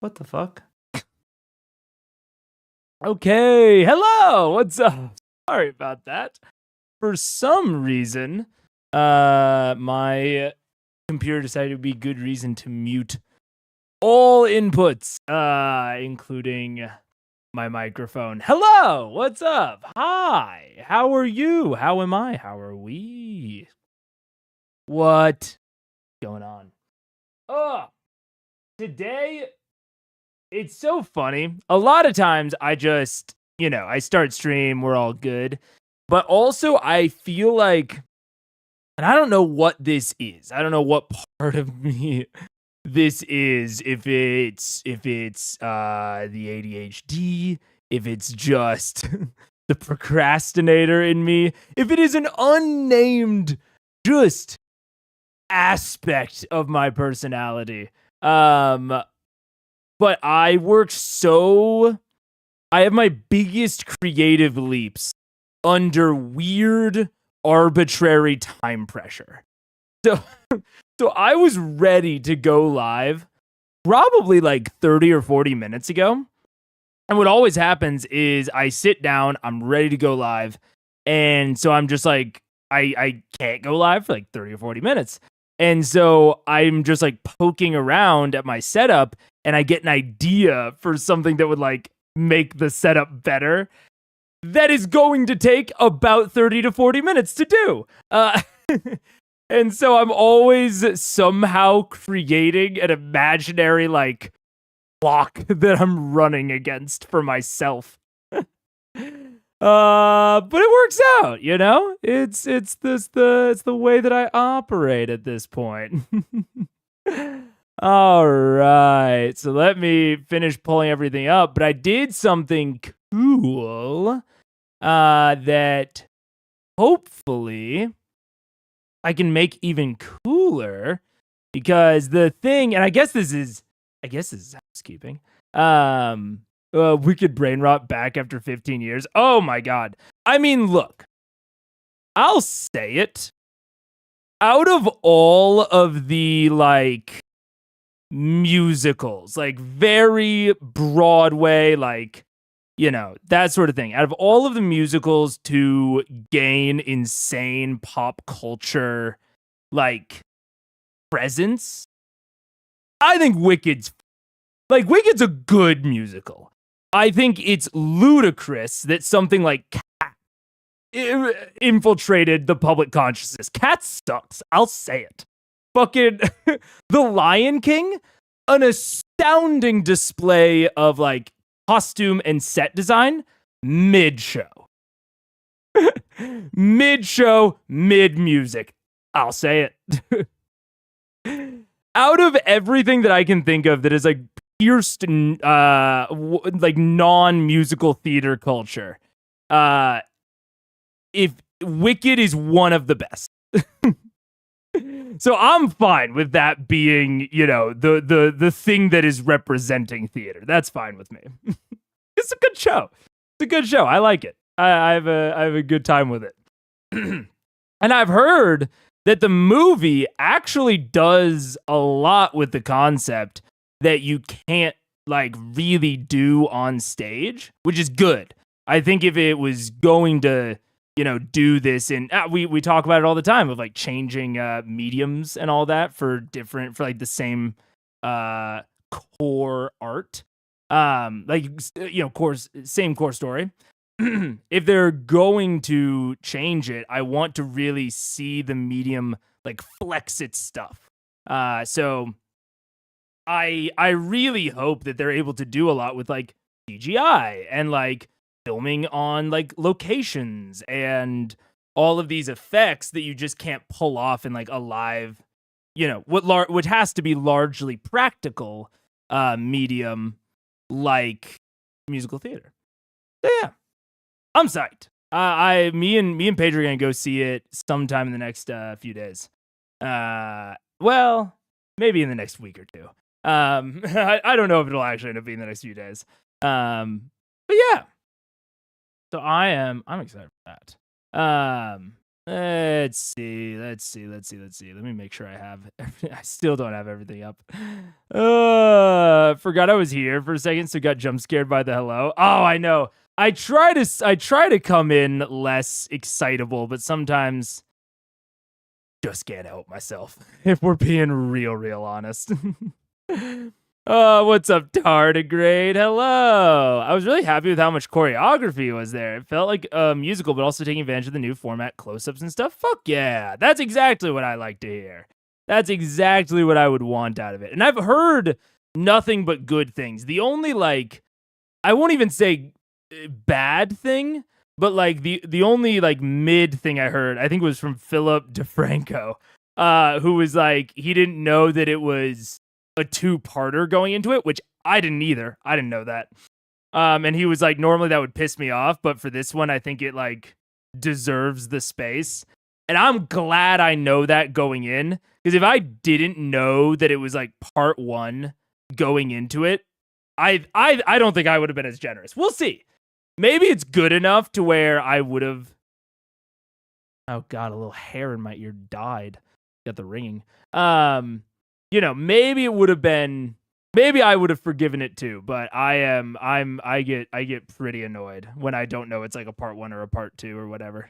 What the fuck? Okay, hello, what's up? Sorry about that. For some reason, my computer decided it would be a good reason to mute all inputs, including my microphone. Hello, what's up? Hi, how are you? How am I? How are we? What going on? Today, it's so funny. A lot of times I just, I start stream, we're all good. But also I feel like, and I don't know what this is. I don't know what part of me this is. If it's the ADHD, if it's just the procrastinator in me, if it is an unnamed just aspect of my personality. But I have my biggest creative leaps under weird, arbitrary time pressure. So I was ready to go live probably like 30 or 40 minutes ago. And what always happens is I sit down, I'm ready to go live. And so I'm just like, I can't go live for like 30 or 40 minutes. And so I'm just like poking around at my setup and I get an idea for something that would like make the setup better. That is going to take about 30 to 40 minutes to do. And so I'm always somehow creating an imaginary like clock that I'm running against for myself. But it works out, It's the way that I operate at this point. All right, so let me finish pulling everything up. But I did something cool that hopefully I can make even cooler, because the thing, and I guess this is housekeeping. Wicked brain rot back after 15 years. Oh my god. I mean, look, I'll say it. Out of all of the like musicals, like very Broadway, like, that sort of thing. Out of all of the musicals to gain insane pop culture like presence, I think Wicked's a good musical. I think it's ludicrous that something like Cat infiltrated the public consciousness. Cat sucks. I'll say it. Fucking The Lion King, an astounding display of like costume and set design, mid-show. Mid-show, mid-music. I'll say it. Out of everything that I can think of that is like pierced like non-musical theater culture, if Wicked is one of the best. So I'm fine with that being, the thing that is representing theater. That's fine with me. It's a good show. It's a good show. I like it. I have a good time with it. And I've heard that the movie actually does a lot with the concept that you can't like really do on stage, which is good. I think if it was going to, do this, and we talk about it all the time of like changing mediums and all that for like the same core art, same core story. If they're going to change it, I want to really see the medium like flex its stuff. So I really hope that they're able to do a lot with like CGI and like filming on like locations and all of these effects that you just can't pull off in like a live, what has to be largely practical medium like musical theater. So yeah, I'm psyched. Me and Paige are gonna go see it sometime in the next few days. Well, maybe in the next week or two. I don't know if it'll actually end up being the next few days. But yeah. So I'm excited for that. Let's see. Let me make sure I have I still don't have everything up. Forgot I was here for a second, so got jump scared by the hello. Oh, I know. I try to come in less excitable, but sometimes just can't help myself. If we're being real honest. Oh, what's up, Tardigrade? Hello. I was really happy with how much choreography was there. It felt like a musical, but also taking advantage of the new format, close-ups and stuff. Fuck yeah. That's exactly what I like to hear. That's exactly what I would want out of it. And I've heard nothing but good things. The only, like, I won't even say bad thing, but like the only like mid thing I heard, I think was from Philip DeFranco, who was like, he didn't know that it was a two-parter going into it, which I didn't either. I didn't know that. And he was like, normally that would piss me off, but for this one, I think it like deserves the space. And I'm glad I know that going in, because if I didn't know that it was like part one going into it, I don't think I would have been as generous. We'll see. Maybe it's good enough to where I would have. Oh God, a little hair in my ear died. Got the ringing. Maybe it would have been. Maybe I would have forgiven it too, but I get pretty annoyed when I don't know it's like a part one or a part two or whatever.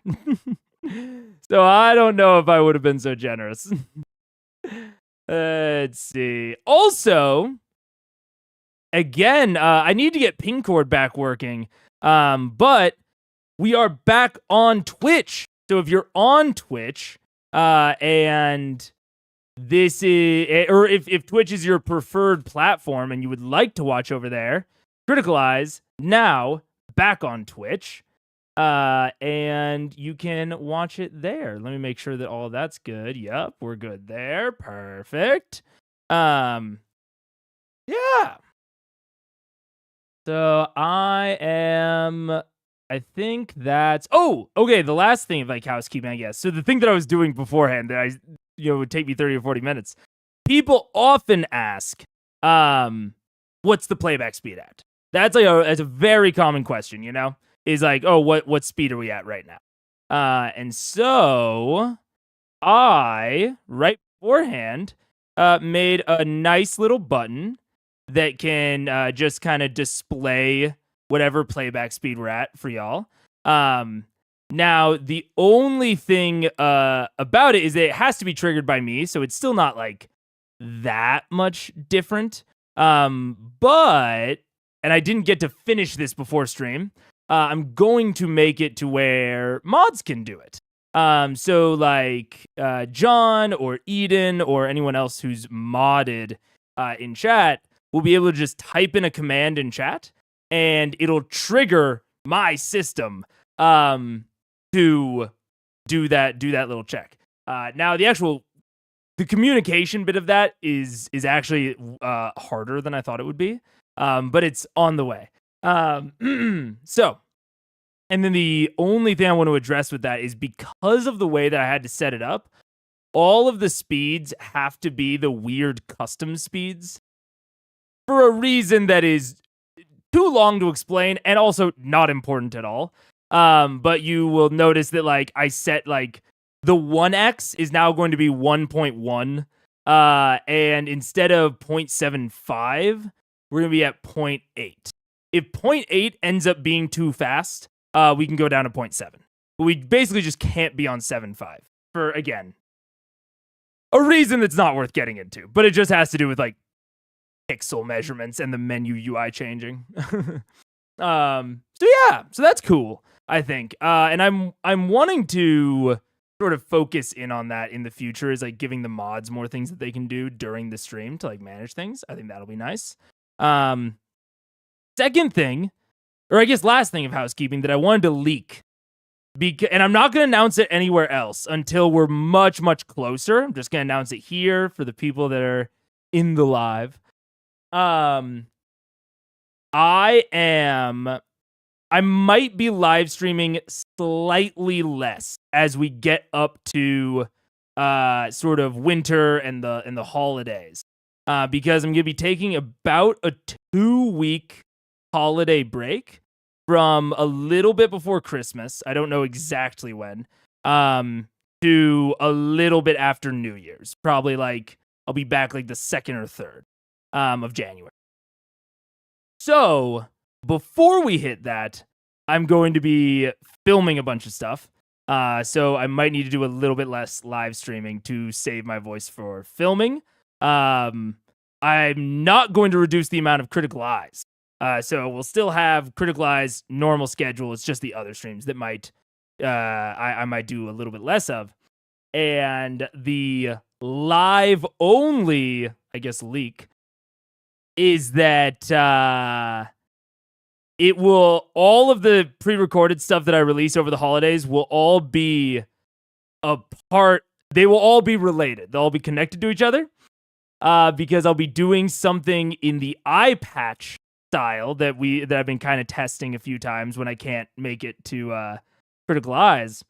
So I don't know if I would have been so generous. Let's see. Also, again, I need to get Pingcord back working. But we are back on Twitch. So if you're on Twitch, and this is, or if Twitch is your preferred platform and you would like to watch over there, Critical Eyes now back on Twitch, and you can watch it there. Let me make sure that all of that's good. Yep, we're good there. Perfect. Yeah. So I think that's, okay, the last thing of like housekeeping, I guess. So the thing that I was doing beforehand that would take me 30 or 40 minutes. People often ask, what's the playback speed at? That's like a very common question, is like, oh, what speed are we at right now? And so I, right beforehand, made a nice little button that can just kind of display whatever playback speed we're at for y'all. Now, the only thing about it is that it has to be triggered by me, so it's still not like that much different. But, and I didn't get to finish this before stream, I'm going to make it to where mods can do it. So like John or Eden or anyone else who's modded in chat will be able to just type in a command in chat and it'll trigger my system to do that little check. Now the communication bit of that is actually harder than I thought it would be. But it's on the way. So, and then the only thing I want to address with that is because of the way that I had to set it up, all of the speeds have to be the weird custom speeds for a reason that is too long to explain and also not important at all. But you will notice that like I set like the 1x is now going to be 1.1. And instead of 0.75, we're going to be at 0.8. If 0.8 ends up being too fast, we can go down to 0.7. But we basically just can't be on 7.5 for, again, a reason that's not worth getting into. But it just has to do with like pixel measurements and the menu UI changing. So that's cool, I think. And I'm wanting to sort of focus in on that in the future, is like giving the mods more things that they can do during the stream to like manage things. I think that'll be nice. Second thing, or I guess last thing of housekeeping that I wanted to leak, and I'm not going to announce it anywhere else until we're much, much closer. I'm just going to announce it here for the people that are in the live. I might be live streaming slightly less as we get up to sort of winter and the holidays, because I'm going to be taking about a 2-week holiday break from a little bit before Christmas. I don't know exactly when, to a little bit after New Year's. Probably like I'll be back like the 2nd or 3rd of January. So before we hit that, I'm going to be filming a bunch of stuff. So I might need to do a little bit less live streaming to save my voice for filming. I'm not going to reduce the amount of Critical Eyes. So we'll still have Critical Eyes normal schedule. It's just the other streams that might I might do a little bit less of. And the live only, I guess, leak is that it will, all of the pre-recorded stuff that I release over the holidays will all be a part, they will all be related. They'll all be connected to each other because I'll be doing something in the eye patch style that I've been kind of testing a few times when I can't make it to Critical Eyes.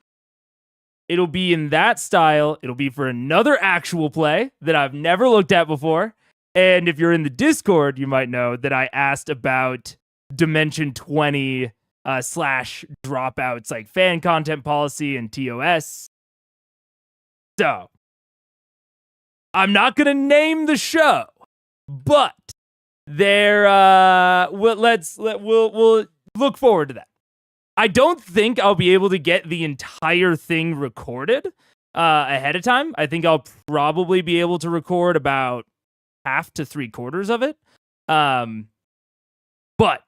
It'll be in that style. It'll be for another actual play that I've never looked at before. And if you're in the Discord, you might know that I asked about Dimension 20 / dropouts, like fan content policy and TOS. So I'm not gonna name the show, but we'll look forward to that. I don't think I'll be able to get the entire thing recorded ahead of time. I think I'll probably be able to record about half to 3/4 of it. But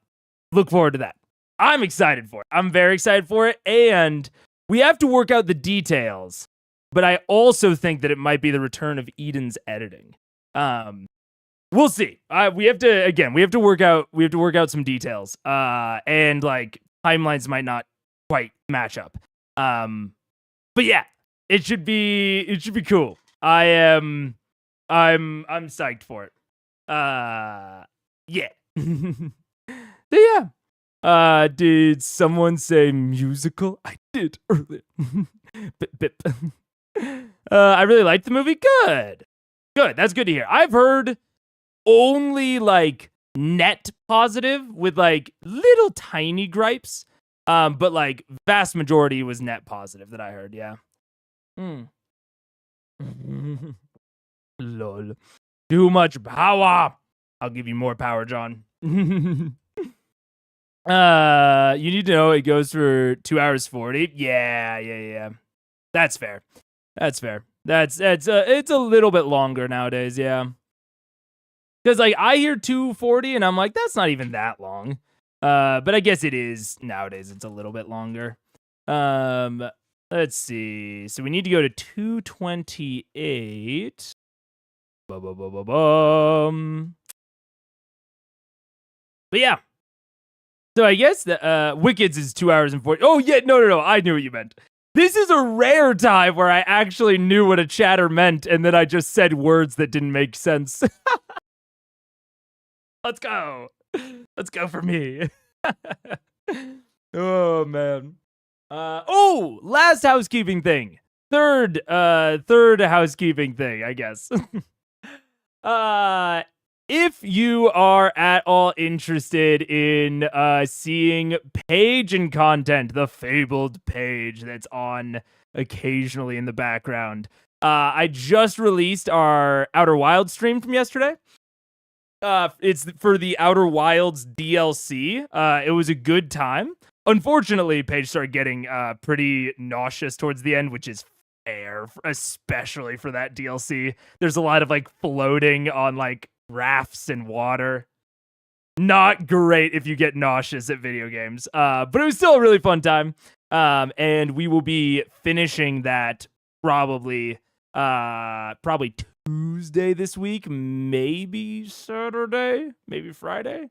look forward to that. I'm excited for it. I'm very excited for it. And we have to work out the details. But I also think that it might be the return of Eden's editing. We'll see. We have to work out some details. And like timelines might not quite match up. But yeah, it should be cool. I'm psyched for it. Yeah. So yeah. Did someone say musical? I did earlier. Bip, bip. I really liked the movie. Good. That's good to hear. I've heard only like net positive with like little tiny gripes. But like vast majority was net positive that I heard. Yeah. Lol. Too much power. I'll give you more power, John. You need to know it goes for 2 hours 40. Yeah. That's fair. It's a little bit longer nowadays, yeah. Because like I hear 240 and I'm like, that's not even that long. But I guess it is nowadays. It's a little bit longer. Let's see. So we need to go to 228. But yeah. So I guess the Wickeds is 2 hours and 40. Oh yeah, no. I knew what you meant. This is a rare time where I actually knew what a chatter meant, and then I just said words that didn't make sense. Let's go for me. Oh man. Last housekeeping thing. Third housekeeping thing, I guess. If you are at all interested in seeing Paige and content, the fabled Paige that's on occasionally in the background, I just released our Outer Wilds stream from yesterday. It's for the Outer Wilds DLC. It was a good time. Unfortunately, Paige started getting pretty nauseous towards the end, which is fair, especially for that DLC. There's a lot of like floating on like rafts and water. Not great if you get nauseous at video games. But it was still a really fun time. And we will be finishing that probably Tuesday this week, maybe Saturday, maybe Friday.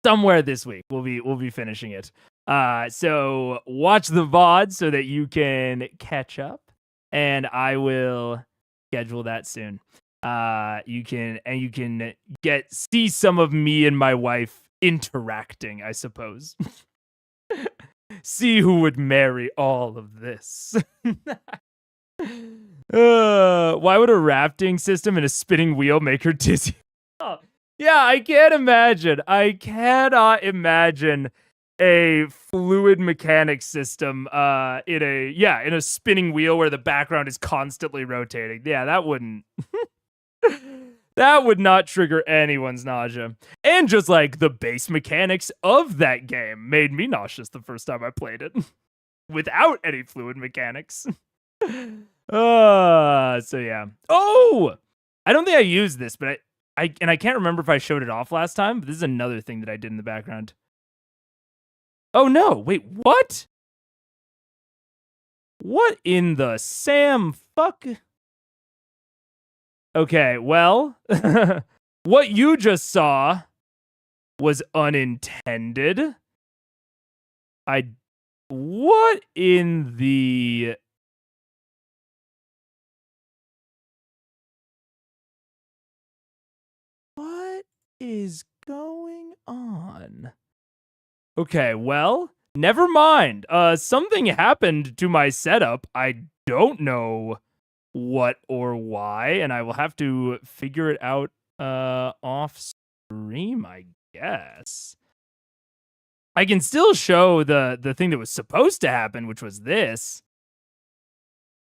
Somewhere this week we'll be finishing it. So watch the VOD so that you can catch up, and I will schedule that soon. You can see some of me and my wife interacting, I suppose. See who would marry all of this. Why would a rafting system and a spinning wheel make her dizzy? Oh, yeah, I can't imagine. I cannot imagine a fluid mechanics system in a spinning wheel where the background is constantly rotating. Yeah, that wouldn't that would not trigger anyone's nausea. And just like the base mechanics of that game made me nauseous the first time I played it without any fluid mechanics. So yeah. Oh, I don't think I used this, but I can't remember if I showed it off last time, but this is another thing that I did in the background. Oh no, wait, what? What in the Sam fuck? Okay, well, what you just saw was unintended. What in the... What is going on? Okay, well, never mind. Something happened to my setup. I don't know what or why, and I will have to figure it out off stream, I guess. I can still show the thing that was supposed to happen, which was this.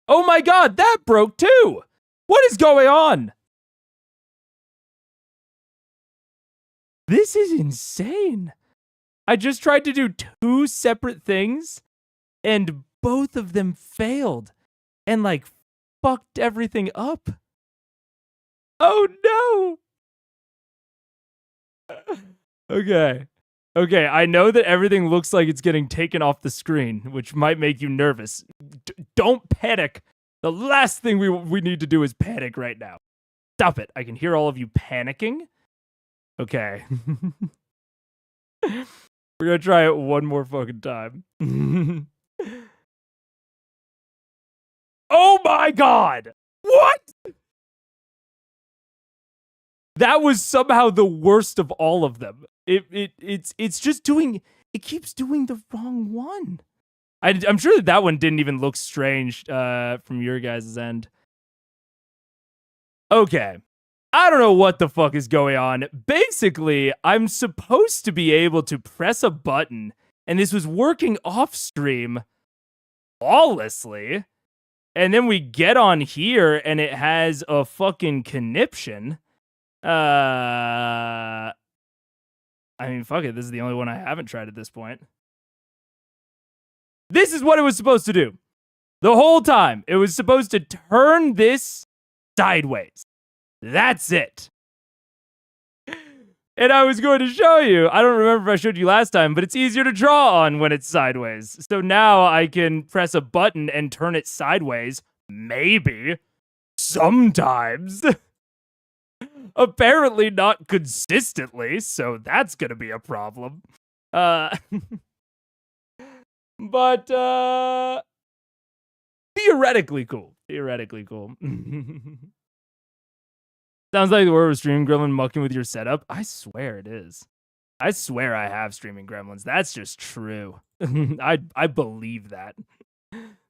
Oh my god, that broke too! What is going on? This is insane. I just tried to do 2 separate things, and both of them failed, and like fucked everything up. Oh no! Okay, I know that everything looks like it's getting taken off the screen, which might make you nervous. Don't panic. The last thing we need to do is panic right now. Stop it. I can hear all of you panicking. Okay. We're gonna try it one more fucking time. Oh my god! What? That was somehow the worst of all of them. It's just doing... It keeps doing the wrong one. I'm sure that one didn't even look strange from your guys' end. Okay. I don't know what the fuck is going on. Basically, I'm supposed to be able to press a button, and this was working off stream flawlessly. And then we get on here, and it has a fucking conniption. I mean, fuck it. This is the only one I haven't tried at this point. This is what it was supposed to do. The whole time, it was supposed to turn this sideways. That's it. And I was going to show you. I don't remember if I showed you last time, but it's easier to draw on when it's sideways. So now I can press a button and turn it sideways. Maybe. Sometimes. Apparently not consistently, so that's going to be a problem. But, theoretically cool. Theoretically cool. Sounds like the word of streaming gremlin mucking with your setup. I swear it is. I swear I have streaming gremlins. That's just true. I believe that.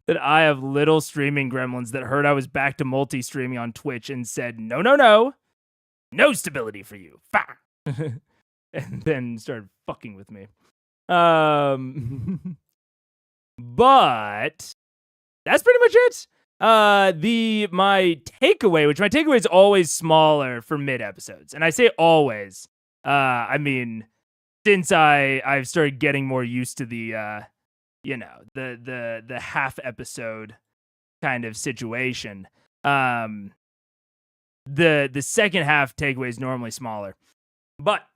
That I have little streaming gremlins that heard I was back to multi-streaming on Twitch and said, no, no, no. No stability for you. Fa! And then started fucking with me. But that's pretty much it. My takeaway, which my takeaway is always smaller for mid episodes, and I say always. I mean, since I've started getting more used to the the half episode kind of situation. The second half takeaway is normally smaller, but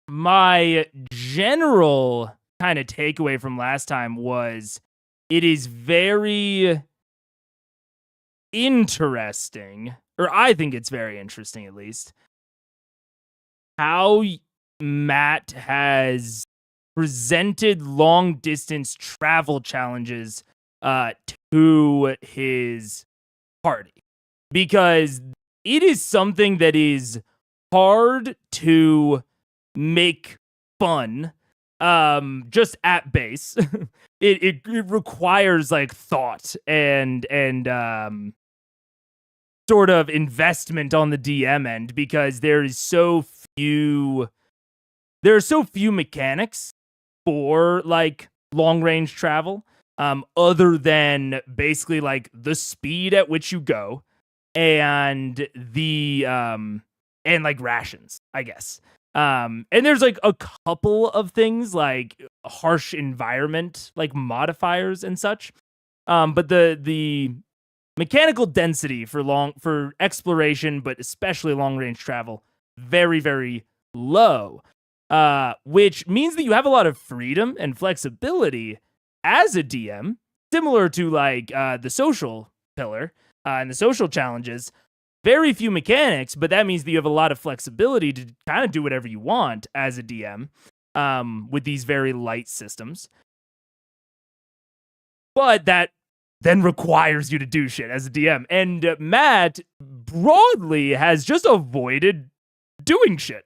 my general kind of takeaway from last time was it is very interesting, or I think it's very interesting at least, how Matt has presented long distance travel challenges to his party, because it is something that is hard to make fun just at base. it requires like thought and sort of investment on the DM end, because there are so few mechanics for like long range travel, other than basically like the speed at which you go and the and like rations, I guess. And there's like a couple of things like harsh environment, like modifiers and such. But the mechanical density for exploration, but especially long range travel, very, very low. Which means that you have a lot of freedom and flexibility as a DM, similar to like the social pillar and the social challenges. Very few mechanics, but that means that you have a lot of flexibility to kind of do whatever you want as a DM with these very light systems. But that then requires you to do shit as a DM. And Matt broadly has just avoided doing shit.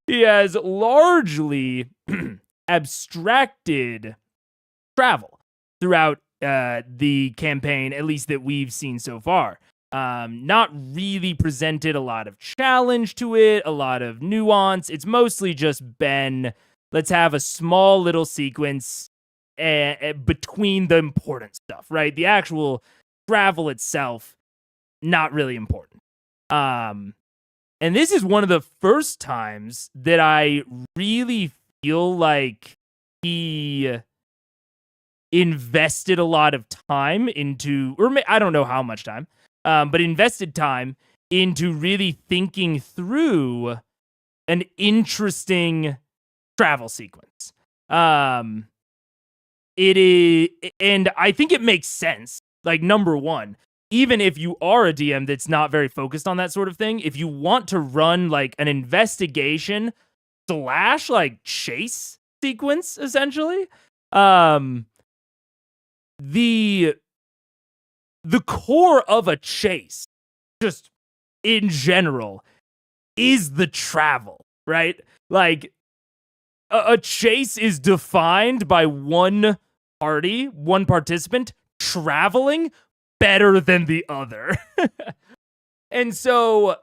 He has largely abstracted travel throughout the campaign, at least that we've seen so far. Not really presented a lot of challenge to it, a lot of nuance. It's mostly just been, let's have a small little sequence between the important stuff, right? The actual travel itself, not really important. And this is one of the first times that I really feel like he invested a lot of time into, or I don't know how much time, but invested time into really thinking through an interesting travel sequence. It is, and I think it makes sense. Like, number one, even if you are a DM that's not very focused on that sort of thing, if you want to run like an investigation / like chase sequence, essentially, the core of a chase, just in general, is the travel, right? Like, a chase is defined by one participant traveling better than the other. And so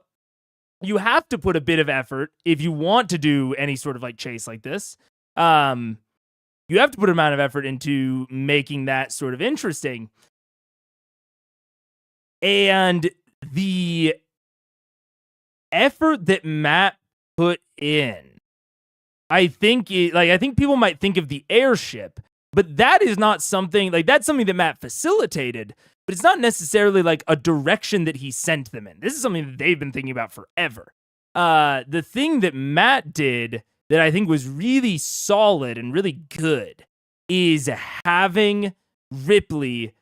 you have to put a bit of effort if you want to do any sort of like chase like this. You have to put an amount of effort into making that sort of interesting. And the effort that Matt put in, I think people might think of the airship, but that is not something, like, that's something that Matt facilitated, but it's not necessarily like a direction that he sent them in. This is something that they've been thinking about forever. The thing that Matt did that I think was really solid and really good is having Ripley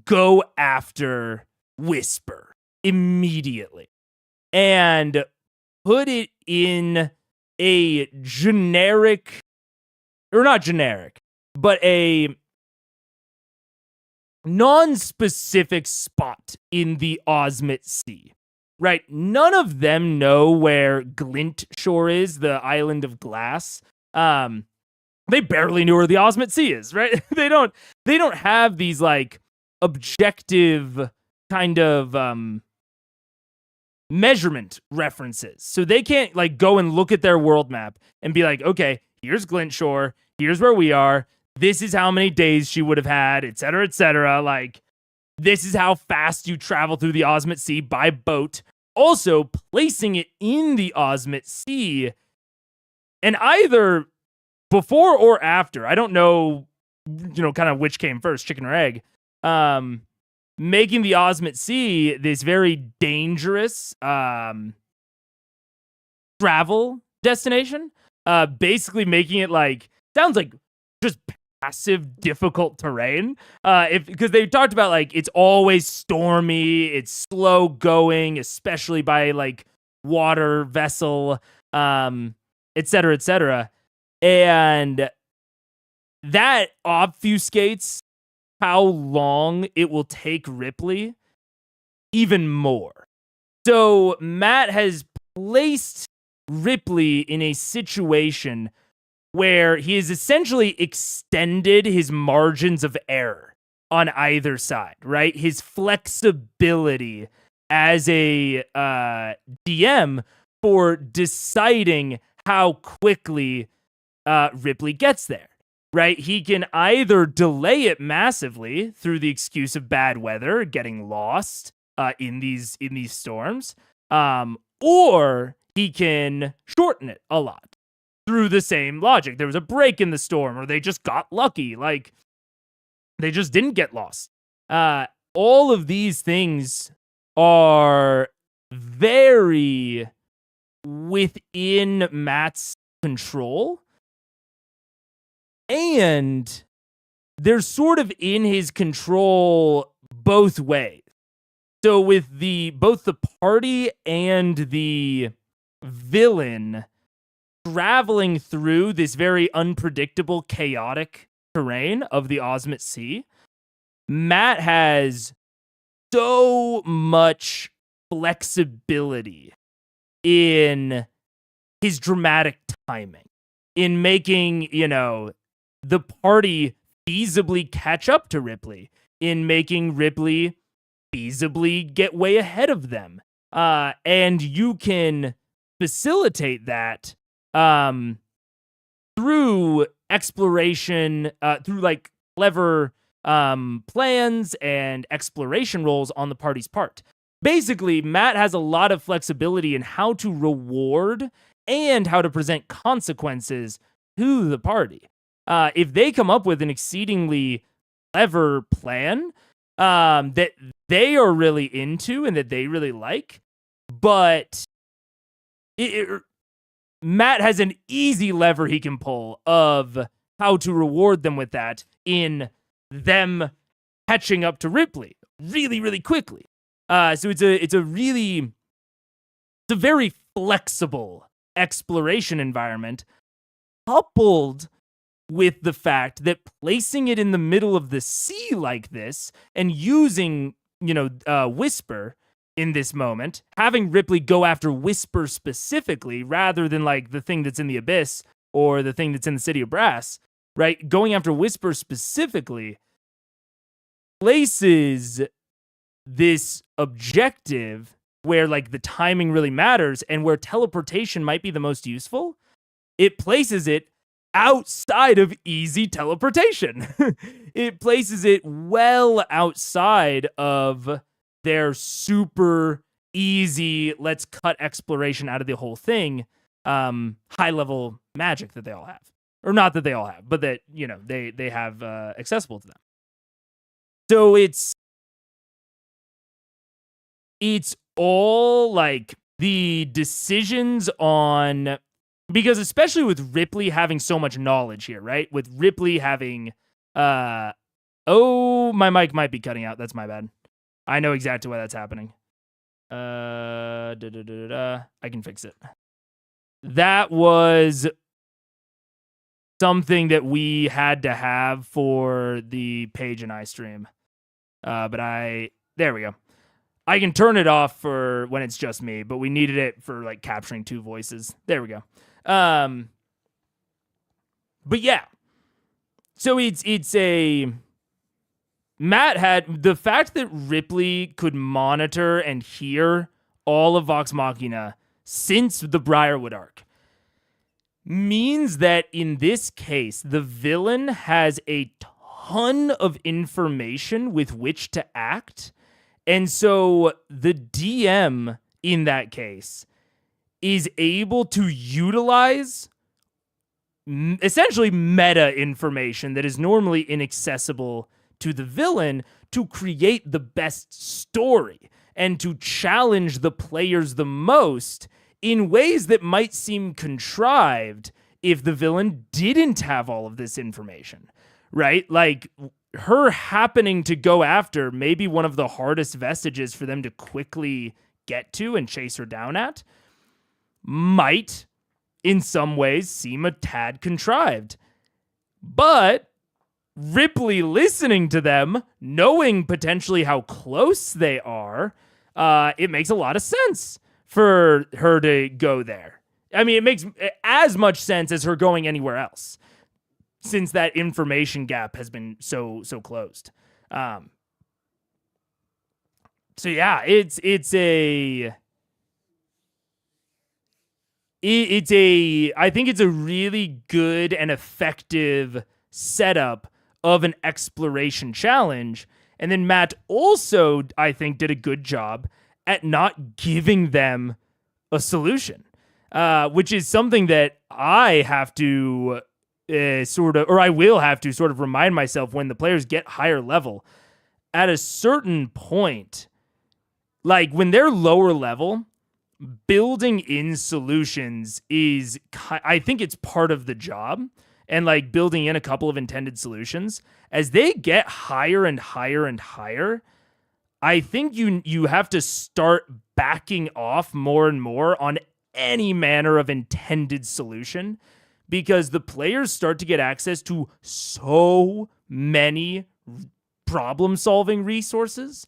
go after Whisper immediately and put it in a generic, or not generic, but a non-specific spot in the Osmit Sea, right? None of them know where Glint Shore is, the island of glass. They barely knew where the Osmit Sea is, right? They don't have these like objective kind of measurement references. So they can't like go and look at their world map and be like, okay, here's Glint Shore, here's where we are, this is how many days she would have had, etc., etc. Like, this is how fast you travel through the Osmit Sea by boat. Also, placing it in the Osmit Sea, and either before or after, I don't know, kind of which came first, chicken or egg, making the Osmit Sea this very dangerous travel destination, basically making it like, sounds like just passive, difficult terrain. Because they talked about like it's always stormy, it's slow going, especially by like water vessel, etc., etc. And that obfuscates how long it will take Ripley even more. So Matt has placed Ripley in a situation where he has essentially extended his margins of error on either side, right? His flexibility as a DM for deciding how quickly Ripley gets there. Right? He can either delay it massively through the excuse of bad weather, getting lost in these storms, or he can shorten it a lot through the same logic. There was a break in the storm, or they just got lucky, like they just didn't get lost. All of these things are very within Matt's control. And they're sort of in his control both ways. So with both the party and the villain traveling through this very unpredictable, chaotic terrain of the Osmot Sea, Matt has so much flexibility in his dramatic timing, in making, the party feasibly catch up to Ripley, in making Ripley feasibly get way ahead of them. And you can facilitate that through exploration, through like clever plans and exploration roles on the party's part. Basically, Matt has a lot of flexibility in how to reward and how to present consequences to the party. If they come up with an exceedingly clever plan that they are really into and that they really like, but Matt has an easy lever he can pull of how to reward them with that in them catching up to Ripley really, really quickly. So it's a very flexible exploration environment, coupled with the fact that placing it in the middle of the sea like this and using, Whisper in this moment, having Ripley go after Whisper specifically rather than like the thing that's in the abyss or the thing that's in the City of Brass, right? Going after Whisper specifically places this objective where like the timing really matters and where teleportation might be the most useful. It places it outside of easy teleportation. It places it well outside of their super easy, let's cut exploration out of the whole thing, high level magic that they all have. Or not that they all have, but that, they have accessible to them. So it's all like the decisions on, because especially with Ripley having so much knowledge here, right? With Ripley having, my mic might be cutting out. That's my bad. I know exactly why that's happening. I can fix it. That was something that we had to have for the Paige and I stream. There we go. I can turn it off for when it's just me, but we needed it for like capturing two voices. There we go. But yeah. So Matt had the fact that Ripley could monitor and hear all of Vox Machina since the Briarwood arc means that in this case, the villain has a ton of information with which to act. And so the DM in that case is able to utilize essentially meta information that is normally inaccessible to the villain to create the best story and to challenge the players the most in ways that might seem contrived if the villain didn't have all of this information, right? Like her happening to go after maybe one of the hardest vestiges for them to quickly get to and chase her down at might in some ways seem a tad contrived. But Ripley listening to them, knowing potentially how close they are, it makes a lot of sense for her to go there. I mean, it makes as much sense as her going anywhere else, since that information gap has been so closed. So yeah, it's I think it's a really good and effective setup of an exploration challenge. And then Matt also, I think, did a good job at not giving them a solution, which is something that I have to I will have to sort of remind myself when the players get higher level. At a certain point, like when they're lower level, building in solutions is, I think it's part of the job, and like building in a couple of intended solutions. As they get higher and higher and higher, I think you have to start backing off more and more on any manner of intended solution, because the players start to get access to so many problem solving resources,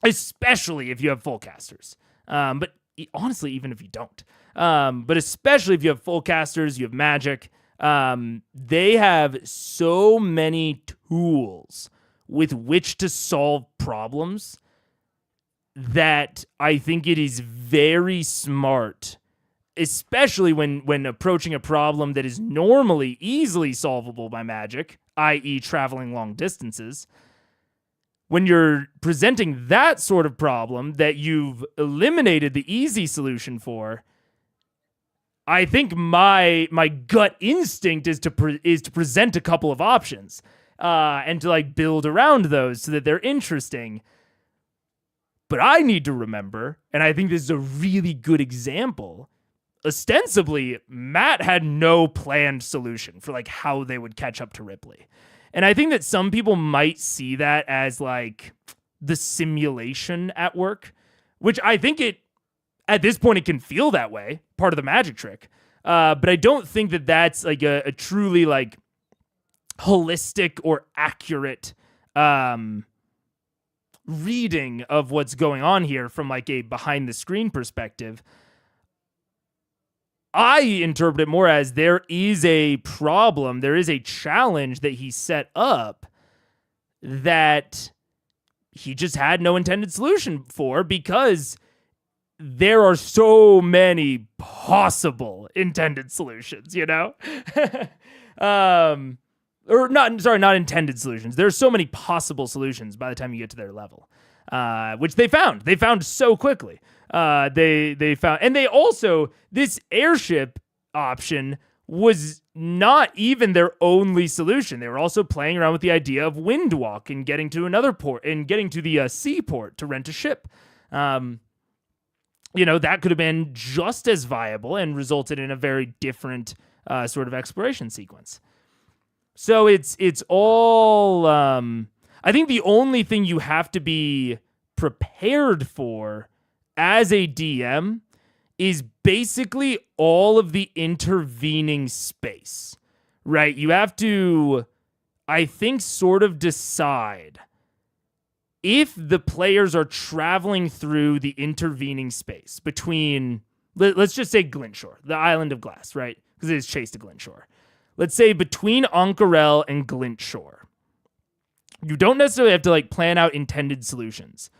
especially if you have full casters. But honestly, even if you don't, but especially if you have full casters, you have magic, they have so many tools with which to solve problems that I think it is very smart, especially when approaching a problem that is normally easily solvable by magic, i.e. traveling long distances. When you're presenting that sort of problem that you've eliminated the easy solution for, I think my gut instinct is to present a couple of options, and to like build around those so that they're interesting. But I need to remember, and I think this is a really good example, ostensibly, Matt had no planned solution for like how they would catch up to Ripley. And I think that some people might see that as like the simulation at work, which I think at this point it can feel that way, part of the magic trick. But I don't think that that's like a truly like holistic or accurate reading of what's going on here from like a behind the screen perspective. I interpret it more as there is a problem, there is a challenge that he set up that he just had no intended solution for, because there are so many possible intended solutions, you know? Not intended solutions. There's so many possible solutions by the time you get to their level, which they found. They found so quickly. They found, and they also, this airship option was not even their only solution. They were also playing around with the idea of wind walk and getting to another port and getting to the seaport to rent a ship. That could have been just as viable and resulted in a very different sort of exploration sequence. So it's all, I think the only thing you have to be prepared for as a DM is basically all of the intervening space, right? You have to, I think, sort of decide if the players are traveling through the intervening space between, let's just say Glintshore, the island of glass, right? Because it is Chase to Glintshore. Let's say between Ank'Harel and Glintshore. You don't necessarily have to like plan out intended solutions,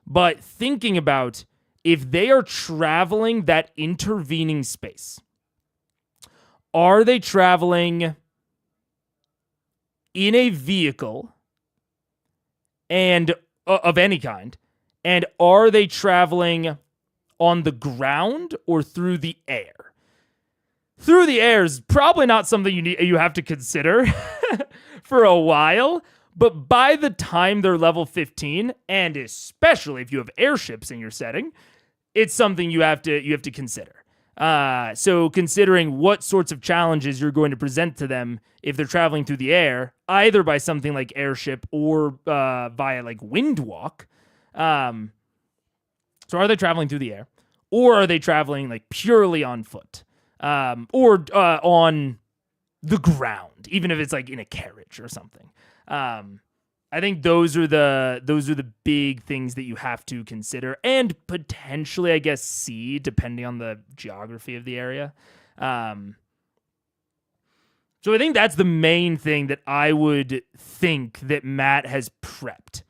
but thinking about if they are traveling that intervening space, are they traveling in a vehicle and of any kind, and are they traveling on the ground or through the air? Through the air is probably not something you have to consider for a while, but by the time they're level 15, and especially if you have airships in your setting, it's something you have to consider. So considering what sorts of challenges you're going to present to them if they're traveling through the air, either by something like airship or via like wind walk. So are they traveling through the air, or are they traveling like purely on foot, or on the ground, even if it's like in a carriage or something? I think those are the big things that you have to consider, and potentially, I guess, see, depending on the geography of the area. So I think that's the main thing that I would think that Matt has prepped,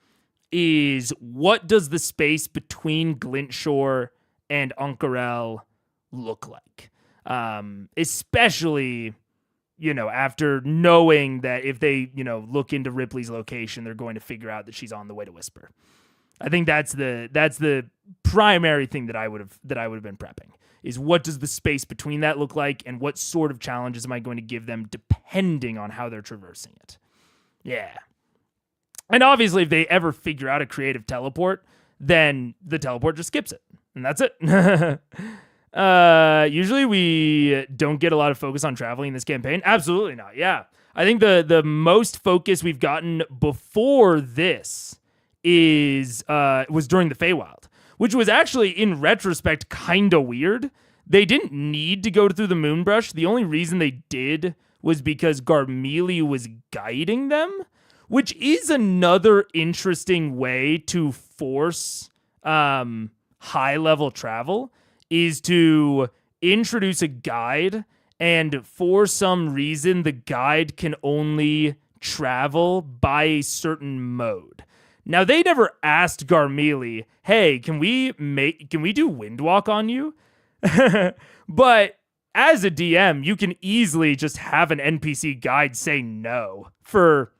is what does the space between Glintshore and Ank'Harel look like? Especially, after knowing that if they, look into Ripley's location, they're going to figure out that she's on the way to Whisper. I think that's the primary thing that I would have been prepping, is what does the space between that look like, and what sort of challenges am I going to give them depending on how they're traversing it. Yeah. And obviously, if they ever figure out a creative teleport, then the teleport just skips it, and that's it. Usually we don't get a lot of focus on traveling in this campaign. Absolutely not. Yeah. I think the most focus we've gotten before this was during the Feywild, which was actually, in retrospect, kind of weird. They didn't need to go through the Moonbrush. The only reason they did was because Garmelie was guiding them, which is another interesting way to force high-level travel, is to introduce a guide, and for some reason, the guide can only travel by a certain mode. Now, they never asked Garmelie, hey, can we do Windwalk on you? But as a DM, you can easily just have an NPC guide say no for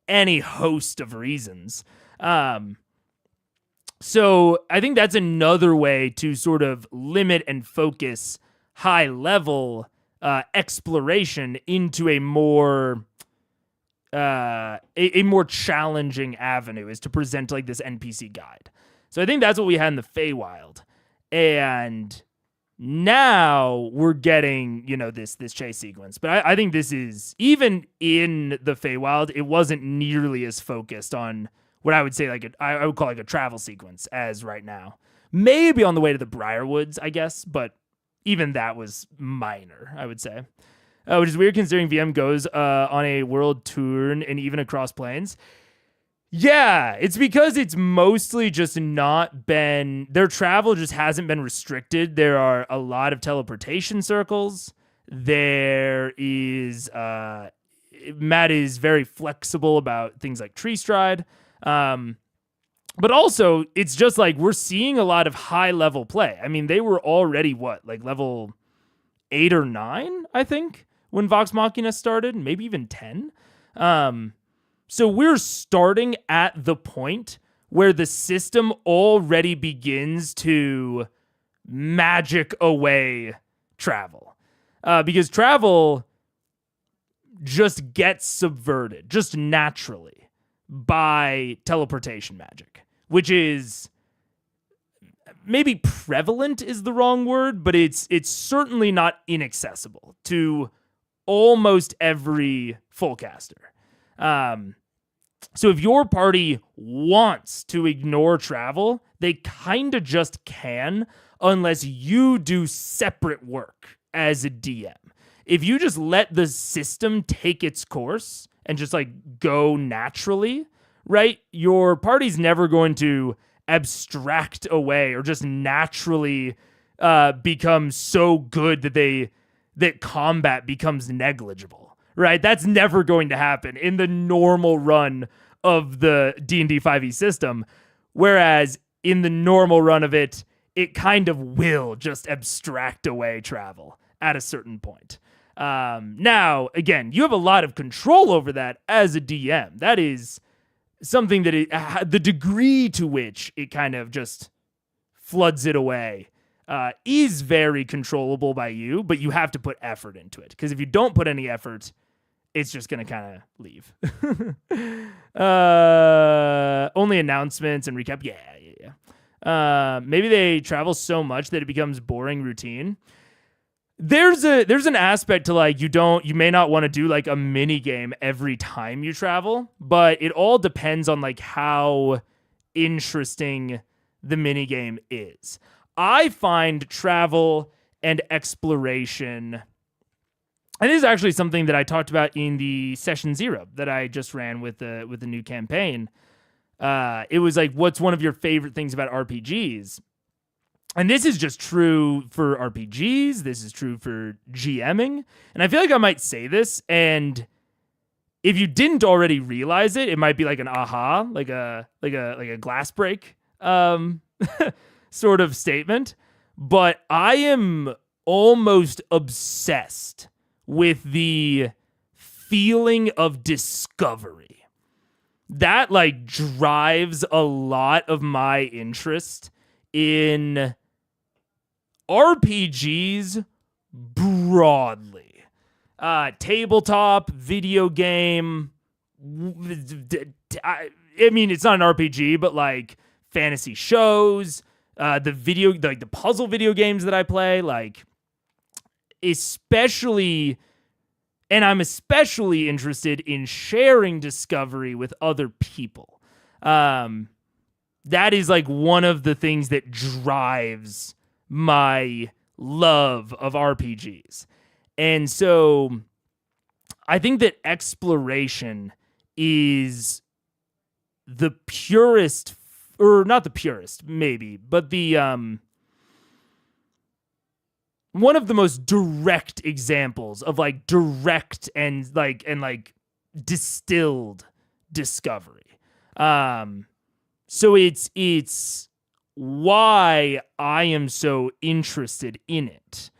any host of reasons. So I think that's another way to sort of limit and focus high-level exploration into a more more challenging avenue, is to present like this NPC guide. So I think that's what we had in the Feywild, and now we're getting this chase sequence. But I think this is, even in the Feywild, it wasn't nearly as focused on what I would say I would call like a travel sequence as right now. Maybe on the way to the Briarwoods, I guess, but even that was minor, I would say. Which is weird considering VM goes on a world tour and even across planes. Yeah, it's because it's mostly just not been, their travel just hasn't been restricted. There are a lot of teleportation circles. There is, Matt is very flexible about things like tree stride. But also, it's just like we're seeing a lot of high level play. I mean, they were already level 8 or 9, I think, when Vox Machina started, maybe even 10. So we're starting at the point where the system already begins to magic away travel. Because travel just gets subverted, just naturally, by teleportation magic, which is maybe prevalent is the wrong word, but it's certainly not inaccessible to almost every full caster. So if your party wants to ignore travel, they kind of just can, unless you do separate work as a DM. If you just let the system take its course and just go naturally, right? Your party's never going to abstract away or just naturally become so good that combat becomes negligible, right? That's never going to happen in the normal run of the D&D 5e system. Whereas in the normal run of it, it kind of will just abstract away travel at a certain point. Now, again, you have a lot of control over that as a DM. That is something that the degree to which it kind of just floods it away is very controllable by you, but you have to put effort into it. Because if you don't put any effort, it's just going to kind of leave. Only announcements and recap. Yeah. Maybe they travel so much that it becomes boring routine. There's an aspect to you may not want to do a mini game every time you travel, but it all depends on how interesting the mini game is. I find travel and exploration, and this is actually something that I talked about in the session 0 that I just ran with the new campaign. It was what's one of your favorite things about RPGs? And this is just true for RPGs. This is true for GMing. And I feel like I might say this, and if you didn't already realize it, it might be an aha, like a glass break sort of statement. but I am almost obsessed with the feeling of discovery. That like drives a lot of my interest in RPGs broadly. Tabletop, video game. I mean, it's not an RPG, but like fantasy shows, the puzzle video games that I play, like especially, and I'm especially interested in sharing discovery with other people. That is like one of the things that drives my love of RPGs. And so I think that exploration is the purest, or not the purest, maybe, but the one of the most direct examples of like direct and distilled discovery. So it's why I am so interested in it.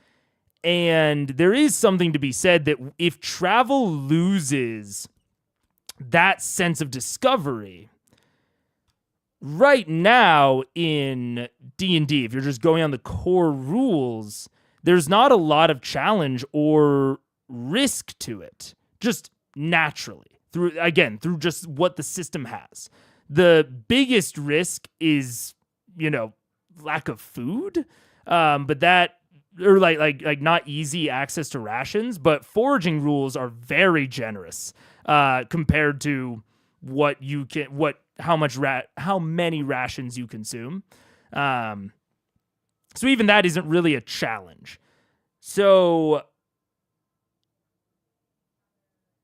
And there is something to be said that if travel loses that sense of discovery, right now in D&D, if you're just going on the core rules, there's not a lot of challenge or risk to it, just naturally, through just what the system has. The biggest risk is, lack of food, but that, or like not easy access to rations, but foraging rules are very generous compared to how many rations you consume. So even that isn't really a challenge. So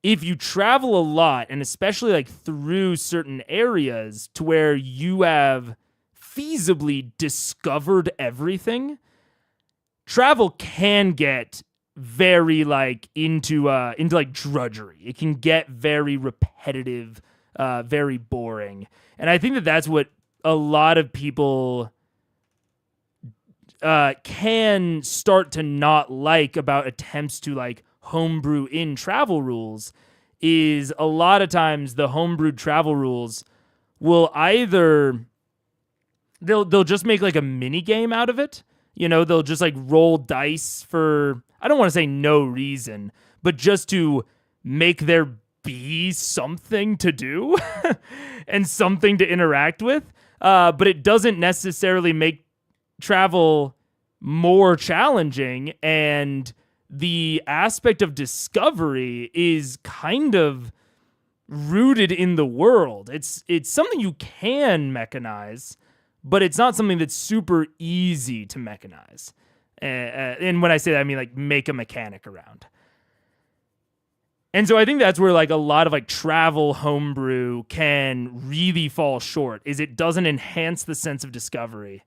if you travel a lot, and especially like through certain areas to where you have feasibly discovered everything, travel can get very like into like drudgery. It can get very repetitive, very boring. And I think that that's what a lot of people can start to not like about attempts to like homebrew in travel rules, is a lot of times the homebrewed travel rules will either they'll just make like a mini game out of it. They'll just like roll dice for, I don't want to say no reason, but just to make there be something to do and something to interact with. But it doesn't necessarily make travel more challenging. And the aspect of discovery is kind of rooted in the world. It's something you can mechanize, but it's not something that's super easy to mechanize. And when I say that, I mean like make a mechanic around. And so I think that's where like a lot of like travel homebrew can really fall short, is it doesn't enhance the sense of discovery,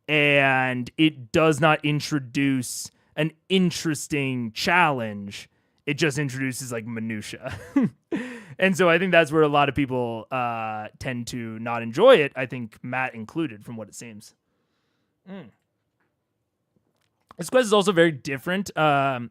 and it does not introduce an interesting challenge. It just introduces like minutia. And so I think that's where a lot of people tend to not enjoy it. I think Matt included, from what it seems. This quest is also very different than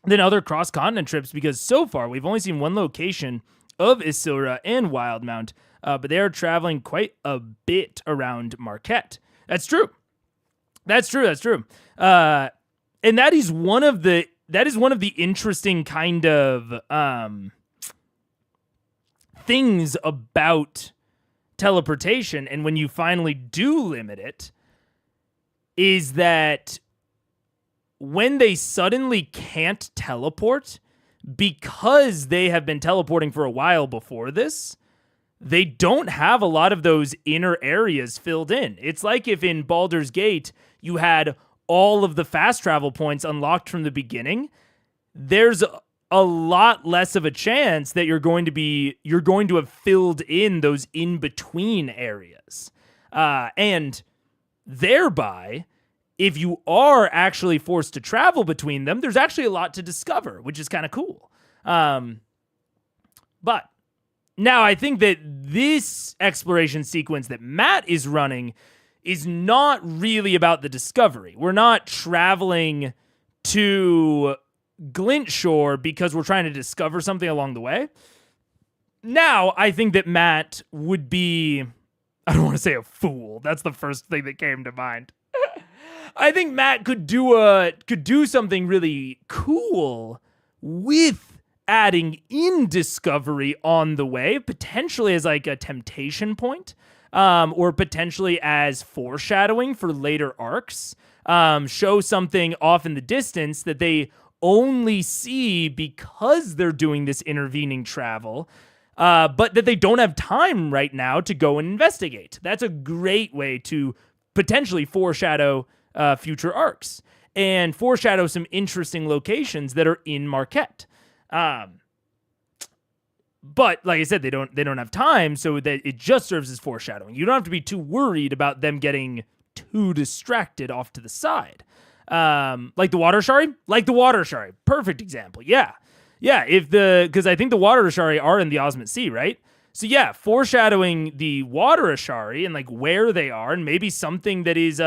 other cross-continent trips, because so far we've only seen one location of Isilra and Wildmount, but they are traveling quite a bit around Marquette. That's true. And that is one of the interesting kind of things about teleportation, and when you finally do limit it, is that when they suddenly can't teleport because they have been teleporting for a while before this, they don't have a lot of those inner areas filled in. It's like if in Baldur's Gate you had all of the fast travel points unlocked from the beginning, there's a lot less of a chance that you're going to have filled in those in-between areas. And thereby, if you are actually forced to travel between them, there's actually a lot to discover, which is kind of cool. But now I think that this exploration sequence that Matt is running is not really about the discovery. We're not traveling to Glintshore because we're trying to discover something along the way. Now, I think that Matt would be, I don't want to say a fool. That's the first thing that came to mind. I think Matt could do something really cool with adding in discovery on the way, potentially as like a temptation point, or potentially as foreshadowing for later arcs. Show something off in the distance that they only see because they're doing this intervening travel, but that they don't have time right now to go and investigate. That's a great way to potentially foreshadow future arcs and foreshadow some interesting locations that are in Marquette. But like I said, they don't have time, so that it just serves as foreshadowing. You don't have to be too worried about them getting too distracted off to the side. Like the water shari? Like the water shari. Perfect example. Yeah. Because I think the water ashari are in the Osmond Sea, right? So yeah, foreshadowing the water ashari and like where they are, and maybe something that is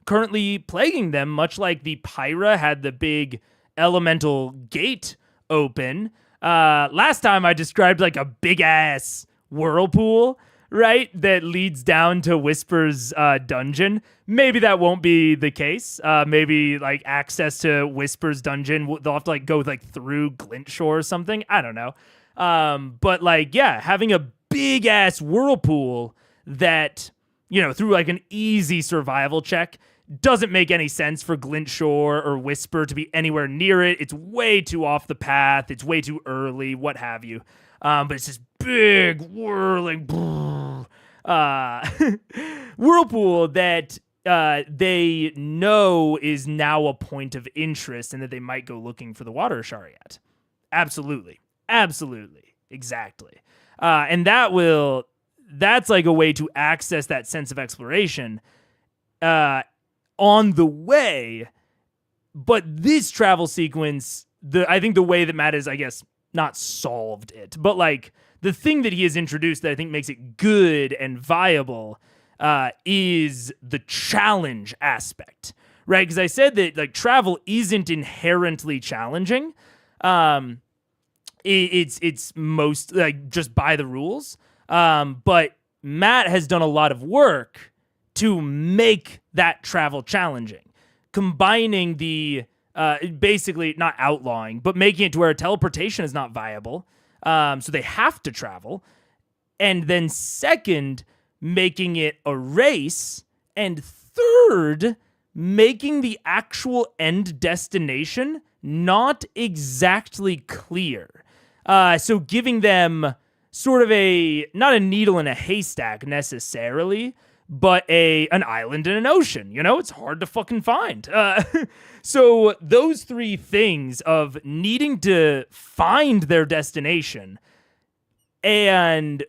currently plaguing them, much like the Pyra had the big elemental gate open. Last time I described like a big ass whirlpool, right, that leads down to Whisper's dungeon. Maybe that won't be the case. Maybe like access to Whisper's dungeon, they'll have to like go like through Glintshore or something. I don't know. But like, yeah, having a big ass whirlpool that, you know, through like an easy survival check doesn't make any sense for Glintshore or Whisper to be anywhere near it. It's way too off the path. It's way too early, what have you. But it's this big whirling whirlpool that they know is now a point of interest and that they might go looking for the water ashari at. Absolutely. Exactly. And that's like a way to access that sense of exploration on the way. But this travel sequence, I think the way that Matt is, I guess, not solved it, but like the thing that he has introduced that I think makes it good and viable is the challenge aspect, right? Because I said that like travel isn't inherently challenging. It's most like just by the rules. But Matt has done a lot of work to make that travel challenging, combining the basically not outlawing, but making it to where teleportation is not viable. So they have to travel. And then second, making it a race. And third, making the actual end destination not exactly clear. So giving them sort of not a needle in a haystack necessarily, but an island in an ocean. You know, it's hard to fucking find. So those three things of needing to find their destination and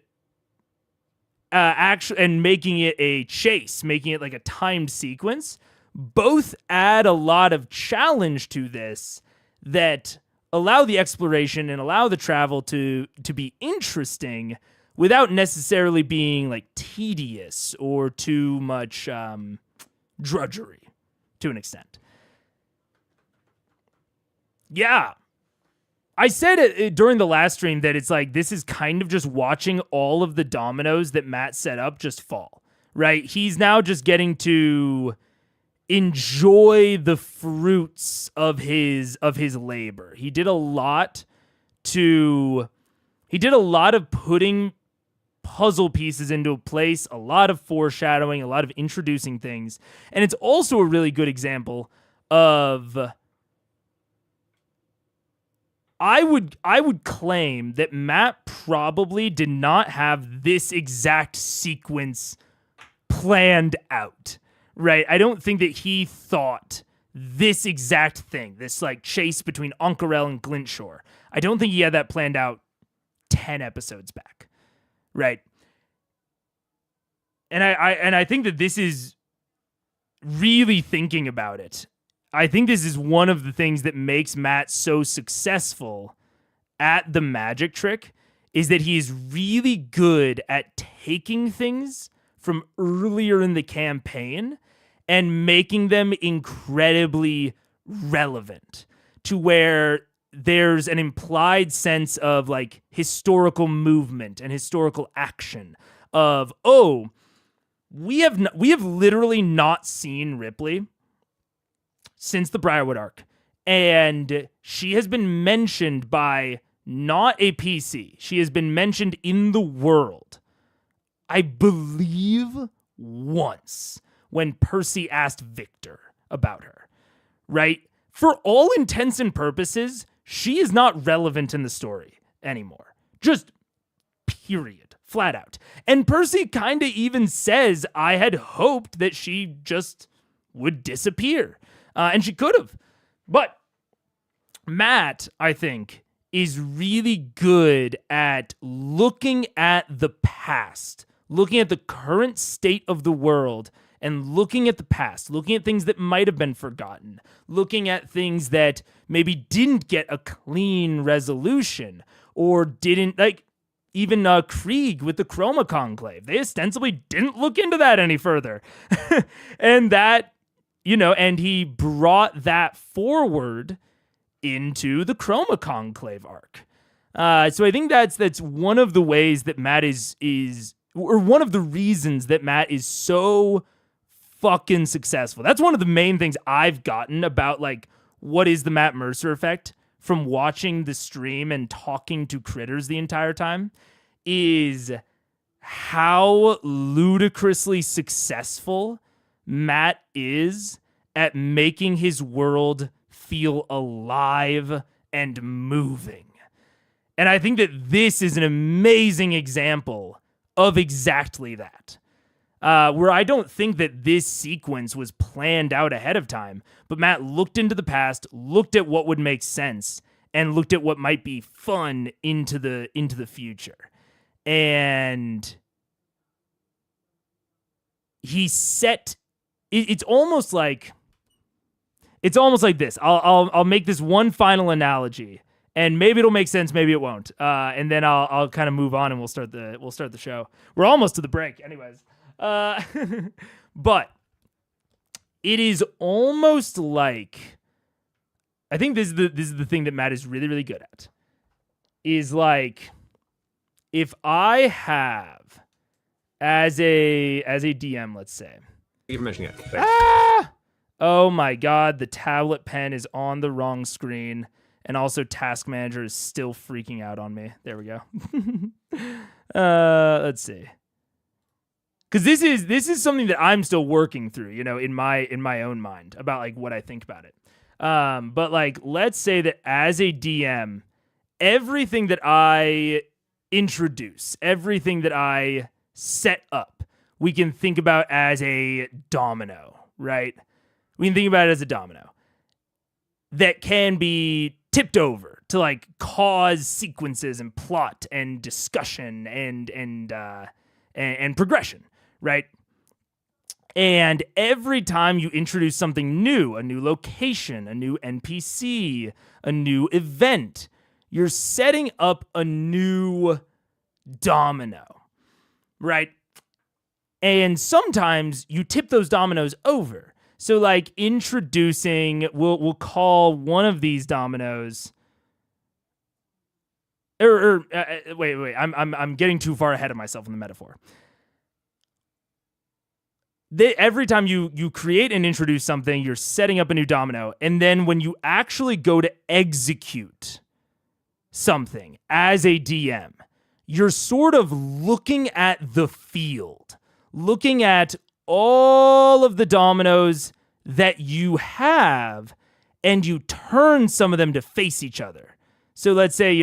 and making it a chase, making it like a timed sequence, both add a lot of challenge to this that allow the exploration and allow the travel to be interesting without necessarily being like tedious or too much drudgery to an extent. Yeah. I said it during the last stream that it's like, this is kind of just watching all of the dominoes that Matt set up just fall, right? He's now just getting to enjoy the fruits of his labor. He did a lot of putting puzzle pieces into place, a lot of foreshadowing, a lot of introducing things. And it's also a really good example of, I would claim that Matt probably did not have this exact sequence planned out, right? I don't think that he thought this exact thing, this like chase between Ank'Harel and Glintshore. I don't think he had that planned out 10 episodes back, right? And I think that this is really thinking about it. I think this is one of the things that makes Matt so successful at the magic trick, is that he is really good at taking things from earlier in the campaign and making them incredibly relevant to where there's an implied sense of like historical movement and historical action of, oh, we have literally not seen Ripley since the Briarwood arc, and she has been mentioned by not a PC. She has been mentioned in the world, I believe, once when Percy asked Victor about her, right? For all intents and purposes, she is not relevant in the story anymore. Just period. Flat out. And Percy kind of even says, I had hoped that she just would disappear. And she could have. But Matt, I think, is really good at looking at the past, looking at the current state of the world, and looking at the past, looking at things that might have been forgotten, looking at things that maybe didn't get a clean resolution or didn't, like, even Krieg with the Chroma Conclave. They ostensibly didn't look into that any further. And that, and he brought that forward into the Chroma Conclave arc. So I think that's one of the ways that Matt is or one of the reasons that Matt is so fucking successful. That's one of the main things I've gotten about, like, what is the Matt Mercer effect from watching the stream and talking to critters the entire time, is how ludicrously successful Matt is at making his world feel alive and moving. And I think that this is an amazing example of exactly that. Where I don't think that this sequence was planned out ahead of time, but Matt looked into the past, looked at what would make sense, and looked at what might be fun into the future. And he set it's almost like this. I'll make this one final analogy, and maybe it'll make sense, maybe it won't. And then I'll kind of move on and we'll start the show. We're almost to the break, anyways. But it is almost like, I think this is the thing that Matt is really, really good at, is like, if I have as a DM, let's say, keep mentioning it. Oh my God, the tablet pen is on the wrong screen, and also Task Manager is still freaking out on me. There we go. Let's see. Because this is something that I'm still working through, in my own mind about, like, what I think about it. But, like, let's say that as a DM, everything that I introduce, everything that I set up, we can think about as a domino, right? We can think about it as a domino that can be tipped over to, like, cause sequences and plot and discussion and progression. Right? And every time you introduce something new, a new location, a new NPC, a new event, you're setting up a new domino, right? And sometimes you tip those dominoes over. So, like, introducing, we'll call one of these dominoes. Wait, I'm getting too far ahead of myself in the metaphor. Every time you create and introduce something, you're setting up a new domino. And then when you actually go to execute something as a DM, you're sort of looking at the field, looking at all of the dominoes that you have, and you turn some of them to face each other. So let's say,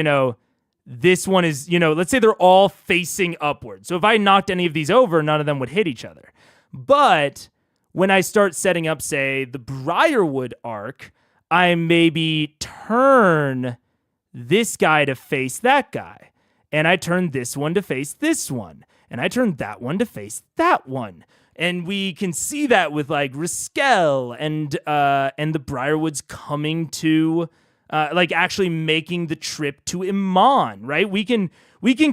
this one is, let's say they're all facing upward. So if I knocked any of these over, none of them would hit each other. But when I start setting up, say, the Briarwood arc, I maybe turn this guy to face that guy. And I turn this one to face this one. And I turn that one to face that one. And we can see that with, like, Riskel and the Briarwoods coming to, actually making the trip to Iman, right? We can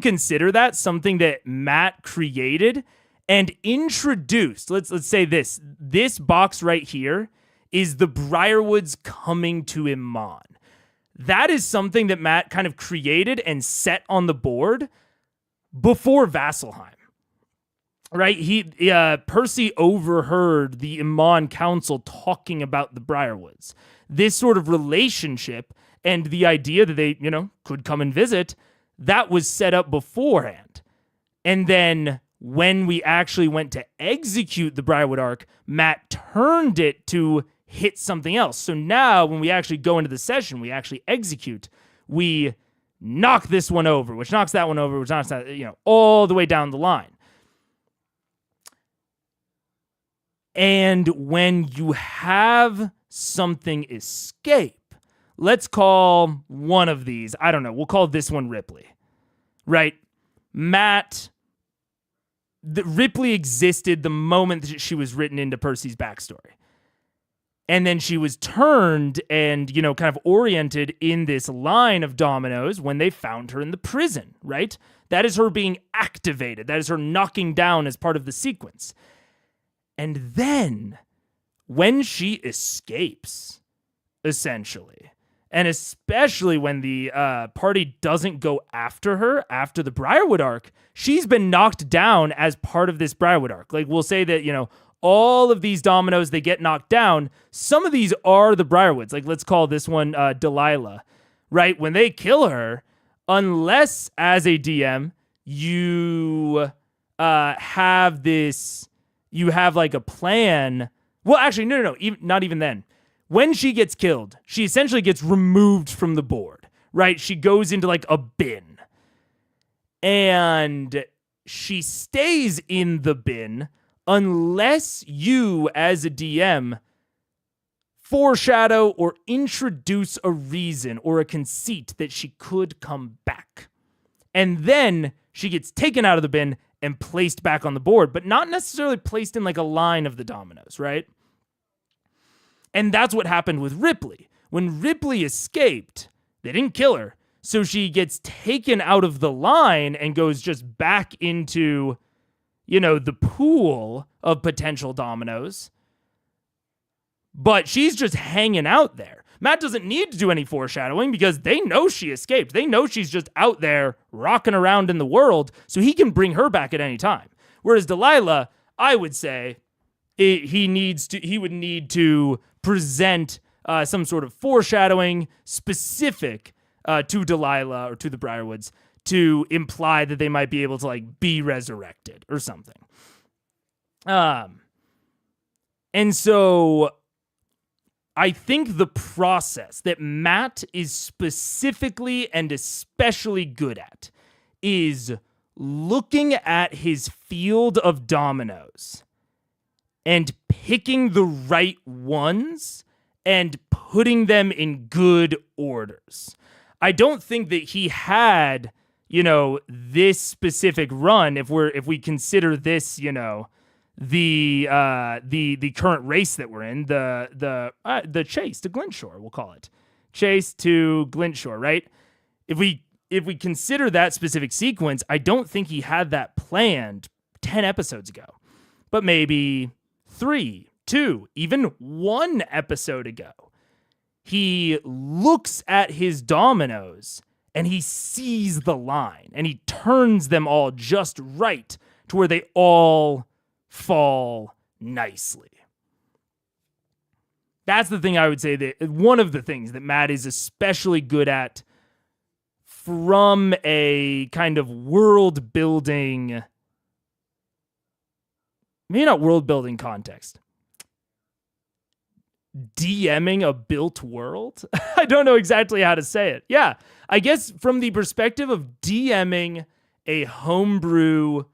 consider that something that Matt created. and introduced, let's say this box right here is the Briarwoods coming to Iman. That is something that Matt kind of created and set on the board before Vasselheim. Right? Percy overheard the Iman Council talking about the Briarwoods. This sort of relationship and the idea that they, could come and visit, that was set up beforehand. And then when we actually went to execute the Briarwood arc, Matt turned it to hit something else. So now when we actually go into the session, we actually execute, we knock this one over, which knocks that one over, which knocks that, all the way down the line. And when you have something escape, let's call one of these, I don't know, we'll call this one Ripley, right? Ripley existed the moment that she was written into Percy's backstory. And then she was turned and, kind of oriented in this line of dominoes when they found her in the prison, right? That is her being activated. That is her knocking down as part of the sequence. And then when she escapes, essentially, and especially when the party doesn't go after her after the Briarwood arc, she's been knocked down as part of this Briarwood arc. Like, we'll say that, all of these dominoes, they get knocked down. Some of these are the Briarwoods. Like, let's call this one Delilah, right? When they kill her, unless as a DM, you have like a plan. Well, actually, no. Not even then. When she gets killed, she essentially gets removed from the board, right? She goes into like a bin. And she stays in the bin unless you, as a DM, foreshadow or introduce a reason or a conceit that she could come back. And then she gets taken out of the bin and placed back on the board, but not necessarily placed in like a line of the dominoes, right? And that's what happened with Ripley. When Ripley escaped, they didn't kill her, so she gets taken out of the line and goes just back into, the pool of potential dominoes. But she's just hanging out there. Matt doesn't need to do any foreshadowing because they know she escaped. They know she's just out there rocking around in the world, so he can bring her back at any time. Whereas Delilah, I would say, he would need to present some sort of foreshadowing specific to Delilah or to the Briarwoods to imply that they might be able to like be resurrected or something. And so I think the process that Matt is specifically and especially good at is looking at his field of dominoes and picking the right ones and putting them in good orders. I don't think that he had, this specific run, if we consider this, the current race that we're in, the chase to Glintshore, we'll call it. Chase to Glintshore, right? If we consider that specific sequence, I don't think he had that planned 10 episodes ago. But maybe 3, 2, even 1 episode ago. He looks at his dominoes and he sees the line and he turns them all just right to where they all fall nicely. That's the thing I would say that one of the things that Matt is especially good at from a kind of world building, maybe not world building context, DMing a built world. I don't know exactly how to say it. Yeah, I guess from the perspective of DMing a homebrew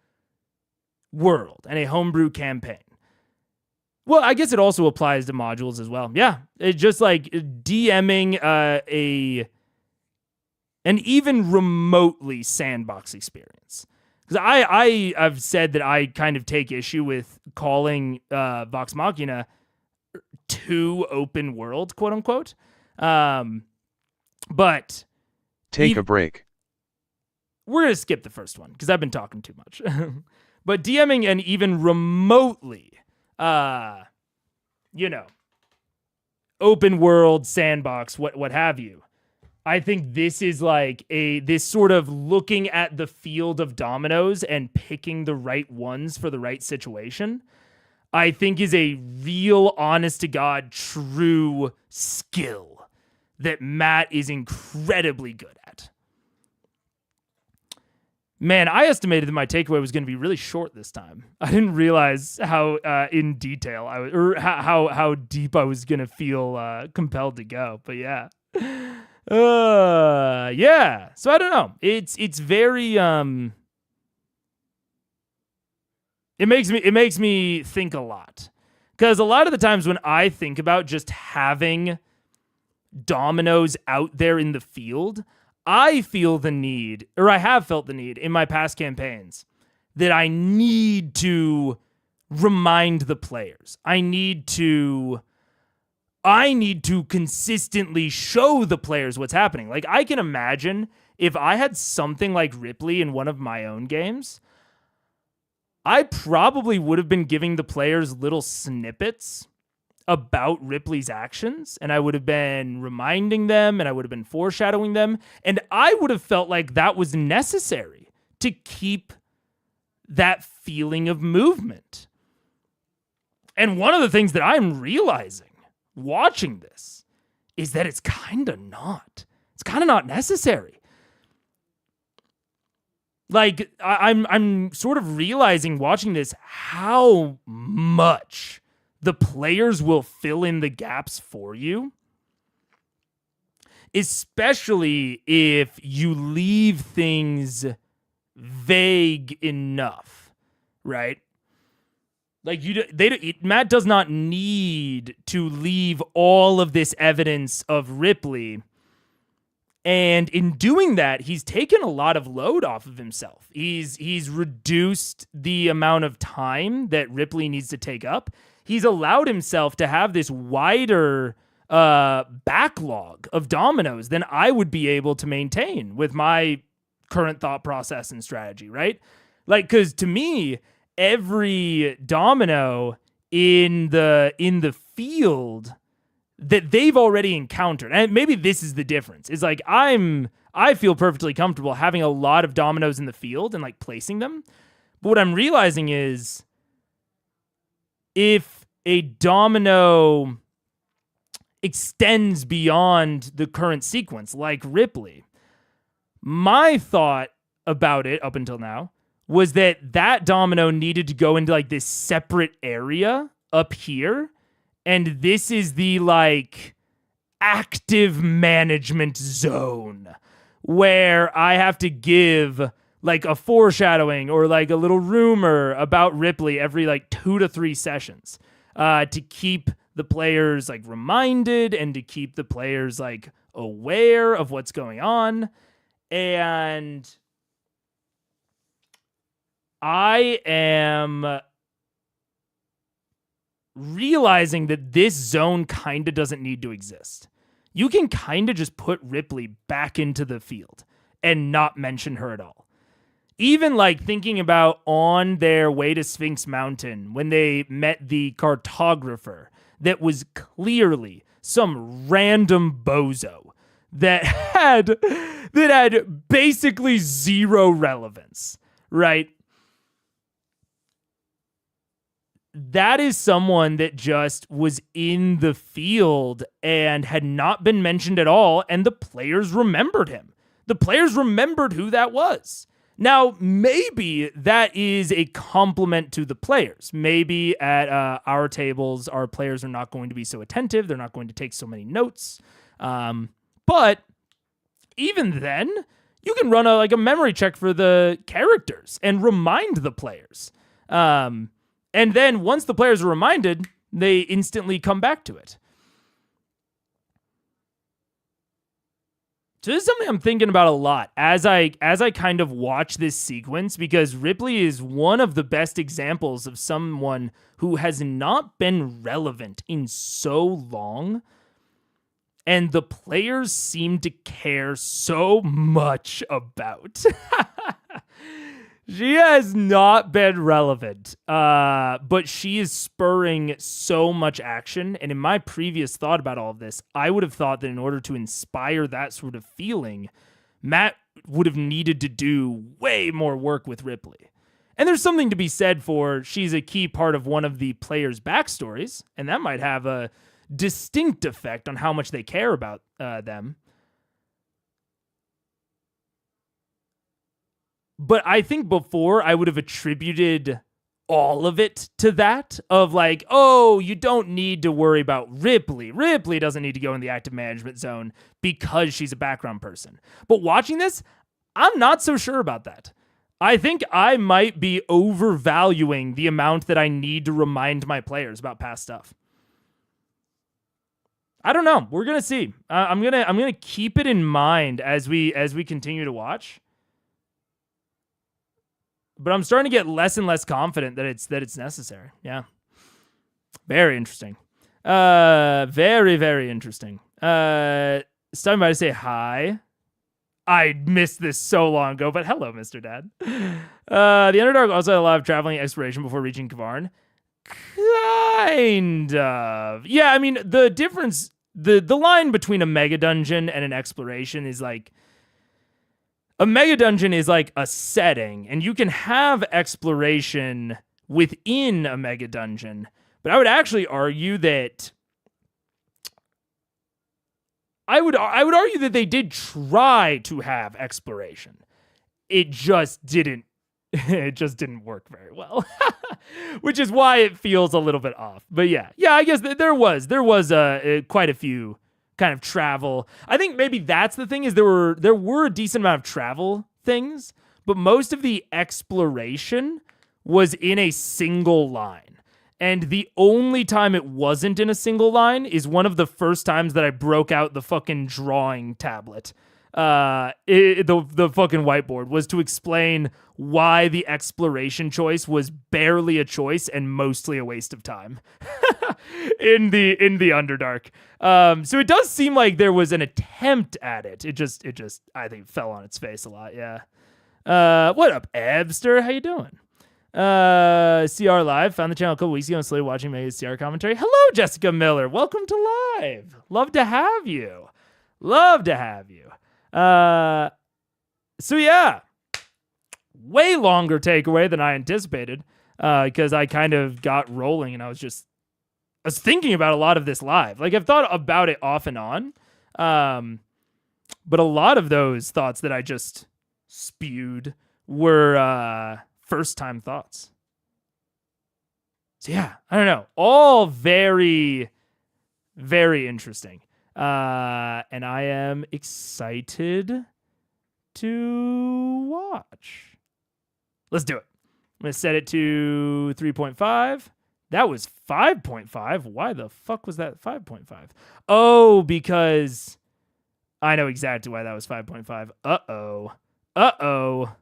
world and a homebrew campaign. Well, I guess it also applies to modules as well. Yeah, it's just like DMing an even remotely sandbox experience. Because I've said that I kind of take issue with calling Vox Machina too open world, quote unquote. But take a break. We're going to skip the first one because I've been talking too much. But DMing and even remotely, open world sandbox, what have you. I think this is like this sort of looking at the field of dominoes and picking the right ones for the right situation, I think is a real, honest to God, true skill that Matt is incredibly good at. Man, I estimated that my takeaway was going to be really short this time. I didn't realize how in detail I was, or how deep I was going to feel compelled to go. But yeah. Yeah. So I don't know. It's very it makes me think a lot. Because a lot of the times when I think about just having dominoes out there in the field, I feel the need, or I have felt the need in my past campaigns, that I need to remind the players. I need to consistently show the players what's happening. Like, I can imagine if I had something like Ripley in one of my own games, I probably would have been giving the players little snippets about Ripley's actions, and I would have been reminding them, and I would have been foreshadowing them, and I would have felt like that was necessary to keep that feeling of movement. And one of the things that I'm realizing watching this is that it's kind of not. It's kind of not necessary. Like, I'm sort of realizing watching this how much the players will fill in the gaps for you, especially if you leave things vague enough, right? Like, Matt does not need to leave all of this evidence of Ripley. And in doing that, he's taken a lot of load off of himself. He's reduced the amount of time that Ripley needs to take up. He's allowed himself to have this wider backlog of dominoes than I would be able to maintain with my current thought process and strategy, right? Like, because to me, every domino in the field that they've already encountered, and maybe this is the difference, is like I feel perfectly comfortable having a lot of dominoes in the field and like placing them. But what I'm realizing is if a domino extends beyond the current sequence, like Ripley, my thought about it up until now was that domino needed to go into like this separate area up here. And this is the like active management zone where I have to give like a foreshadowing or like a little rumor about Ripley every like 2 to 3 sessions to keep the players like reminded and to keep the players like aware of what's going on. And I am realizing that this zone kind of doesn't need to exist. You can kind of just put Ripley back into the field and not mention her at all. Even like thinking about on their way to Sphinx Mountain when they met the cartographer that was clearly some random bozo that had basically zero relevance, right? That is someone that just was in the field and had not been mentioned at all, and the players remembered him. The players remembered who that was. Now, maybe that is a compliment to the players. Maybe at our tables, our players are not going to be so attentive. They're not going to take so many notes. But even then, you can run a memory check for the characters and remind the players. And then once the players are reminded, they instantly come back to it. So this is something I'm thinking about a lot as I kind of watch this sequence, because Ripley is one of the best examples of someone who has not been relevant in so long, and the players seem to care so much about. She has not been relevant, but she is spurring so much action. And in my previous thought about all of this, I would have thought that in order to inspire that sort of feeling, Matt would have needed to do way more work with Ripley. And there's something to be said for she's a key part of one of the players' backstories, and that might have a distinct effect on how much they care about them. But I think before I would have attributed all of it to that of like, oh, you don't need to worry about Ripley. Ripley doesn't need to go in the active management zone because she's a background person. But watching this, I'm not so sure about that. I think I might be overvaluing the amount that I need to remind my players about past stuff. I don't know. We're gonna see. I'm gonna keep it in mind as we continue to watch. But I'm starting to get less and less confident that it's necessary. Yeah. Very interesting. Very, very interesting. It's time by to say hi. I missed this so long ago, but hello, Mr. Dad. The Underdark also had a lot of traveling exploration before reaching Kavarn. Kind of. Yeah, I mean, the difference, the line between a mega dungeon and an exploration is like, a mega dungeon is like a setting, and you can have exploration within a mega dungeon. But I would actually argue that I would argue that they did try to have exploration. It just didn't. It just didn't work very well, which is why it feels a little bit off. But yeah, I guess there was quite a few kind of travel. I think maybe that's the thing is there were a decent amount of travel things, but most of the exploration was in a single line. And the only time it wasn't in a single line is one of the first times that I broke out the fucking drawing tablet. The fucking whiteboard was to explain why the exploration choice was barely a choice and mostly a waste of time in the Underdark. So it does seem like there was an attempt at it. It just I think fell on its face a lot. Yeah. What up, Ebster? How you doing? CR Live found the channel a couple weeks ago and started watching Mega's CR commentary. Hello, Jessica Miller. Welcome to Live. Love to have you. So yeah, way longer takeaway than I anticipated, because I kind of got rolling and I was thinking about a lot of this live. Like I've thought about it off and on, but a lot of those thoughts that I just spewed were first time thoughts. So yeah, I don't know, all very, very interesting. And I am excited to watch. Let's do it. I'm going to set it to 3.5. That was 5.5. Why the fuck was that 5.5? Oh, because I know exactly why that was 5.5. Uh-oh.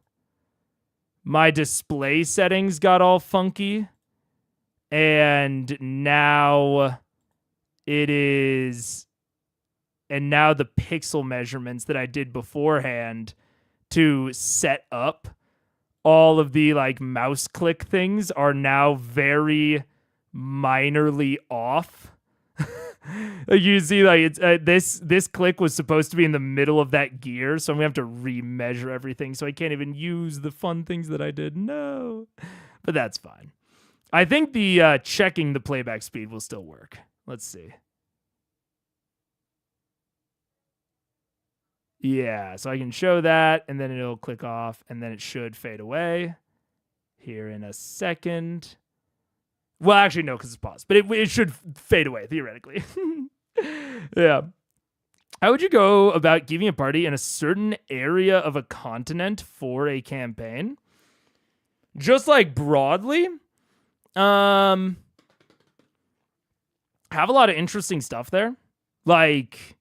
My display settings got all funky. And now it is... And now the pixel measurements that I did beforehand to set up all of the like mouse click things are now very minorly off. You see, like it's this click was supposed to be in the middle of that gear, so I'm gonna have to remeasure everything, so I can't even use the fun things that I did. No, but that's fine. I think the checking the playback speed will still work. Let's see. Yeah, so I can show that, and then it'll click off, and then it should fade away here in a second. Well, actually, no, because it's paused, but it should fade away, theoretically. Yeah. How would you go about giving a party in a certain area of a continent for a campaign? Just like broadly, have a lot of interesting stuff there. Like,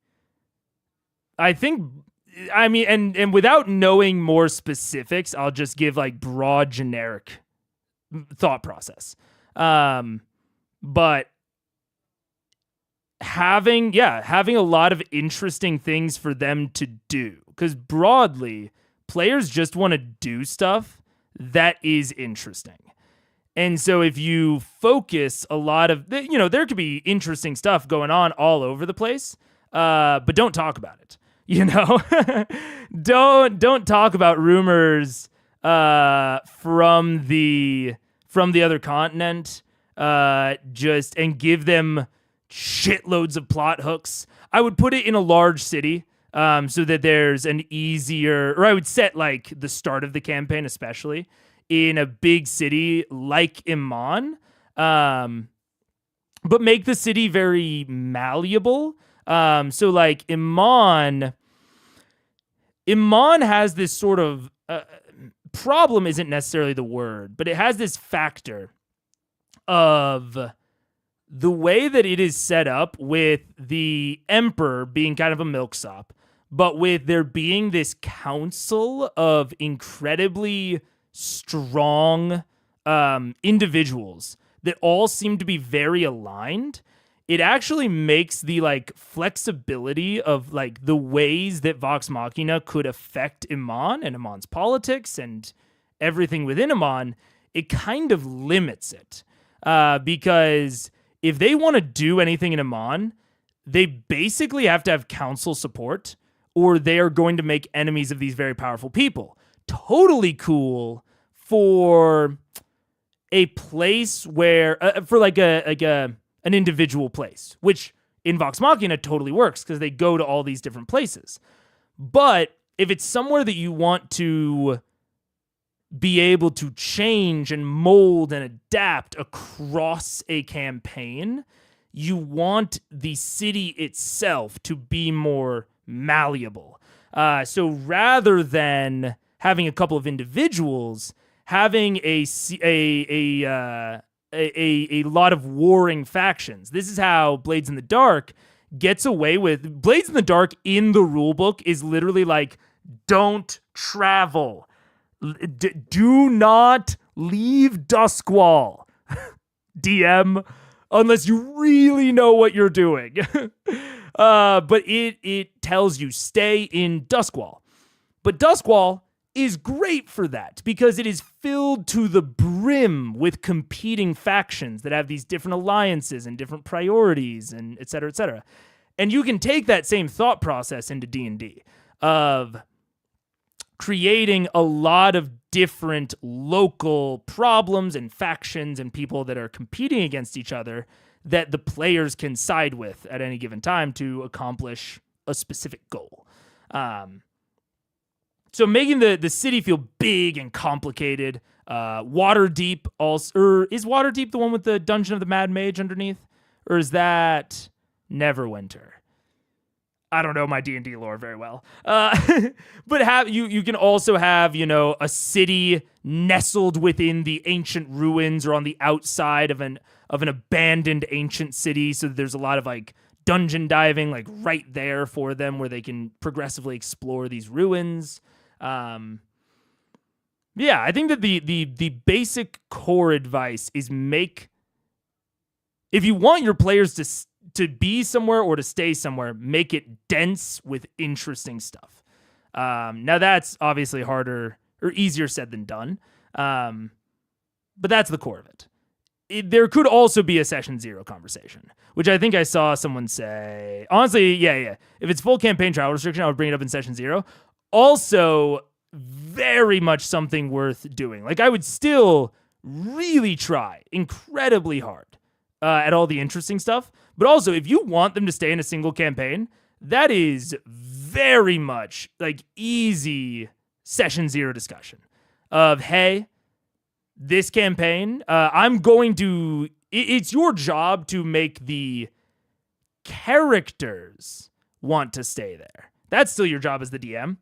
I mean, and without knowing more specifics, I'll just give like broad generic thought process. But having a lot of interesting things for them to do, because broadly players just want to do stuff that is interesting. And so if you focus a lot of, there could be interesting stuff going on all over the place, but don't talk about it. Don't talk about rumors from the other continent, and give them shitloads of plot hooks. I would put it in a large city, so that there's an easier, or I would set like the start of the campaign, especially in a big city like Iman, but make the city very malleable. So like Iman has this sort of problem isn't necessarily the word, but it has this factor of the way that it is set up with the emperor being kind of a milksop, but with there being this council of incredibly strong individuals that all seem to be very aligned. It actually makes the like flexibility of like the ways that Vox Machina could affect Iman and Iman's politics and everything within Iman, it kind of limits it. Because if they want to do anything in Iman, they basically have to have council support, or they are going to make enemies of these very powerful people. Totally cool for a place where, for like an individual place, which in Vox Machina totally works because they go to all these different places. But if it's somewhere that you want to be able to change and mold and adapt across a campaign, you want the city itself to be more malleable. So rather than having a couple of individuals, having a lot of warring factions. This is how Blades in the Dark gets away with. Blades in the Dark in the rulebook is literally like, don't travel. Do not leave Duskwall, DM, unless you really know what you're doing. But it tells you stay in Duskwall. But Duskwall is great for that because it is filled to the brim with competing factions that have these different alliances and different priorities and et cetera, et cetera. And you can take that same thought process into D&D of creating a lot of different local problems and factions and people that are competing against each other that the players can side with at any given time to accomplish a specific goal. So making the city feel big and complicated. Waterdeep also, or is Waterdeep the one with the Dungeon of the Mad Mage underneath? Or is that Neverwinter? I don't know my D&D lore very well. But you can also have, a city nestled within the ancient ruins or on the outside of an abandoned ancient city. So there's a lot of like dungeon diving like right there for them where they can progressively explore these ruins. I think that the basic core advice is if you want your players to be somewhere or to stay somewhere, make it dense with interesting stuff. Now that's obviously harder or easier said than done. But that's the core of it. There could also be a session 0 conversation, which I think I saw someone say. Honestly, yeah. If it's full campaign travel restriction, I would bring it up in session 0. Also, very much something worth doing. Like, I would still really try incredibly hard at all the interesting stuff. But also, if you want them to stay in a single campaign, that is very much like easy session 0 discussion of, hey, this campaign, it's your job to make the characters want to stay there. That's still your job as the DM.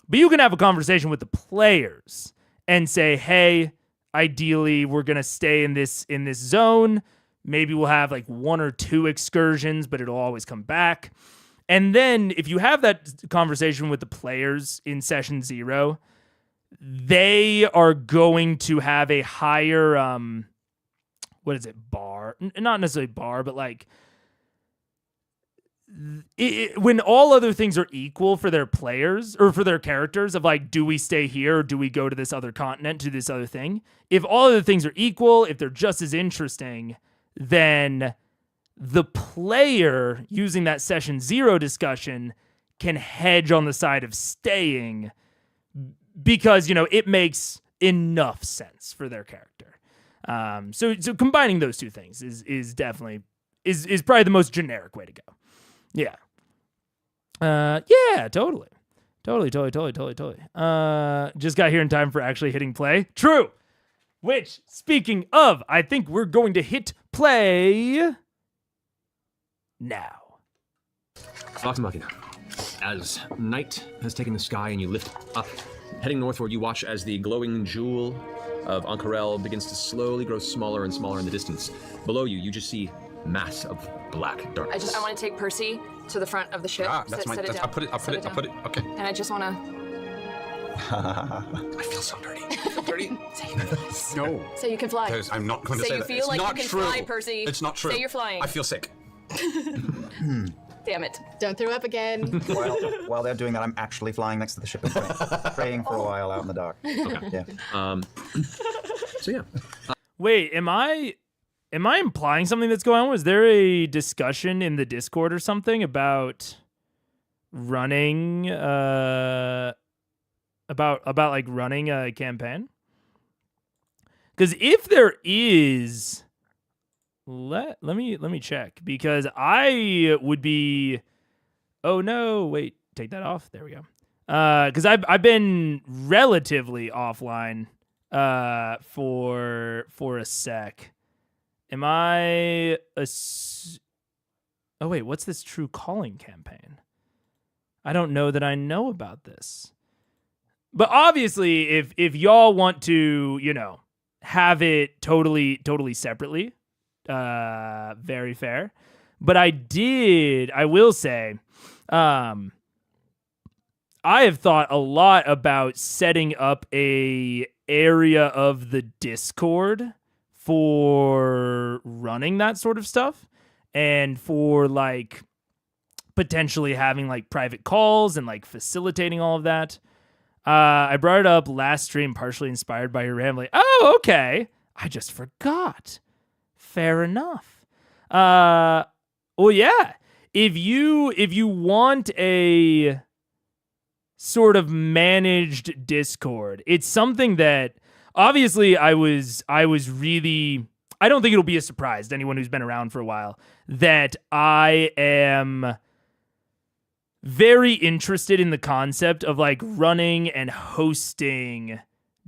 But you can have a conversation with the players and say, hey, ideally, we're going to stay in this zone. Maybe we'll have like 1 or 2 excursions, but it'll always come back. And then if you have that conversation with the players in session 0, they are going to have a higher, bar? Not necessarily bar, but like when all other things are equal for their players or for their characters of like, do we stay here or do we go to this other continent, to this other thing? If all other things are equal, if they're just as interesting, then the player using that session 0 discussion can hedge on the side of staying because, it makes enough sense for their character. So combining those two things is definitely is probably the most generic way to go. Yeah. Yeah, totally. Just got here in time for actually hitting play. True. Which, speaking of, I think we're going to hit play now. Vox Machina. As night has taken the sky and you lift up, heading northward, you watch as the glowing jewel of Ankarel begins to slowly grow smaller and smaller in the distance. Below you, you just see mass of black darkness. I want to take Percy to the front of the ship. I'll put it. Okay. And I just want to... I feel so dirty. No. So you can fly. I'm not going to say that. So you feel like you can fly, Percy. It's not true. Say you're flying. I feel sick. Damn it. Don't throw up again. While they're doing that, I'm actually flying next to the ship and praying for a while out in the dark. Okay. Yeah. So yeah. Wait, am I implying something that's going on? Was there a discussion in the Discord or something about running about like running a campaign? Because if there is, let me check, because I would be. Oh no! Wait, take that off. There we go. Because I've been relatively offline for a sec. Am I Oh wait, what's this True Calling campaign? I don't know that I know about this. But obviously, if y'all want to, have it totally separately, very fair. But I will say, I have thought a lot about setting up a area of the Discord for running that sort of stuff and for like potentially having like private calls and like facilitating all of that. I brought it up last stream, partially inspired by your rambling. Oh, okay. I just forgot. Fair enough. Well, yeah. If you want a sort of managed Discord, it's something that obviously I was really, I don't think it'll be a surprise to anyone who's been around for a while that I am very interested in the concept of like running and hosting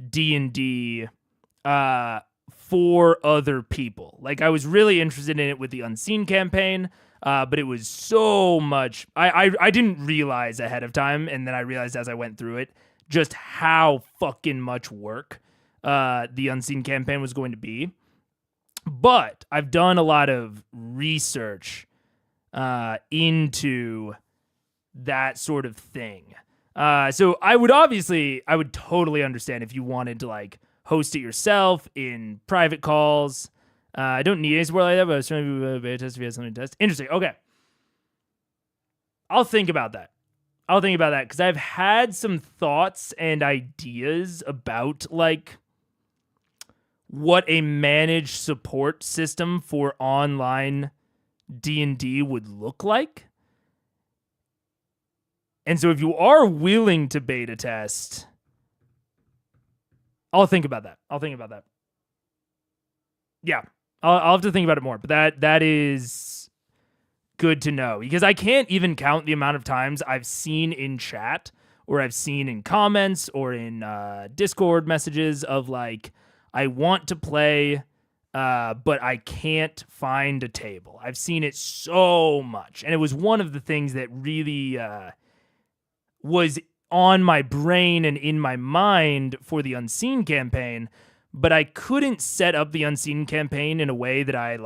D&D for other people. Like I was really interested in it with the Unseen campaign, but it was so much. I didn't realize ahead of time, and then I realized as I went through it just how fucking much work the Unseen campaign was going to be. But I've done a lot of research into that sort of thing. So I would totally understand if you wanted to like host it yourself in private calls. I don't need any support like that, but I was trying to do a beta test if you had something to test. Interesting. Okay. I'll think about that because I've had some thoughts and ideas about like what a managed support system for online D&D would look like. And so if you are willing to beta test, I'll think about that. Yeah, I'll have to think about it more. But that is good to know, because I can't even count the amount of times I've seen in chat or I've seen in comments or in Discord messages of like, I want to play, but I can't find a table. I've seen it so much. And it was one of the things that really was on my brain and in my mind for the Unseen campaign, but I couldn't set up the Unseen campaign in a way that I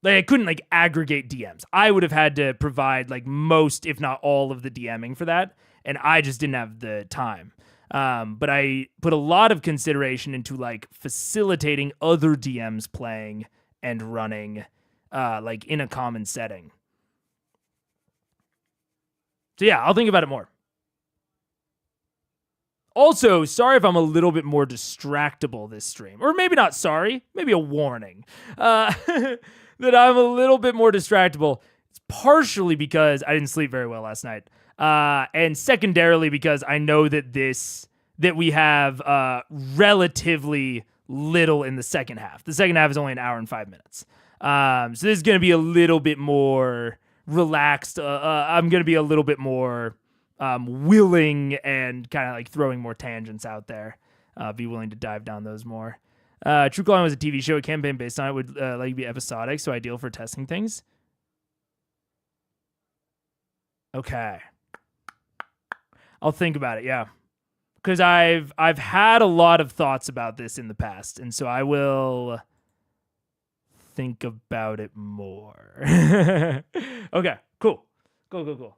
I couldn't like aggregate DMs. I would have had to provide like most, if not all of the DMing for that. And I just didn't have the time. But I put a lot of consideration into like facilitating other DMs playing and running like in a common setting. yeah, I'll think about it more. Also, sorry if I'm a little bit more distractible this stream. Or maybe not sorry, maybe a warning. That I'm a little bit more distractible. It's partially because I didn't sleep very well last night. And secondarily because I know that we have relatively little in the second half. The second half is only an hour and 5 minutes. So this is going to be a little bit more relaxed. I'm going to be a little bit more willing and kind of like throwing more tangents out there. Be willing to dive down those more. True Calling was a TV show. A campaign based on it would like be episodic, so ideal for testing things. Okay. I'll think about it, yeah. Because I've had a lot of thoughts about this in the past, and so I will think about it more. Okay, cool. Cool.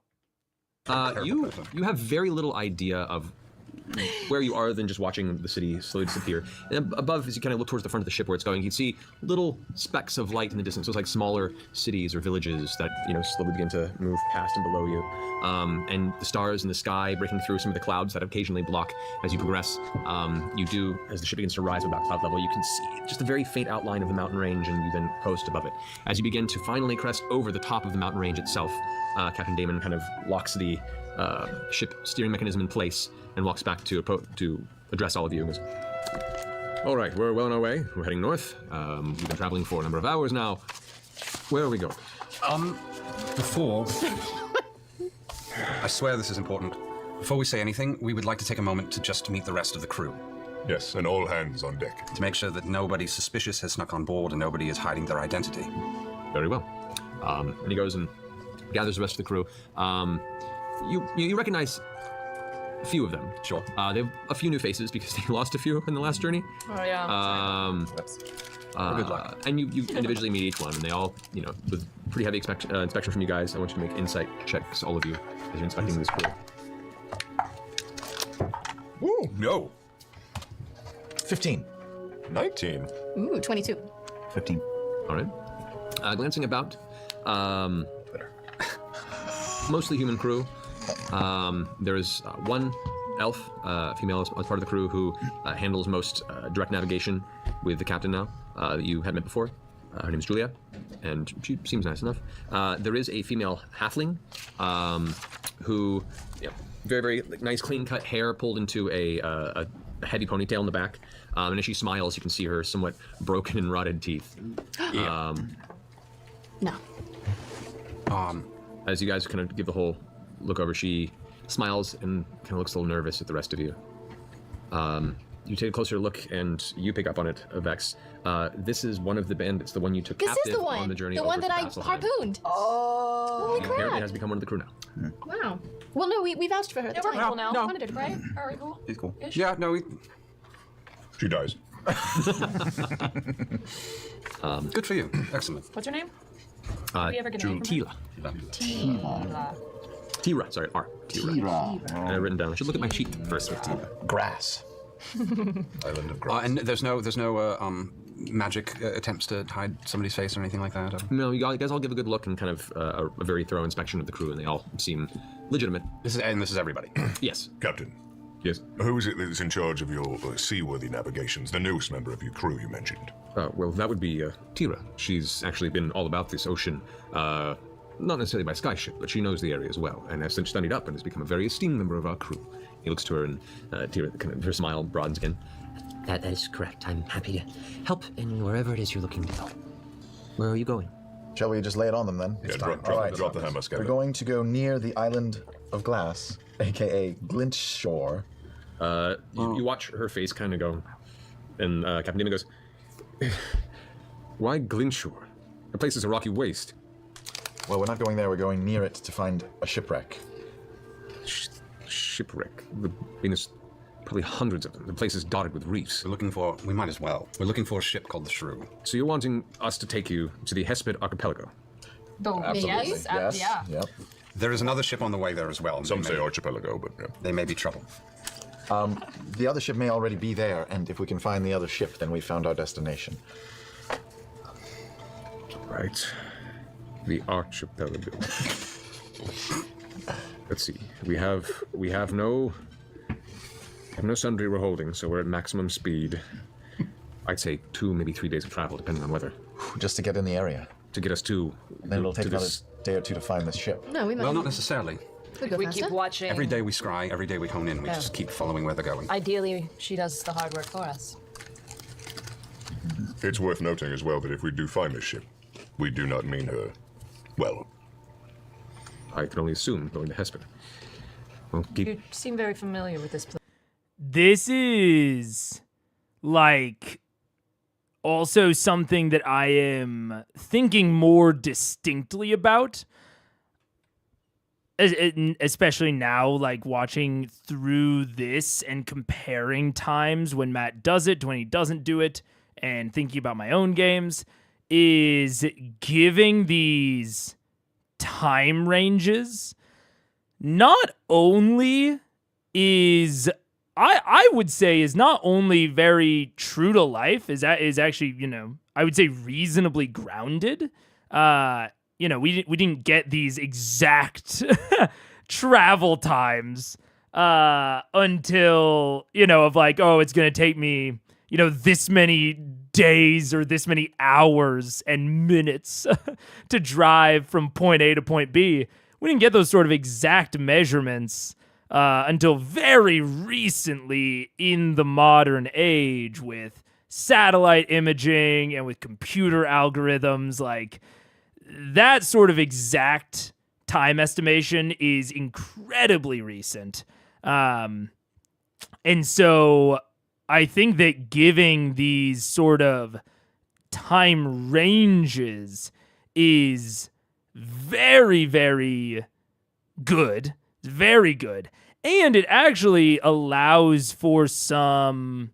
You have very little idea of where you are than just watching the city slowly disappear. And above, as you kind of look towards the front of the ship where it's going, you can see little specks of light in the distance. So it's like smaller cities or villages that, slowly begin to move past and below you. And the stars in the sky breaking through some of the clouds that occasionally block as you progress. You do, as the ship begins to rise about cloud level, you can see just a very faint outline of the mountain range, and you then coast above it. As you begin to finally crest over the top of the mountain range itself, Captain Damon kind of locks the ship steering mechanism in place and walks back to address all of you. And goes, all right, we're well on our way. We're heading north. We've been traveling for a number of hours now. Where are we going? Before... I swear this is important. Before we say anything, we would like to take a moment to just meet the rest of the crew. Yes, and all hands on deck. To make sure that nobody suspicious has snuck on board and nobody is hiding their identity. Very well. And he goes and gathers the rest of the crew. You recognize a few of them. Sure. They have a few new faces because they lost a few in the last journey. Oh, yeah. Good luck. And you individually meet each one, and they all, with pretty heavy inspection from you guys. I want you to make insight checks, all of you, as you're inspecting this crew. Ooh, No. 15. 19. Ooh, 22. 15. All right. Glancing about, mostly human crew. There is one elf, female as part of the crew, who handles most direct navigation with the captain now, that you had met before. Her name is Julia, and she seems nice enough. There is a female halfling who, very, very nice, clean-cut hair pulled into a heavy ponytail in the back. And as she smiles, you can see her somewhat broken and rotted teeth. No. As you guys kind of give the whole look over, she smiles and kind of looks a little nervous at the rest of you. You take a closer look, and you pick up on it, Vex. This is one of the bandits, the one you took captive on the journey over to that I Vasselheim. harpooned. Oh. Holy crap. Apparently has become one of the crew now. Wow. Well, no, we vouched for her. Yeah, we're cool now. No. Wanted it, right? Are we cool? He's cool. Yeah, no, She dies. good for you. Excellent. What's your name? Uh, we ever get a name from Tila. Tira, sorry, R. Tira. And I've written down. I should look at my sheet first. Grass. Island of grass. And there's no magic attempts to hide somebody's face or anything like that? No, you guys all give a good look and kind of a very thorough inspection of the crew, and they all seem legitimate. This is everybody. Yes. Captain, Yes. who is it that's in charge of your seaworthy navigations? The newest member of your crew you mentioned. Well, that would be Tira. She's actually been all about this ocean, not necessarily by skyship, but she knows the area as well, and has since studied up and has become a very esteemed member of our crew. He looks to her, and Tira, kind of, her smile broadens again. That is correct. I'm happy to help in wherever it is you're looking to go. Where are you going? Shall we just lay it on them then? Yeah, drop the hammer, We're Scanlan. going to go near the island of glass, aka Glint Shore. You watch her face kind of go, and Captain Demon goes, why Glinshore? The place is a rocky waste. Well, we're not going there, we're going near it to find a shipwreck. Shipwreck. There's probably hundreds of them. The place is dotted with reefs. We might as well. We're looking for a ship called the Shrew. So you're wanting us to take you to the Hesped Archipelago? Yes. Yeah. Yep. There is another ship on the way there as well. Some say archipelago, but yeah. They may be trouble. The other ship may already be there, and if we can find the other ship, then we found our destination. Right. The archipelago. Let's see. We have no sundry we're holding, so we're at maximum speed. I'd say 2, maybe 3 days of travel, depending on weather. Just to get in the area. To get us to. Then it'll take to another this. day or two to find this ship. No, we might. Well, not necessarily. We'd go We faster. keep watching. Every day we scry, every day we hone in. We just keep following where they're going. Ideally, she does the hard work for us. It's worth noting as well that if we do find this ship, we do not mean her. Well, I can only assume, going to Hesper. Well, keep. You seem very familiar with this place. This is like also something that I am thinking more distinctly about, especially now, like watching through this and comparing times when Matt does it to when he doesn't do it, and thinking about my own games, is giving these time ranges not only is I would say is not only very true to life, is actually, you know, I would say reasonably grounded. You know, we didn't get these exact travel times until, you know, of like, oh, it's going to take me, you know, this many days or this many hours and minutes to drive from point A to point B. We didn't get those sort of exact measurements until very recently in the modern age with satellite imaging and with computer algorithms. Like, that sort of exact time estimation is incredibly recent. And so I think that giving these sort of time ranges is very, very good. Very good. And it actually allows for some,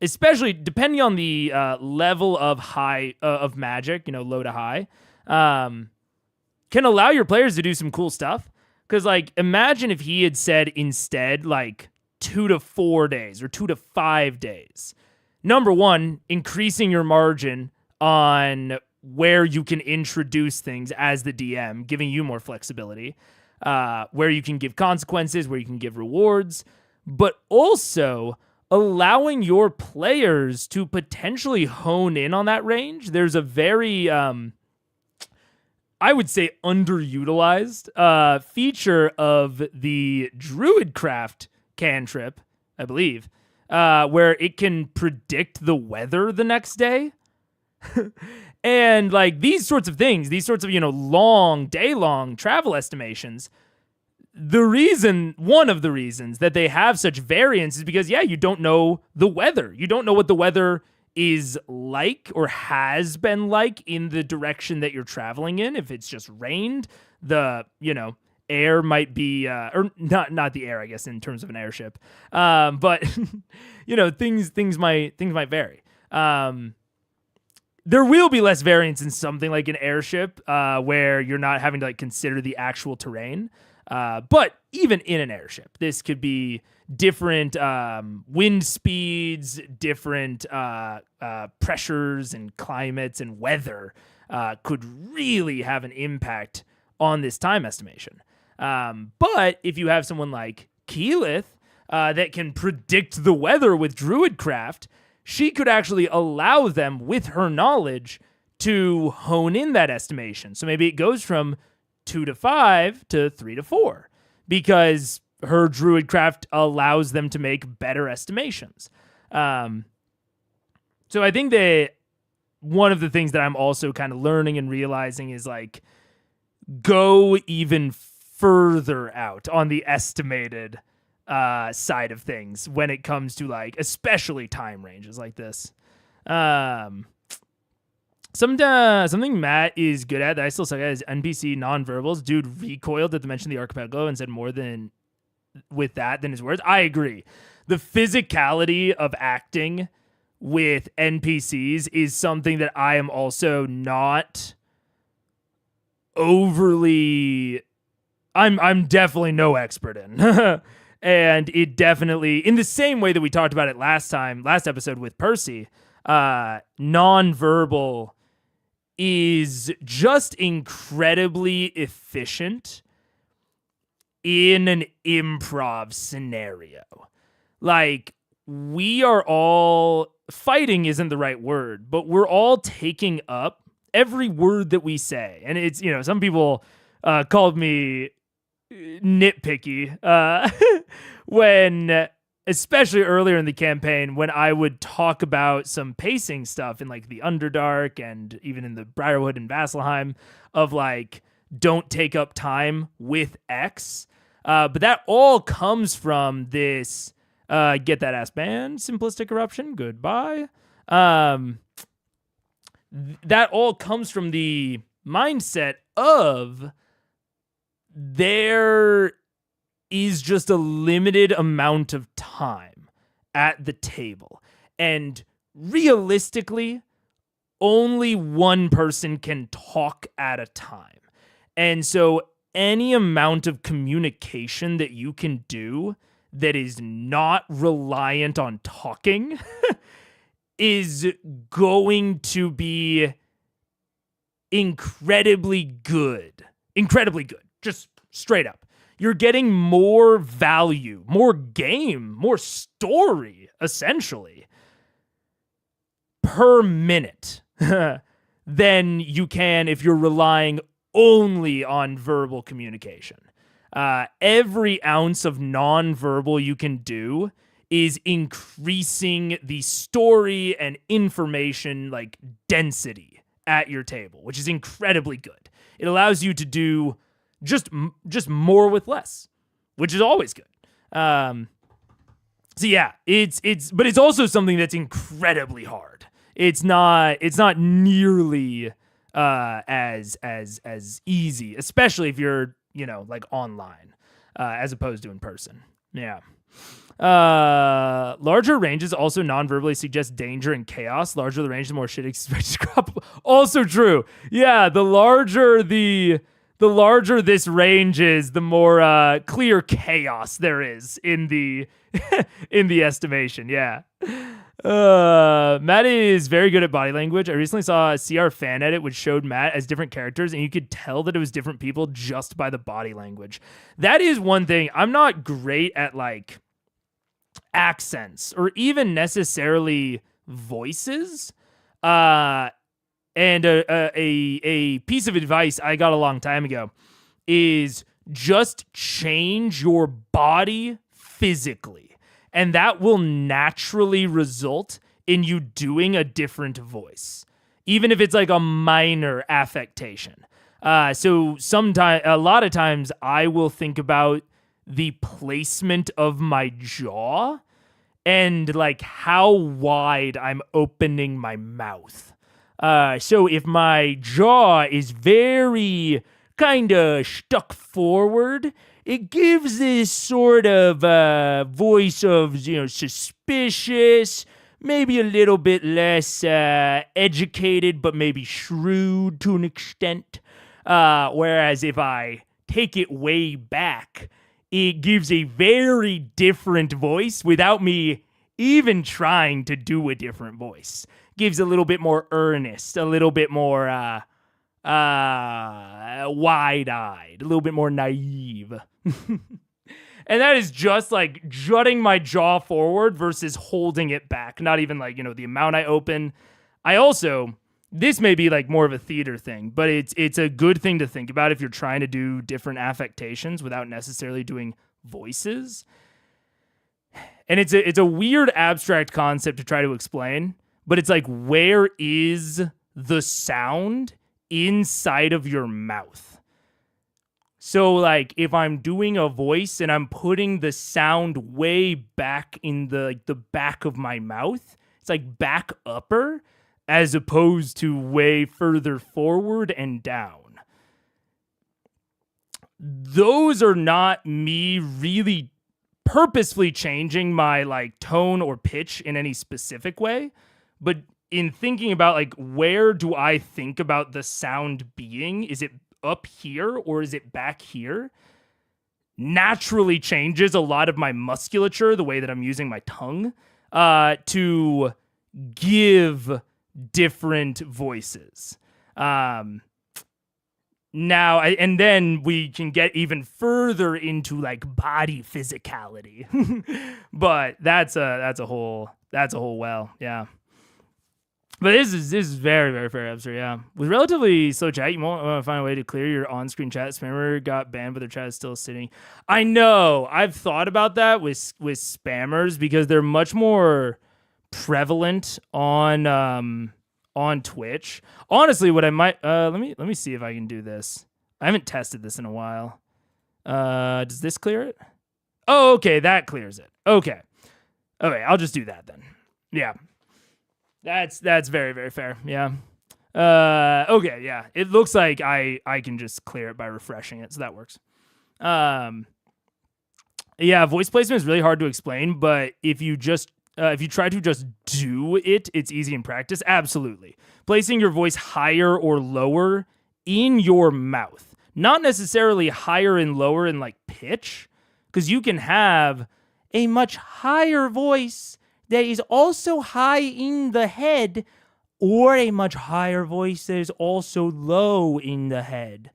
especially depending on the level of high of magic, you know, low to high, can allow your players to do some cool stuff. Because, like, imagine if he had said instead, like, 2 to 4 days or 2 to 5 days. Number one, increasing your margin on where you can introduce things as the DM, giving you more flexibility, where you can give consequences, where you can give rewards, but also allowing your players to potentially hone in on that range. There's a very, I would say, underutilized feature of the Druidcraft cantrip, I believe, where it can predict the weather the next day. And like these sorts of things, these sorts of, you know, day-long travel estimations, one of the reasons that they have such variance is because, yeah, you don't know the weather. You don't know what the weather is like or has been like in the direction that you're traveling in. If it's just rained, the, you know, air might be, or not the air, I guess, in terms of an airship. But you know, things might vary. There will be less variance in something like an airship, where you're not having to like consider the actual terrain. But even in an airship, this could be different wind speeds, different pressures and climates and weather could really have an impact on this time estimation. But if you have someone like Keyleth that can predict the weather with Druidcraft, she could actually allow them, with her knowledge, to hone in that estimation. So maybe it goes from 2 to 5 to 3 to 4 because her Druidcraft allows them to make better estimations. So I think that one of the things that I'm also kind of learning and realizing is like, go even further out on the estimated side of things when it comes to like, especially time ranges like this. Something Matt is good at that I still suck at is NPC nonverbals. Dude recoiled at the mention of the archipelago and said more than with that than his words. I agree. The physicality of acting with NPCs is something that I am also not overly. I'm definitely no expert in. And it definitely, in the same way that we talked about it last episode with Percy, nonverbal is just incredibly efficient in an improv scenario. Like, we are all fighting isn't the right word, but we're all taking up every word that we say. And it's, some people called me nitpicky when, especially earlier in the campaign, when I would talk about some pacing stuff in like the Underdark and even in the Briarwood and Vasselheim of like, don't take up time with X. But that all comes from this get that ass banned, simplistic eruption, goodbye. That all comes from the mindset of there is just a limited amount of time at the table. And realistically, only one person can talk at a time. And so any amount of communication that you can do that is not reliant on talking is going to be incredibly good. Incredibly good. Just straight up. You're getting more value, more game, more story, essentially, per minute than you can if you're relying only on verbal communication. Every ounce of non-verbal you can do is increasing the story and information like density at your table, which is incredibly good. It allows you to do just more with less, which is always good. So yeah, but it's also something that's incredibly hard. It's not nearly as easy, especially if you're like online, as opposed to in person. Yeah. Larger ranges also non-verbally suggest danger and chaos. Larger the range, the more shit expected to crop. Also true. Yeah, the larger this range is, the more clear chaos there is in the in the estimation. Yeah. Matt is very good at body language. I recently saw a CR fan edit which showed Matt as different characters, and you could tell that it was different people just by the body language. That is one thing. I'm not great at like accents or even necessarily voices. And a piece of advice I got a long time ago is just change your body physically. And that will naturally result in you doing a different voice, even if it's like a minor affectation. So a lot of times I will think about the placement of my jaw and like how wide I'm opening my mouth. So if my jaw is very kind of stuck forward, it gives this sort of voice of, suspicious, maybe a little bit less educated, but maybe shrewd to an extent. Whereas if I take it way back, it gives a very different voice without me even trying to do a different voice. Gives a little bit more earnest, a little bit more wide-eyed, a little bit more naive. And that is just like jutting my jaw forward versus holding it back. Not even like, the amount I open. This may be like more of a theater thing, but it's a good thing to think about if you're trying to do different affectations without necessarily doing voices. And it's a weird abstract concept to try to explain, but it's like, where is the sound inside of your mouth? So like if I'm doing a voice and I'm putting the sound way back in the back of my mouth, it's like back upper as opposed to way further forward and down. Those are not me really purposefully changing my like tone or pitch in any specific way, but in thinking about like, where do I think about the sound being? Is it up here or is it back here? Naturally changes a lot of my musculature, the way that I'm using my tongue, to give different voices. Now, now, and then we can get even further into like body physicality. But that's a whole well, yeah. But this is very, very fair, absurd, yeah. With relatively slow chat, you won't want to find a way to clear your on-screen chat. Spammer got banned, but their chat is still sitting. I know. I've thought about that with spammers because they're much more prevalent on Twitch. Honestly, what I might let me see if I can do this. I haven't tested this in a while. Does this clear it? Oh, okay, that clears it. Okay, I'll just do that then. Yeah. That's very, very fair. Yeah. Okay. Yeah. It looks like I can just clear it by refreshing it, so that works. Yeah. Voice placement is really hard to explain, but if you try to just do it, it's easy in practice. Absolutely. Placing your voice higher or lower in your mouth, not necessarily higher and lower in like pitch, because you can have a much higher voice that is also high in the head, or a much higher voice that is also low in the head.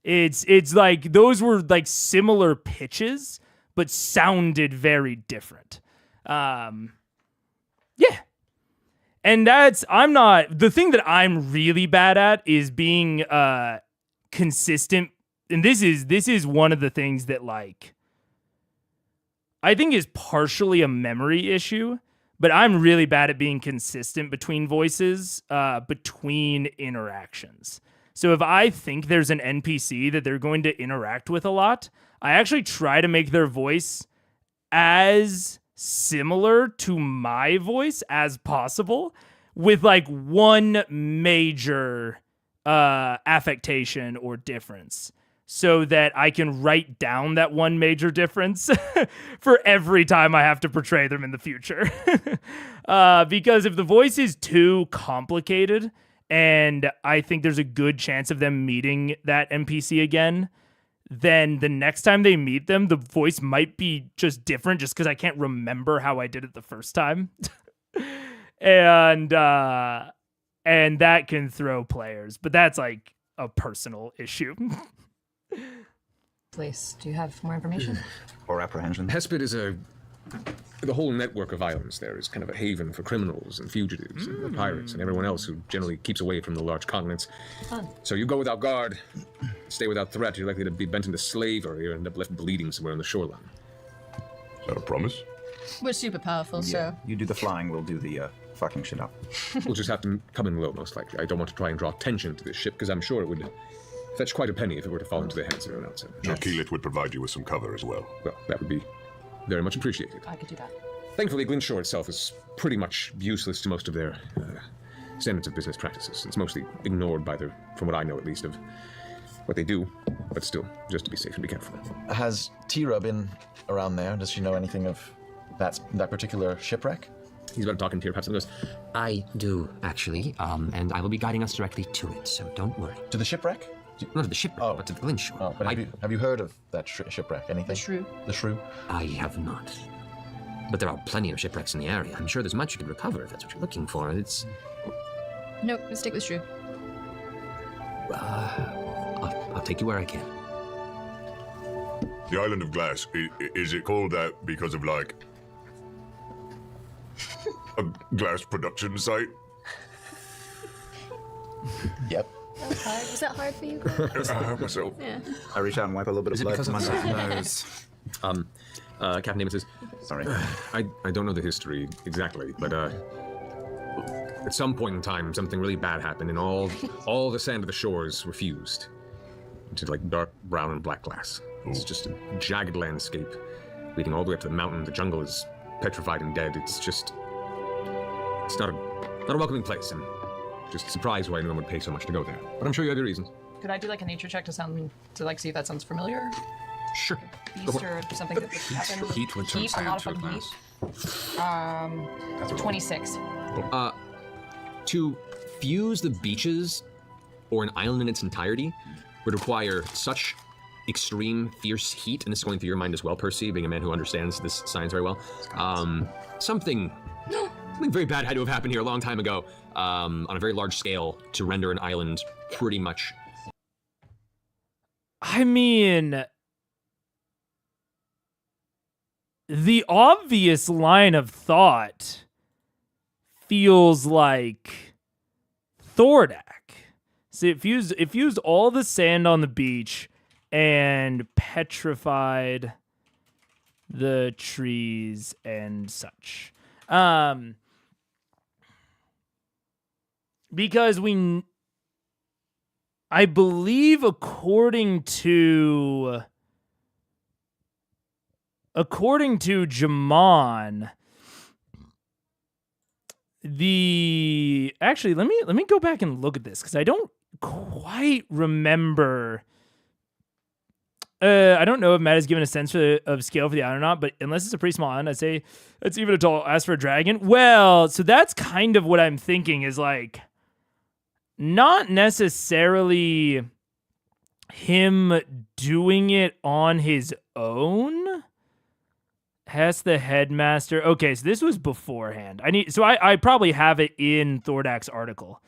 It's like those were like similar pitches, but sounded very different. Yeah. And the thing that I'm really bad at is being consistent. And this is one of the things that like, I think is partially a memory issue, but I'm really bad at being consistent between voices, between interactions. So if I think there's an NPC that they're going to interact with a lot, I actually try to make their voice as similar to my voice as possible, with like one major affectation or difference, so that I can write down that one major difference for every time I have to portray them in the future. Because if the voice is too complicated, and I think there's a good chance of them meeting that NPC again, then the next time they meet them, the voice might be just different just because I can't remember how I did it the first time. And that can throw players, but that's like a personal issue. Place. Do you have more information? Or apprehension. Hesped is the whole network of islands there is kind of a haven for criminals and fugitives and pirates and everyone else who generally keeps away from the large continents. Fun. So you go without guard, stay without threat, you're likely to be bent into slavery or end up left bleeding somewhere on the shoreline. Is that a promise? We're super powerful, Yeah. so. You do the flying, we'll do the fucking shit up. We'll just have to come in low, most likely. I don't want to try and draw attention to this ship, because I'm sure it would fetch quite a penny if it were to fall into the hands of everyone else. Keelit would provide you with some cover as well. Well, that would be very much appreciated. I could do that. Thankfully, Glenshore itself is pretty much useless to most of their standards of business practices. It's mostly ignored by from what I know at least, of what they do, but still, just to be safe and be careful. Has Tira been around there? Does she know anything of that particular shipwreck? He's about to talk into your perhaps and goes, I do, actually, and I will be guiding us directly to it, so don't worry. To the shipwreck? Not to the shipwreck, but to the Glenshore. Oh, but have you heard of that shipwreck? Anything? The shrew. The shrew? I have not. But there are plenty of shipwrecks in the area. I'm sure there's much you could recover if that's what you're looking for. It's... Nope, let's stick with shrew. I'll take you where I can. The Island of Glass, is it called that because of, like, a glass production site? Yep. That was hard. Was that hard for you? I hurt myself. Yeah. I reach out and wipe a little bit of blood from my nose. Captain Amos says, Sorry. I don't know the history exactly, but at some point in time, something really bad happened, and all the sand of the shores were fused into like dark brown and black glass. It's just a jagged landscape leading all the way up to the mountain. The jungle is petrified and dead. It's not a welcoming place. I'm just surprised why anyone would pay so much to go there. But I'm sure you have your reasons. Could I do like a nature check to see if that sounds familiar? Sure. Beast or something that would happen? Heat would turn Heat, a sand lot to a of fucking glass. heat. 26. To fuse the beaches or an island in its entirety would require such extreme, fierce heat, and this is going through your mind as well, Percy, being a man who understands this science very well. Something very bad had to have happened here a long time ago, on a very large scale, to render an island pretty much I mean, the obvious line of thought feels like Thordak. So it fused all the sand on the beach and petrified the trees and such. Because I believe according to Jamon, actually let me go back and look at this because I don't quite remember. I don't know if Matt has given a sense of scale for the island or not, but unless it's a pretty small island, I'd say it's even a tall ask for a dragon. Well, so that's kind of what I'm thinking is like not necessarily him doing it on his own. Hess the headmaster. Okay, so this was beforehand. I probably have it in Thordak's article.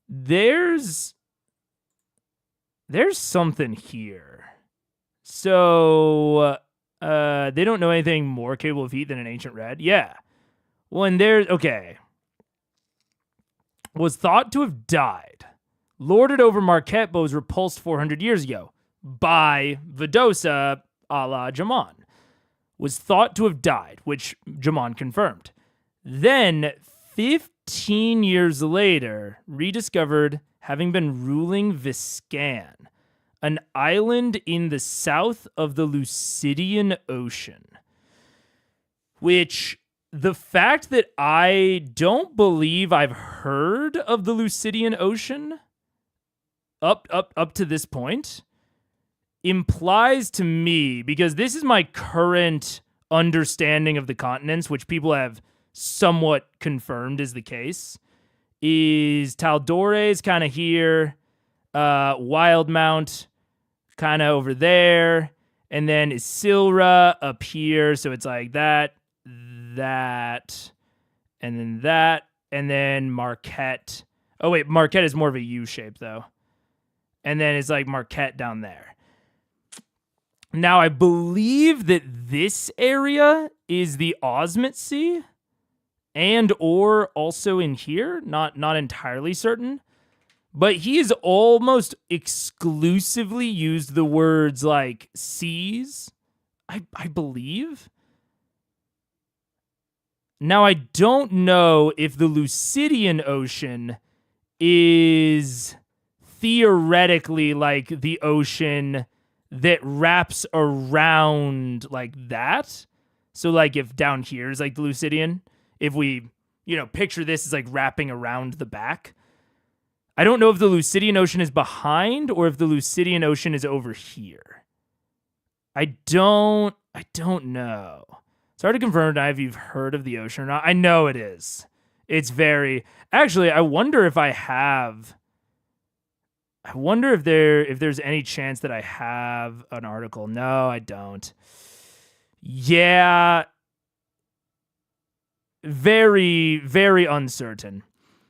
There's something here. So they don't know anything more capable of heat than an ancient red. Yeah. Well, and okay. Was thought to have died, lorded over Marquette, but was repulsed 400 years ago by Vidosa a la Jamon. Was thought to have died, which Jamon confirmed. Then, 15 years later, rediscovered having been ruling Viscan, an island in the south of the Lucidian Ocean. Which, the fact that I don't believe I've heard of the Lucidian Ocean up to this point implies to me, because this is my current understanding of the continents, which people have somewhat confirmed is the case, is Taldore is kind of here, Wildmount kind of over there, and then Isilra up here, so it's like that, and then Marquette. Oh wait, Marquette is more of a U shape though. And then it's like Marquette down there. Now, I believe that this area is the Osmit Sea and or also in here. Not entirely certain. But he has almost exclusively used the words like seas, I believe. Now, I don't know if the Lucidian Ocean is theoretically like the ocean that wraps around like that. So like if down here is like the Lucidian, if we, picture this as like wrapping around the back. I don't know if the Lucidian Ocean is behind or if the Lucidian Ocean is over here. I don't know. It's hard to confirm if you've heard of the ocean or not. I know it is. It's very... Actually, I wonder if I have... I wonder if there's any chance that I have an article. No, I don't. Yeah. Very, very uncertain.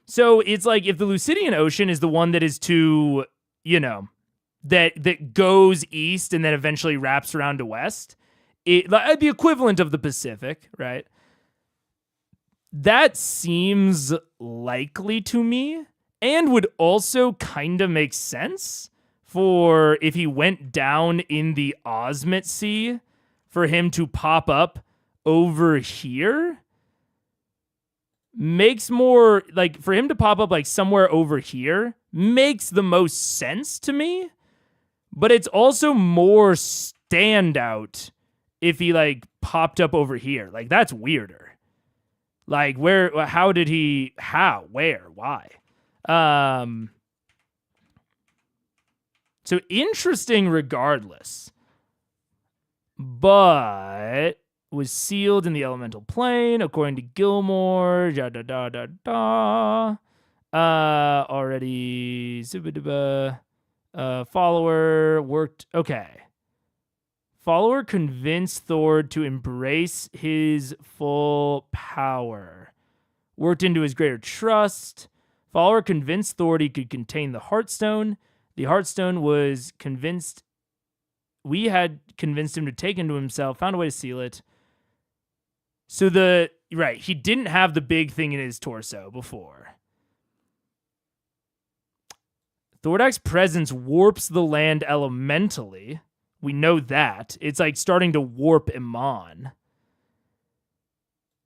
So it's like if the Lucidian Ocean is the one that is to, that goes east and then eventually wraps around to west, the equivalent of the Pacific, right? That seems likely to me. And would also kind of make sense for if he went down in the Osmit Sea for him to pop up over here. Makes more, like, for him to pop up, like, somewhere over here makes the most sense to me. But it's also more standout if he, like, popped up over here. Like, that's weirder. Like, where, where, why? So interesting regardless, but was sealed in the elemental plane according to Gilmore. Already follower worked. Okay. Follower convinced Thor to embrace his full power. Worked into his greater trust. Follower convinced Thor he could contain the Heartstone. The Heartstone was convinced. We had convinced him to take into himself, found a way to seal it. So he didn't have the big thing in his torso before. Thordak's presence warps the land elementally. We know that. It's like starting to warp Iman.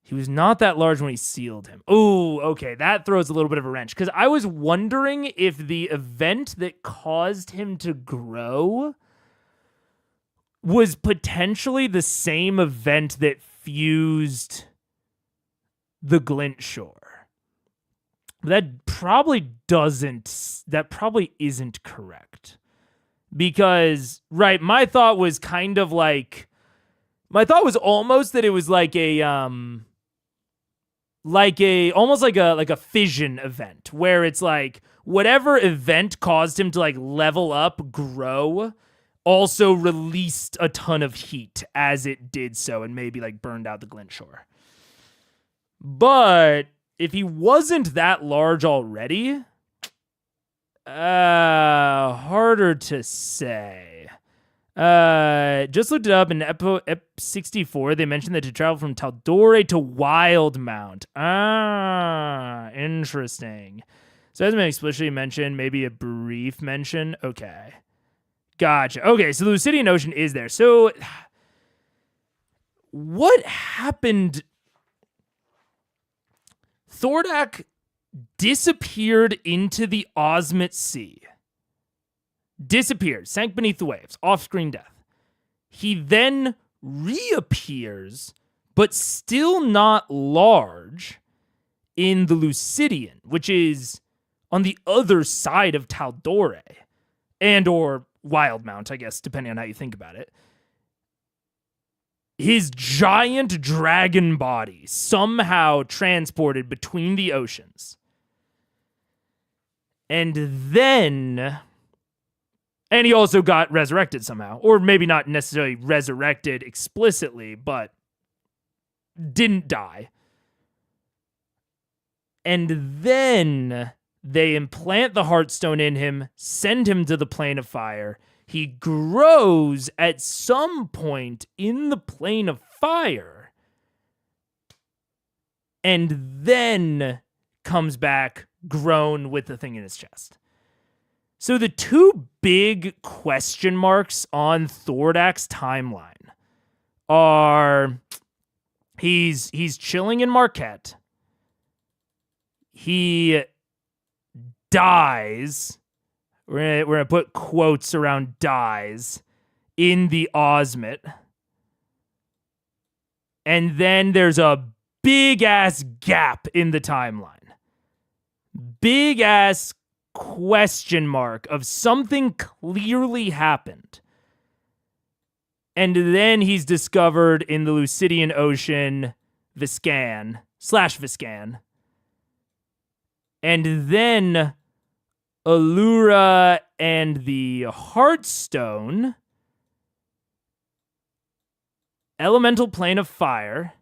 He was not that large when he sealed him. Oh, okay. That throws a little bit of a wrench. Because I was wondering if the event that caused him to grow was potentially the same event that fused the Glint Shore. That probably isn't correct. Because, right, my thought was almost that it was like a fission event where it's like whatever event caused him to like level up, grow, also released a ton of heat as it did so and maybe like burned out the Glint Shore. But if he wasn't that large already, harder to say. Just looked it up in Ep 64. They mentioned that to travel from Tal'Dorei to Wildemount. Interesting. So it hasn't been explicitly mentioned, maybe a brief mention. Okay. Gotcha. Okay, so the Lucidian Ocean is there. So what happened? Thordak disappeared into the Osmit Sea. Disappeared, sank beneath the waves, off-screen death. He then reappears, but still not large, in the Lucidian, which is on the other side of Tal'Dorei, and or Wildemount, I guess, depending on how you think about it. His giant dragon body somehow transported between the oceans. And he also got resurrected somehow. Or maybe not necessarily resurrected explicitly, but didn't die. And then they implant the Heartstone in him, send him to the Plane of Fire. He grows at some point in the Plane of Fire. And then comes back grown with the thing in his chest. So the two big question marks on Thordak's timeline are he's chilling in Marquette. He dies. We're gonna put quotes around dies in the Osmit. And then there's a big ass gap in the timeline. Big ass question mark of something clearly happened. And then he's discovered in the Lucidian Ocean, Viscan. And then Allura and the Heartstone, Elemental Plane of Fire,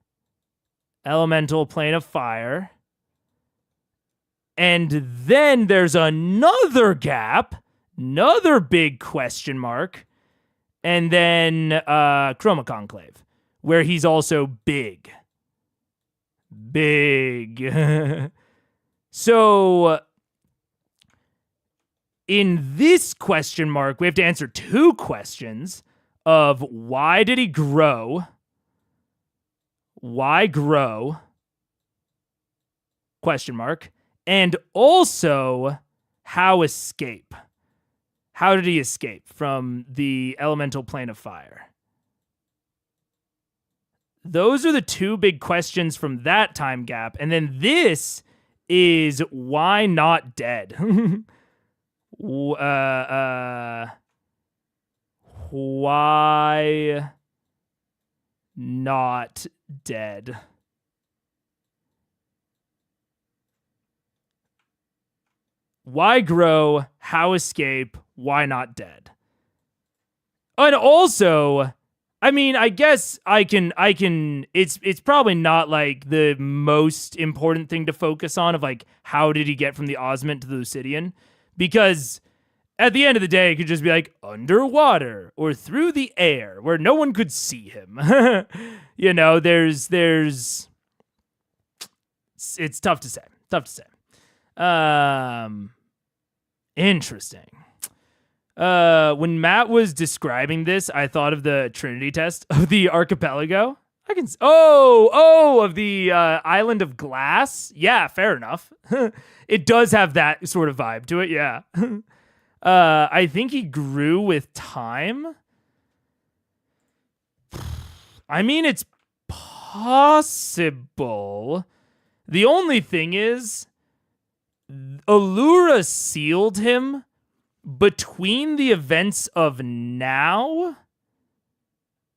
and then there's another gap, another big question mark, and then Chroma Conclave, where he's also big. So in this question mark, we have to answer two questions of why did he grow? Why grow? Question mark. And also, how escape? How did he escape from the elemental plane of fire? Those are the two big questions from that time gap. And then this is why not dead? Why not dead? Why grow? How escape? Why not dead? And also, I mean, I guess I can it's probably not like the most important thing to focus on of like how did he get from the Osmint to the Lucidian? Because at the end of the day, it could just be like underwater or through the air where no one could see him. You know, there's it's tough to say. Interesting. When Matt was describing this, I thought of the Trinity test of the archipelago. Of the island of glass. Yeah, fair enough. It does have that sort of vibe to it. Yeah. I think he grew with time. I mean, it's possible. The only thing is, Allura sealed him between the events of now.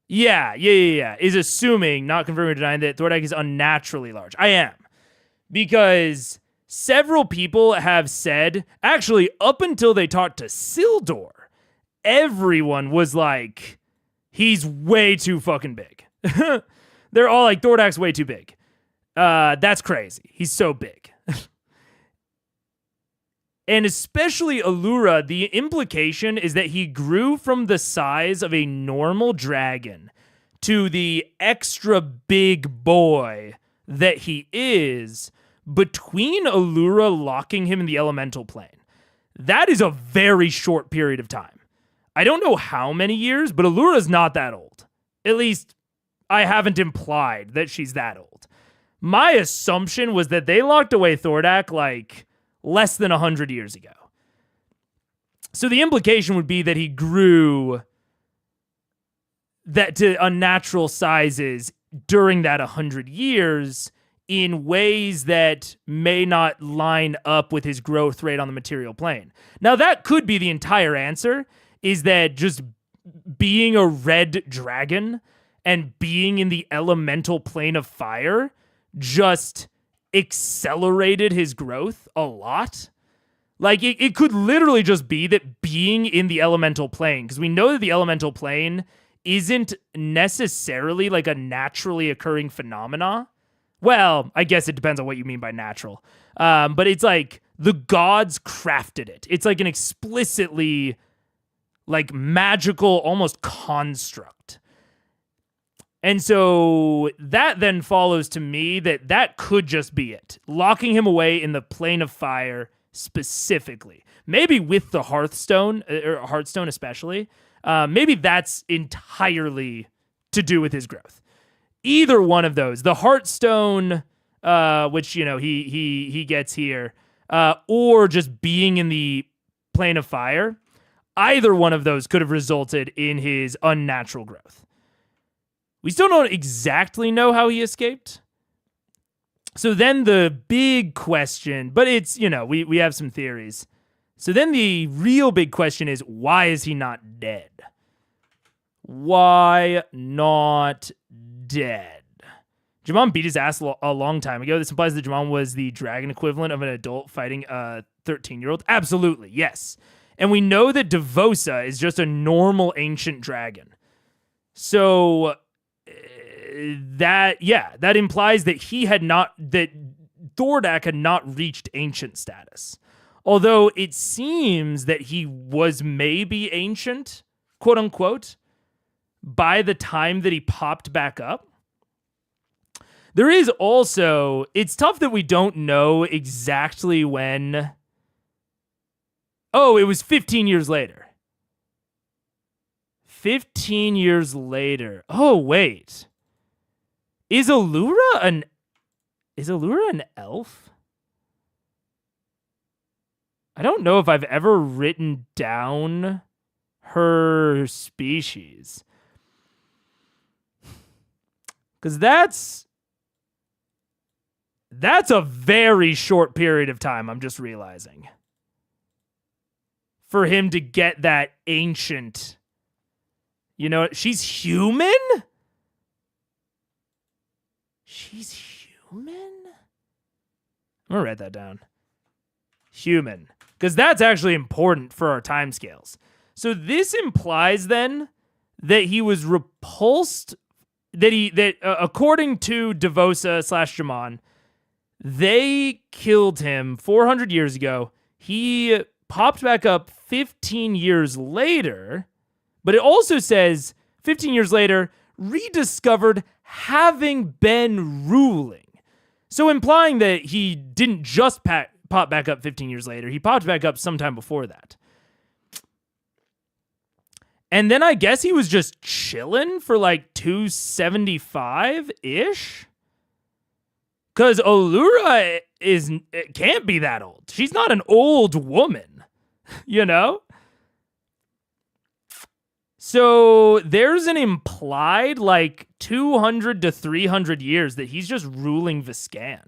Yeah. Is assuming, not confirming or denying, that Thordak is unnaturally large. I am. Because several people have said, actually, up until they talked to Sildor, everyone was like, he's way too fucking big. They're all like, Thordak's way too big. That's crazy. He's so big. And especially Allura, the implication is that he grew from the size of a normal dragon to the extra big boy that he is between Allura locking him in the elemental plane. That is a very short period of time. I don't know how many years, but Allura's not that old. At least, I haven't implied that she's that old. My assumption was that they locked away Thordak like less than 100 years ago. So the implication would be that he grew that to unnatural sizes during that 100 years in ways that may not line up with his growth rate on the material plane. Now, that could be the entire answer, is that just being a red dragon and being in the elemental plane of fire just accelerated his growth a lot. Like, it could literally just be that being in the elemental plane, because we know that the elemental plane isn't necessarily like a naturally occurring phenomena. Well, I guess it depends on what you mean by natural. But it's like the gods crafted it. It's like an explicitly like magical, almost construct. And so that then follows to me that could just be it. Locking him away in the plane of fire specifically. Maybe with the Hearthstone, or Hearthstone especially. Maybe that's entirely to do with his growth. Either one of those. The Hearthstone, which, you know, he gets here, or just being in the plane of fire. Either one of those could have resulted in his unnatural growth. We still don't exactly know how he escaped. So then the big question, but it's, you know, we have some theories. So then the real big question is, why is he not dead? Why not dead? Jamon beat his ass a long time ago. This implies that Jamon was the dragon equivalent of an adult fighting a 13-year-old. Absolutely, yes. And we know that Devosa is just a normal ancient dragon. So that implies that that Thordak had not reached ancient status. Although it seems that he was maybe ancient, quote unquote, by the time that he popped back up. There is also, it's tough that we don't know exactly when. Oh, it was 15 years later. 15 years later. Oh, wait. Is Allura an elf? I don't know if I've ever written down her species. Because that's a very short period of time, I'm just realizing. For him to get that ancient. You know, she's human? She's human? I'm going to write that down. Human. Because that's actually important for our timescales. So this implies then that he was repulsed, that according to Devosa / Jamon, they killed him 400 years ago. He popped back up 15 years later, but it also says 15 years later, rediscovered having been ruling. So implying that he didn't just pop back up 15 years later, he popped back up sometime before that. And then I guess he was just chilling for like 275-ish? Because Allura can't be that old. She's not an old woman, you know? So there's an implied like 200 to 300 years that he's just ruling Viscan.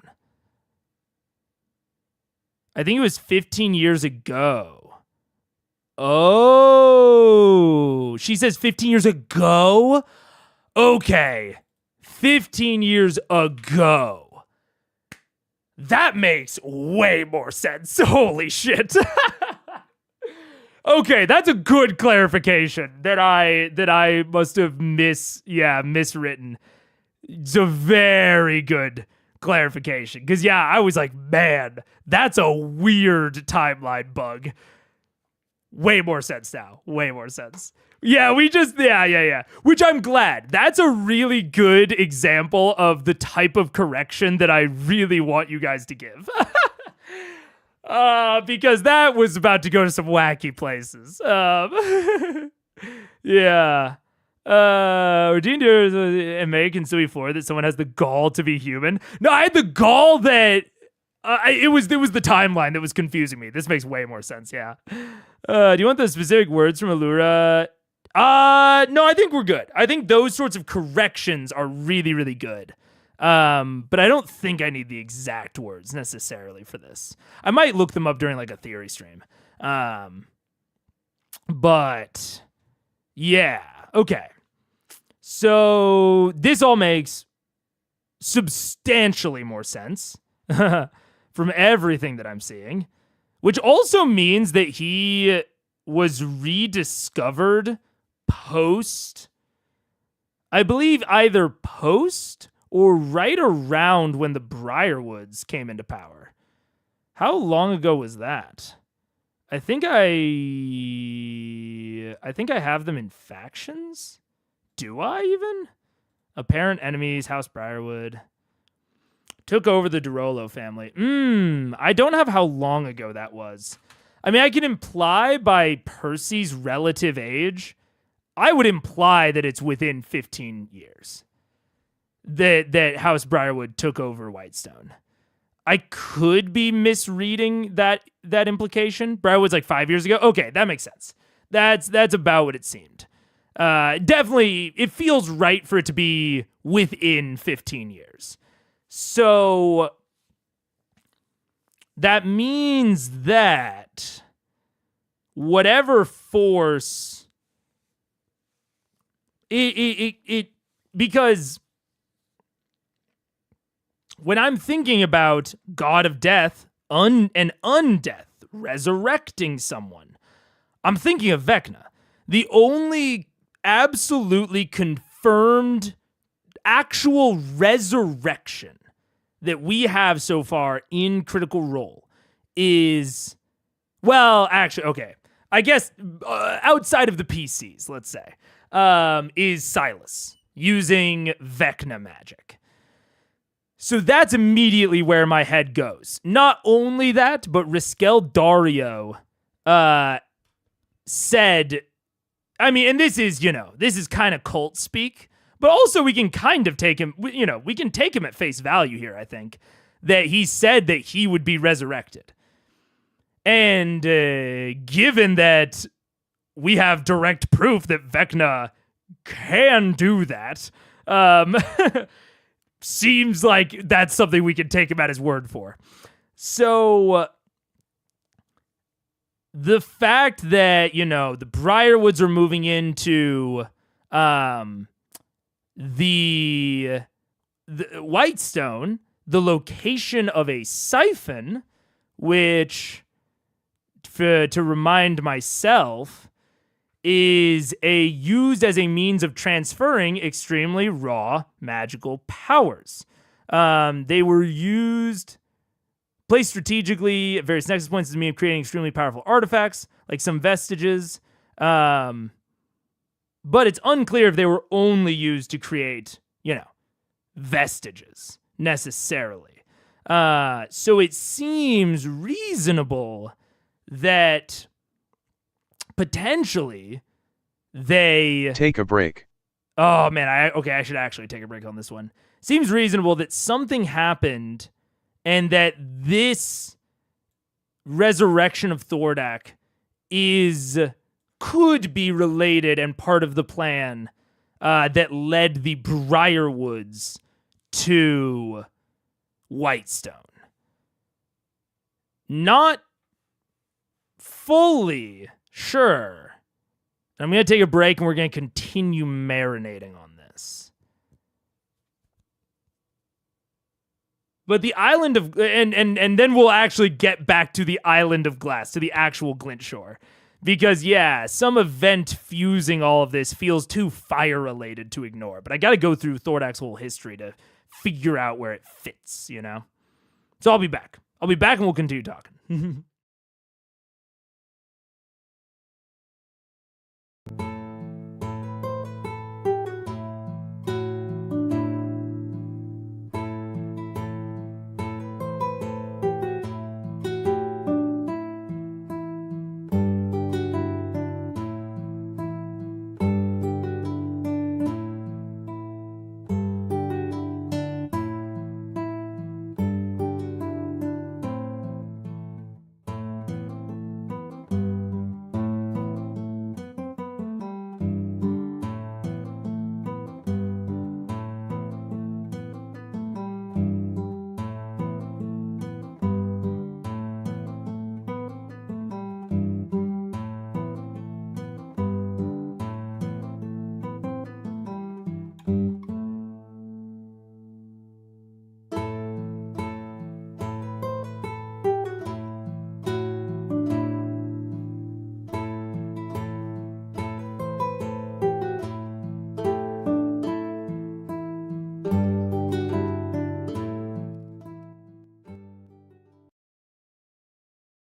I think it was 15 years ago. Oh, she says 15 years ago? Okay, 15 years ago. That makes way more sense. Holy shit. Okay, that's a good clarification that I must have miswritten. It's a very good clarification. Because, yeah, I was like, man, that's a weird timeline bug. Way more sense now. Way more sense. Yeah, which I'm glad. That's a really good example of the type of correction that I really want you guys to give. Because that was about to go to some wacky places. Yeah. Redeemed American Suey 4 that someone has the gall to be human. No, I had the gall that it was the timeline that was confusing me. This makes way more sense, yeah. Do you want the specific words from Allura? No, I think we're good. I think those sorts of corrections are really, really good. But I don't think I need the exact words necessarily for this. I might look them up during like a theory stream. But yeah, okay. So this all makes substantially more sense from everything that I'm seeing, which also means that he was rediscovered post, I believe either post or right around when the Briarwoods came into power. How long ago was that? I think I have them in factions. Do I even? Apparent enemies, House Briarwood. Took over the Durolo family. I don't have how long ago that was. I mean, I can imply by Percy's relative age, I would imply that it's within 15 years. That House Briarwood took over Whitestone. I could be misreading that implication. Briarwood's like 5 years ago. Okay, that makes sense. That's about what it seemed. Definitely, it feels right for it to be within 15 years. So that means that whatever force it because when I'm thinking about God of Death, and undeath, resurrecting someone, I'm thinking of Vecna. The only absolutely confirmed actual resurrection that we have so far in Critical Role is, well, actually, okay, I guess outside of the PCs, let's say, is Silas using Vecna magic. So that's immediately where my head goes. Not only that, but Riskel Dario said, I mean, and this is kind of cult speak, but also we can kind of take him, we can take him at face value here, I think, that he said that he would be resurrected. And given that we have direct proof that Vecna can do that, seems like that's something we can take him at his word for. So the fact that, the Briarwoods are moving into the Whitestone, the location of a siphon, which, to remind myself, is used as a means of transferring extremely raw magical powers. They were used placed strategically at various nexus points is a means of creating extremely powerful artifacts, like some vestiges. But it's unclear if they were only used to create, vestiges necessarily. So it seems reasonable that potentially they take a break. Oh man, I should actually take a break on this one. Seems reasonable that something happened and that this resurrection of Thordak could be related and part of the plan that led the Briarwoods to Whitestone. Not fully sure. I'm going to take a break and we're going to continue marinating on this. But the island of... And then we'll actually get back to the island of glass, to the actual Glint Shore. Because, yeah, some event fusing all of this feels too fire-related to ignore. But I got to go through Thordak's whole history to figure out where it fits, So I'll be back. I'll be back and we'll continue talking.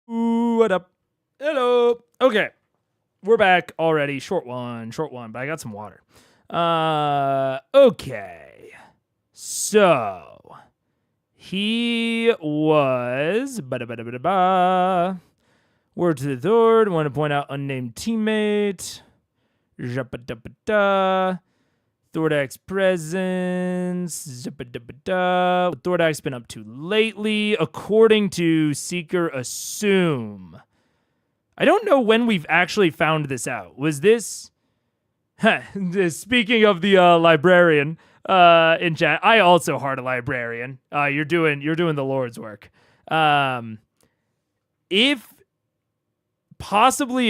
What up? Hello. Okay. We're back already. Short one, but I got some water. Okay. So, he was... Word to the Thord. Want to point out unnamed teammate. Thordak's presence. What Thordak's been up to lately, according to Seeker Assume. I don't know when we've actually found this out. Was this... Speaking of the librarian in chat, I also heart a librarian. You're doing the Lord's work. If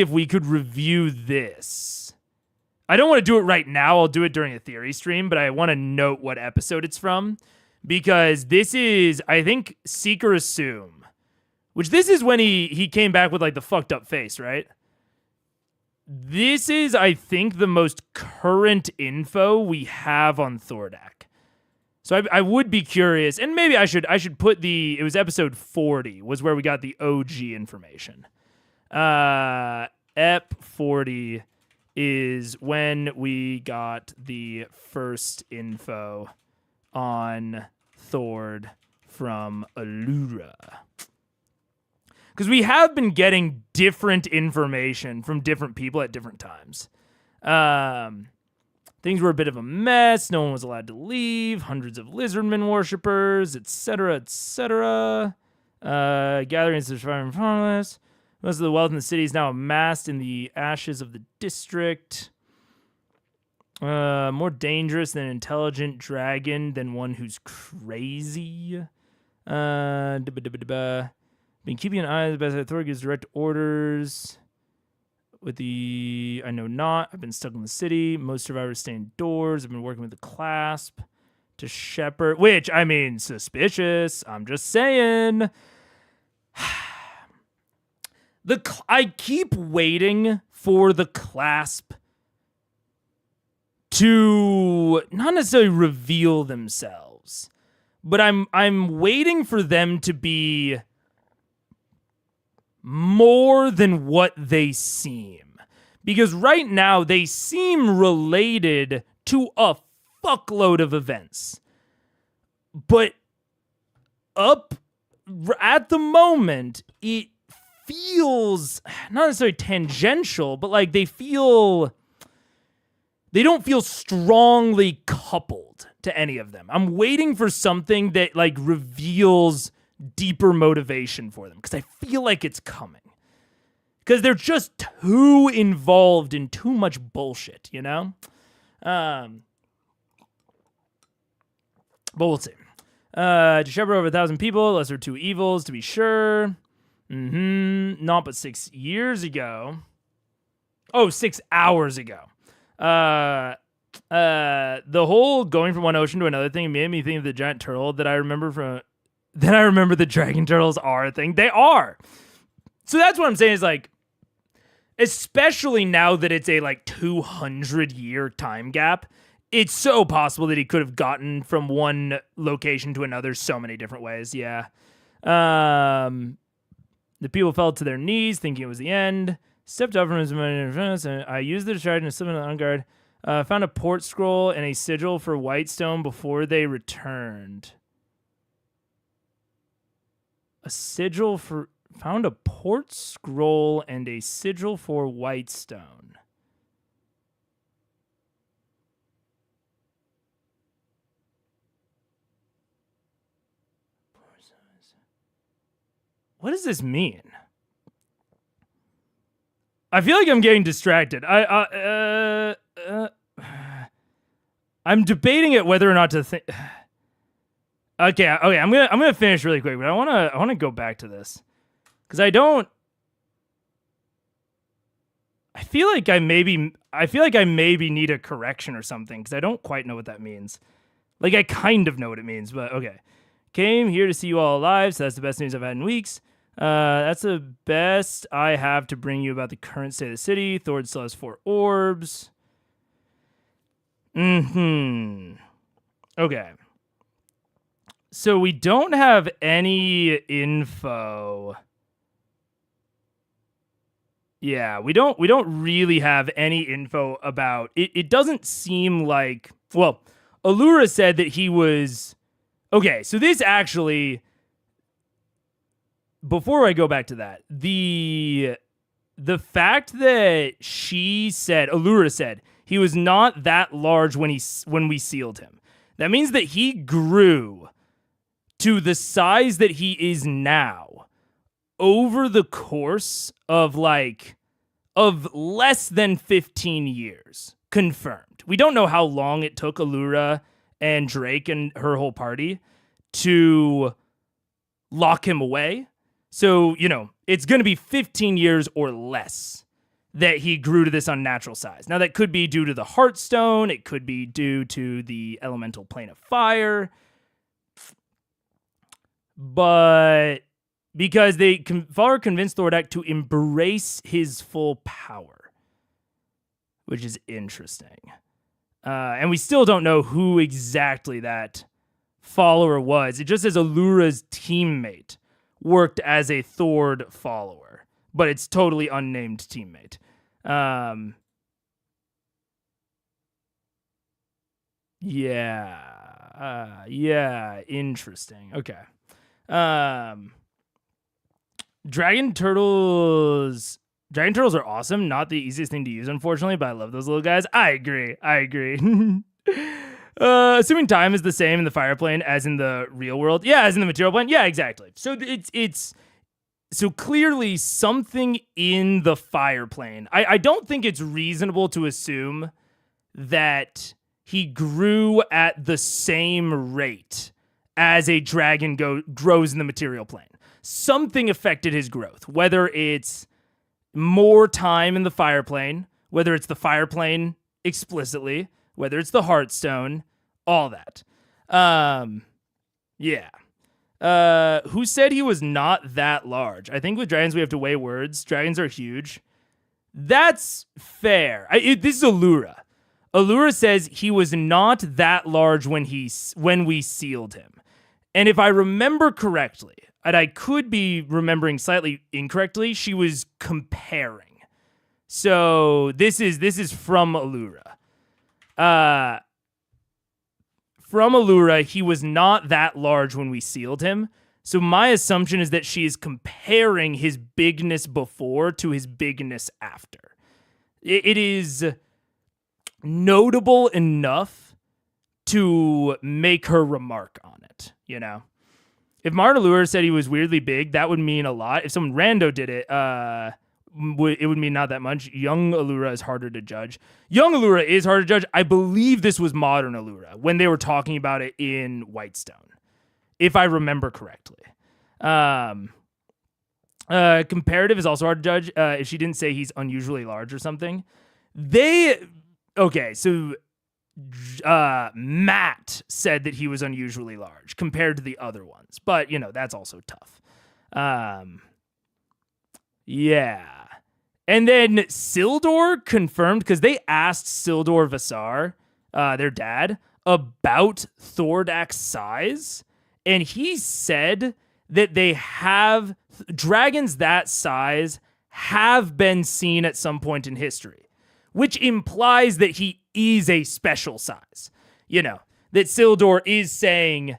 we could review this... I don't want to do it right now. I'll do it during a theory stream, but I want to note what episode it's from because this is, I think, Seeker Assume, which this is when he came back with like the fucked up face, right? This is, I think, the most current info we have on Thordak. So I would be curious, and maybe I should put it was episode 40 was where we got the OG information. Ep 40 is when we got the first info on Thord from Allura. Because we have been getting different information from different people at different times. Things were a bit of a mess. No one was allowed to leave. Hundreds of lizardmen worshippers, etc., etc. Gatherings of surviving farmers. Most of the wealth in the city is now amassed in the ashes of the district. More dangerous than an intelligent dragon than one who's crazy. Been keeping an eye on the best authority gives direct orders. With the I know not. I've been stuck in the city. Most survivors stay indoors. I've been working with the clasp to shepherd. Which, I mean, suspicious. I'm just saying. I keep waiting for the clasp to not necessarily reveal themselves, but I'm waiting for them to be more than what they seem. Because right now they seem related to a fuckload of events. But up at the moment, it feels not necessarily tangential, but like they don't feel strongly coupled to any of them. I'm waiting for something that like reveals deeper motivation for them because I feel like it's coming. Because they're just too involved in too much bullshit, you know? But we'll see. To shepherd over 1,000 people, lesser 2 evils, to be sure. Not but 6 years ago. Oh, 6 hours ago. The whole going from one ocean to another thing made me think of the giant turtle that I remember the dragon turtles are a thing. They are. So that's what I'm saying is like, especially now that it's a like 200-year time gap, it's so possible that he could have gotten from one location to another so many different ways. Yeah. The people fell to their knees thinking it was the end. Stepped up from his defense, and I used the distraction to slip into the unguard. Found a port scroll and a sigil for Whitestone before they returned. Found a port scroll and a sigil for Whitestone. What does this mean? I feel like I'm getting distracted. I'm debating it whether or not to think. Okay. I'm gonna finish really quick, but I wanna go back to this because I feel like I maybe need a correction or something because I don't quite know what that means. Like I kind of know what it means, but okay. Came here to see you all alive, so that's the best news I've had in weeks. That's the best I have to bring you about the current state of the city. Thord still has 4 orbs. Okay. So we don't have any info. Yeah, we don't really have any info about it. It doesn't seem like, well, Allura said that he was okay, so this actually, before I go back to that, the fact that Allura said he was not that large when we sealed him. That means that he grew to the size that he is now over the course of less than 15 years. Confirmed. We don't know how long it took Allura and Drake and her whole party to lock him away. So, it's going to be 15 years or less that he grew to this unnatural size. Now, that could be due to the Heartstone. It could be due to the elemental plane of fire. But because Far convinced Thordak to embrace his full power, which is interesting. And we still don't know who exactly that follower was. It just says Allura's teammate worked as a Thord follower, but it's totally unnamed teammate. Yeah, interesting. Okay. Dragon turtles are awesome. Not the easiest thing to use, unfortunately, but I love those little guys. I agree. Assuming time is the same in the fire plane as in the real world. Yeah, as in the material plane. Yeah, exactly. So it's so clearly something in the fire plane. I don't think it's reasonable to assume that he grew at the same rate as a dragon grows in the material plane. Something affected his growth, whether it's more time in the fire plane, whether it's the fire plane explicitly, whether it's the Heartstone, all that. Who said he was not that large? I think with dragons we have to weigh words. Dragons are huge. That's fair. This is Allura. Allura says he was not that large when we sealed him. And if I remember correctly, and I could be remembering slightly incorrectly, she was comparing. So this is from Allura. From Allura, he was not that large when we sealed him. So my assumption is that she is comparing his bigness before to his bigness after. It is notable enough to make her remark on it, you know? If Martin Allura said he was weirdly big, that would mean a lot. If someone rando did it, it would mean not that much. Young Allura is harder to judge. Young Allura is hard to judge. I believe this was modern Allura when they were talking about it in Whitestone, if I remember correctly. Comparative is also hard to judge. If she didn't say he's unusually large or something. So Matt said that he was unusually large compared to the other ones, but you know, that's also tough. Yeah. And then Sildor confirmed, because they asked Sildor Vasar, their dad, about Thordak's size, and he said that they have dragons that size have been seen at some point in history, which implies that he is a special size. You know, that Sildor is saying,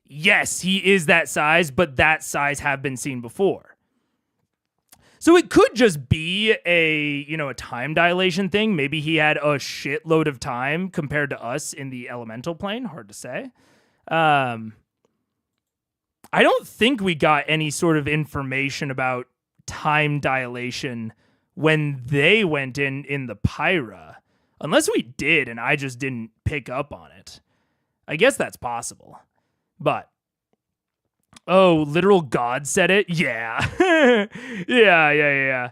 yes, he is that size, but that size have been seen before. So it could just be a time dilation thing. Maybe he had a shitload of time compared to us in the elemental plane. Hard to say. I don't think we got any sort of information about time dilation when they went in the Pyra. Unless we did and I just didn't pick up on it. I guess that's possible. But oh, literal God said it? Yeah. Yeah,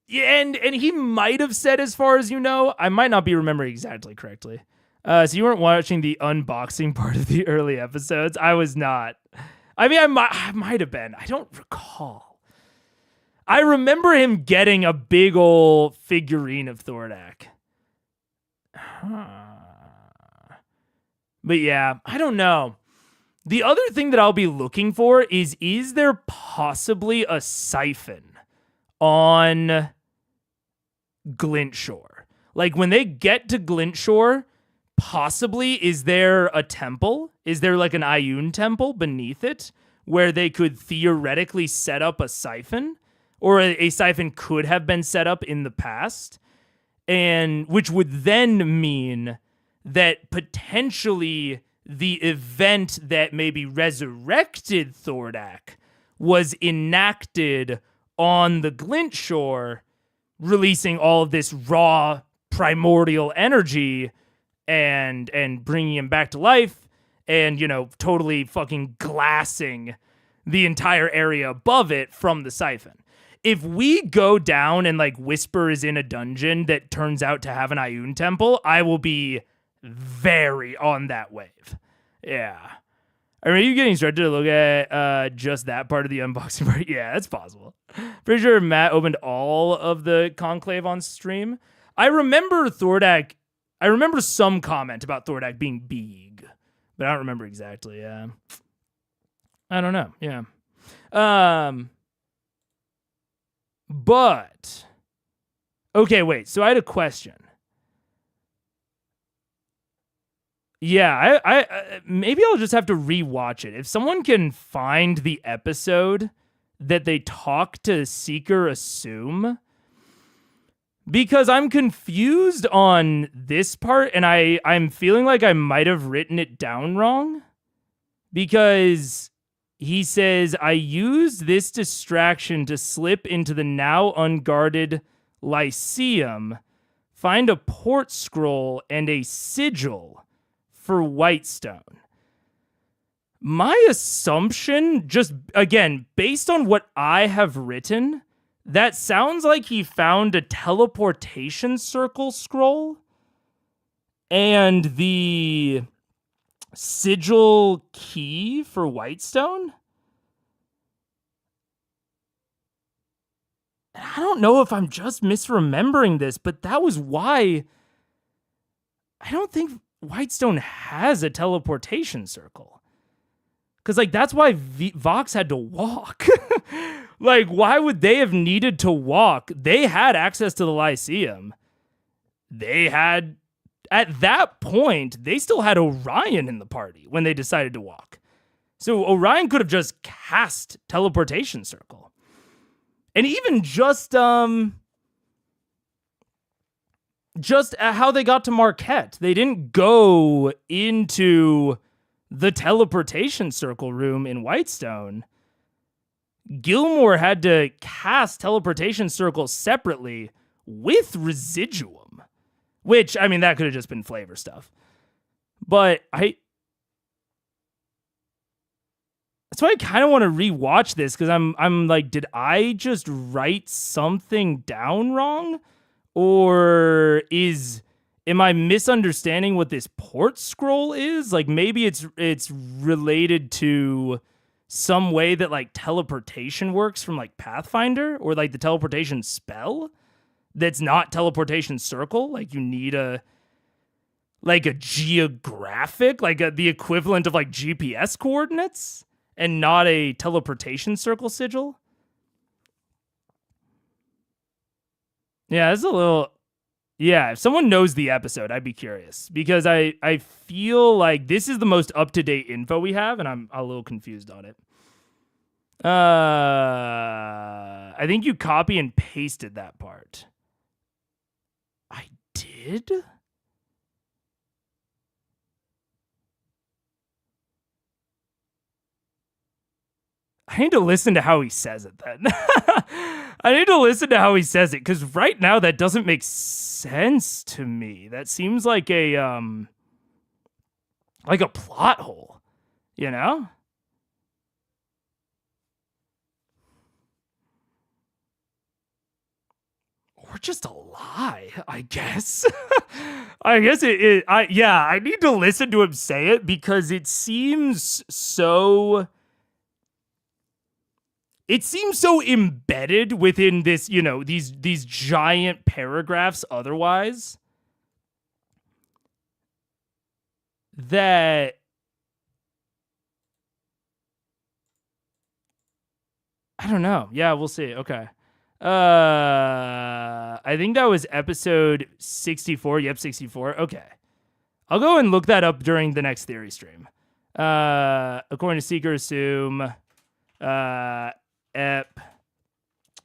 and he might have said, as far as you know, I might not be remembering exactly correctly. So you weren't watching the unboxing part of the early episodes? I was not. I mean, I might have been. I don't recall. I remember him getting a big ol' figurine of Thordak. But yeah, I don't know. The other thing that I'll be looking for is there possibly a siphon on Glintshore? Like, when they get to Glintshore, possibly, is there a temple? Is there like an Ioun temple beneath it where they could theoretically set up a siphon? Or a siphon could have been set up in the past? And which would then mean that potentially the event that maybe resurrected Thordak was enacted on the Glintshore, releasing all of this raw primordial energy and bringing him back to life and, totally fucking glassing the entire area above it from the siphon. If we go down and like Whisper is in a dungeon that turns out to have an Ioun temple, I will be very on that wave. Yeah. Are you getting started to look at just that part of the unboxing part? Yeah, that's possible. Pretty sure Matt opened all of the Conclave on stream. I remember some comment about Thordak being big, but I don't remember exactly. Yeah. I don't know. Yeah. But okay, wait. So I had a question. Yeah, I maybe I'll just have to rewatch it. If someone can find the episode that they talk to Seeker Assume, because I'm confused on this part, and I'm feeling like I might have written it down wrong, because he says, I used this distraction to slip into the now unguarded Lyceum, find a port scroll and a sigil for Whitestone. My assumption, just again, based on what I have written, that sounds like he found a teleportation circle scroll and the sigil key for Whitestone. I don't know if I'm just misremembering this, but that was why I don't think Whitestone has a teleportation circle. Because, like, that's why Vox had to walk. Like, why would they have needed to walk? They had access to the Lyceum. They had, at that point, they still had Orion in the party when they decided to walk. So Orion could have just cast Teleportation Circle. And even just how they got to Marquette. They didn't go into the Teleportation Circle room in Whitestone. Gilmore had to cast Teleportation Circle separately with Residuum, which, I mean, that could have just been flavor stuff. But that's why I kind of want to rewatch this, because I'm like, did I just write something down wrong? Or am I misunderstanding what this port scroll is? Like, maybe it's related to some way that, like, teleportation works from, like, Pathfinder, or, like, the teleportation spell that's not Teleportation Circle. Like, you need a geographic, like the equivalent of, like, GPS coordinates, and not a Teleportation Circle sigil. Yeah, it's a little... Yeah, if someone knows the episode, I'd be curious. Because I feel like this is the most up-to-date info we have, and I'm a little confused on it. I think you copy and pasted that part. I did? I need to listen to how he says it then. I need to listen to how he says it, because right now that doesn't make sense to me. That seems like a plot hole, you know? Or just a lie, I guess. I guess I need to listen to him say it, because it seems so embedded within this, you know, these giant paragraphs otherwise, that I don't know. Yeah, we'll see. Okay. I think that was episode 64. Yep, 64. Okay. I'll go and look that up during the next theory stream. According to Seeker Assume, Ep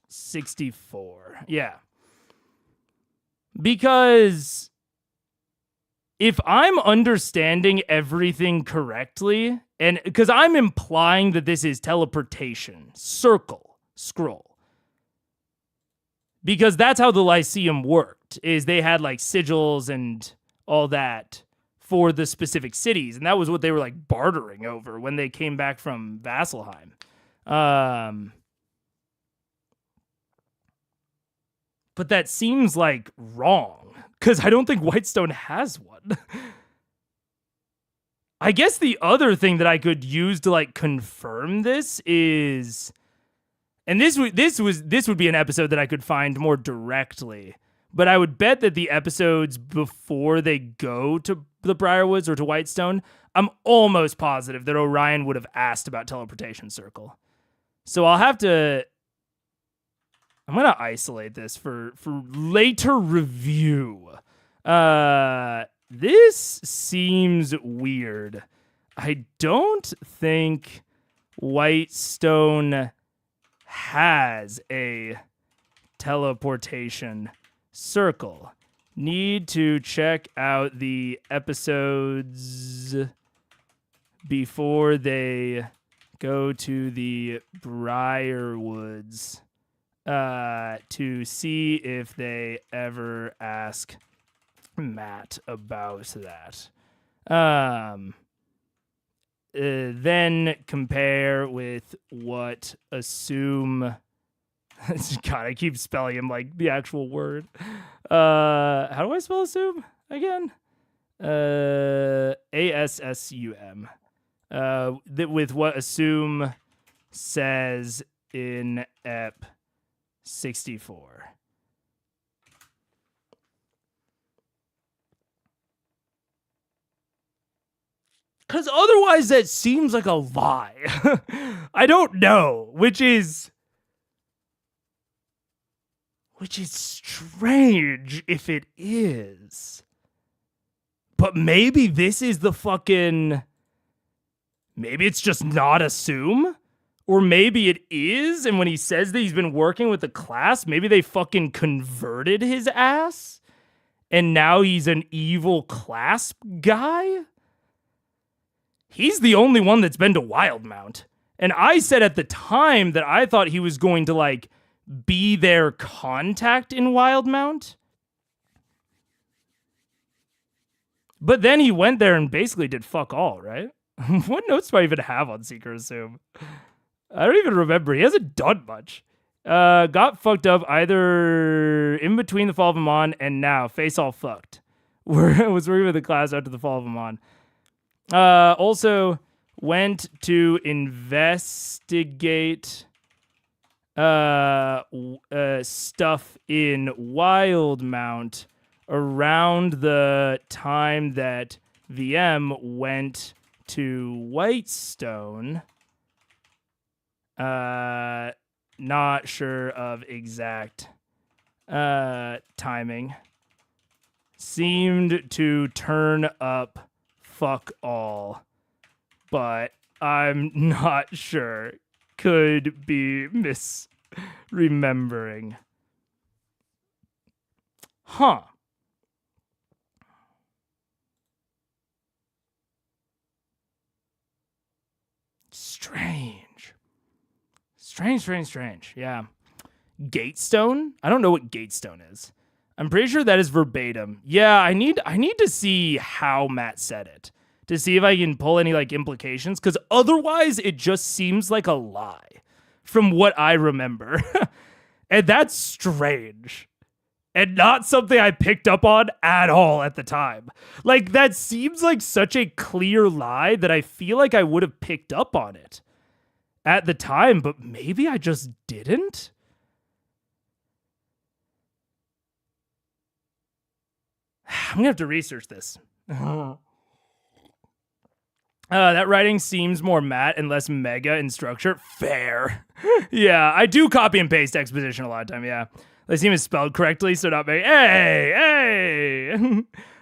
64. Yeah. Because if I'm understanding everything correctly, and because I'm implying that this is teleportation, circle, scroll. Because that's how the Lyceum worked, is they had like sigils and all that for the specific cities. And that was what they were like bartering over when they came back from Vasselheim. But that seems like wrong, because I don't think Whitestone has one. I guess the other thing that I could use to like confirm this is, and this would be an episode that I could find more directly, but I would bet that the episodes before they go to the Briarwoods or to Whitestone, I'm almost positive that Orion would have asked about Teleportation Circle. So I'm going to isolate this for later review. This seems weird. I don't think Whitestone has a teleportation circle. Need to check out the episodes before they go to the Briarwoods to see if they ever ask Matt about that. Then compare with what assume. God, I keep spelling him like the actual word. How do I spell assume again? ASSUM. With what assume says in Ep 64. Because otherwise that seems like a lie. I don't know, which is strange if it is. But maybe this is the fucking... Maybe it's just not assume? Or maybe it is, and when he says that he's been working with the class, maybe they fucking converted his ass? And now he's an evil clasp guy? He's the only one that's been to Wildmount. And I said at the time that I thought he was going to, like, be their contact in Wildmount. But then he went there and basically did fuck all, right? What notes do I even have on Seeker Assume? I don't even remember. He hasn't done much. Got fucked up either in between the Fall of Amon and now. Face all fucked. Was working with the class after the Fall of Amon. Also went to investigate stuff in Wildmount around the time that VM went to Whitestone. Not sure of exact timing. Seemed to turn up fuck all, but I'm not sure. Could be misremembering. Huh. Strange. Yeah. Gatestone? I don't know what Gatestone is. I'm pretty sure that is verbatim. Yeah, I need to see how Matt said it to see if I can pull any like implications, because otherwise it just seems like a lie from what I remember. And that's strange. And not something I picked up on at all at the time. Like, that seems like such a clear lie that I feel like I would have picked up on it at the time, but maybe I just didn't? I'm gonna have to research this. That writing seems more matte and less mega in structure. Fair. Yeah, I do copy and paste exposition a lot of time, yeah. They seem is spelled correctly, so not very... Hey!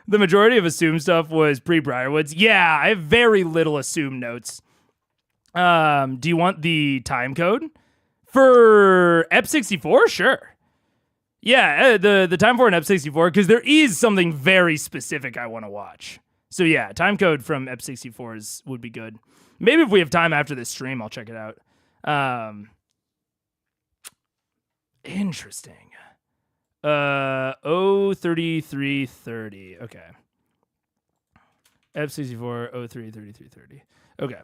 The majority of assume stuff was pre-Briarwoods. Yeah, I have very little assume notes. Do you want the time code? For EP64? Sure. Yeah, the time for an EP64, because there is something very specific I want to watch. So yeah, time code from EP64 would be good. Maybe if we have time after this stream, I'll check it out. Interesting. 03330. Okay. EP64 0333330. Okay.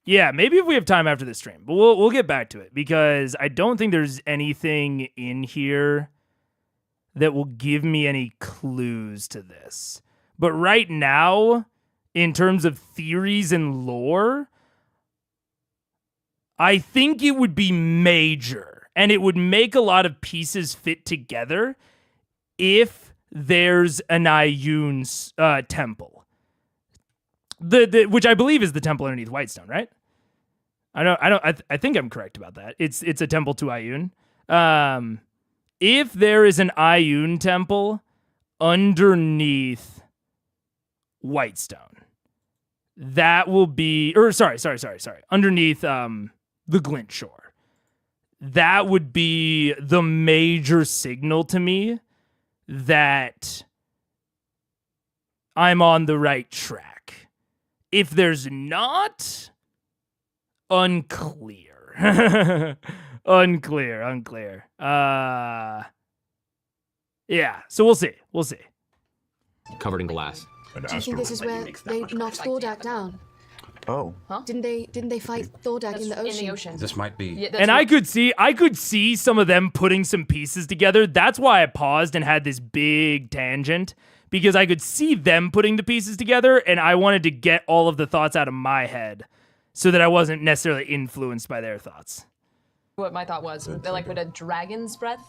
Yeah, maybe if we have time after this stream, but we'll get back to it, because I don't think there's anything in here that will give me any clues to this. But right now, in terms of theories and lore, I think it would be major, and it would make a lot of pieces fit together if there's an Ioun's temple. Which I believe is the temple underneath Whitestone, right? I think I'm correct about that. It's a temple to Ioun. If there is an Ioun temple underneath Whitestone, that will be, or sorry, underneath the Glint Shore, that would be the major signal to me that I'm on the right track. If there's not, unclear. Unclear. Yeah, so we'll see. Covered in glass. An Do you think this is where they knocked Thordak down? Oh. Huh? Didn't they fight Thordak in the ocean? This might be. Yeah, And I could see some of them putting some pieces together. That's why I paused and had this big tangent, because I could see them putting the pieces together, and I wanted to get all of the thoughts out of my head so that I wasn't necessarily influenced by their thoughts. What my thought was, like, would a dragon's breath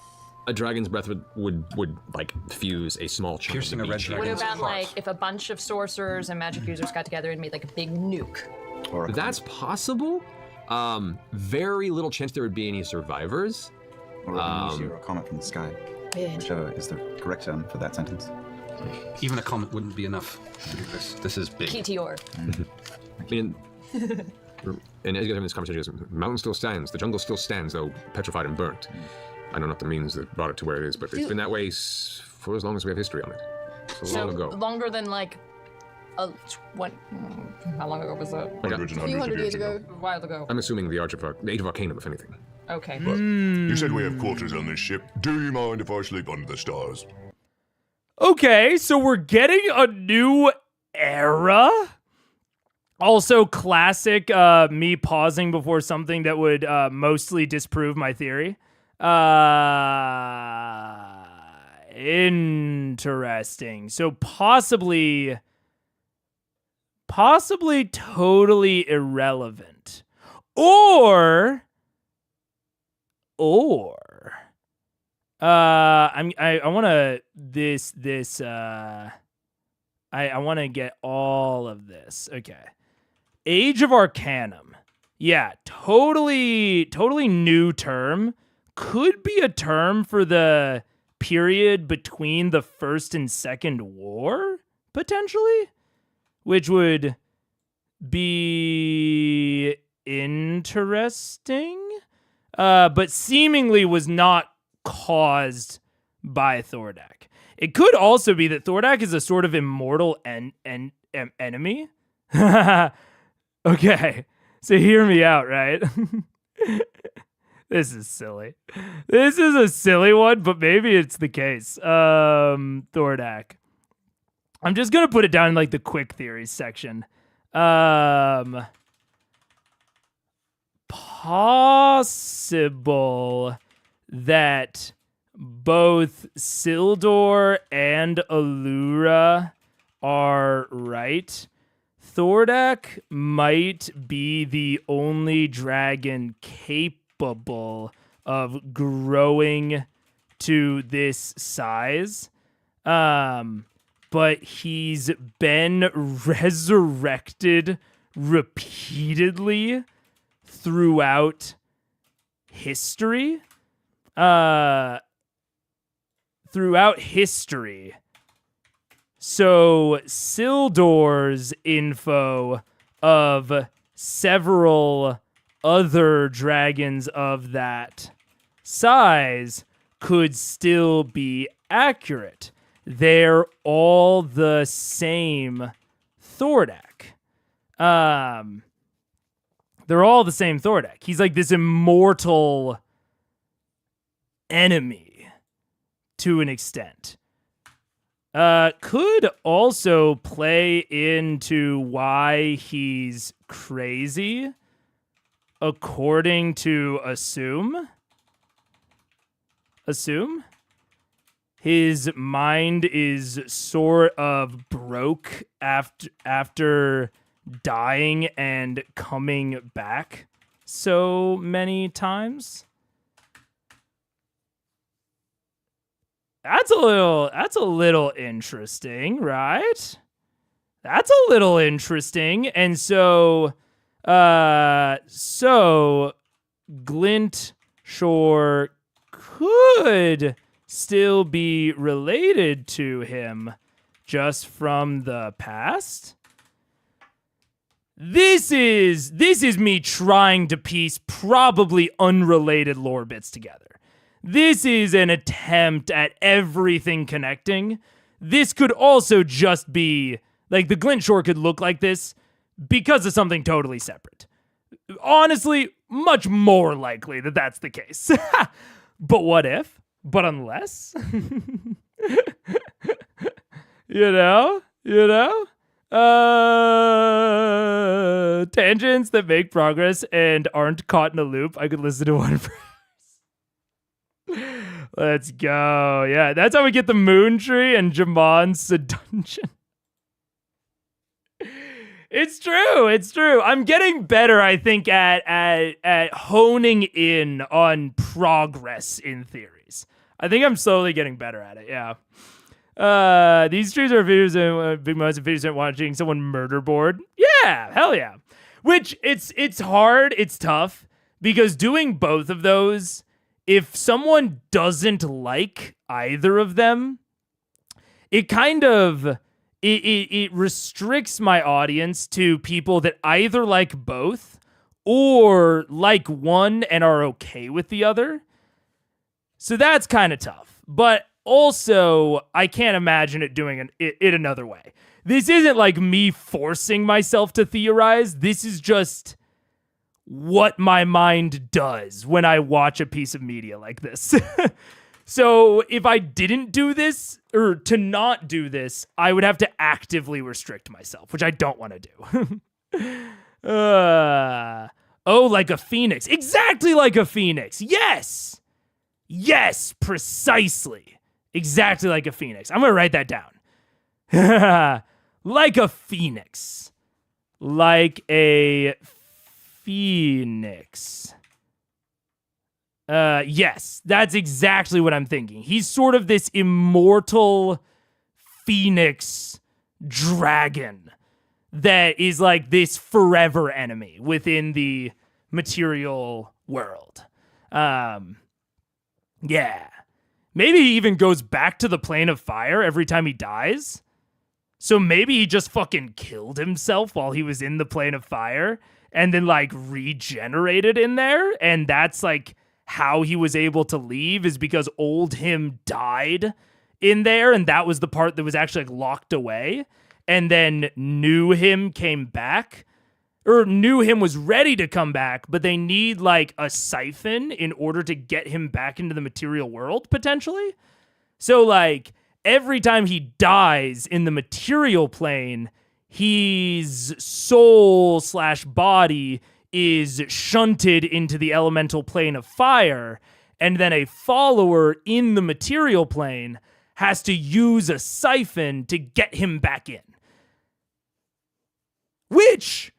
A dragon's breath would like fuse a small chunk Piercing of a the red beach. dragon. What about like if a bunch of sorcerers and magic users got together and made like a big nuke? Or a That's possible. Very little chance there would be any survivors. Or a meteor or a comet from the sky. Weird. Whichever is the correct term for that sentence. Even a comet wouldn't be enough to do this. This is big. Meteor. I mean, and as you guys have this conversation, the mountain still stands, the jungle still stands, though petrified and burnt. I don't know what the means that brought it to where it is, but it's been that way for as long as we have history on it. So long ago. Longer than like how long ago was that? Hundreds and A few hundreds of hundred years ago. A while ago. I'm assuming the Age of Arcanum, if anything. Okay. You said we have quarters on this ship. Do you mind if I sleep under the stars? Okay, so we're getting a new era. Also, classic me pausing before something that would mostly disprove my theory. Interesting. So possibly totally irrelevant. Or I want to I want to get all of this. Okay. Age of Arcanum. Yeah, totally new term. Could be a term for the period between the First and Second War, potentially, which would be interesting, but seemingly was not caused by Thordak. It could also be that Thordak is a sort of immortal enemy. Okay, so hear me out, right? This is silly. This is a silly one, but maybe it's the case. Thordak. I'm just gonna put it down in like the quick theories section. Possible that both Sildor and Allura are right. Thordak might be the only dragon capable of growing to this size. But he's been resurrected repeatedly throughout history. So Sildor's info of several other dragons of that size could still be accurate. They're all the same Thordak. They're all the same Thordak. He's like this immortal enemy to an extent. Could also play into why he's crazy, according to Assume. His mind is sort of broke after dying and coming back so many times. That's a little interesting, right? That's a little interesting. And so Glint Shore could still be related to him just from the past. This is me trying to piece probably unrelated lore bits together. This is an attempt at everything connecting. This could also just be, like, the Glint Shore could look like this because of something totally separate. Honestly, much more likely that that's the case. But what if? But unless? You know? Tangents that make progress and aren't caught in a loop. I could listen to one for Let's go. Yeah, that's how we get the Moon Tree and Jamon's dungeon. It's true. I'm getting better, I think, at honing in on progress in theories. I think I'm slowly getting better at it. Yeah. These streams are videos and big moments of videos watching someone murderboard. Yeah, hell yeah. Which it's hard, it's tough because doing both of those, if someone doesn't like either of them, it kind of it restricts my audience to people that either like both or like one and are okay with the other. So that's kind of tough. But also, I can't imagine it doing it another way. This isn't like me forcing myself to theorize. This is just what my mind does when I watch a piece of media like this. So if I didn't do this, or to not do this, I would have to actively restrict myself, which I don't want to do. Oh, like a phoenix. Exactly like a phoenix. Yes. Yes, precisely. Exactly like a phoenix. I'm going to write that down. Like a phoenix. Like a phoenix. Yes, that's exactly what I'm thinking. He's sort of this immortal phoenix dragon that is like this forever enemy within the material world. Yeah. Maybe he even goes back to the plane of fire every time he dies. So maybe he just fucking killed himself while he was in the plane of fire and then like regenerated in there. And that's like how he was able to leave, is because old him died in there. And that was the part that was actually like locked away. And then new him came back, or knew him was ready to come back, but they need like a siphon in order to get him back into the material world, potentially. So like every time he dies in the material plane, his soul/body is shunted into the elemental plane of fire, and then a follower in the material plane has to use a siphon to get him back in. Which,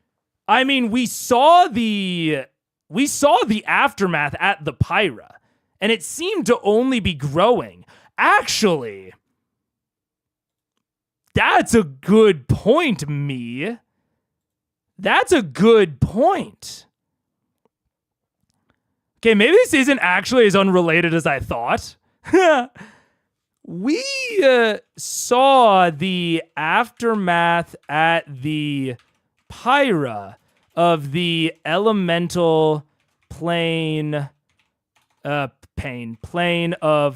I mean, we saw the aftermath at the Pyra, and it seemed to only be growing. Actually, that's a good point, me. That's a good point. Okay, maybe this isn't actually as unrelated as I thought. We saw the aftermath at the Pyra of the elemental plane of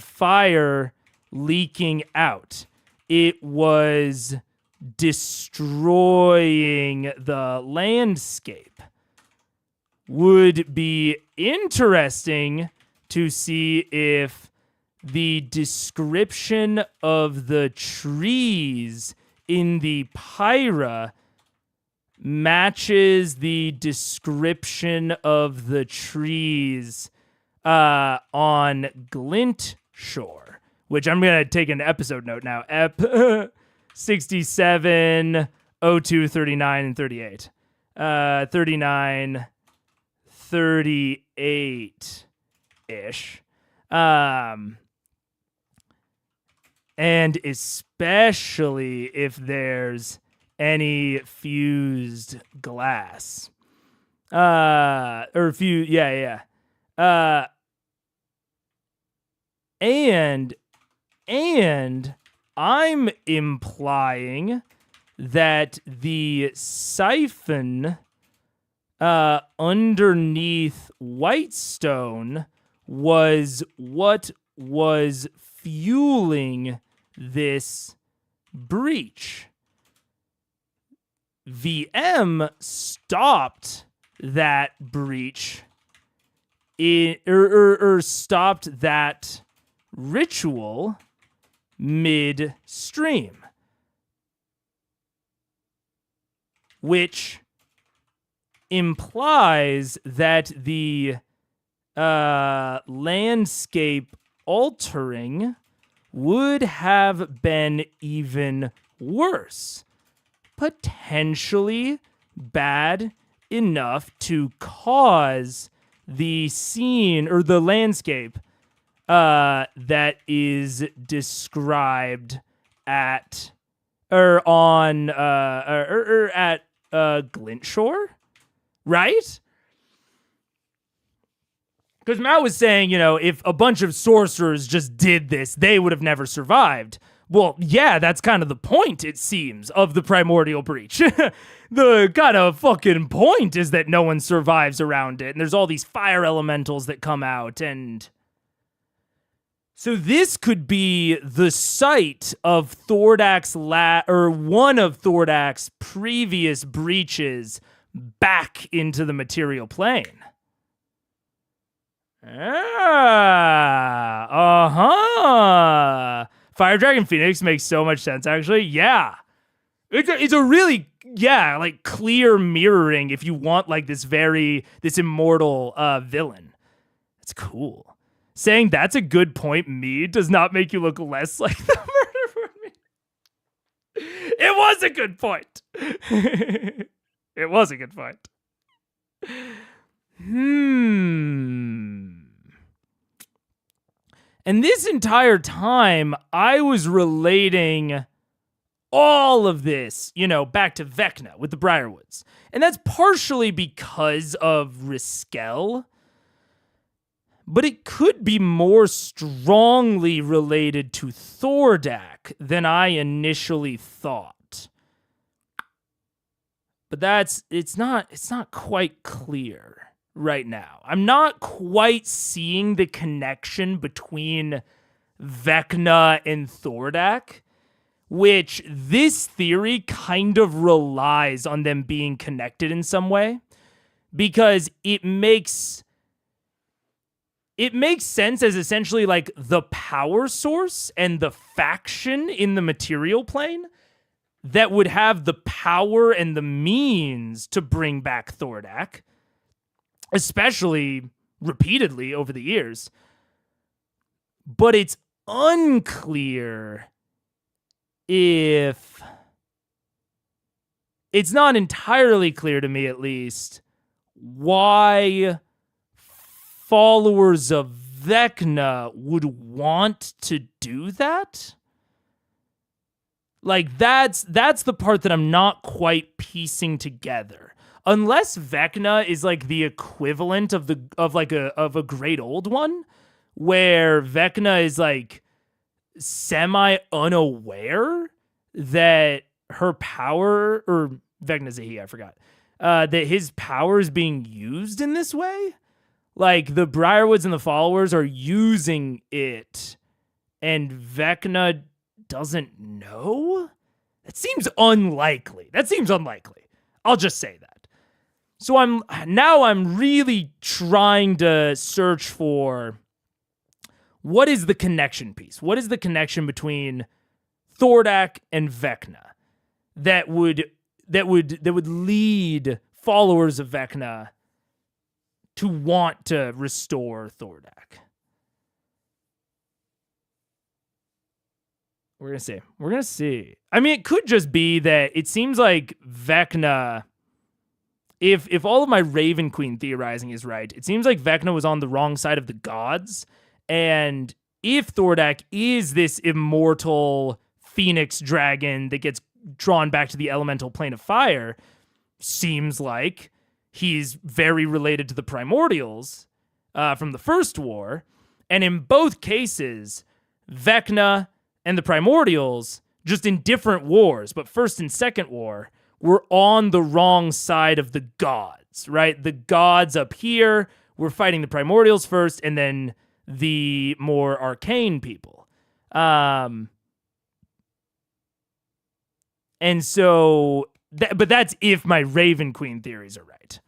fire leaking out. It was destroying the landscape. Would be interesting to see if the description of the trees in the Pyra matches the description of the trees on Glint Shore, which I'm going to take an episode note now. 67, 02, 39, and 38. 39, 38-ish. And especially if there's any fused glass. And I'm implying that the siphon underneath Whitestone was what was fueling this breach. VM stopped that breach or stopped that ritual mid-stream, which implies that the landscape altering would have been even worse, potentially bad enough to cause the scene or the landscape that is described at at Glintshore, right? Because Matt was saying, if a bunch of sorcerers just did this, they would have never survived. Well, yeah, that's kind of the point, it seems, of the primordial breach. The kind of fucking point is that no one survives around it, and there's all these fire elementals that come out, and so this could be the site of Thordak's one of Thordak's previous breaches back into the material plane. Fire Dragon Phoenix makes so much sense, actually. Yeah. It's a really, like clear mirroring if you want like this immortal villain. It's cool. Saying that's a good point, me, does not make you look less like the murder for me. It was a good point. It was a good point. And this entire time, I was relating all of this, back to Vecna with the Briarwoods. And that's partially because of Riskel. But it could be more strongly related to Thordak than I initially thought. But it's not quite clear right now. I'm not quite seeing the connection between Vecna and Thordak, which this theory kind of relies on them being connected in some way, because it makes sense as essentially like the power source and the faction in the material plane that would have the power and the means to bring back Thordak, especially repeatedly over the years. But it's unclear if... It's not entirely clear to me, at least, why followers of Vecna would want to do that. Like, that's the part that I'm not quite piecing together. Unless Vecna is like the equivalent of a great old one, where Vecna is like semi-unaware that her power, or Vecna's a he, I forgot, that his power is being used in this way. Like, the Briarwoods and the followers are using it, and Vecna doesn't know? That seems unlikely. I'll just say that. So I'm really trying to search for what is the connection piece? What is the connection between Thordak and Vecna that would lead followers of Vecna to want to restore Thordak? We're gonna see. I mean, it could just be that it seems like Vecna, if all of my Raven Queen theorizing is right, it seems like Vecna was on the wrong side of the gods. And if Thordak is this immortal phoenix dragon that gets drawn back to the elemental plane of fire, seems like he's very related to the primordials from the first war. And in both cases, Vecna and the primordials, just in different wars, but first and second war, were on the wrong side of the gods, right? The gods up here were fighting the primordials first, and then the more arcane people. And so, but that's if my Raven Queen theories are right.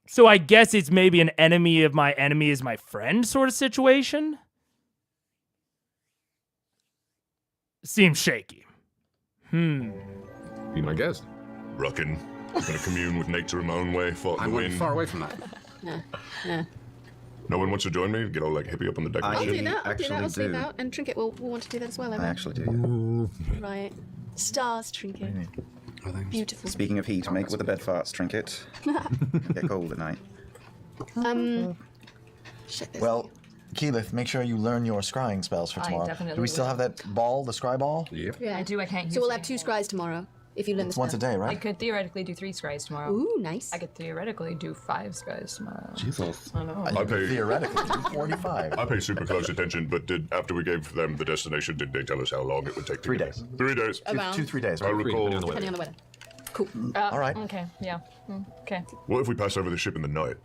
So I guess it's maybe an enemy of my enemy is my friend sort of situation. Seems shaky. Be my guest. Ruckin. I'm gonna commune with nature in my own way, fought in the wind. Far away from that. Yeah. No one wants to join me? Get all like hippie up on the deck. I'll do that. I'll sleep out. And Trinket will want to do that as well. I actually do. Right. Stars, Trinket. Beautiful. Speaking of heat, make with the bed farts, Trinket. Get cold at night. Shit, Well, Keyleth, make sure you learn your scrying spells for I tomorrow. definitely Do we still will. have that ball, the scry ball? Yep. Yeah. I do. I can't use So we'll it have 2 anymore. scries tomorrow if you learn It's the once a spell. day, I right? could theoretically do 3 scries tomorrow. Ooh, nice. I could theoretically do 5 scries tomorrow. Jesus. I know. I pay. Theoretically, 45. I pay super close attention, but after we gave them the destination, did they tell us how long it would take to 3 get days. there? 3 days. Around. 3 days, I right? recall. Depending on the weather. Cool. All right. Okay. Yeah. Okay. What if we pass over the ship in the night?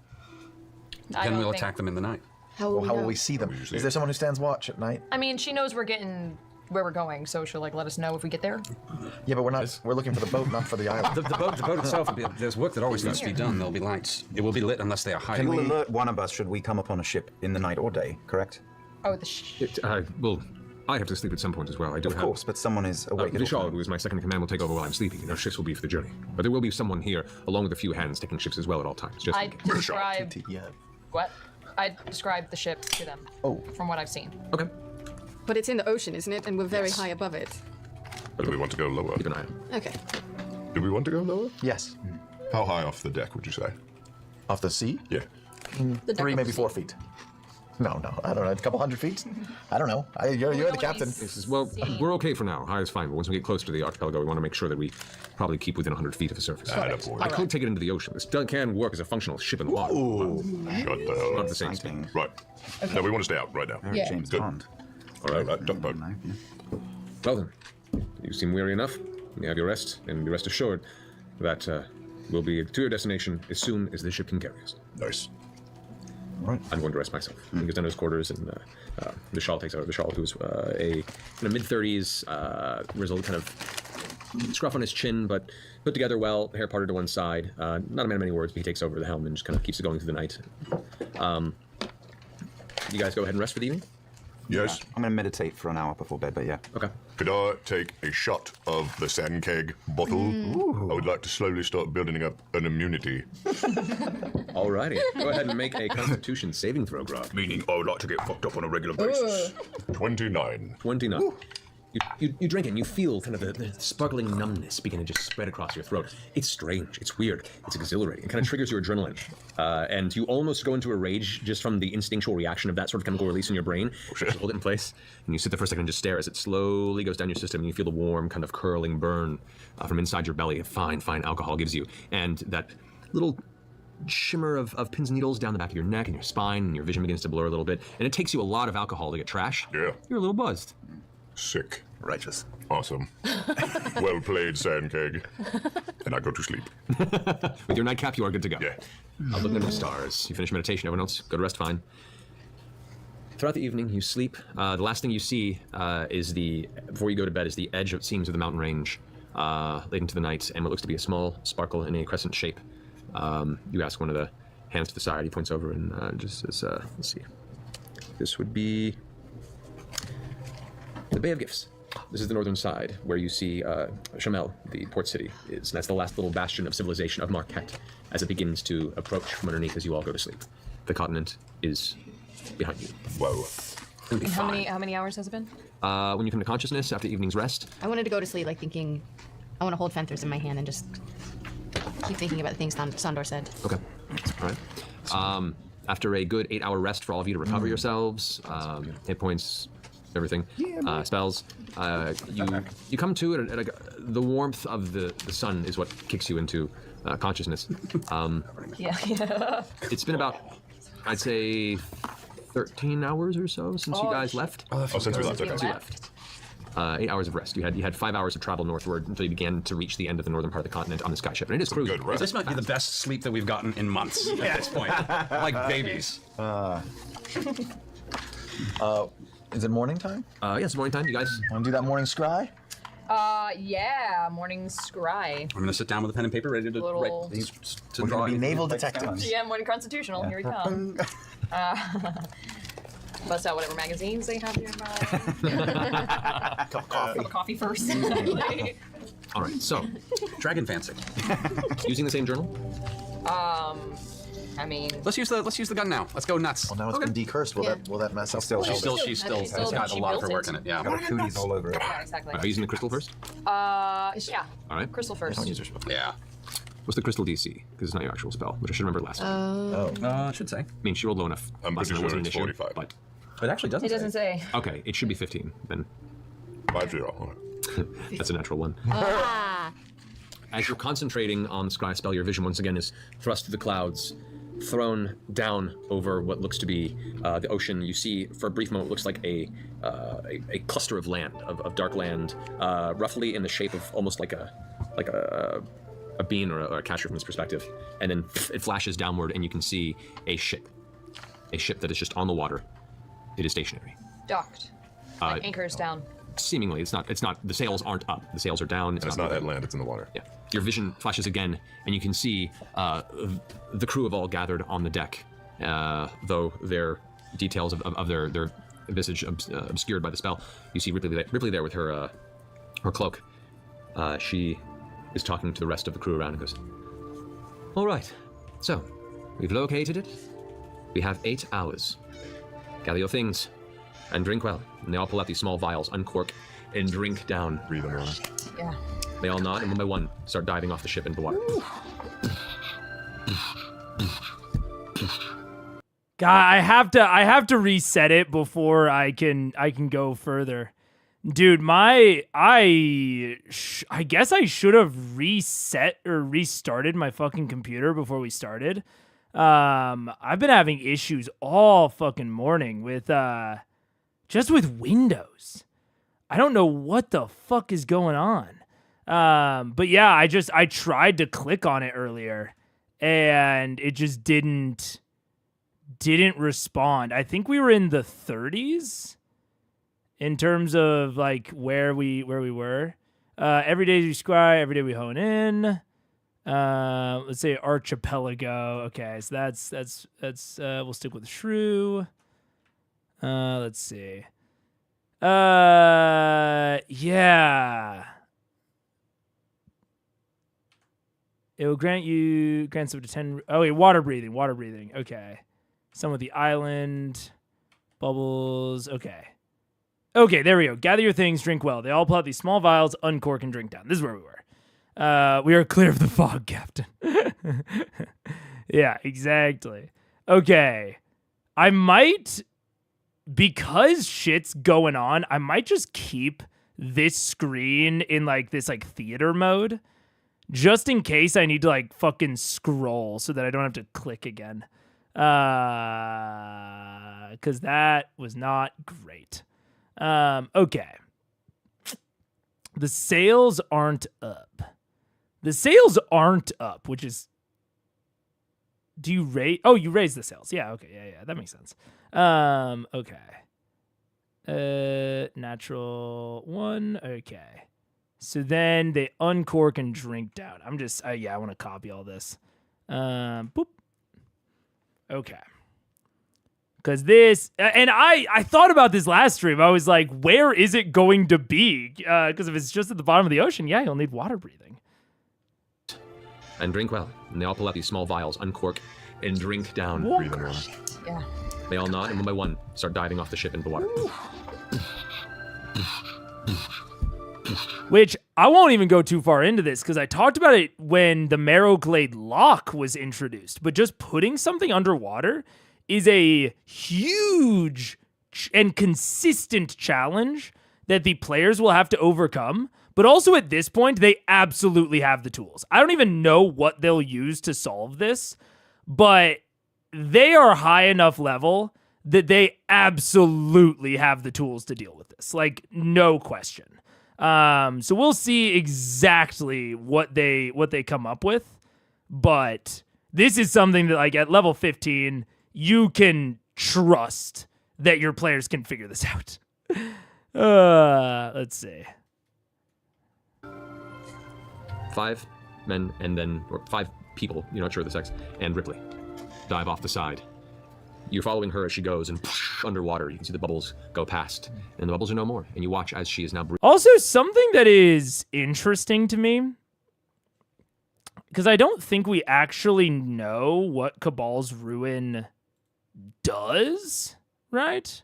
I Then don't we'll think- attack them in the night. How will Well, we how know? will we see them? usually- Is there someone who stands watch at night? I mean, she knows we're getting where we're going, so she'll like let us know if we get there. Yeah, but we're not. We're looking for the boat, not for the island. The boat itself, will be, there's work that always needs to be done. There'll be lights. It will be lit unless they are Can we hiding. alert one of us should we come upon a ship in the night or day, correct? Oh, Well, I have to sleep at some point as well. I do Of have. course, but someone is awake at all Vishal, times. who is my second in command, will take over while I'm sleeping, and our ships will be for the journey. But there will be someone here, along with a few hands, taking ships as well at all times. Just I describe Yeah. what? I describe the ship to them. Oh. From what I've seen. okay. But it's in the ocean, isn't it? And we're very high above it. Do we want to go lower? Keep an eye on it. Okay. Do we want to go lower? Yes. How high off the deck would you say? Off the sea? Yeah. 3, maybe 4 feet. No, I don't know. A couple hundred feet? I don't know. You're the captain. Well, we're okay for now. High is fine, but once we get closer to the archipelago, we want to make sure that we probably keep within 100 feet of the surface. Attaboy. I could take it into the ocean. This can work as a functional ship in the water. Shut the hell Not up. the same speed. Right. No, we want to stay out right now. Yeah. James Good. Bond. All right, duck boat. Well then, you seem weary enough. You have your rest, and be rest assured that we'll be to your destination as soon as the ship can carry us. Nice. I'm going to rest myself. He goes down to his quarters, and Vishal takes over. Vishal, who's a mid-30s, grizzled, kind of scruff on his chin, but put together well, hair parted to one side. Not a man of many words, but he takes over the helm and just kind of keeps it going through the night. You guys go ahead and rest for the evening? Yes. I'm going to meditate for an hour before bed, but yeah. Okay. Could I take a shot of the sand keg bottle? I would like to slowly start building up an immunity. Alrighty. Go ahead and make a Constitution saving throw, Grog. Meaning I would like to get fucked up on a regular basis. 29. 29. You drink it and you feel kind of the sparkling numbness begin to just spread across your throat. It's strange. It's weird. It's exhilarating. It kind of triggers your adrenaline. And you almost go into a rage just from the instinctual reaction of that sort of chemical release in your brain. You hold it in place and you sit there for a second and just stare as it slowly goes down your system and you feel the warm kind of curling burn from inside your belly. A fine alcohol gives you. And that little shimmer of pins and needles down the back of your neck and your spine, and your vision begins to blur a little bit. And it takes you a lot of alcohol to get trash. Yeah. You're a little buzzed. Sick. Righteous. Awesome. Well played, sand keg. And I go to sleep. With your nightcap, you are good to go. Yeah. I'll look at the stars. You finish meditation, everyone else go to rest fine. Throughout the evening, you sleep. The last thing you see before you go to bed, is the edge, it seems, of the mountain range late into the night, and what looks to be a small sparkle in a crescent shape. You ask one of the hands to the side, he points over and just says, let's see. This would be the Bay of Gifts. This is the northern side, where you see Chamel, the port city, is. And that's the last little bastion of civilization of Marquette, as it begins to approach from underneath as you all go to sleep. The continent is behind you. Whoa. It'll be fine. How many hours has it been? When you come to consciousness after evening's rest, I wanted to go to sleep, like thinking, I want to hold Fenthers in my hand and just keep thinking about the things Sandor said. okay, all right. After a good 8-hour rest for all of you to recover yourselves, hit points, everything, spells, you come to it at the warmth of the sun is what kicks you into consciousness. Yeah. It's been about, I'd say, 13 hours or so since you guys left. Oh, since we left, okay. Since you left. 8 hours of rest. You had 5 hours of travel northward until you began to reach the end of the northern part of the continent on the sky ship, and it is cruising. Good rest. This might be the best sleep that we've gotten in months at this point. Like babies. Is it morning time? Yes, morning time. You guys Want to do that morning scry? Yeah. Morning scry. I'm going to sit down with a pen and paper ready to Little- write these, to We're draw going to be anything. naval detectives. Yeah, morning constitutional. Here we come. Bust out whatever magazines they have nearby. Cup of coffee. Coffee first. All right, so Dragon fancy. using the same journal. I mean, Let's use the gun now. Let's go nuts. Well, now it's been decursed. Will that mess up? She's still She has got a lot of her work in it. Yeah. Got cooties all over it. yeah, exactly. Are you using the crystal first? Yeah. All right. Crystal first. Don't use your spell. Yeah. What's the crystal DC? Because it's not your actual spell, which I should remember last time. I should say. I mean, she rolled low enough. I'm last pretty time it sure wasn't it's an issue, 45. But It actually doesn't. It doesn't say. Okay, it should be 15 then. 5-0. That's a natural one. As you're concentrating on the scry spell, your vision once again is thrust through the clouds, thrown down over what looks to be the ocean. You see, for a brief moment, it looks like a cluster of land, of dark land, roughly in the shape of almost like a bean or a catcher from this perspective. And then it flashes downward, and you can see a ship that is just on the water. It is stationary. Docked. Like anchors down. Seemingly, it's not. The sails aren't up. The sails are down. It's not at land. It's in the water. Yeah. Your vision flashes again, and you can see the crew have all gathered on the deck, though their details of their visage obscured by the spell. You see Ripley there with her cloak. She is talking to the rest of the crew around and goes, "All right, so we've located it. We have 8 hours. Gather your things and drink well." And they all pull out these small vials, uncork, and drink down. Breathe on. Yeah. They all nod, and one by one start diving off the ship into the water. God, I have to reset it before I can go further. Dude, I guess I should have reset or restarted my fucking computer before we started. I've been having issues all fucking morning with just with Windows. I don't know what the fuck is going on. But yeah, I tried to click on it earlier and it just didn't respond. I think we were in the 30s in terms of like where we were. Every day we scry, every day we hone in. Let's say archipelago. Okay, so that's we'll stick with shrew. Let's see. Yeah. It will grants up to 10. Oh wait, water breathing. Okay. Some with the island bubbles. Okay, there we go. Gather your things, drink well. They all pull out these small vials, uncork, and drink down. This is where we were. We are clear of the fog, Captain. Yeah, exactly. Okay. I might, because shit's going on, I might just keep this screen in like this like theater mode, just in case I need to like fucking scroll so that I don't have to click again. Because that was not great. Okay. The sails aren't up. Which is... Do you raise... Oh, you raise the sails. Yeah, okay. Yeah. That makes sense. Okay. Natural 1. Okay. So then they uncork and drink down. I'm just... I want to copy all this. Boop. Okay. Because this... And I thought about this last stream. I was like, where is it going to be? Because if it's just at the bottom of the ocean, yeah, you'll need water breathing. And drink well. And they all pull out these small vials, uncork, and drink down. Breathe on. Yeah. They all nod, and one by one start diving off the ship into the water. Which, I won't even go too far into this, because I talked about it when the Marrowglade lock was introduced. But just putting something underwater is a huge and consistent challenge that the players will have to overcome. But also at this point, they absolutely have the tools. I don't even know what they'll use to solve this, but they are high enough level that they absolutely have the tools to deal with this. Like, no question. So we'll see exactly what they come up with. But this is something that, like, at level 15, you can trust that your players can figure this out. Let's see. 5 men and then, or 5 people, you're not sure of the sex, and Ripley dive off the side. You're following her as she goes, and underwater, you can see the bubbles go past, and the bubbles are no more. And you watch as she is now breathing. Also, something that is interesting to me, because I don't think we actually know what Cabal's Ruin does, right?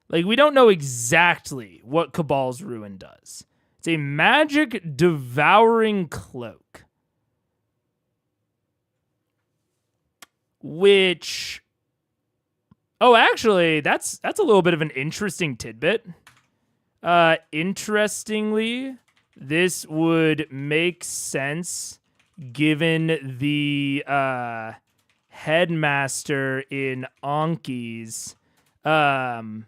Like, we don't know exactly what Cabal's Ruin does. It's a magic devouring cloak, which Oh, actually, that's a little bit of an interesting tidbit. Interestingly, this would make sense given the headmaster in Anki's given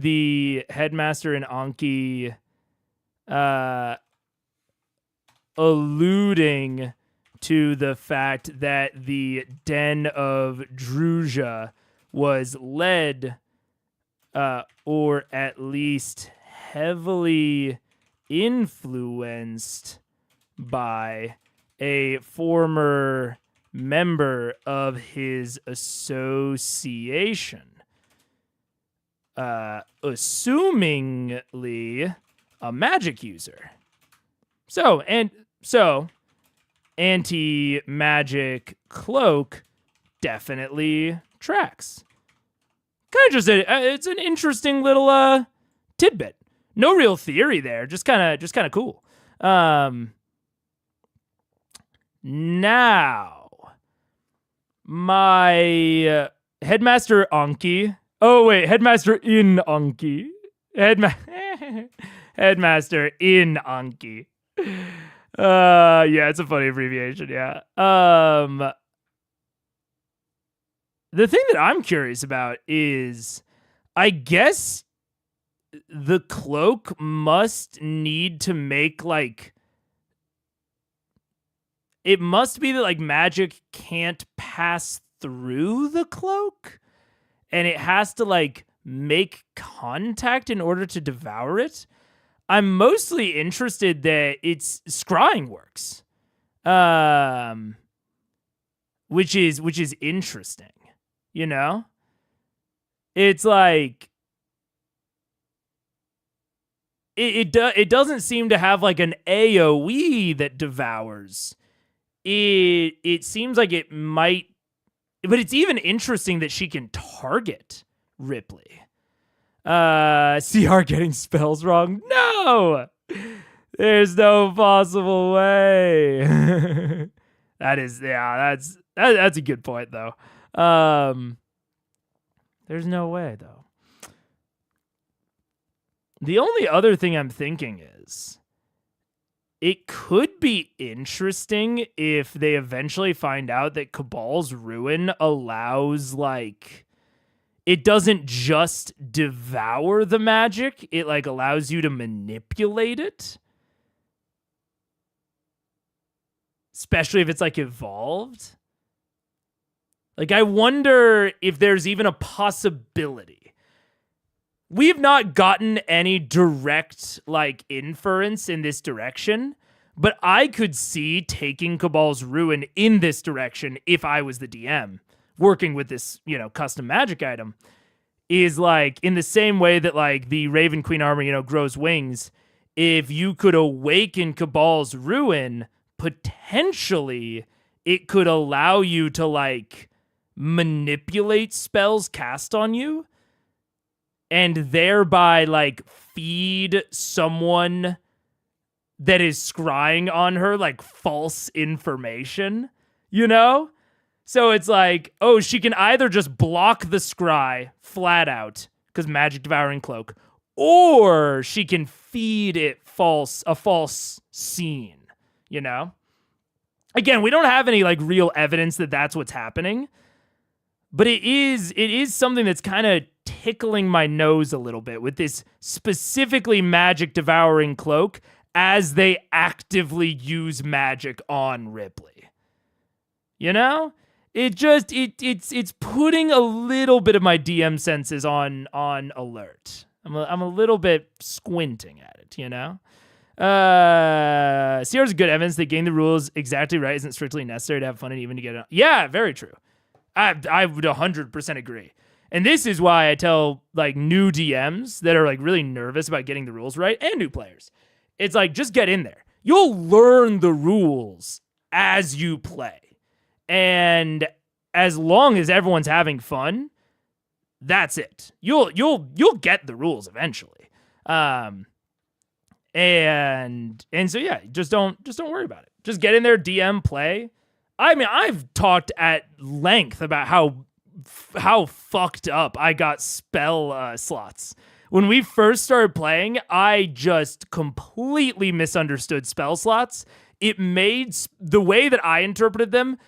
the headmaster in Anki alluding to the fact that the Den of Druja was led or at least heavily influenced by a former member of his association. Assumingly a magic user. So anti-magic cloak definitely tracks. Kind of just it's an interesting little tidbit. No real theory there, just kind of cool. Now my headmaster Anki. Oh wait, headmaster in Anki. Headmaster in Anki. Yeah, it's a funny abbreviation, yeah. The thing that I'm curious about is, I guess the cloak must need to make, like, it must be that, like, magic can't pass through the cloak, and it has to, like, make contact in order to devour it. I'm mostly interested that its scrying works, which is interesting. You know, it's like it doesn't seem to have like an AOE that devours. It seems like it might, but it's even interesting that she can target Ripley. CR getting spells wrong? No! There's no possible way. That's a good point though. There's no way though. The only other thing I'm thinking is it could be interesting if they eventually find out that Cabal's Ruin allows, like, it doesn't just devour the magic, it like allows you to manipulate it. Especially if it's like evolved. Like, I wonder if there's even a possibility. We've not gotten any direct, like, inference in this direction, but I could see taking Cabal's Ruin in this direction if I was the DM. Working with this, you know, custom magic item is like in the same way that like the Raven Queen armor, you know, grows wings. If you could awaken Cabal's Ruin, potentially it could allow you to like manipulate spells cast on you and thereby like feed someone that is scrying on her like false information, you know? So it's like, oh, she can either just block the scry flat out, because magic devouring cloak, or she can feed it a false scene, you know? Again, we don't have any like real evidence that that's what's happening, but it is something that's kind of tickling my nose a little bit with this specifically magic devouring cloak as they actively use magic on Ripley. You know? It's putting a little bit of my DM senses on alert. I'm a little bit squinting at it, you know? Sierra's good evidence that getting the rules exactly right isn't strictly necessary to have fun and even to get it. Yeah, very true. I would 100% agree. And this is why I tell like new DMs that are like really nervous about getting the rules right, and new players. It's like, just get in there. You'll learn the rules as you play. And as long as everyone's having fun, that's it. You'll get the rules eventually. And so yeah, just don't worry about it. Just get in there, DM, play. I mean, I've talked at length about how fucked up I got spell slots. When we first started playing, I just completely misunderstood spell slots. It made the way that I interpreted them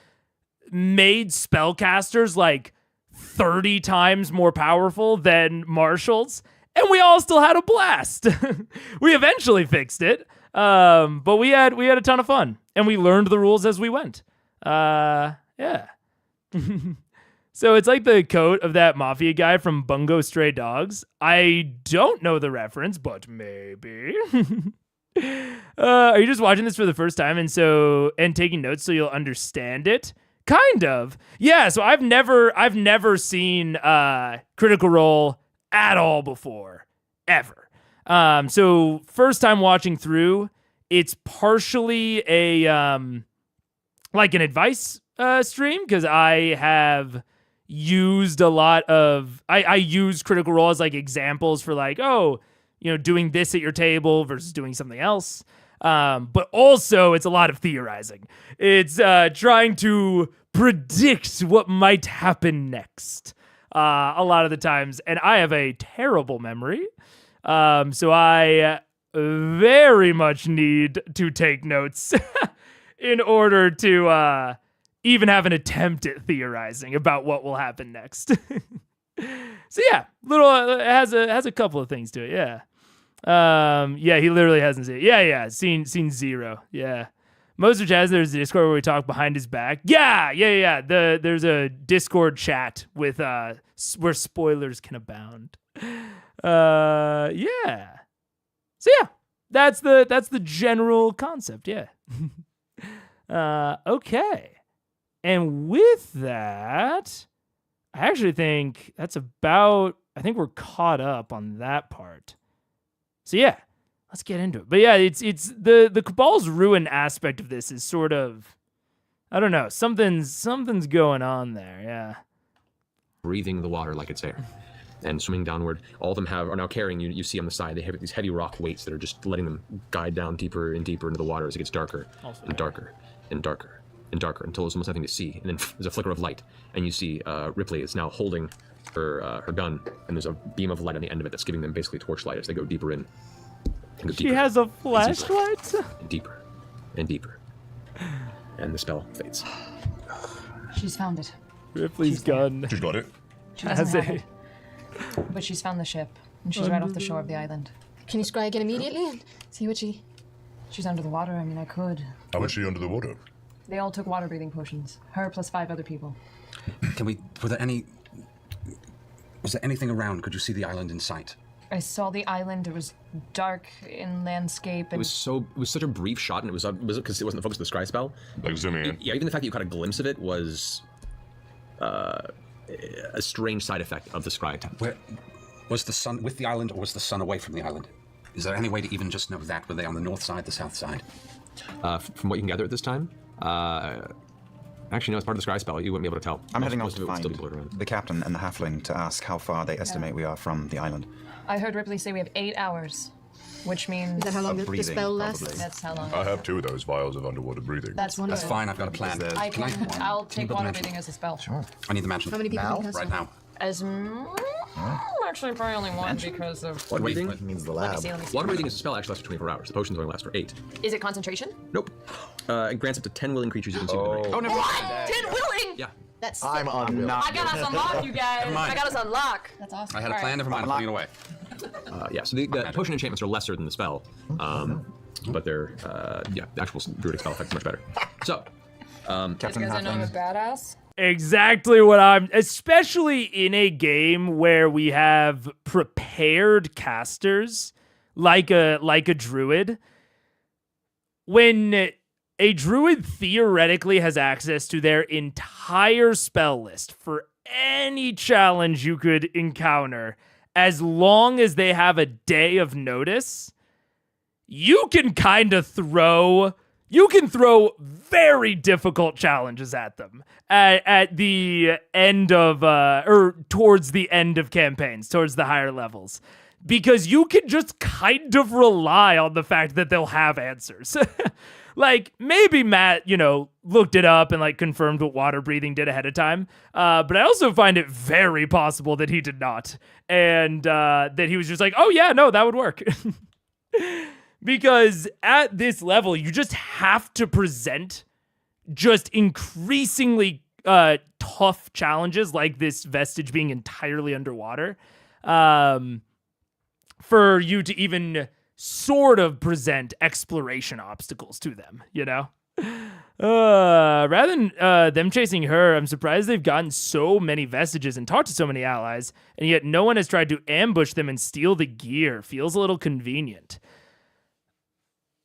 made spellcasters like 30 times more powerful than marshals, and we all still had a blast. We eventually fixed it, but we had a ton of fun, and we learned the rules as we went. Yeah. So it's like the coat of that mafia guy from Bungo Stray Dogs. I don't know the reference, but maybe. Are you just watching this for the first time and taking notes so you'll understand it? Kind of. Yeah, so I've never seen Critical Role at all before. Ever. So first time watching through, it's partially a like an advice stream, because I have used a lot of I use Critical Role as like examples for like, oh, you know, doing this at your table versus doing something else. But also it's a lot of theorizing. It's trying to predict what might happen next a lot of the times. And I have a terrible memory. So I very much need to take notes in order to even have an attempt at theorizing about what will happen next. So yeah, it has a couple of things to it. Yeah. Yeah, he literally hasn't seen it. Yeah. Seen zero. Yeah. Moser Chaz, there's a Discord where we talk behind his back. Yeah. There's a Discord chat with where spoilers can abound. Yeah. So yeah, that's the general concept. Yeah. Okay. And with that, I actually think that's about. I think we're caught up on that part. So yeah, let's get into it. But yeah, it's the Cabal's ruin aspect of this is sort of, I don't know, something's going on there. Yeah. Breathing the water like it's air, and swimming downward. All of them are now carrying you. You see on the side, they have these heavy rock weights that are just letting them guide down deeper and deeper into the water as it gets darker and darker and darker and darker until there's almost nothing to see. And then there's a flicker of light, and you see Ripley is now holding her gun, and there's a beam of light on the end of it that's giving them basically torchlight as they go deeper in. She has a flashlight? And deeper and deeper. And the spell fades. She's found it. Ripley's gun. She's got it. She doesn't have it. But she's found the ship, and she's right off the shore of the island. Can you scry again immediately and see what she... She's under the water. I mean, I could. How is she under the water? They all took water-breathing potions. Her plus 5 other people. Was there anything around? Could you see the island in sight? I saw the island. It was dark in landscape. And it was such a brief shot, and it was because it wasn't the focus of the scry spell. Like zooming in. Yeah, even the fact that you caught a glimpse of it was a strange side effect of the scry attempt. Where was the sun with the island, or was the sun away from the island? Is there any way to even just know that? Were they on the north side, the south side? From what you can gather at this time, actually, no, as part of the scry spell, you wouldn't be able to tell. I'm heading out most to of it would still be find blurred around. the captain and the halfling to ask how far they estimate we are from the island. I heard Ripley say we have 8 hours, which means... Is that how long the breathing, spell lasts? probably. That's how long. I have 2 of those vials of underwater breathing. That's one. That's fine. I've got a plan. I'll take put water them in? breathing as a spell. Sure. I need the mansion. How many people Now? can cast Right it? now. Actually, probably only one because of... Water breathing? It means the Let me lab. see, let me see. Water breathing is a spell actually lasts for 24 hours. The potions only last for 8. Is it concentration? Nope. It grants up to 10 willing creatures you can see within range. Oh, never mind. 10 willing! Yeah. That's I'm unwilling. I got us unlocked, you guys. mind. I got us unlocked. That's awesome. I had a plan. Never mind. I'm putting it away. Yeah, so the potion enchantments are lesser than the spell, but they're, the actual druidic spell effect is much better. So, Captain Because I know I'm a Halfling. badass. Exactly what especially in a game where we have prepared casters like a druid. When a druid theoretically has access to their entire spell list for any challenge you could encounter, as long as they have a day of notice, you can kind of throw very difficult challenges at them at the end of or towards the end of campaigns, towards the higher levels, because you can just kind of rely on the fact that they'll have answers. like maybe Matt, looked it up and like confirmed what water breathing did ahead of time. But I also find it very possible that he did not. And that he was just like, oh yeah, no, that would work. Because at this level, you just have to present just increasingly tough challenges like this vestige being entirely underwater for you to even sort of present exploration obstacles to them, rather than them chasing her, I'm surprised they've gotten so many vestiges and talked to so many allies, and yet no one has tried to ambush them and steal the gear. Feels a little convenient.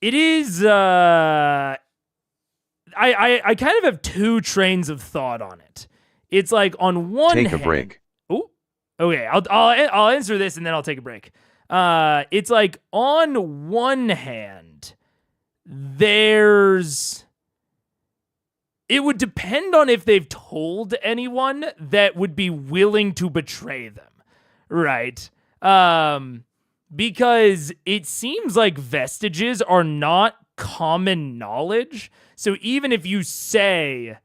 It is I kind of have two trains of thought on it. It's like on one hand, take a break. Oh, okay. I'll answer this and then I'll take a break. It's like on one hand, it would depend on if they've told anyone that would be willing to betray them, right? Because it seems like vestiges are not common knowledge. So even if you say,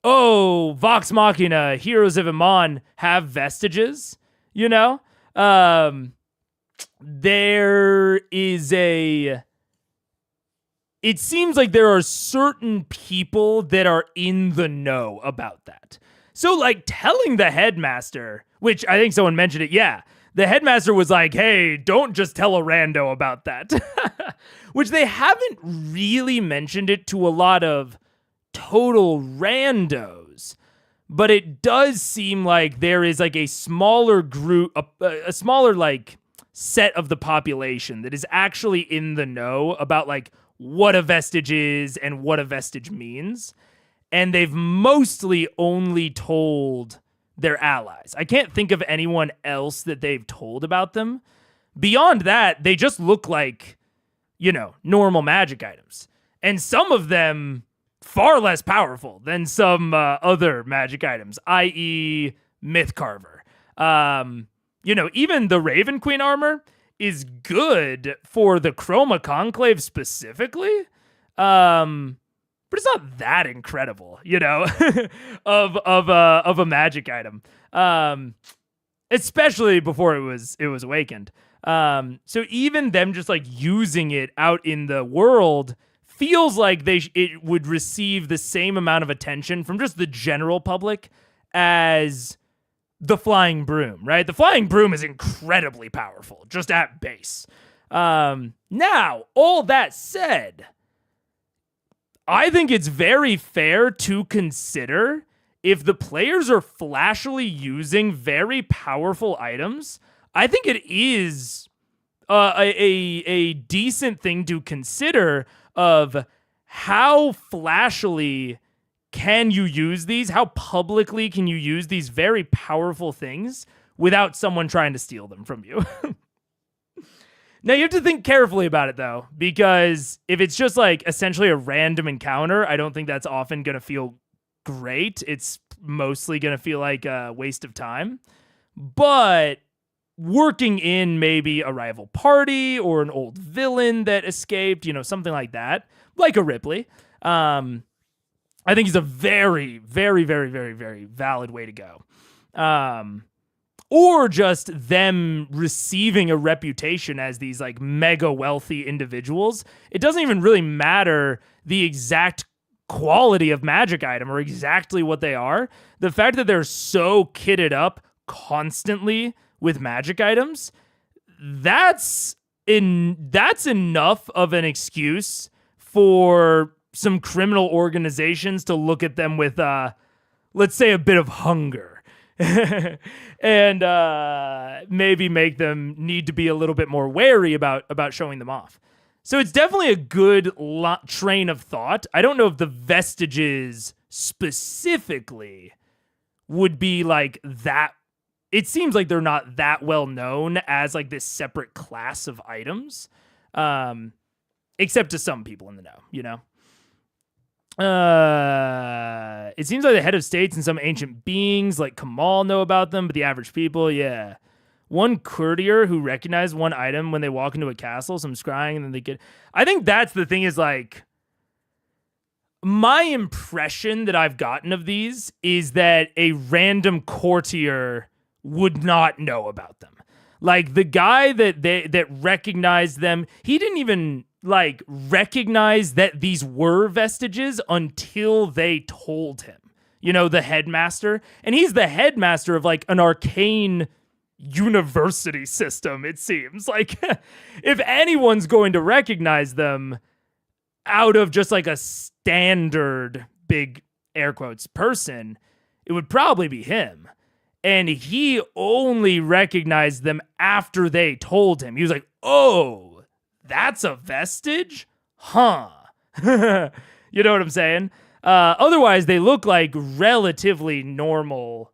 oh, Vox Machina, Heroes of Iman have vestiges, it seems like there are certain people that are in the know about that. So like telling the headmaster, which I think someone mentioned it, yeah, the headmaster was like, hey, don't just tell a rando about that. Which they haven't really mentioned it to a lot of total randos. But it does seem like there is like a smaller group, a smaller like set of the population that is actually in the know about like what a vestige is and what a vestige means. And they've mostly only told their allies. I can't think of anyone else that they've told about them. Beyond that, they just look like, normal magic items. And some of them far less powerful than some other magic items, i.e. Myth Carver. Even the Raven Queen armor is good for the Chroma Conclave specifically. But it's not that incredible, of a magic item. Especially before it was awakened. So even them just like using it out in the world feels like it would receive the same amount of attention from just the general public as the flying broom, right? The flying broom is incredibly powerful, just at base. Now, all that said, I think it's very fair to consider if the players are flashily using very powerful items. I think it is a decent thing to consider of how flashily can you use these? How publicly can you use these very powerful things without someone trying to steal them from you? Now, you have to think carefully about it, though, because if it's just like essentially a random encounter, I don't think that's often going to feel great. It's mostly going to feel like a waste of time. But working in maybe a rival party or an old villain that escaped, something like that, like a Ripley, I think is a very, very, very, very, very valid way to go. Or just them receiving a reputation as these like mega wealthy individuals. It doesn't even really matter the exact quality of magic item or exactly what they are. The fact that they're so kitted up constantly with magic items, that's enough of an excuse for some criminal organizations to look at them with, let's say, a bit of hunger. And maybe make them need to be a little bit more wary about showing them off. So it's definitely a good train of thought. I don't know if the vestiges specifically would be like that. It seems like they're not that well known as like this separate class of items, except to some people in the know, It seems like the head of states and some ancient beings like Kamal know about them, but the average people, yeah. One courtier who recognized one item when they walk into a castle, some scrying, and then they get... I think that's the thing is like, my impression that I've gotten of these is that a random courtier would not know about them. Like the guy that recognized them, he didn't even like recognize that these were vestiges until they told him. You know, the headmaster, and he's the headmaster of like an arcane university system, it seems. Like if anyone's going to recognize them out of just like a standard big air quotes person, it would probably be him. And he only recognized them after they told him. He was like, oh, that's a vestige? Huh. You know what I'm saying? Otherwise, they look like relatively normal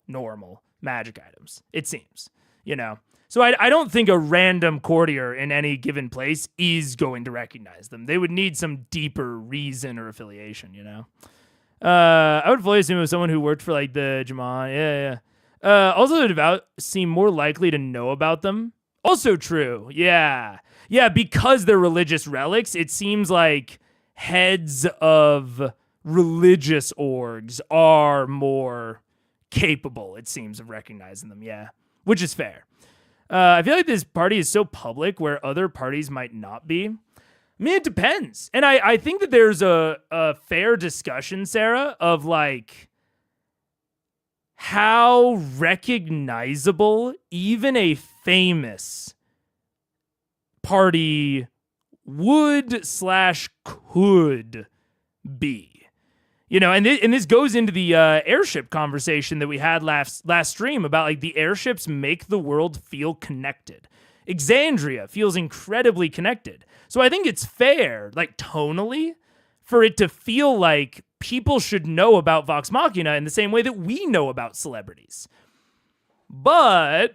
magic items, it seems. You know? So I don't think a random courtier in any given place is going to recognize them. They would need some deeper reason or affiliation, you know? I would fully assume it was someone who worked for like the Jaman. Yeah. Also, the devout seem more likely to know about them. Also true. Yeah, because they're religious relics, it seems like heads of religious orgs are more capable, it seems, of recognizing them. Yeah, which is fair. I feel like this party is so public where other parties might not be. I mean, it depends. And I think that there's a fair discussion, Sarah, of like how recognizable even a famous party would/could be. You know, and this goes into the airship conversation that we had last stream about like the airships make the world feel connected. Exandria feels incredibly connected. So I think it's fair, like tonally, for it to feel like people should know about Vox Machina in the same way that we know about celebrities. But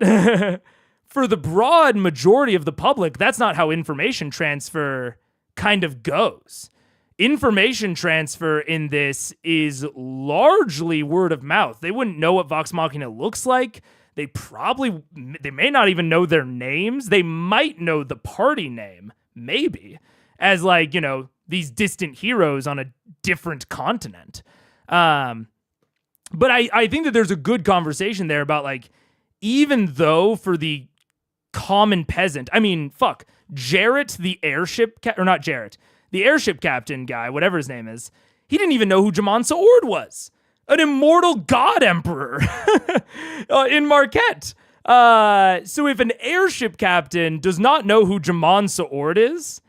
for the broad majority of the public, that's not how information transfer kind of goes. Information transfer in this is largely word of mouth. They wouldn't know what Vox Machina looks like. They may not even know their names. They might know the party name, maybe, as like, you know, these distant heroes on a different continent. But I think that there's a good conversation there about like, even though for the common peasant, I mean, Jarrett, the airship, the airship captain guy, whatever his name is, he didn't even know who Jaman Saord was. An immortal god emperor in Marquette. So if an airship captain does not know who Jaman Saord is,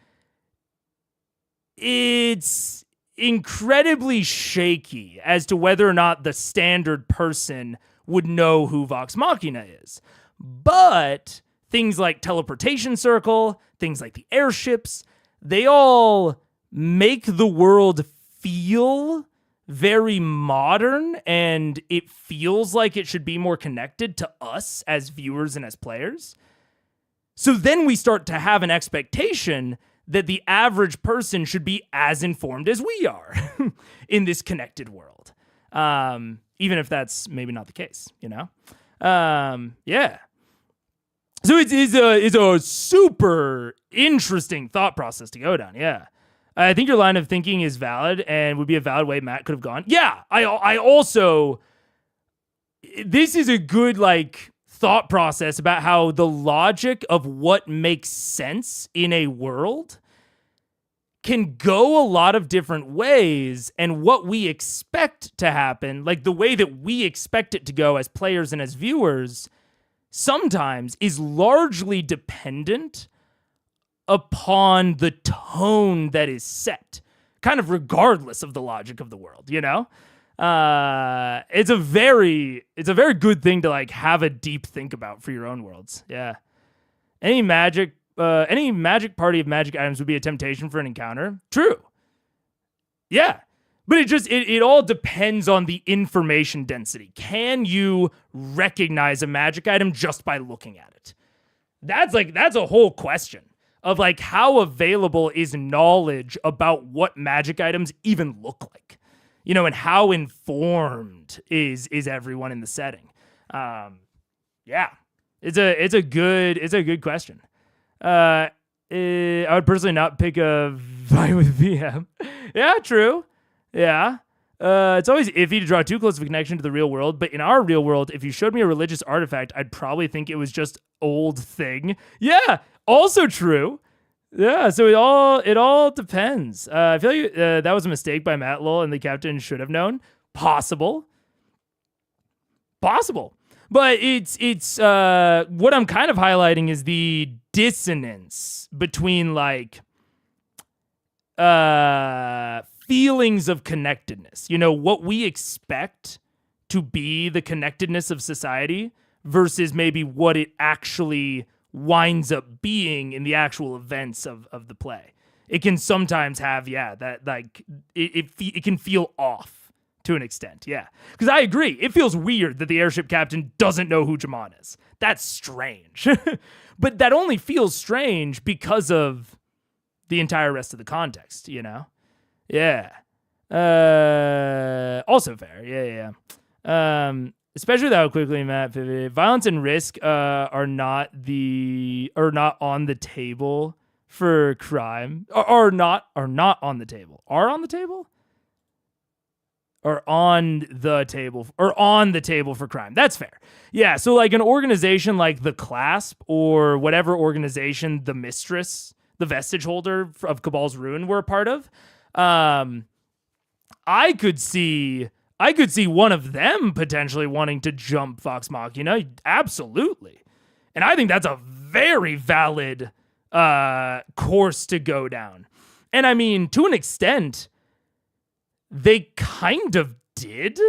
it's incredibly shaky as to whether or not the standard person would know who Vox Machina is. But things like teleportation circle, things like the airships, they all make the world feel very modern, and it feels like it should be more connected to us as viewers and as players. So then we start to have an expectation that the average person should be as informed as we are in this connected world. Even if that's maybe not the case, you know? Yeah. So it's a super interesting thought process to go down, yeah. I think your line of thinking is valid and would be a valid way Matt could have gone. Yeah, I also... This is a good, like, thought process about how the logic of what makes sense in a world can go a lot of different ways, and what we expect to happen, like the way that we expect it to go as players and as viewers, sometimes is largely dependent upon the tone that is set, kind of regardless of the logic of the world, you know? It's a very good thing to like have a deep think about for your own worlds. Yeah. Any magic party of magic items would be a temptation for an encounter. True. Yeah. But it all depends on the information density. Can you recognize a magic item just by looking at it? That's a whole question of like how available is knowledge about what magic items even look like, you know, and how informed is everyone in the setting. Yeah, it's a good question. I would personally not pick a fight with VM. Yeah, true. Yeah. It's always iffy to draw too close of a connection to the real world, but in our real world, if you showed me a religious artifact, I'd probably think it was just old thing. Yeah, also true. Yeah, so it all depends. I feel like that was a mistake by Matt Lowell, and the captain should have known. Possible. But it's what I'm kind of highlighting is the dissonance between like feelings of connectedness. You know, what we expect to be the connectedness of society versus maybe what it actually winds up being in the actual events of the play. It can sometimes have, that like it can feel off to an extent, yeah. Because I agree, it feels weird that the airship captain doesn't know who Jamon is. That's strange. But that only feels strange because of the entire rest of the context, you know? Yeah. Also fair. Yeah. Especially with how quickly Matt pivoted. Violence and risk are not on the table for crime. Are not on the table. Are on the table? Or on the table for crime. That's fair. Yeah, so like an organization like the Clasp or whatever organization the Mistress, the vestige holder of Cabal's Ruin were a part of, I could see one of them potentially wanting to jump Vox Machina. Absolutely. And I think that's a very valid course to go down. And I mean, to an extent, they kind of did.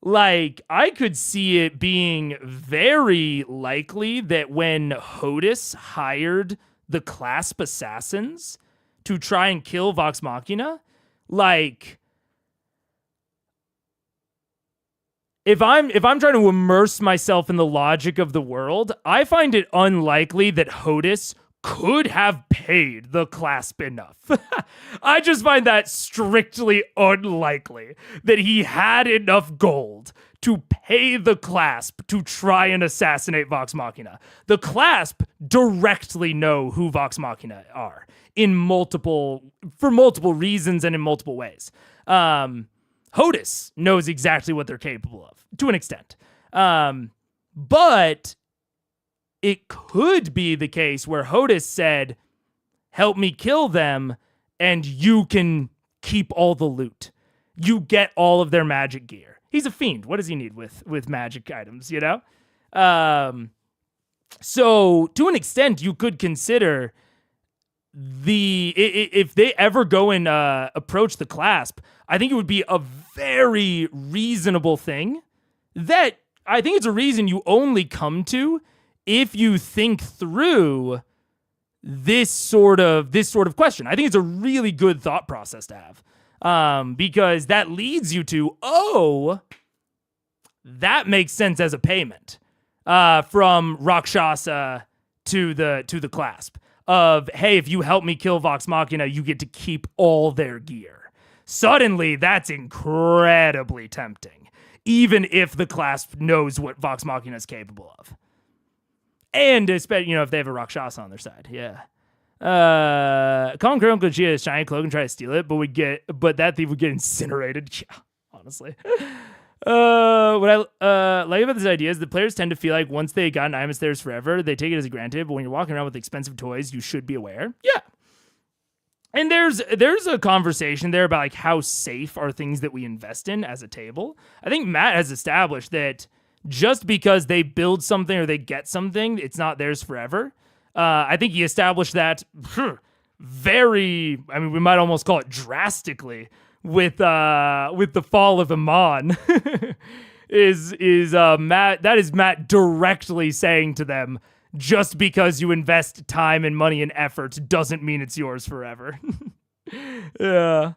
Like, I could see it being very likely that when Hodis hired the Clasp assassins to try and kill Vox Machina, like, if I'm trying to immerse myself in the logic of the world, I find it unlikely that Hodis could have paid the Clasp enough. I just find that strictly unlikely that he had enough gold to pay the Clasp to try and assassinate Vox Machina. The Clasp directly know who Vox Machina are for multiple reasons and in multiple ways. Hodis knows exactly what they're capable of to an extent. But it could be the case where Hodis said, help me kill them, and you can keep all the loot. You get all of their magic gear. He's a fiend. What does he need with magic items, you know? So, to an extent, you could consider if they ever go and approach the Clasp, I think it would be a very reasonable thing that I think it's a reason you only come to if you think through this sort of question. I think it's a really good thought process to have, because that leads you to, that makes sense as a payment from Rakshasa to the Clasp of, hey, if you help me kill Vox Machina, you get to keep all their gear. Suddenly, that's incredibly tempting, even if the Clasp knows what Vox Machina is capable of. And, especially, if they have a Rakshasa on their side, yeah. Colin Curl could cheat a shiny cloak and try to steal it, but that thief would get incinerated. Yeah, honestly. What I like about this idea is the players tend to feel like once they got an item, it's theirs forever. They take it as granted, but when you're walking around with expensive toys, you should be aware. Yeah. And there's a conversation there about like how safe are things that we invest in as a table. I think Matt has established that just because they build something or they get something, it's not theirs forever. I think he established that we might almost call it drastically with the fall of Amon. is Matt, that is Matt directly saying to them, just because you invest time and money and effort doesn't mean it's yours forever. Yeah.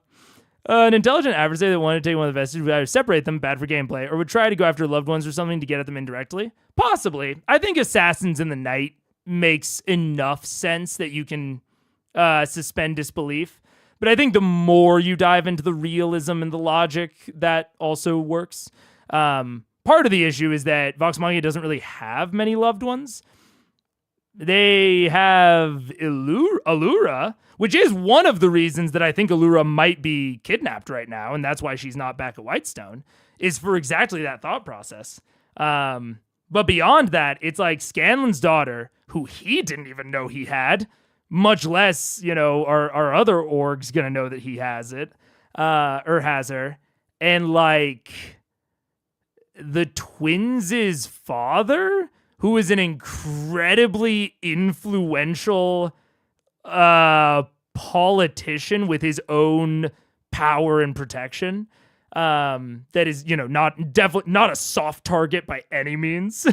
An intelligent adversary that wanted to take one of the vestiges would either separate them, bad for gameplay, or would try to go after loved ones or something to get at them indirectly. Possibly. I think Assassins in the Night makes enough sense that you can suspend disbelief. But I think the more you dive into the realism and the logic, that also works. Part of the issue is that Vox Machina doesn't really have many loved ones. They have Allura, which is one of the reasons that I think Allura might be kidnapped right now, and that's why she's not back at Whitestone, is for exactly that thought process. But beyond that, it's like Scanlan's daughter, who he didn't even know he had, much less, our other org's gonna know that he has it, or has her. And like the twins' father, who is an incredibly influential politician with his own power and protection. That is, definitely not a soft target by any means,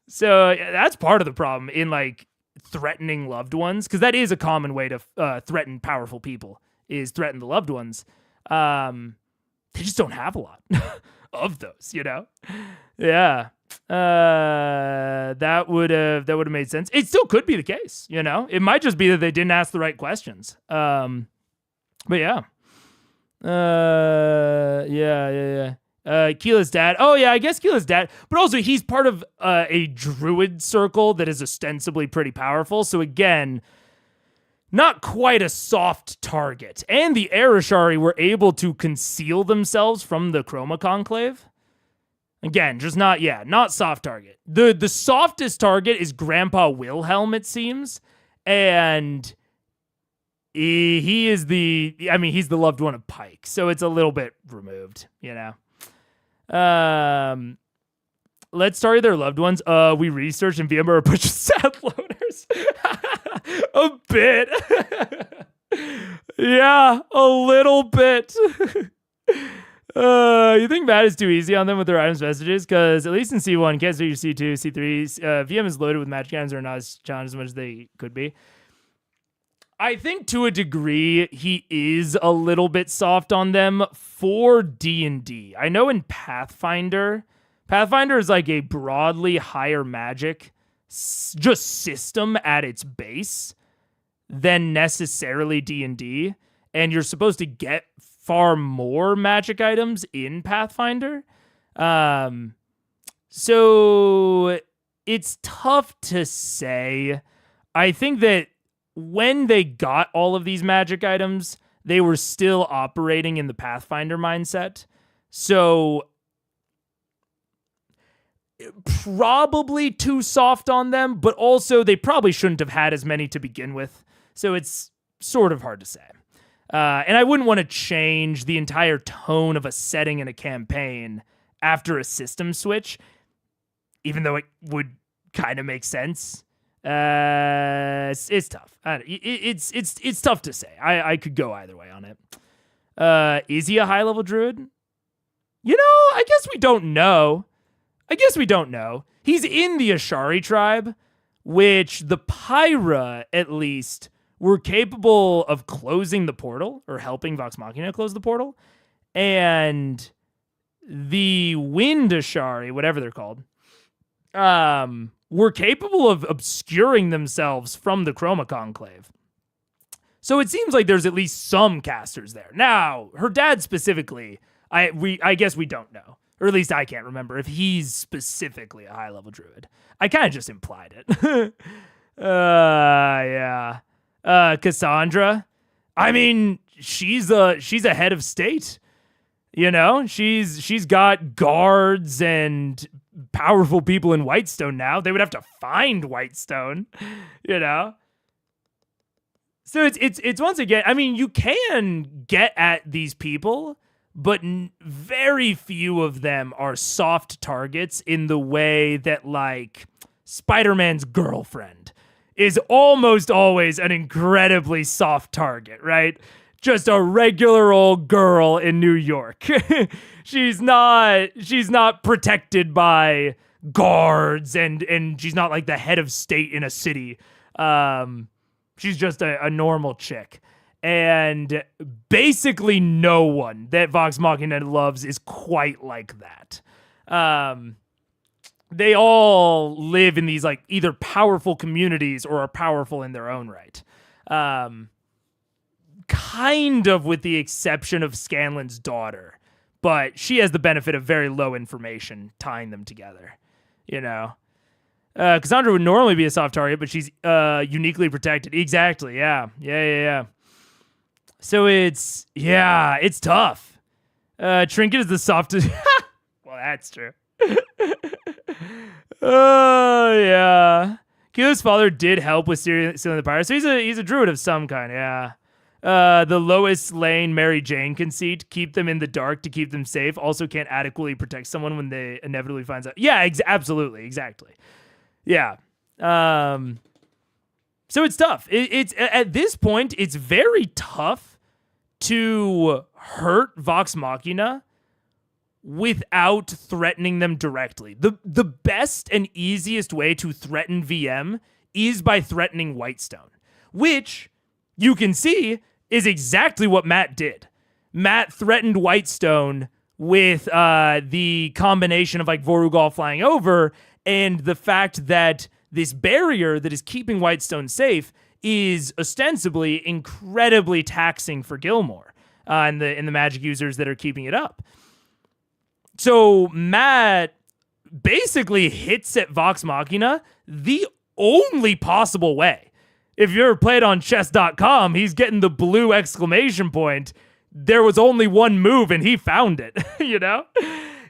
So that's part of the problem in like threatening loved ones, because that is a common way to threaten powerful people, is threaten the loved ones. They just don't have a lot of those, Yeah. That would have made sense. It still could be the case, It might just be that they didn't ask the right questions. But yeah. Yeah. Keela's dad. Oh yeah, I guess Keela's dad. But also he's part of a druid circle that is ostensibly pretty powerful. So again, not quite a soft target. And the Arashari were able to conceal themselves from the Chroma Conclave. Again, just not soft target. The softest target is Grandpa Wilhelm, it seems. And he's the loved one of Pike. So it's a little bit removed, Let's target their loved ones. We researched and VMware a bunch of sad loaders. A bit. Yeah, a little bit. You think Matt is too easy on them with their items messages? Because at least in C1, can't see your C2, C3. VM is loaded with magic items are not as challenged as much as they could be. I think to a degree he is a little bit soft on them for D&D. I know in Pathfinder is like a broadly higher magic just system at its base than necessarily D&D, and you're supposed to get far more magic items in Pathfinder. So it's tough to say. I think that when they got all of these magic items, they were still operating in the Pathfinder mindset. So probably too soft on them, but also they probably shouldn't have had as many to begin with. So it's sort of hard to say. And I wouldn't want to change the entire tone of a setting in a campaign after a system switch, even though it would kind of make sense. It's tough. It's tough to say. I could go either way on it. Is he a high level druid? I guess we don't know. He's in the Ashari tribe, which the Pyra, at least, were capable of closing the portal, or helping Vox Machina close the portal. And the Wind Ashari, whatever they're called, were capable of obscuring themselves from the Chroma Conclave. So it seems like there's at least some casters there. Now, her dad specifically, I guess we don't know. Or at least I can't remember if he's specifically a high-level druid. I kind of just implied it. Yeah. Cassandra, I mean, she's a head of state. She's got guards and powerful people in Whitestone now. They would have to find Whitestone, So it's once again, I mean, you can get at these people, but very few of them are soft targets in the way that, like, Spider-Man's girlfriend is almost always an incredibly soft target, right? Just a regular old girl in New York. She's not protected by guards and she's not like the head of state in a city. She's just a normal chick. And basically no one that Vox Machina loves is quite like that. They all live in these like either powerful communities or are powerful in their own right. Kind of with the exception of Scanlan's daughter, but she has the benefit of very low information tying them together, Cassandra would normally be a soft target, but she's uniquely protected. Exactly. Yeah. So it's tough. Trinket is the softest. Well, that's true. Oh, yeah. Kilo's father did help with stealing the pirate, so he's a druid of some kind, yeah. The Lois Lane Mary Jane conceit, keep them in the dark to keep them safe, also can't adequately protect someone when they inevitably finds out. Yeah, absolutely, exactly. Yeah. So it's tough. It's at this point, it's very tough to hurt Vox Machina without threatening them directly. The best and easiest way to threaten VM is by threatening Whitestone, which you can see is exactly what Matt did. Matt threatened Whitestone with the combination of like Vorugal flying over and the fact that this barrier that is keeping Whitestone safe is ostensibly incredibly taxing for Gilmore and the magic users that are keeping it up. So Matt basically hits at Vox Machina the only possible way. If you ever played on chess.com, he's getting the blue exclamation point. There was only one move and he found it, you know?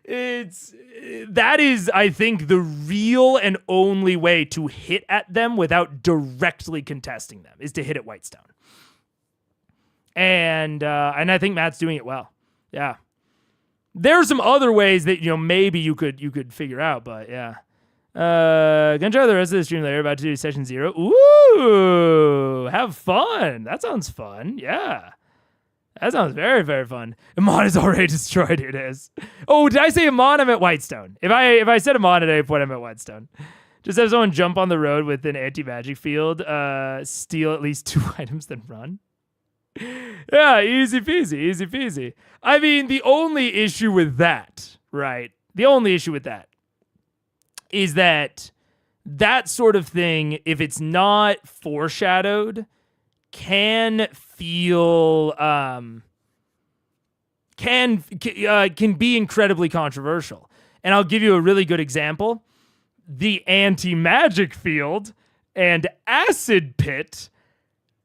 That is, I think, the real and only way to hit at them without directly contesting them is to hit at Whitestone. And I think Matt's doing it well. Yeah. There's some other ways that, maybe you could figure out, but yeah. Gonna try the rest of the stream later. About to do session 0. Ooh, have fun. That sounds fun. Yeah. That sounds very, very fun. Amon is already destroyed. It is. Oh, did I say Amon? I'm at Whitestone. If I said Amon at any point, I'm at Whitestone. Just have someone jump on the road with an anti-magic field, steal at least 2 items, then run. Yeah, easy peasy. I mean, the only issue with that, right? The only issue with that is that sort of thing, if it's not foreshadowed, can feel can be incredibly controversial. And I'll give you a really good example. The anti-magic field and acid pit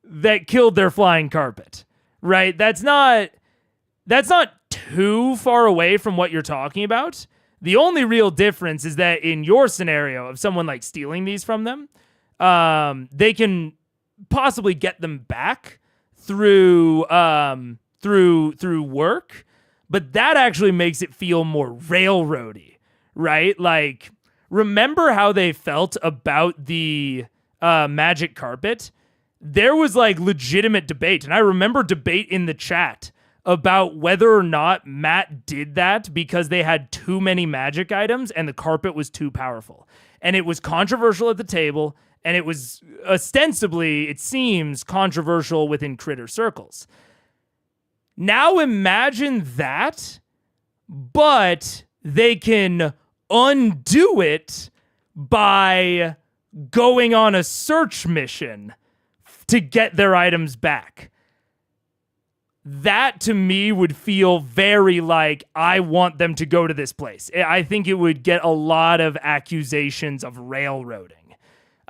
that killed their flying carpet, right? That's not too far away from what you're talking about. The only real difference is that in your scenario of someone like stealing these from them, they can possibly get them back through work, but that actually makes it feel more railroady, right? Like, remember how they felt about the magic carpet? There was like legitimate debate, and I remember debate in the chat about whether or not Matt did that because they had too many magic items and the carpet was too powerful. And it was controversial at the table, and it was ostensibly, it seems, controversial within critter circles. Now imagine that, but they can undo it by going on a search mission to get their items back. That to me would feel very like, I want them to go to this place. I think it would get a lot of accusations of railroading.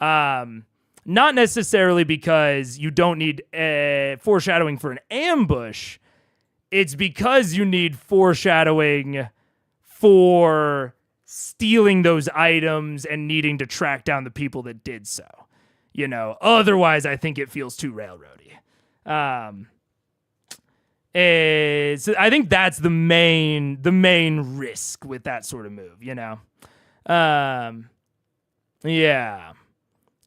Not necessarily because you don't need foreshadowing for an ambush. It's because you need foreshadowing for stealing those items and needing to track down the people that did so. Otherwise I think it feels too railroady. So I think that's the main risk with that sort of move, Yeah.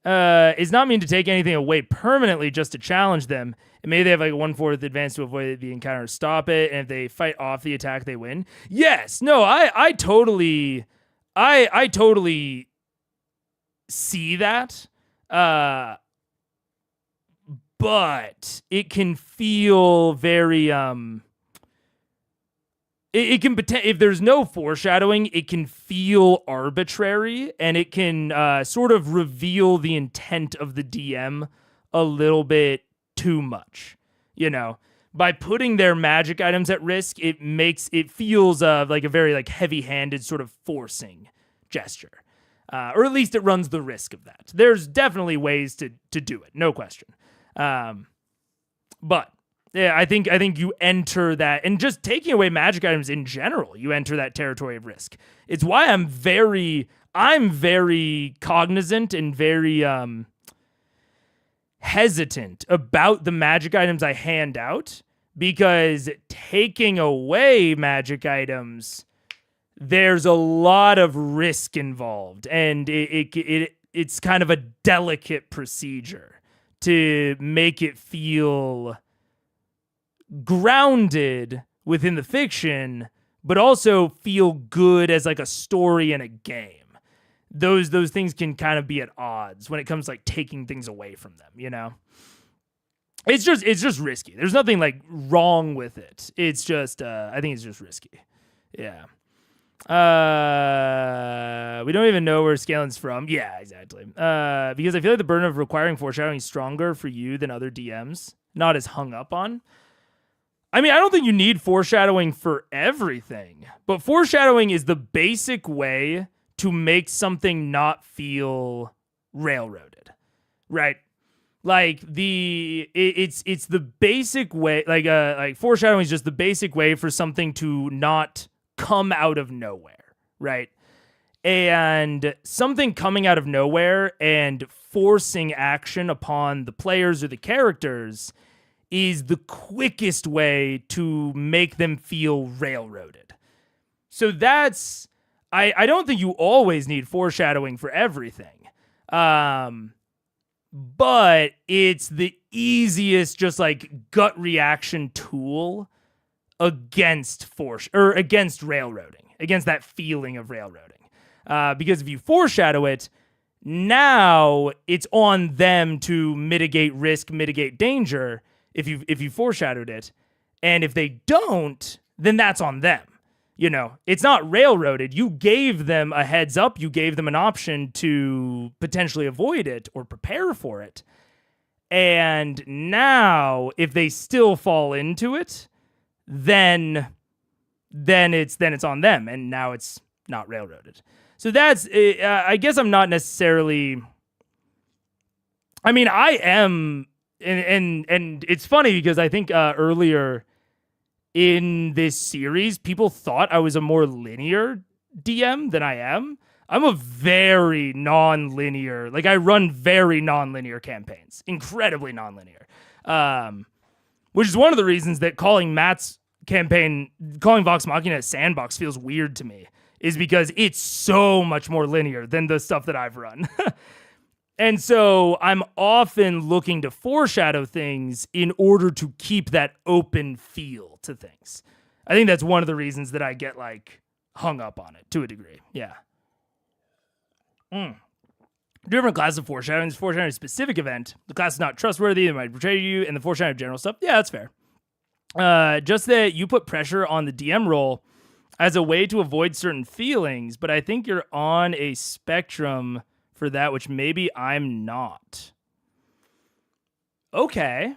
It's not mean to take anything away permanently just to challenge them. And maybe they have like a 1/4 advance to avoid the encounter or stop it. And if they fight off the attack, they win. Yes. No, I totally see that. But it can feel very it can if there's no foreshadowing, it can feel arbitrary, and it can sort of reveal the intent of the DM a little bit too much. By putting their magic items at risk, it feels like a very like heavy-handed sort of forcing gesture. or at least it runs the risk of that. There's definitely ways to do it, no question. But yeah, I think you enter that, and just taking away magic items in general, you enter that territory of risk. It's why I'm very cognizant and very hesitant about the magic items I hand out, because taking away magic items, there's a lot of risk involved, and it's kind of a delicate procedure to make it feel grounded within the fiction, but also feel good as like a story in a game. Those things can kind of be at odds when it comes to like taking things away from them, you know? It's just risky. There's nothing like wrong with it. It's just I think it's just risky. Yeah. We don't even know where Scalen's from. Yeah, exactly. Because I feel like the burden of requiring foreshadowing is stronger for you than other DMs, not as hung up on. I mean, I don't think you need foreshadowing for everything, but foreshadowing is the basic way to make something not feel railroaded, right? Like it's the basic way, like foreshadowing is just the basic way for something to not come out of nowhere, right? And something coming out of nowhere and forcing action upon the players or the characters is the quickest way to make them feel railroaded. So that's, I don't think you always need foreshadowing for everything. But it's the easiest just like gut reaction tool against against railroading, against that feeling of railroading. Because if you foreshadow it, now it's on them to mitigate risk, mitigate danger if you foreshadowed it. And if they don't, then that's on them. You know, it's not railroaded. You gave them a heads up. You gave them an option to potentially avoid it or prepare for it. And now, if they still fall into it, then it's on them. And now it's not railroaded. So that's, I guess I'm not necessarily, I mean, I am, and it's funny because I think earlier in this series, people thought I was a more linear DM than I am. I'm a very non-linear, like I run very non-linear campaigns, incredibly non-linear. Which is one of the reasons that calling Matt's campaign, calling Vox Machina a sandbox feels weird to me, is because it's so much more linear than the stuff that I've run. And so I'm often looking to foreshadow things in order to keep that open feel to things. I think that's one of the reasons that I get like hung up on it to a degree. Yeah. Different classes of foreshadowing. This foreshadowing a specific event. The class is not trustworthy. It might betray you, and the foreshadowing of general stuff. Yeah, that's fair. Just that you put pressure on the DM role as a way to avoid certain feelings, but I think you're on a spectrum for that, which maybe I'm not. Okay.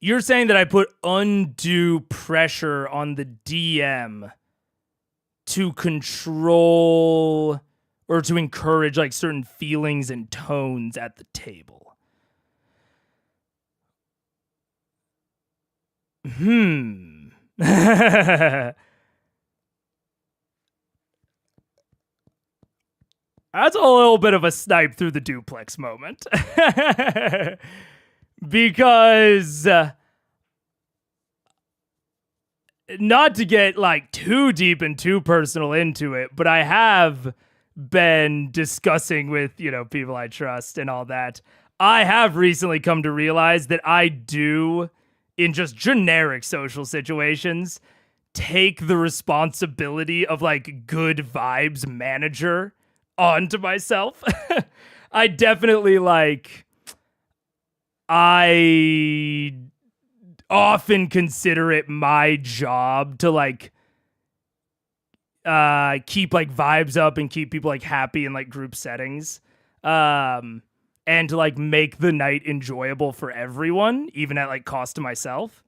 You're saying that I put undue pressure on the DM to control or to encourage like certain feelings and tones at the table. That's a little bit of a snipe through the duplex moment. Because not to get like too deep and too personal into it, but I have been discussing with, you know, people I trust and all that. I have recently come to realize that I do, in just generic social situations, take the responsibility of like good vibes manager onto myself. I definitely like, I often consider it my job to like keep like vibes up and keep people like happy in like group settings, and to like make the night enjoyable for everyone, even at like cost to myself.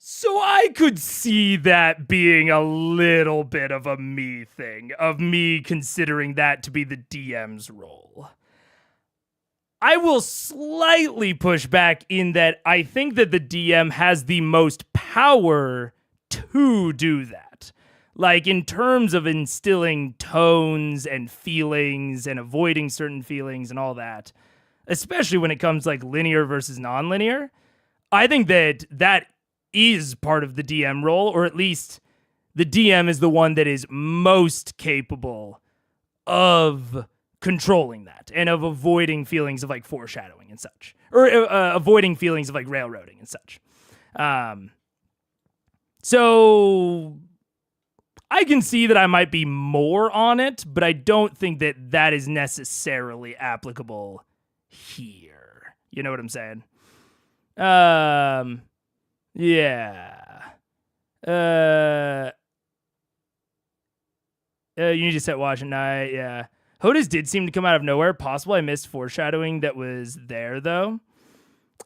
So I could see that being a little bit of a me thing, of me considering that to be the DM's role. I will slightly push back in that I think that the DM has the most power to do that. Like, in terms of instilling tones and feelings and avoiding certain feelings and all that, especially when it comes like linear versus non-linear, I think that is part of the DM role, or at least the DM is the one that is most capable of controlling that and of avoiding feelings of like foreshadowing and such, or avoiding feelings of like railroading and such. So I can see that I might be more on it, but I don't think that that is necessarily applicable here. You know what I'm saying? Yeah. You need to set watch at night. Yeah. Hodis did seem to come out of nowhere. Possible I missed foreshadowing that was there, though.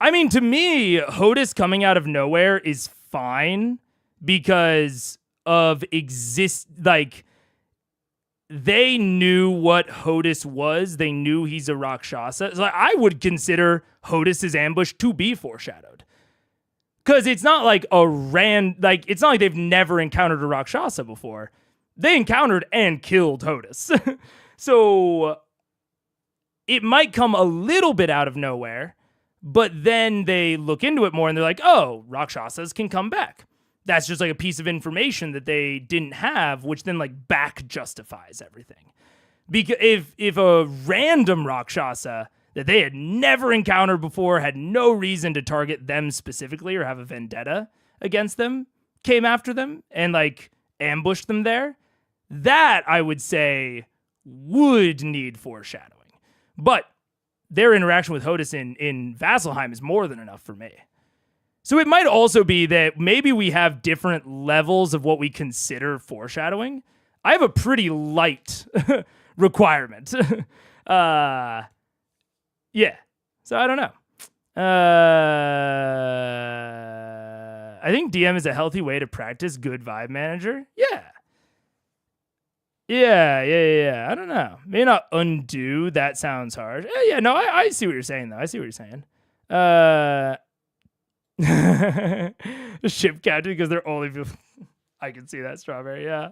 I mean, to me, Hodis coming out of nowhere is fine because of they knew what Hodis was. They knew he's a Rakshasa. So I would consider Hodis' ambush to be foreshadowed. Because it's not like it's not like they've never encountered a Rakshasa before. They encountered and killed Hodis. So it might come a little bit out of nowhere, but then they look into it more and they're like, oh, Rakshasas can come back. That's just like a piece of information that they didn't have, which then like back justifies everything. Because if a random Rakshasa that they had never encountered before, had no reason to target them specifically or have a vendetta against them, came after them and like ambushed them there, that I would say would need foreshadowing. But their interaction with Hodis in Vasselheim is more than enough for me. So it might also be that maybe we have different levels of what we consider foreshadowing. I have a pretty light requirement. Yeah. So I don't know. I think DM is a healthy way to practice good vibe manager. Yeah. I don't know. Maybe not undo. That sounds harsh. Yeah, no, I see what you're saying, though. I see what you're saying. Ship captain because they're only... I can see that, Strawberry, yeah.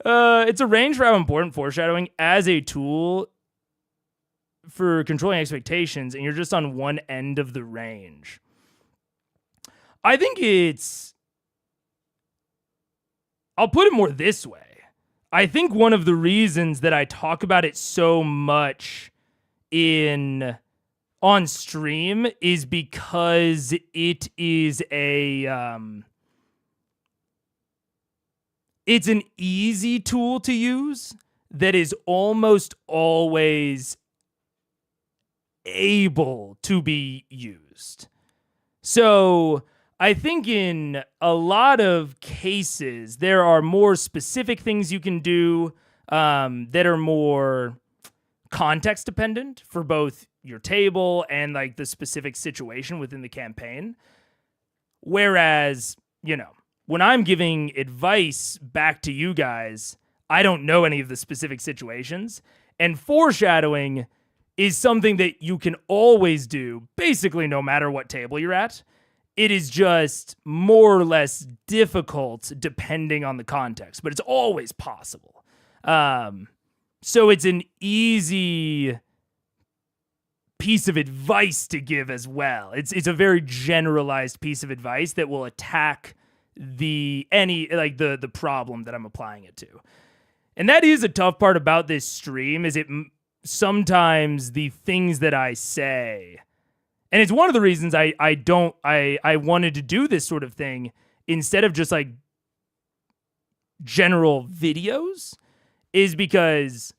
It's a range for how important foreshadowing as a tool for controlling expectations, and you're just on one end of the range. I think I'll put it more this way. I think one of the reasons that I talk about it so much on stream is because it is it's an easy tool to use that is almost always able to be used. So I think in a lot of cases, there are more specific things you can do that are more context dependent for both your table and like the specific situation within the campaign. Whereas, when I'm giving advice back to you guys, I don't know any of the specific situations. And foreshadowing is something that you can always do, basically no matter what table you're at. It is just more or less difficult depending on the context, but it's always possible. So it's an easy piece of advice to give as well. It's a very generalized piece of advice that will attack the problem that I'm applying it to. And that is a tough part about this stream, is it sometimes the things that I say, and it's one of the reasons I wanted to do this sort of thing instead of just like general videos, is because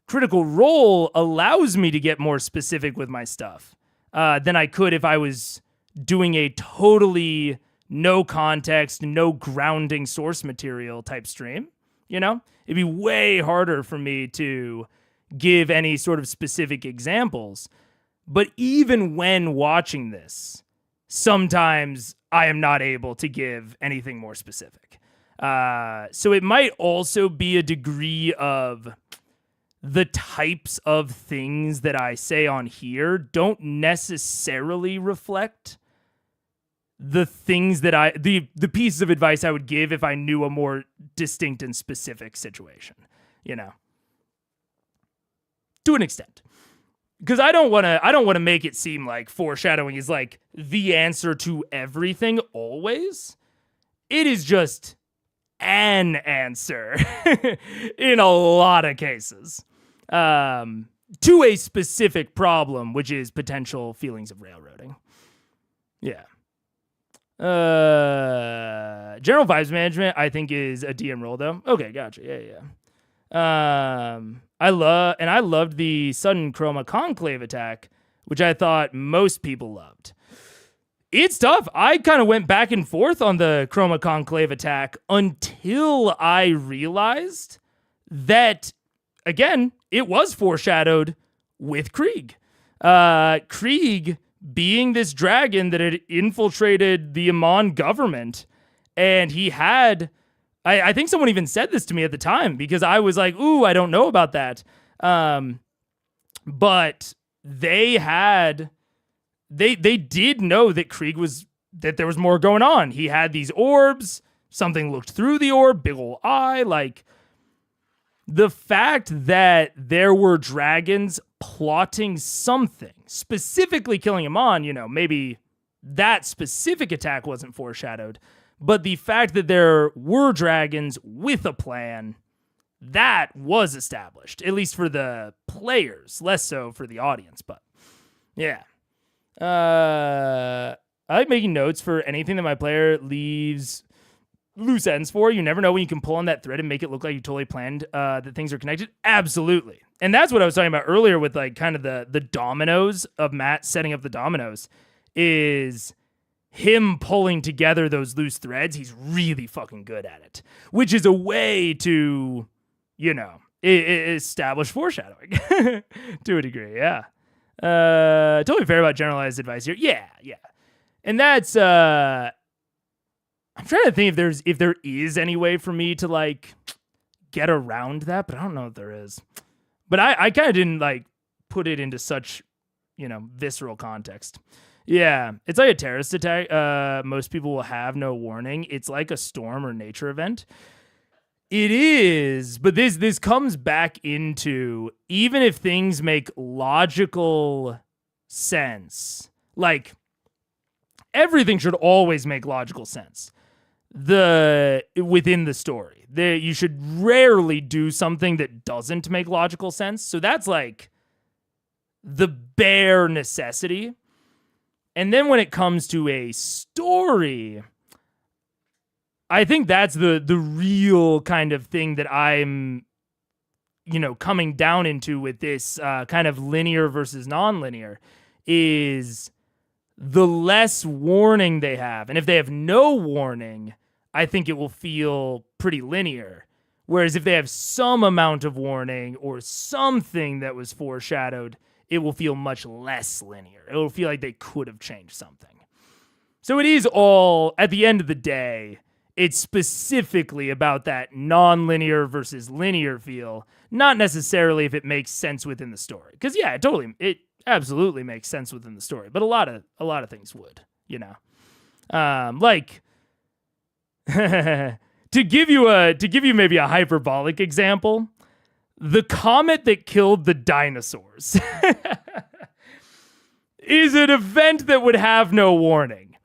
Critical Role allows me to get more specific with my stuff than I could if I was doing a totally no context, no grounding source material type stream. It'd be way harder for me to give any sort of specific examples. But even when watching this, sometimes I am not able to give anything more specific. So it might also be a degree of the types of things that I say on here don't necessarily reflect the things that the pieces of advice I would give if I knew a more distinct and specific situation, you know, to an extent. Because I don't want to make it seem like foreshadowing is like the answer to everything always. It is just an answer in a lot of cases to a specific problem, which is potential feelings of railroading. Yeah. General vibes management, I think, is a DM role though. Okay, gotcha. Yeah. I loved the sudden Chroma Conclave attack, which I thought most people loved. It's tough. I kind of went back and forth on the Chroma Conclave attack until I realized that, again, it was foreshadowed with Krieg. Krieg being this dragon that had infiltrated the Amon government, and he had... I think someone even said this to me at the time because I was like, ooh, I don't know about that. But they did know that Krieg that there was more going on. He had these orbs, something looked through the orb, big ol' eye. Like, the fact that there were dragons plotting something, specifically killing Amon, you know, maybe that specific attack wasn't foreshadowed. But the fact that there were dragons with a plan, that was established, at least for the players, less so for the audience. But yeah. I like making notes for anything that my player leaves loose ends for. You never know when you can pull on that thread and make it look like you totally planned that things are connected. Absolutely. And that's what I was talking about earlier with like kind of the dominoes of Matt setting up the dominoes is... him pulling together those loose threads. He's really fucking good at it, which is a way to, you know, establish foreshadowing to a degree. Yeah. Totally fair about generalized advice here. Yeah. And that's, I'm trying to think if there is any way for me to like get around that, but I don't know if there is. But I kind of didn't like put it into such, you know, visceral context. Yeah, it's like a terrorist attack. Most people will have no warning. It's like a storm or nature event. It is, but this comes back into even if things make logical sense, like everything should always make logical sense. Within the story, you should rarely do something that doesn't make logical sense. So that's like the bare necessity. And then when it comes to a story, I think that's the real kind of thing that I'm, you know, coming down into with this kind of linear versus non-linear is the less warning they have. And if they have no warning, I think it will feel pretty linear. Whereas if they have some amount of warning or something that was foreshadowed, it will feel much less linear. It will feel like they could have changed something. So it is all, at the end of the day, it's specifically about that non-linear versus linear feel, not necessarily if it makes sense within the story. Because yeah, it absolutely makes sense within the story, but a lot of things would, you know. Like to give you maybe a hyperbolic example, the comet that killed the dinosaurs is an event that would have no warning.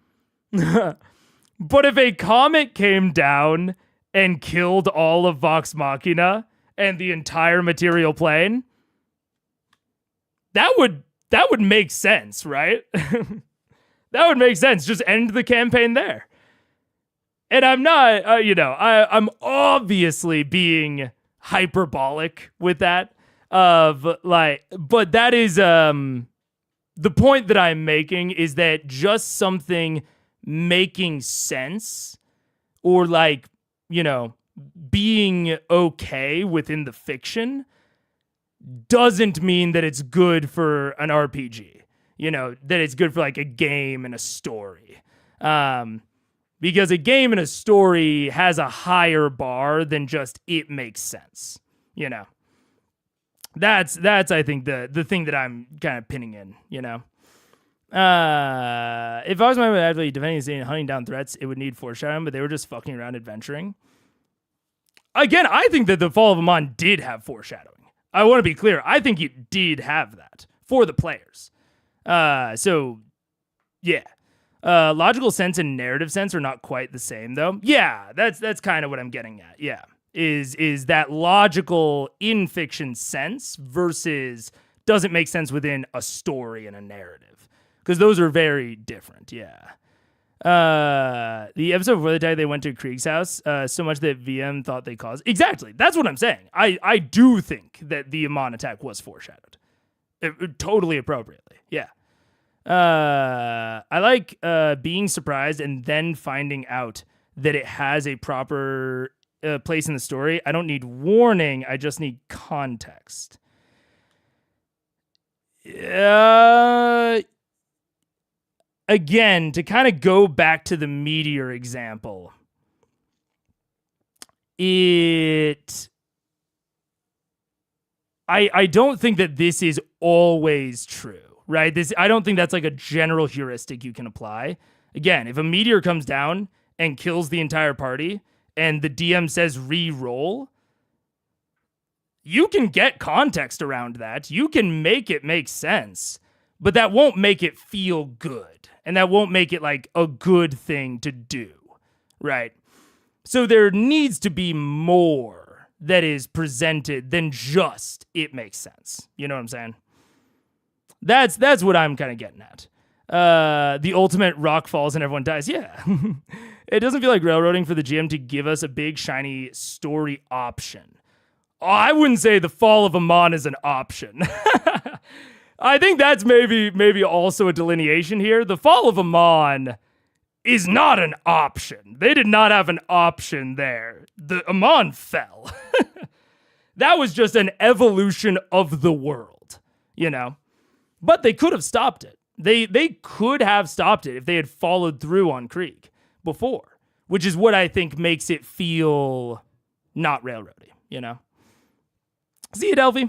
But if a comet came down and killed all of Vox Machina and the entire material plane, that would make sense, right? That would make sense. Just end the campaign there. And I'm not, I'm obviously being hyperbolic with that but that is the point that I'm making is that just something making sense or like, you know, being okay within the fiction doesn't mean that it's good for an RPG. that it's good for like a game and a story. Because a game and a story has a higher bar than just it makes sense. That's I think the thing that I'm kind of pinning in. If I was my actually defending the city and hunting down threats, it would need foreshadowing, but they were just fucking around adventuring. Again, I think that the Fall of Amon did have foreshadowing. I want to be clear. I think it did have that for the players. So, yeah. Logical sense and narrative sense are not quite the same, though. Yeah, that's kind of what I'm getting at. Yeah, is that logical in fiction sense versus doesn't make sense within a story and a narrative, because those are very different. Yeah. The episode before they went to Krieg's house so much that VM thought they caused. Exactly. That's what I'm saying. I do think that the Amon attack was foreshadowed. Totally appropriately. Yeah. I like being surprised and then finding out that it has a proper place in the story. I don't need warning. I just need context. Again, to kind of go back to the meteor example, I don't think that this is always true, right? I don't think that's like a general heuristic you can apply. Again, if a meteor comes down and kills the entire party and the DM says re-roll, you can get context around that. You can make it make sense, but that won't make it feel good. And that won't make it like a good thing to do, right? So there needs to be more that is presented than just it makes sense. You know what I'm saying? That's what I'm kind of getting at. The ultimate rock falls and everyone dies. Yeah. It doesn't feel like railroading for the GM to give us a big, shiny story option. Oh, I wouldn't say the fall of Amon is an option. I think that's maybe also a delineation here. The fall of Amon is not an option. They did not have an option there. The Amon fell. That was just an evolution of the world, But they could have stopped it. They could have stopped it if they had followed through on Krieg before, which is what I think makes it feel not railroady, See you, Delphi.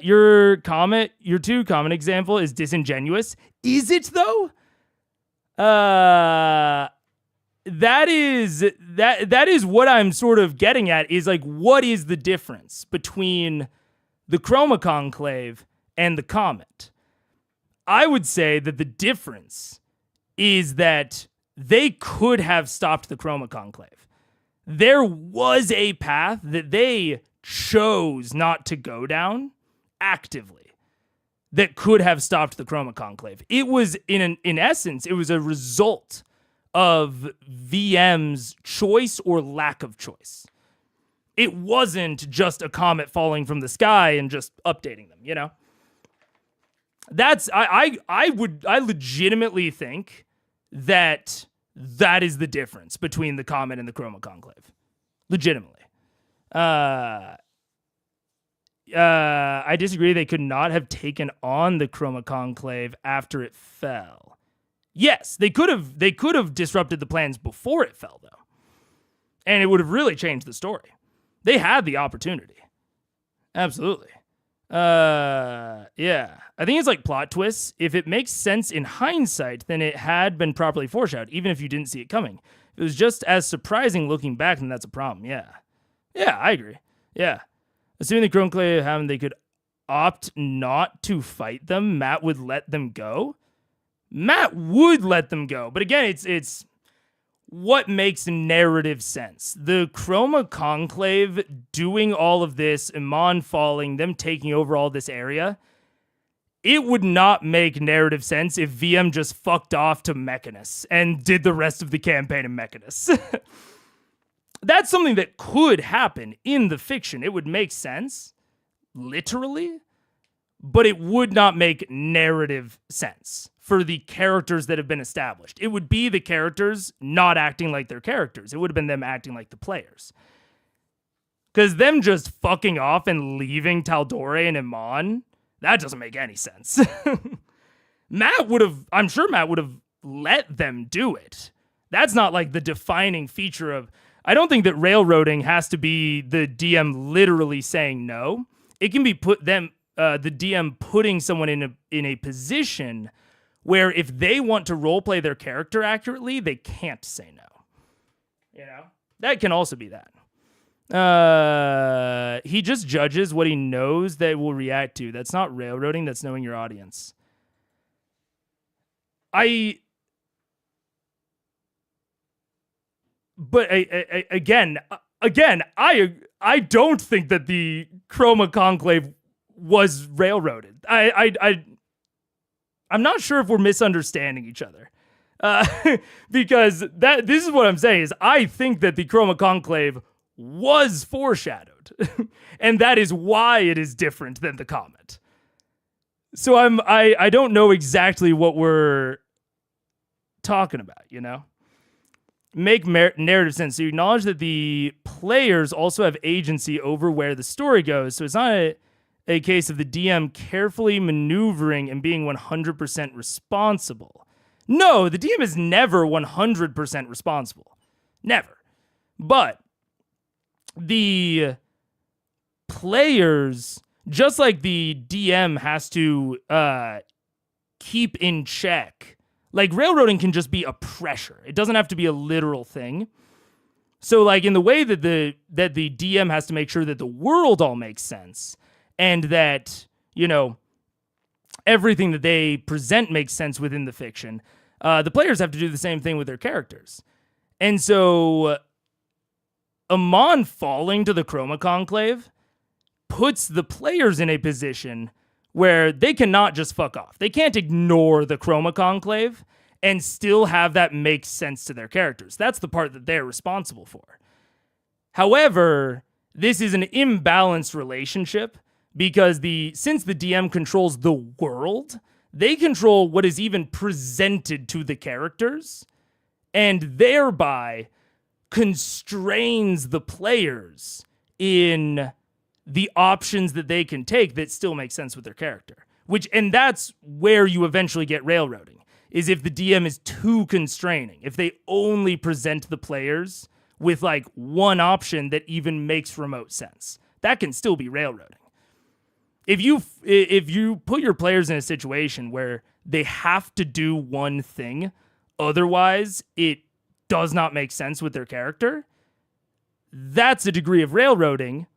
Your two common example is disingenuous. Is it though? That is what I'm sort of getting at, is like, what is the difference between the Chroma Conclave and the Comet? I would say that the difference is that they could have stopped the Chroma Conclave. There was a path that they chose not to go down actively that could have stopped the Chroma Conclave. It was, in essence, it was a result of VM's choice or lack of choice. It wasn't just a comet falling from the sky and just updating them, That's, I legitimately think that is the difference between the Comet and the Chroma Conclave. Legitimately. I disagree. They could not have taken on the Chroma Conclave after it fell. Yes, they could have disrupted the plans before it fell, though. And it would have really changed the story. They had the opportunity. Absolutely. Yeah. I think it's like plot twists. If it makes sense in hindsight, then it had been properly foreshadowed, even if you didn't see it coming. If it was just as surprising looking back, then that's a problem. Yeah. Yeah, I agree. Yeah. Assuming the Conclave happened, they could opt not to fight them. Matt would let them go. Matt would let them go. But again, it's what makes narrative sense. The Chroma Conclave doing all of this, Amon falling, them taking over all this area, it would not make narrative sense if VM just fucked off to Mechanus and did the rest of the campaign in Mechanus. That's something that could happen in the fiction. It would make sense, literally, but it would not make narrative sense for the characters that have been established. It would be the characters not acting like their characters. It would have been them acting like the players. Because them just fucking off and leaving Taldore and Iman, that doesn't make any sense. I'm sure Matt would have let them do it. That's not like the defining feature of, I don't think that railroading has to be the DM literally saying no. It can be the DM putting someone in a position where if they want to roleplay their character accurately, they can't say no. You know? That can also be that. He just judges what he knows they will react to. That's not railroading, that's knowing your audience. But again, I don't think that the Chroma Conclave was railroaded. I'm not sure if we're misunderstanding each other. Because this is what I'm saying is I think that the Chroma Conclave was foreshadowed. And that is why it is different than the comet. So I don't know exactly what we're talking about, you know? Make narrative sense. So you acknowledge that the players also have agency over where the story goes. So it's not a case of the DM carefully maneuvering and being 100% responsible. No, the DM is never 100% responsible. Never. But the players, just like the DM has to keep in check. Like, railroading can just be a pressure. It doesn't have to be a literal thing. So, like, in the way that the DM has to make sure that the world all makes sense and that, you know, everything that they present makes sense within the fiction, the players have to do the same thing with their characters. And so, Amon falling to the Chroma Conclave puts the players in a position where they cannot just fuck off. They can't ignore the Chroma Conclave and still have that make sense to their characters. That's the part that they're responsible for. However, this is an imbalanced relationship because since the DM controls the world, they control what is even presented to the characters and thereby constrains the players in the options that they can take that still make sense with their character. And that's where you eventually get railroading, is if the DM is too constraining. If they only present the players with like one option that even makes remote sense. That can still be railroading. If you put your players in a situation where they have to do one thing, otherwise it does not make sense with their character, that's a degree of railroading.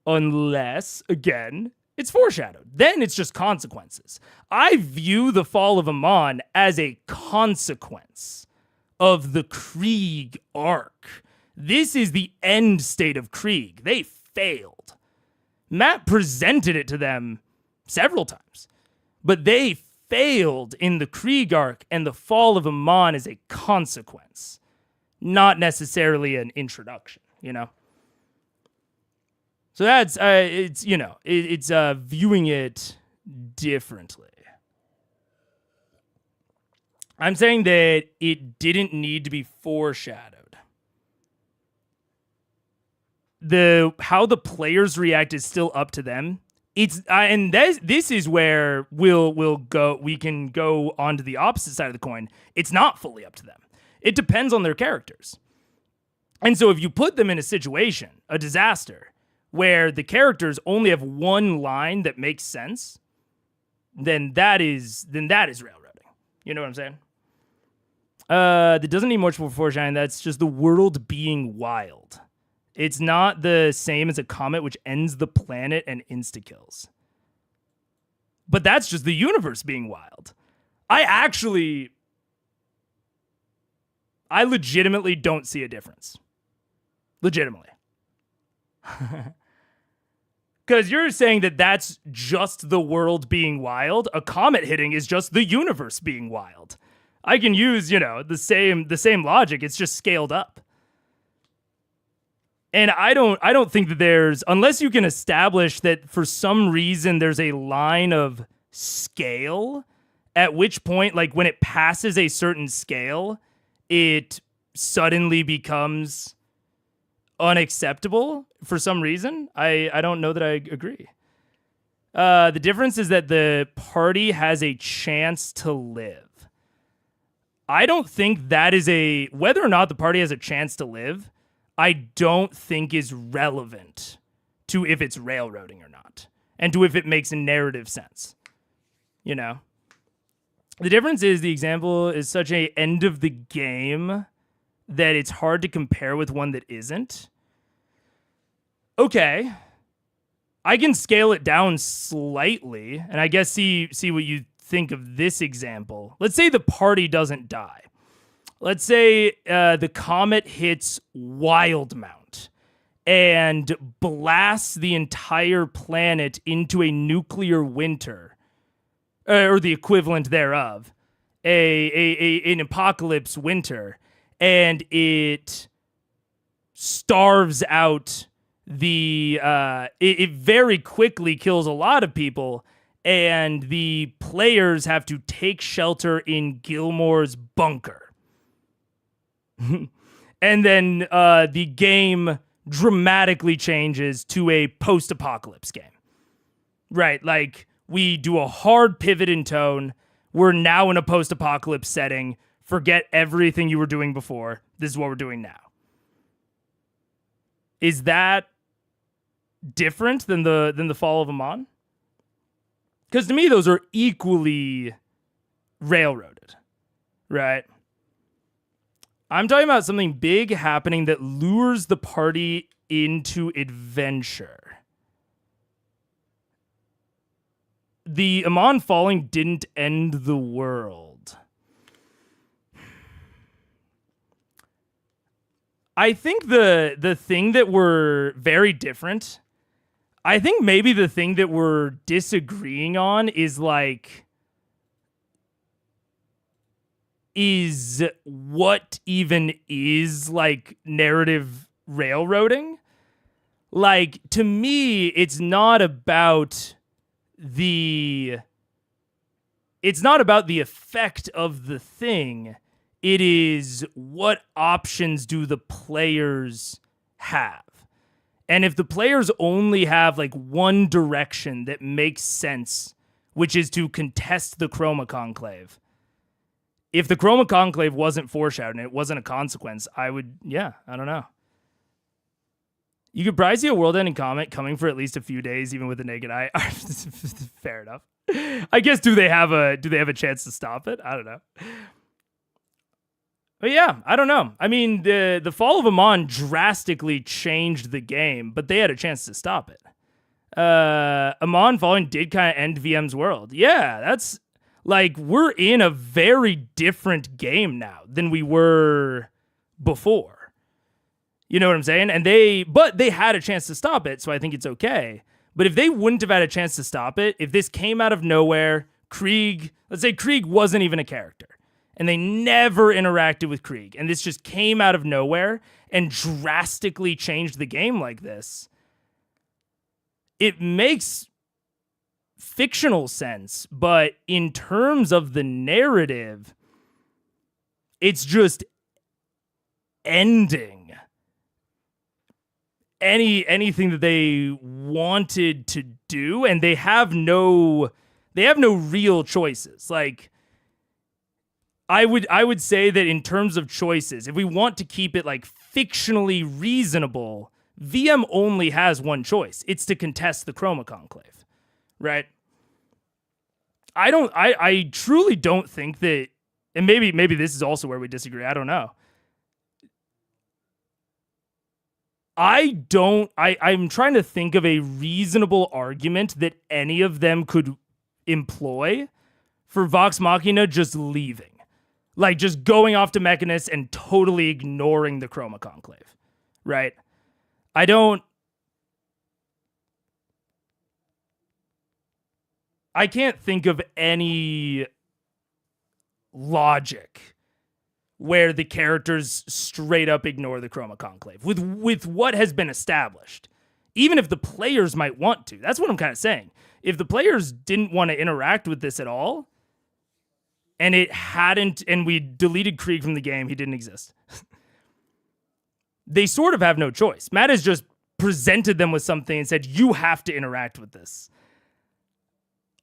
Unless, again, it's foreshadowed. Then it's just consequences. I view the fall of Amon as a consequence of the Krieg arc. This is the end state of Krieg. They failed. Matt presented it to them several times, but they failed in the Krieg arc, and the fall of Amon is a consequence, not necessarily an introduction, you know? So that's, it's, you know, it's viewing it differently. I'm saying that it didn't need to be foreshadowed. How the players react is still up to them. And this is where we can go onto the opposite side of the coin. It's not fully up to them. It depends on their characters. And so if you put them in a situation, a disaster, where the characters only have one line that makes sense, then that is railroading. You know what I'm saying? That doesn't need much more foreshadowing. That's just the world being wild. It's not the same as a comet which ends the planet and insta-kills. But that's just the universe being wild. I legitimately don't see a difference. Legitimately. Because you're saying that that's just the world being wild. A comet hitting is just the universe being wild. I can use, you know, the same logic. It's just scaled up. And I don't think that there's, unless you can establish that for some reason there's a line of scale, at which point, like when it passes a certain scale, it suddenly becomes unacceptable for some reason. I don't know that I agree. The difference is that the party has a chance to live. I don't think that is whether or not the party has a chance to live, I don't think is relevant to if it's railroading or not, and to if it makes a narrative sense. You know? The difference is the example is such a end of the game that it's hard to compare with one that isn't. Okay. I can scale it down slightly, and I guess see what you think of this example. Let's say the party doesn't die. Let's say the comet hits Wildmount and blasts the entire planet into a nuclear winter, or the equivalent thereof, an apocalypse winter, and it starves out it very quickly kills a lot of people, and the players have to take shelter in Gilmore's bunker. And then the game dramatically changes to a post-apocalypse game. Right, like we do a hard pivot in tone. We're now in a post-apocalypse setting. Forget everything you were doing before. This is what we're doing now. Is that different than the Fall of Amon? Because to me, those are equally railroaded, right? I'm talking about something big happening that lures the party into adventure. The Amon falling didn't end the world. I think the thing that we're very different, I think maybe the thing that we're disagreeing on is what even is narrative railroading. Like, to me, it's not about the effect of the thing. It is what options do the players have? And if the players only have one direction that makes sense, which is to contest the Chroma Conclave. If the Chroma Conclave wasn't foreshadowed and it wasn't a consequence, I don't know. You could probably see a world-ending comet coming for at least a few days, even with the naked eye. Fair enough. I guess do they have a chance to stop it? I don't know. But yeah, I don't know. I mean, the Fall of Amon drastically changed the game, but they had a chance to stop it. Amon falling did kind of end VM's world. Yeah, that's we're in a very different game now than we were before. You know what I'm saying? But they had a chance to stop it, so I think it's okay. But if they wouldn't have had a chance to stop it, if this came out of nowhere, let's say Krieg wasn't even a character, and they never interacted with Krieg, and this just came out of nowhere and drastically changed the game like this, it makes fictional sense, but in terms of the narrative, it's just ending anything that they wanted to do, and they have no real choices. I would say that in terms of choices, if we want to keep it fictionally reasonable, VM only has one choice. It's to contest the Chroma Conclave, right? I truly don't think that, and maybe this is also where we disagree. I don't know. I'm trying to think of a reasonable argument that any of them could employ for Vox Machina just leaving. Just going off to Mechanus and totally ignoring the Chroma Conclave, right? I can't think of any logic where the characters straight up ignore the Chroma Conclave with what has been established. Even if the players might want to. That's what I'm kind of saying. If the players didn't want to interact with this at all, and we deleted Krieg from the game, he didn't exist. They sort of have no choice. Matt has just presented them with something and said, you have to interact with this.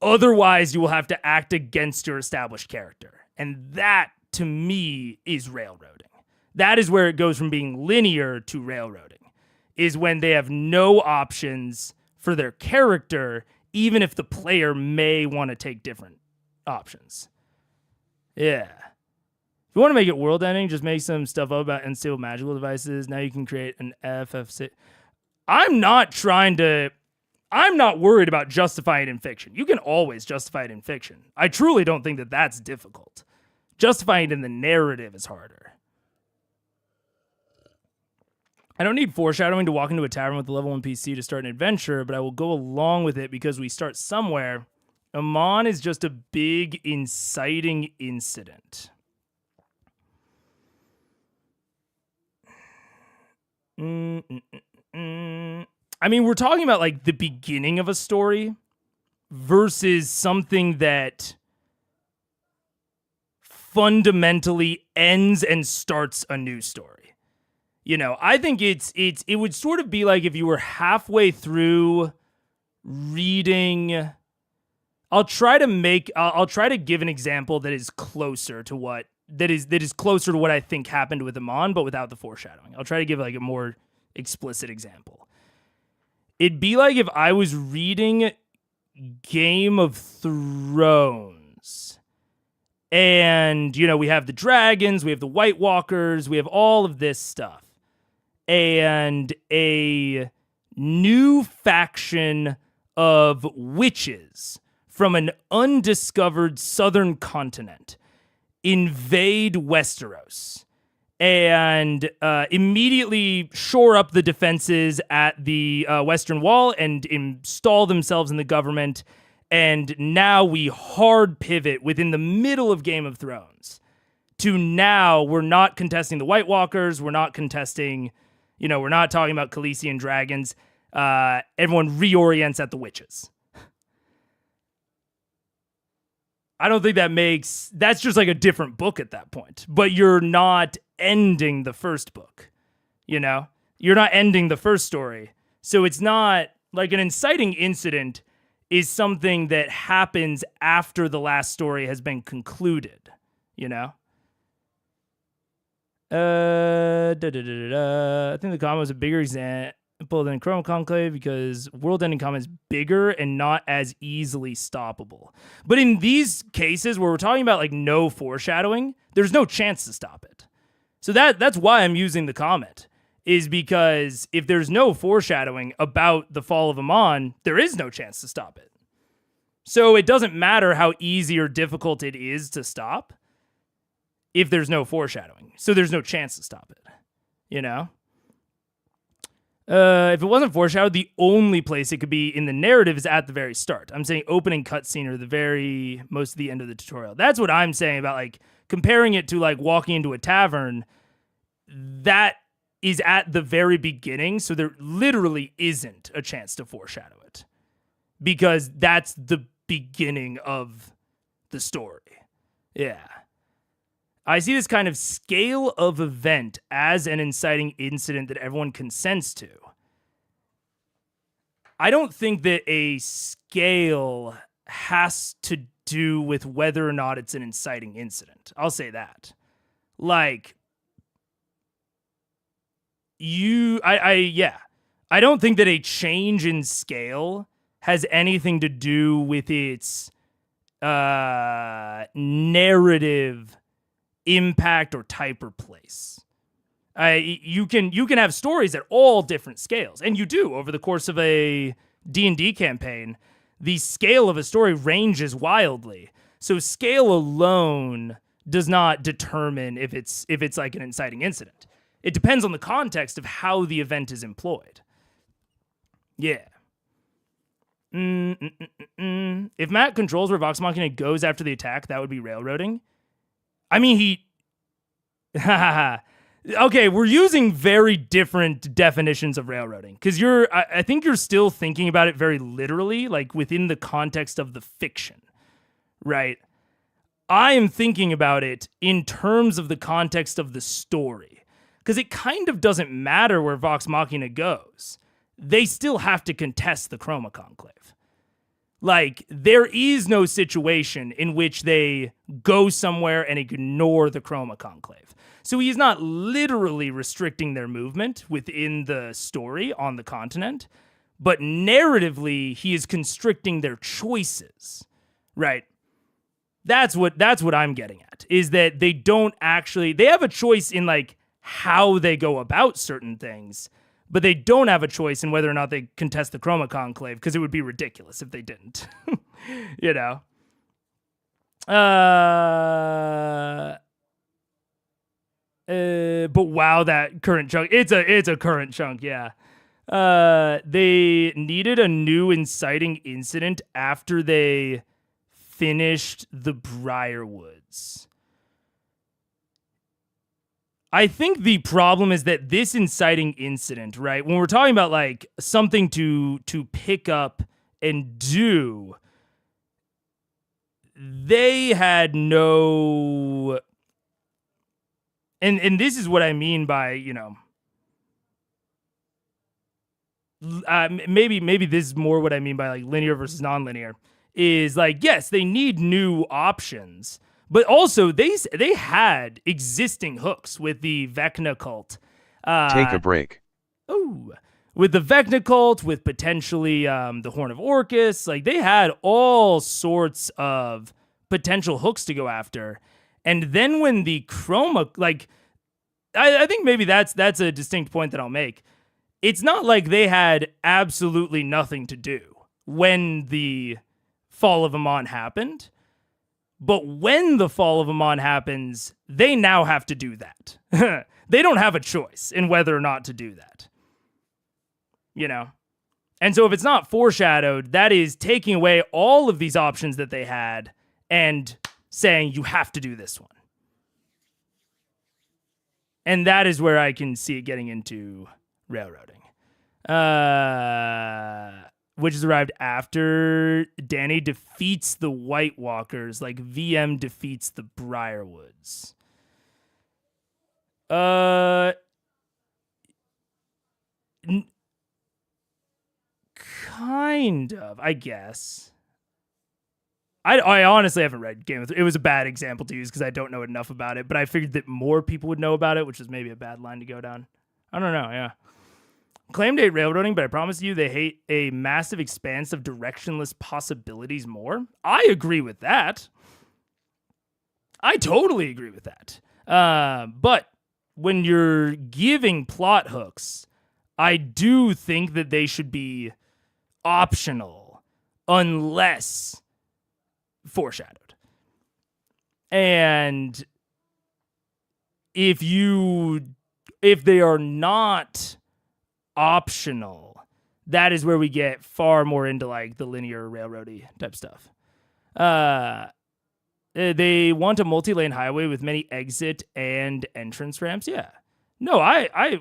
Otherwise, you will have to act against your established character. And that, to me, is railroading. That is where it goes from being linear to railroading, is when they have no options for their character, even if the player may want to take different options. Yeah. If you want to make it world ending, just make some stuff up about unstable magical devices. Now you can create an FF6. I'm not worried about justifying it in fiction. You can always justify it in fiction. I truly don't think that that's difficult. Justifying it in the narrative is harder. I don't need foreshadowing to walk into a tavern with a level 1 PC to start an adventure, but I will go along with it because we start somewhere. Amon is just a big inciting incident. I mean, we're talking about like the beginning of a story versus something that fundamentally ends and starts a new story. You know, I think it would sort of be like if you were halfway through reading. I'll try to give an example that is closer to what that is closer to what I think happened with Amon, but without the foreshadowing. I'll try to give like a more explicit example. It'd be like if I was reading Game of Thrones. And, you know, we have the dragons, we have the White Walkers, we have all of this stuff. And a new faction of witches from an undiscovered southern continent invade Westeros and immediately shore up the defenses at the Western Wall and install themselves in the government. And now we hard pivot within the middle of Game of Thrones to now we're not contesting the White Walkers. We're not contesting, you know, we're not talking about Khaleesi and dragons. Everyone reorients at the witches. I don't think that's just like a different book at that point. But you're not ending the first book, you know? You're not ending the first story. So it's not like an inciting incident is something that happens after the last story has been concluded, you know? I think the comma is a bigger example than Chroma Conclave because world-ending comma is bigger and not as easily stoppable. But in these cases where we're talking about like no foreshadowing, there's no chance to stop it. So that's why I'm using the comment, is because if there's no foreshadowing about the fall of Amon, there is no chance to stop it. So it doesn't matter how easy or difficult it is to stop if there's no foreshadowing. So there's no chance to stop it, you know? If it wasn't foreshadowed, the only place it could be in the narrative is at the very start. I'm saying opening cutscene or most of the end of the tutorial. That's what I'm saying about like comparing it to like walking into a tavern. That is at the very beginning, so there literally isn't a chance to foreshadow it because that's the beginning of the story. Yeah. I see this kind of scale of event as an inciting incident that everyone consents to. I don't think that a scale has to do with whether or not it's an inciting incident. I'll say that. Like, I don't think that a change in scale has anything to do with its narrative impact or type or place. You can have stories at all different scales, and you do over the course of a D&D campaign. The scale of a story ranges wildly, so scale alone does not determine if it's like an inciting incident. It depends on the context of how the event is employed. Yeah. If Matt controls where Vox Machina goes after the attack, that would be railroading. I mean, okay, we're using very different definitions of railroading because I think you're still thinking about it very literally, like within the context of the fiction, right? I am thinking about it in terms of the context of the story because it kind of doesn't matter where Vox Machina goes. They still have to contest the Chroma Conclave. Like, there is no situation in which they go somewhere and ignore the Chroma Conclave. So he's not literally restricting their movement within the story on the continent, but narratively, he is constricting their choices, right? That's what I'm getting at, is that they don't actually, they have a choice in like how they go about certain things, but they don't have a choice in whether or not they contest the Chroma Conclave, because it would be ridiculous if they didn't. You know? But wow, that current chunk. It's a current chunk, yeah. They needed a new inciting incident after they finished the Briarwoods. I think the problem is that this inciting incident, right? When we're talking about like something to pick up and do, they had no, and this is what I mean by, you know, maybe this is more what I mean by like linear versus non-linear, is like, yes, they need new options, but also they had existing hooks with the Vecna cult. Take a break. Oh, with the Vecna cult, with potentially the Horn of Orcus, like they had all sorts of potential hooks to go after. And then when the Chroma, like, I think maybe that's a distinct point that I'll make. It's not like they had absolutely nothing to do when the Fall of Amon happened. But when the Fall of Amon happens, they now have to do that. They don't have a choice in whether or not to do that. You know? And so if it's not foreshadowed, that is taking away all of these options that they had and saying you have to do this one. And that is where I can see it getting into railroading. Which has arrived after Danny defeats the White Walkers, like VM defeats the Briarwoods. Kind of, I guess. I honestly haven't read Game of Thrones. It was a bad example to use because I don't know enough about it, but I figured that more people would know about it, which is maybe a bad line to go down. I don't know, yeah. Claimed hate railroading, but I promise you they hate a massive expanse of directionless possibilities more. I agree with that. I totally agree with that. But when you're giving plot hooks, I do think that they should be optional unless foreshadowed. And if they are not optional, that is where we get far more into like the linear railroady type stuff. They want a multi-lane highway with many exit and entrance ramps. Yeah. No,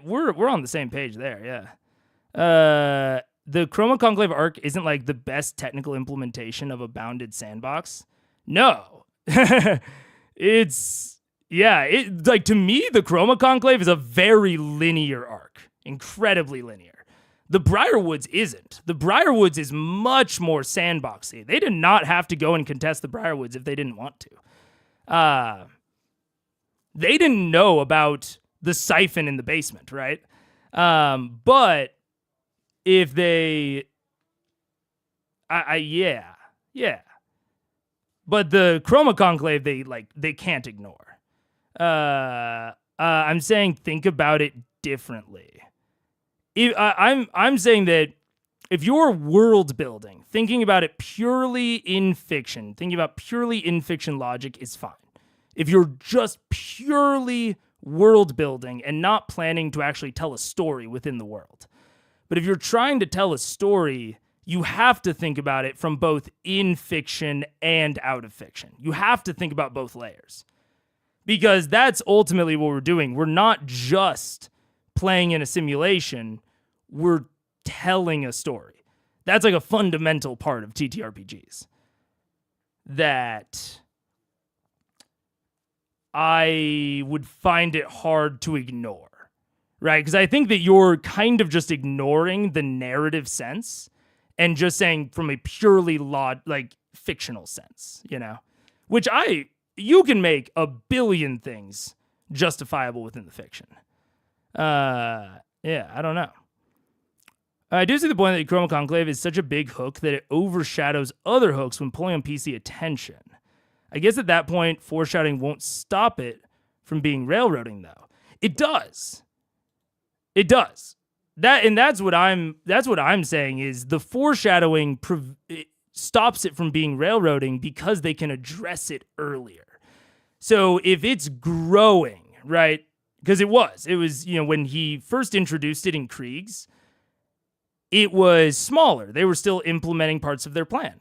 we're on the same page there. Yeah. The Chroma Conclave arc isn't like the best technical implementation of a bounded sandbox. No. It's like, to me, the Chroma Conclave is a very linear arc. Incredibly linear. The Briarwoods isn't. The Briarwoods is much more sandboxy. They did not have to go and contest the Briarwoods if they didn't want to. They didn't know about the siphon in the basement, right? But if they... Yeah. But the Chroma Conclave, they can't ignore. I'm saying think about it differently. I'm saying that if you're world building, thinking about it purely in fiction, thinking about purely in fiction logic is fine. If you're just purely world building and not planning to actually tell a story within the world. But if you're trying to tell a story, you have to think about it from both in fiction and out of fiction. You have to think about both layers. Because that's ultimately what we're doing. We're not just playing in a simulation, we're telling a story. That's like a fundamental part of TTRPGs that I would find it hard to ignore, right? Because I think that you're kind of just ignoring the narrative sense and just saying from a purely fictional sense, which you can make a billion things justifiable within the fiction. I don't know. I do see the point that Chroma Conclave is such a big hook that it overshadows other hooks when pulling on PC attention. I guess at that point, foreshadowing won't stop it from being railroading, though. It does. It does. That's what I'm saying is the foreshadowing it stops it from being railroading because they can address it earlier. So if it's growing, right? Because it was, when he first introduced it in Kriegs, it was smaller. They were still implementing parts of their plan.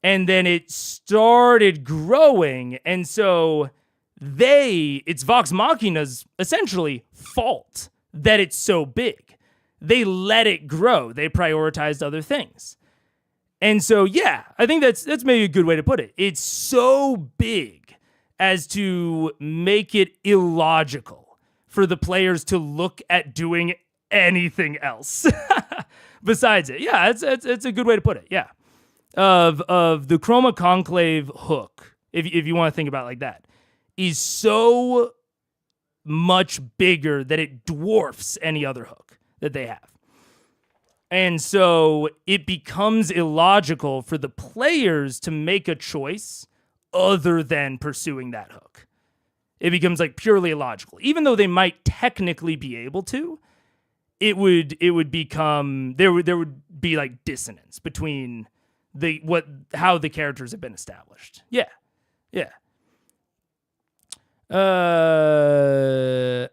And then it started growing. And so it's Vox Machina's essentially fault that it's so big. They let it grow. They prioritized other things. And so, yeah, I think that's maybe a good way to put it. It's so big as to make it illogical for the players to look at doing anything else besides it. Yeah, it's a good way to put it. Yeah, of the Chroma Conclave hook, if you want to think about it like that, is so much bigger that it dwarfs any other hook that they have. And so it becomes illogical for the players to make a choice other than pursuing that hook. It becomes purely illogical. Even though they might technically be able to, it would become there would be dissonance between how the characters have been established. Yeah.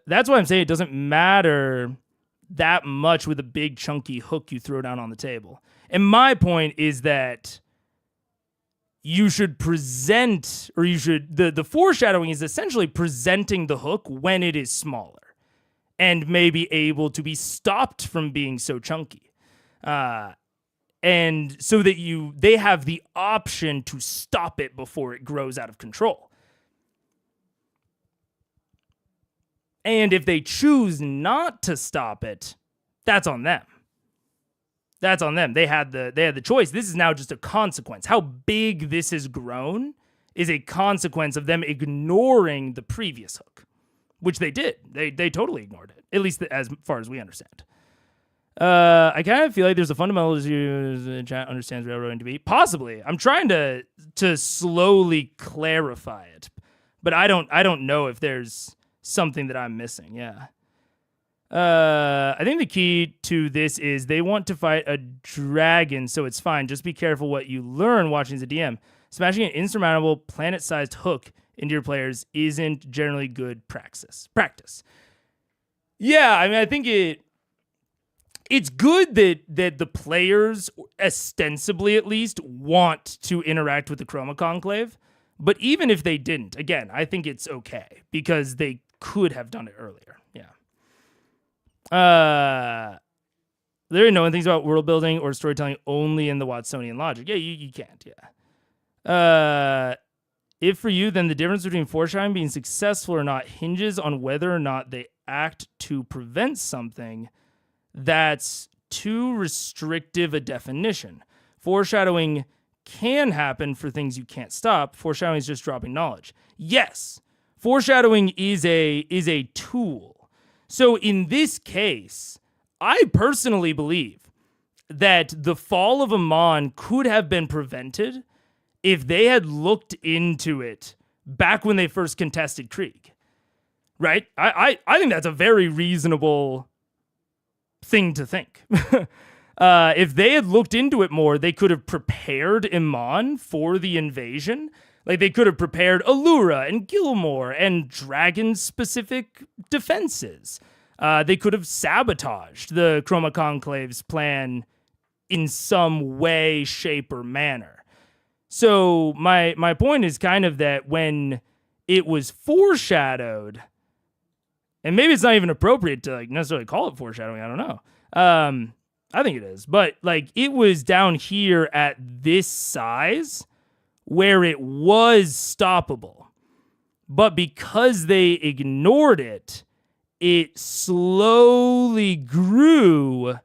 That's why I'm saying it doesn't matter that much with a big chunky hook you throw down on the table. And my point is that you should present, or the foreshadowing is essentially presenting the hook when it is smaller and maybe able to be stopped from being so chunky. And so that they have the option to stop it before it grows out of control. And if they choose not to stop it, that's on them. That's on them. They had the choice. This is now just a consequence. How big this has grown is a consequence of them ignoring the previous hook, which they did. They totally ignored it, at least as far as we understand. I kind of feel like there's a fundamental issue the chat understands railroading to be. Possibly. I'm trying to slowly clarify it, but I don't know if there's something that I'm missing. Yeah. I think the key to this is they want to fight a dragon, so it's fine. Just be careful what you learn watching as a DM. Smashing an insurmountable planet-sized hook into your players isn't generally good practice. Yeah, I mean, I think it's good that the players, ostensibly at least, want to interact with the Chroma Conclave. But even if they didn't, again, I think it's okay because they could have done it earlier. Yeah. There are no one thinks about world building or storytelling only in the Watsonian logic. Yeah, you can't. Yeah. If for you, then the difference between foreshadowing being successful or not hinges on whether or not they act to prevent something that's too restrictive a definition. Foreshadowing can happen for things you can't stop. Foreshadowing is just dropping knowledge. Yes, foreshadowing is a tool. So in this case, I personally believe that the fall of Amon could have been prevented if they had looked into it back when they first contested Krieg. Right? I think that's a very reasonable thing to think. If they had looked into it more, they could have prepared Iman for the invasion. Like, they could have prepared Allura and Gilmore and dragon-specific defenses. They could have sabotaged the Chroma Conclave's plan in some way, shape, or manner. So my point is kind of that when it was foreshadowed, and maybe it's not even appropriate to necessarily call it foreshadowing, I don't know. I think it is. But it was down here at this size where it was stoppable. But because they ignored it, it slowly grew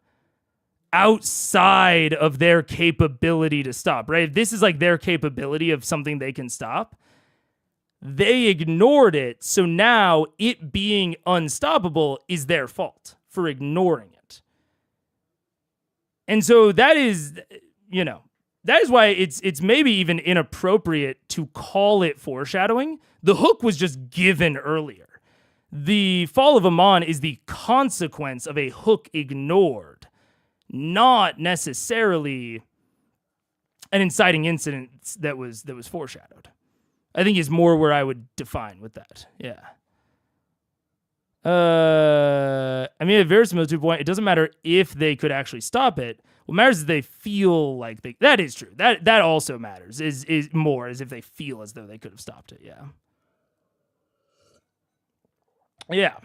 outside of their capability to stop, right? If this is like their capability of something they can stop, they ignored it. So now it being unstoppable is their fault for ignoring it. And so that is, that is why it's maybe even inappropriate to call it foreshadowing. The hook was just given earlier. The fall of Amon is the consequence of a hook ignored, not necessarily an inciting incident that was foreshadowed. I think is more where I would define with that. Yeah. I mean, at very similar to point, it doesn't matter if they could actually stop it. What matters is they feel like that is true. That also matters. Is more as if they feel as though they could have stopped it. Yeah. Yeah.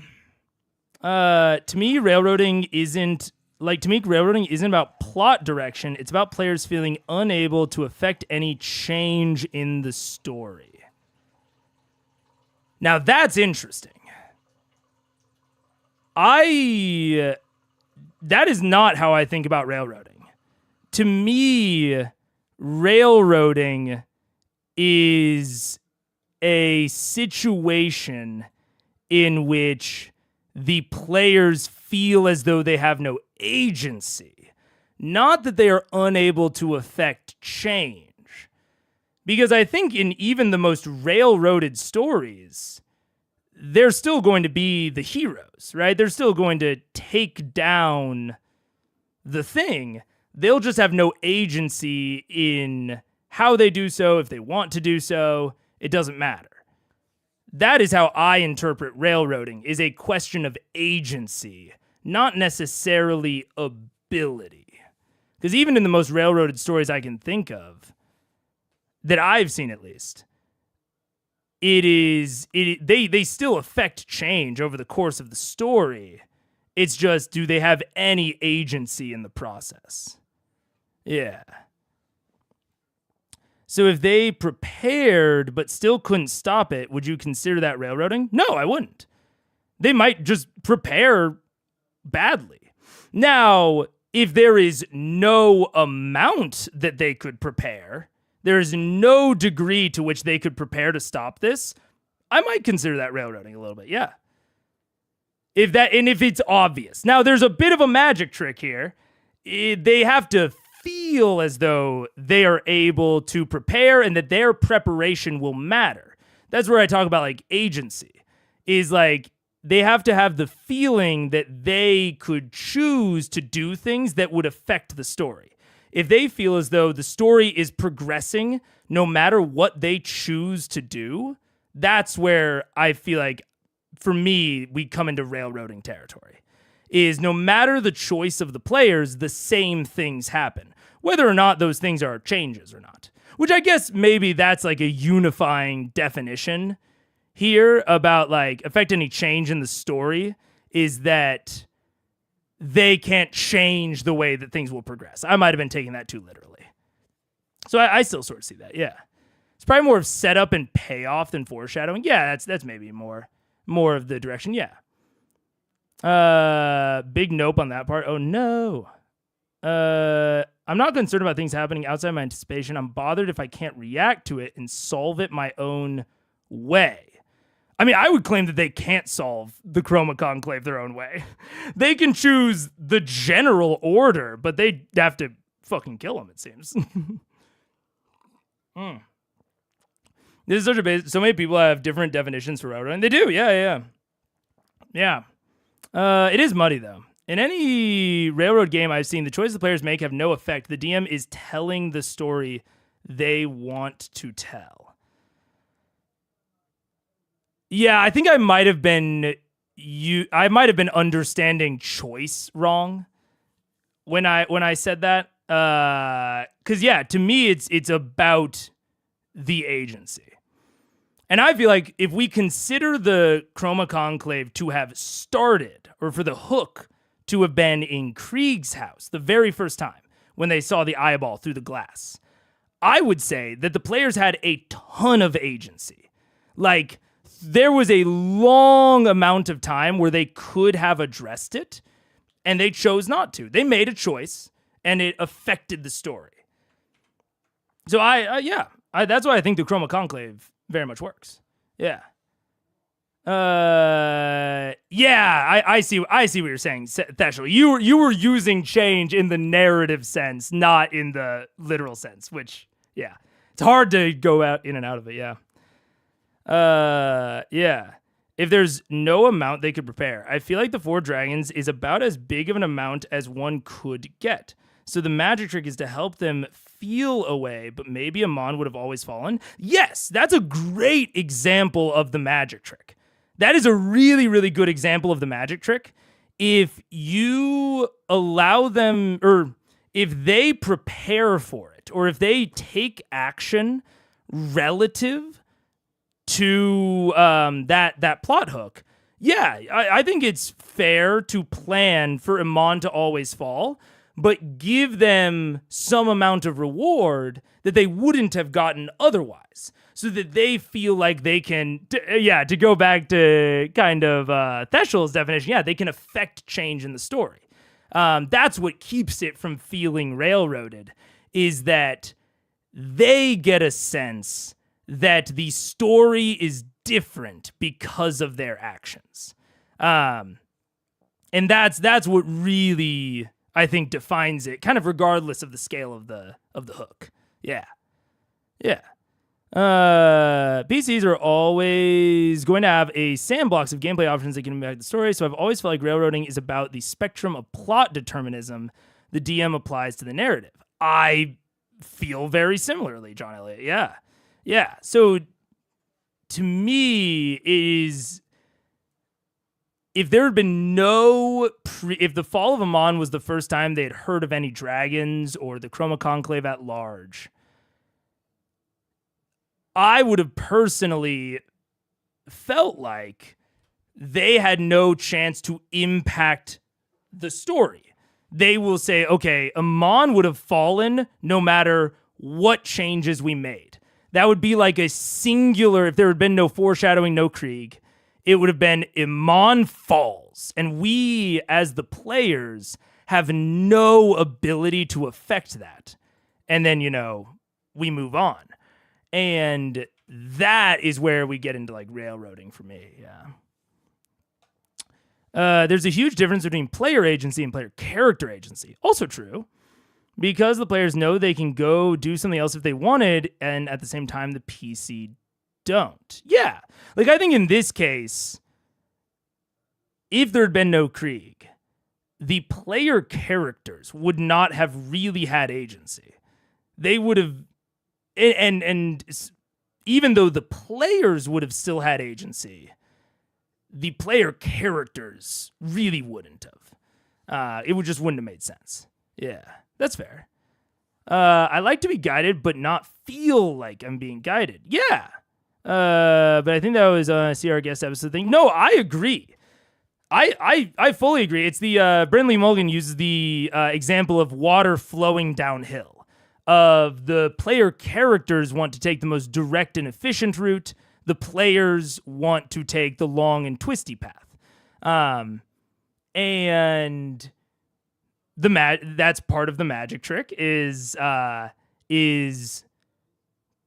To me, railroading isn't about plot direction. It's about players feeling unable to affect any change in the story. Now that's interesting. That is not how I think about railroading. To me, railroading is a situation in which the players feel as though they have no agency, not that they are unable to affect change. Because I think in even the most railroaded stories, they're still going to be the heroes, right? They're still going to take down the thing. They'll just have no agency in how they do so. If they want to do so, it doesn't matter. That is how I interpret railroading, is a question of agency, not necessarily ability. Because even in the most railroaded stories I can think of, that I've seen at least, they still affect change over the course of the story. It's just, do they have any agency in the process? Yeah. So if they prepared but still couldn't stop it, would you consider that railroading? No, I wouldn't. They might just prepare badly. Now, if there is no amount that they could prepare, there is no degree to which they could prepare to stop this, I might consider that railroading a little bit, yeah. If it's obvious. Now, there's a bit of a magic trick here. They have to feel as though they are able to prepare and that their preparation will matter. That's where I talk about like agency. Is like they have to have the feeling that they could choose to do things that would affect the story. If they feel as though the story is progressing no matter what they choose to do, that's where I feel like, for me, we come into railroading territory. Is no matter the choice of the players, the same things happen. Whether or not those things are changes or not. Which I guess maybe that's like a unifying definition here about like affect any change in the story, is that they can't change the way that things will progress. I might have been taking that too literally. So I still sort of see that, yeah. It's probably more of setup and payoff than foreshadowing. Yeah, that's maybe more of the direction, yeah. Big nope on that part. Oh, no. I'm not concerned about things happening outside my anticipation. I'm bothered if I can't react to it and solve it my own way. I mean, I would claim that they can't solve the Chroma Conclave their own way. They can choose the general order, but they have to fucking kill them, it seems. This is such a base. So many people have different definitions for railroading. They do, yeah. It is muddy, though. In any railroad game I've seen, the choices the players make have no effect. The DM is telling the story they want to tell. Yeah, I think I might have been understanding choice wrong when I said that. 'Cause yeah, to me it's about the agency. And I feel like if we consider the Chroma Conclave to have started, or for the hook to have been in Krieg's house the very first time when they saw the eyeball through the glass, I would say that the players had a ton of agency. Like, there was a long amount of time where they could have addressed it, and they chose not to. They made a choice, and it affected the story. So that's why I think the Chroma Conclave very much works. Yeah. I see what you're saying, Theshel. You were using change in the narrative sense, not in the literal sense, which, yeah. It's hard to go out in and out of it, yeah. If there's no amount they could prepare, I feel like the 4 dragons is about as big of an amount as one could get. So the magic trick is to help them feel away, but maybe Amon would have always fallen. Yes, that's a great example of the magic trick. That is a really, really good example of the magic trick. If you allow them, or if they prepare for it, or if they take action relative to that plot hook, I think it's fair to plan for Amon to always fall, but give them some amount of reward that they wouldn't have gotten otherwise, so that they feel like they can, to go back to kind of Theshel's definition, they can affect change in the story. That's what keeps it from feeling railroaded, is that they get a sense that the story is different because of their actions. And that's what really, I think, defines it, kind of regardless of the scale of the hook. Yeah. PCs are always going to have a sandbox of gameplay options that can impact the story, so I've always felt like railroading is about the spectrum of plot determinism the DM applies to the narrative. I feel very similarly, John Elliott. Yeah. So to me, it is, if there had been if the fall of Amon was the first time they had heard of any dragons or the Chroma Conclave at large, I would have personally felt like they had no chance to impact the story. They will say, okay, Amon would have fallen no matter what changes we made. That would be like a singular, if there had been no foreshadowing, no Krieg, it would have been Amon falls. And we, as the players, have no ability to affect that. And then, we move on. And that is where we get into like railroading for me. Yeah. There's a huge difference between player agency and player character agency. Also true, because the players know they can go do something else if they wanted, and at the same time, the PC don't. Yeah. Like, I think in this case, if there had been no Krieg, the player characters would not have really had agency. They would have, and even though the players would have still had agency, the player characters really wouldn't have. It wouldn't have made sense. Yeah, that's fair. I like to be guided, but not feel like I'm being guided. Yeah. But I think that was a CR guest episode thing. No, I agree. I fully agree. It's the Brindley Mulligan uses the example of water flowing downhill. Of the player characters want to take the most direct and efficient route. The players want to take the long and twisty path. And that's part of the magic trick is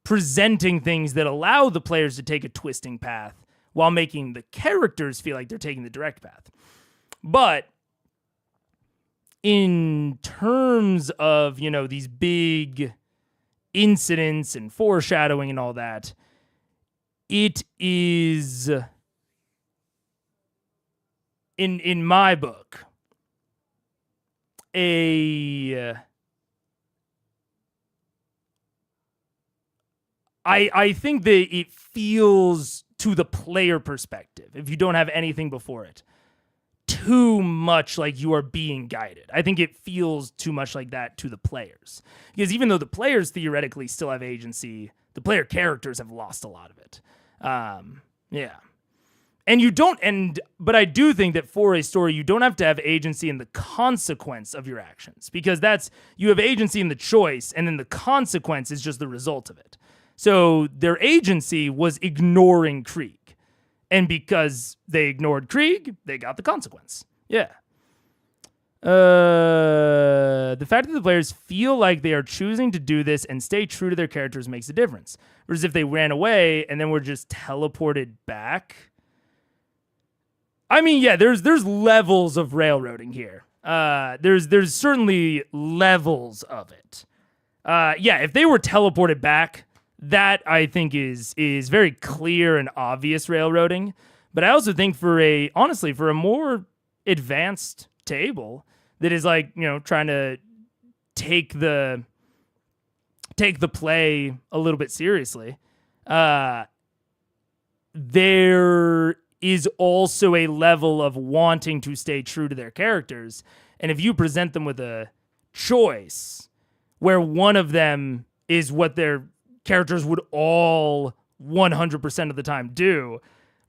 presenting things that allow the players to take a twisting path while making the characters feel like they're taking the direct path. But in terms of, these big incidents and foreshadowing and all that, it is, in my book, I think that it feels, to the player perspective, if you don't have anything before it, too much like you are being guided. I think it feels too much like that to the players. Because even though the players theoretically still have agency, the player characters have lost a lot of it. Yeah. But I do think that for a story, you don't have to have agency in the consequence of your actions, because you have agency in the choice, and then the consequence is just the result of it. So their agency was ignoring Krieg. And because they ignored Krieg, they got the consequence. Yeah. The fact that the players feel like they are choosing to do this and stay true to their characters makes a difference. Versus if they ran away and then were just teleported back. I mean, yeah, there's levels of railroading here. There's certainly levels of it. Yeah, if they were teleported back, that I think is very clear and obvious railroading. But I also think for a more advanced table that is like, trying to take the play a little bit seriously, there is also a level of wanting to stay true to their characters. And if you present them with a choice where one of them is what their characters would all 100% of the time do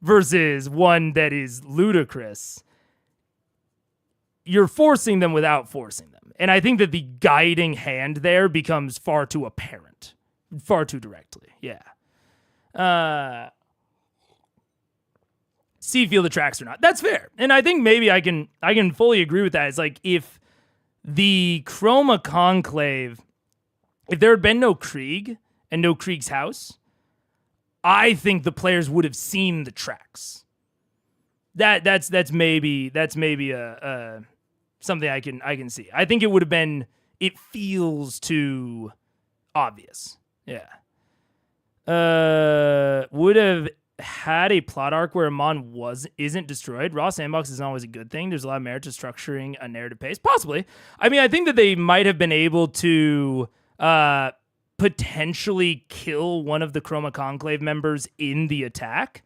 versus one that is ludicrous, you're forcing them without forcing them. And I think that the guiding hand there becomes far too apparent, far too directly. Yeah. Feel the tracks or not. That's fair. And I think maybe I can fully agree with that. It's like if the Chroma Conclave, if there had been no Krieg and no Krieg's house, I think the players would have seen the tracks. That's maybe a something I can see. I think it would have been, it feels too obvious. Yeah. Would have had a plot arc where Amon isn't destroyed. Raw sandbox isn't always a good thing. There's a lot of merit to structuring a narrative pace. Possibly. I mean, I think that they might have been able to potentially kill one of the Chroma Conclave members in the attack,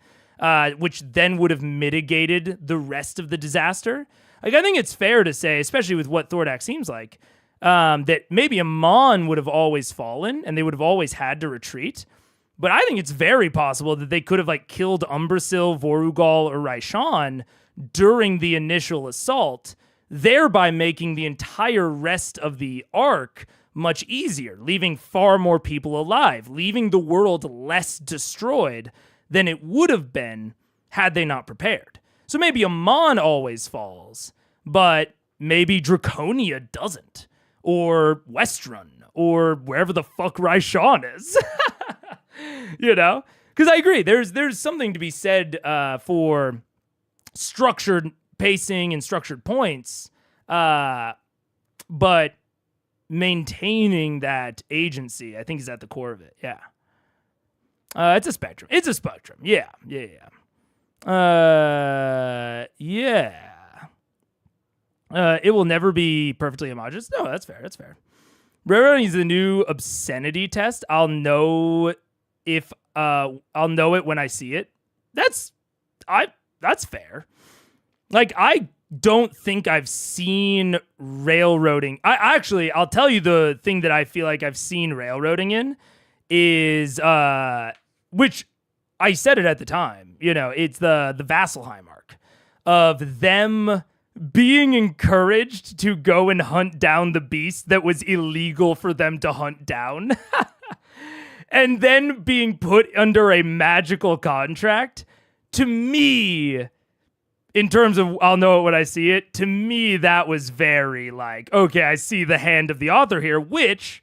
which then would have mitigated the rest of the disaster. Like, I think it's fair to say, especially with what Thordak seems like, that maybe Amon would have always fallen and they would have always had to retreat. But I think it's very possible that they could have killed Umbrasyl, Vorugal, or Raishan during the initial assault, thereby making the entire rest of the arc much easier, leaving far more people alive, leaving the world less destroyed than it would have been had they not prepared. So maybe Amon always falls, but maybe Draconia doesn't, or Westrun, or wherever the fuck Raishan is. Because I agree, there's something to be said for structured pacing and structured points, but maintaining that agency, I think, is at the core of it. Yeah. It's a spectrum. Yeah. It will never be perfectly homogeneous. No, that's fair. Railroading is the new obscenity test. I'll know it when I see it. That's fair. I don't think I've seen railroading. I'll tell you the thing that I feel like I've seen railroading in is which I said it at the time. It's the Vasselheim arc of them being encouraged to go and hunt down the beast that was illegal for them to hunt down. And then being put under a magical contract. To me, in terms of I'll know it when I see it, to me that was very okay, I see the hand of the author here, which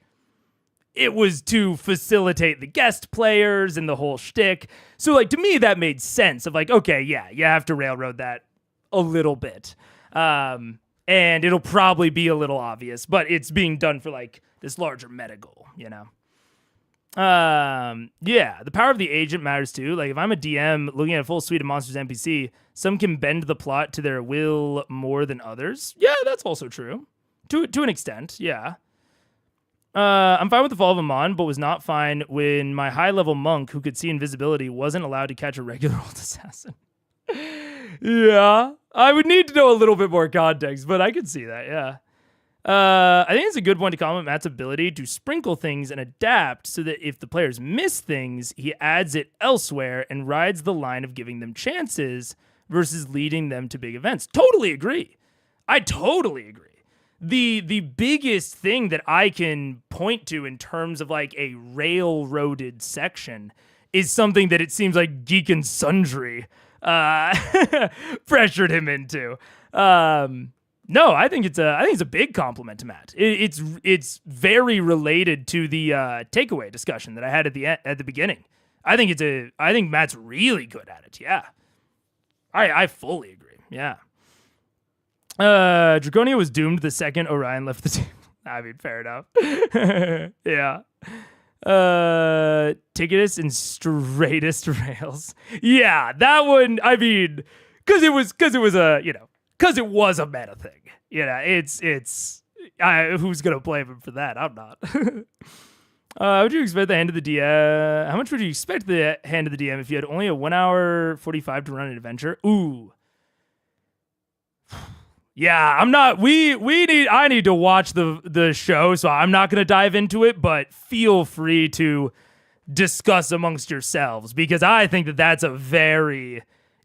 it was to facilitate the guest players and the whole shtick. So to me that made sense of okay, yeah, you have to railroad that a little bit. And it'll probably be a little obvious, but it's being done for this larger meta goal, Yeah, the power of the agent matters too. If I'm a DM looking at a full suite of monsters NPC, some can bend the plot to their will more than others. Yeah, that's also true. To an extent, yeah. I'm fine with the fall of Amon, but was not fine when my high-level monk who could see invisibility wasn't allowed to catch a regular old assassin. Yeah, I would need to know a little bit more context, but I could see that, yeah. I think it's a good point to comment Matt's ability to sprinkle things and adapt so that if the players miss things, he adds it elsewhere and rides the line of giving them chances versus leading them to big events. Totally agree. I totally agree. The biggest thing that I can point to in terms of a railroaded section is something that it seems like Geek and Sundry pressured him into. No, I think it's a big compliment to Matt. It's very related to the takeaway discussion that I had at the beginning. I think Matt's really good at it. Yeah, I fully agree. Yeah. Draconia was doomed the second Orion left the team. I mean, fair enough. Yeah. Ticketus and straightest rails. Yeah, that one. I mean, because it was a because it was a meta thing. Who's gonna blame him for that? I'm not. Would you expect the hand of the DM? How much would you expect the hand of the DM if you had only a 1 hour 45 to run an adventure? Ooh. Yeah, I'm not. I need to watch the show, so I'm not going to dive into it. But feel free to discuss amongst yourselves because I think that that's a very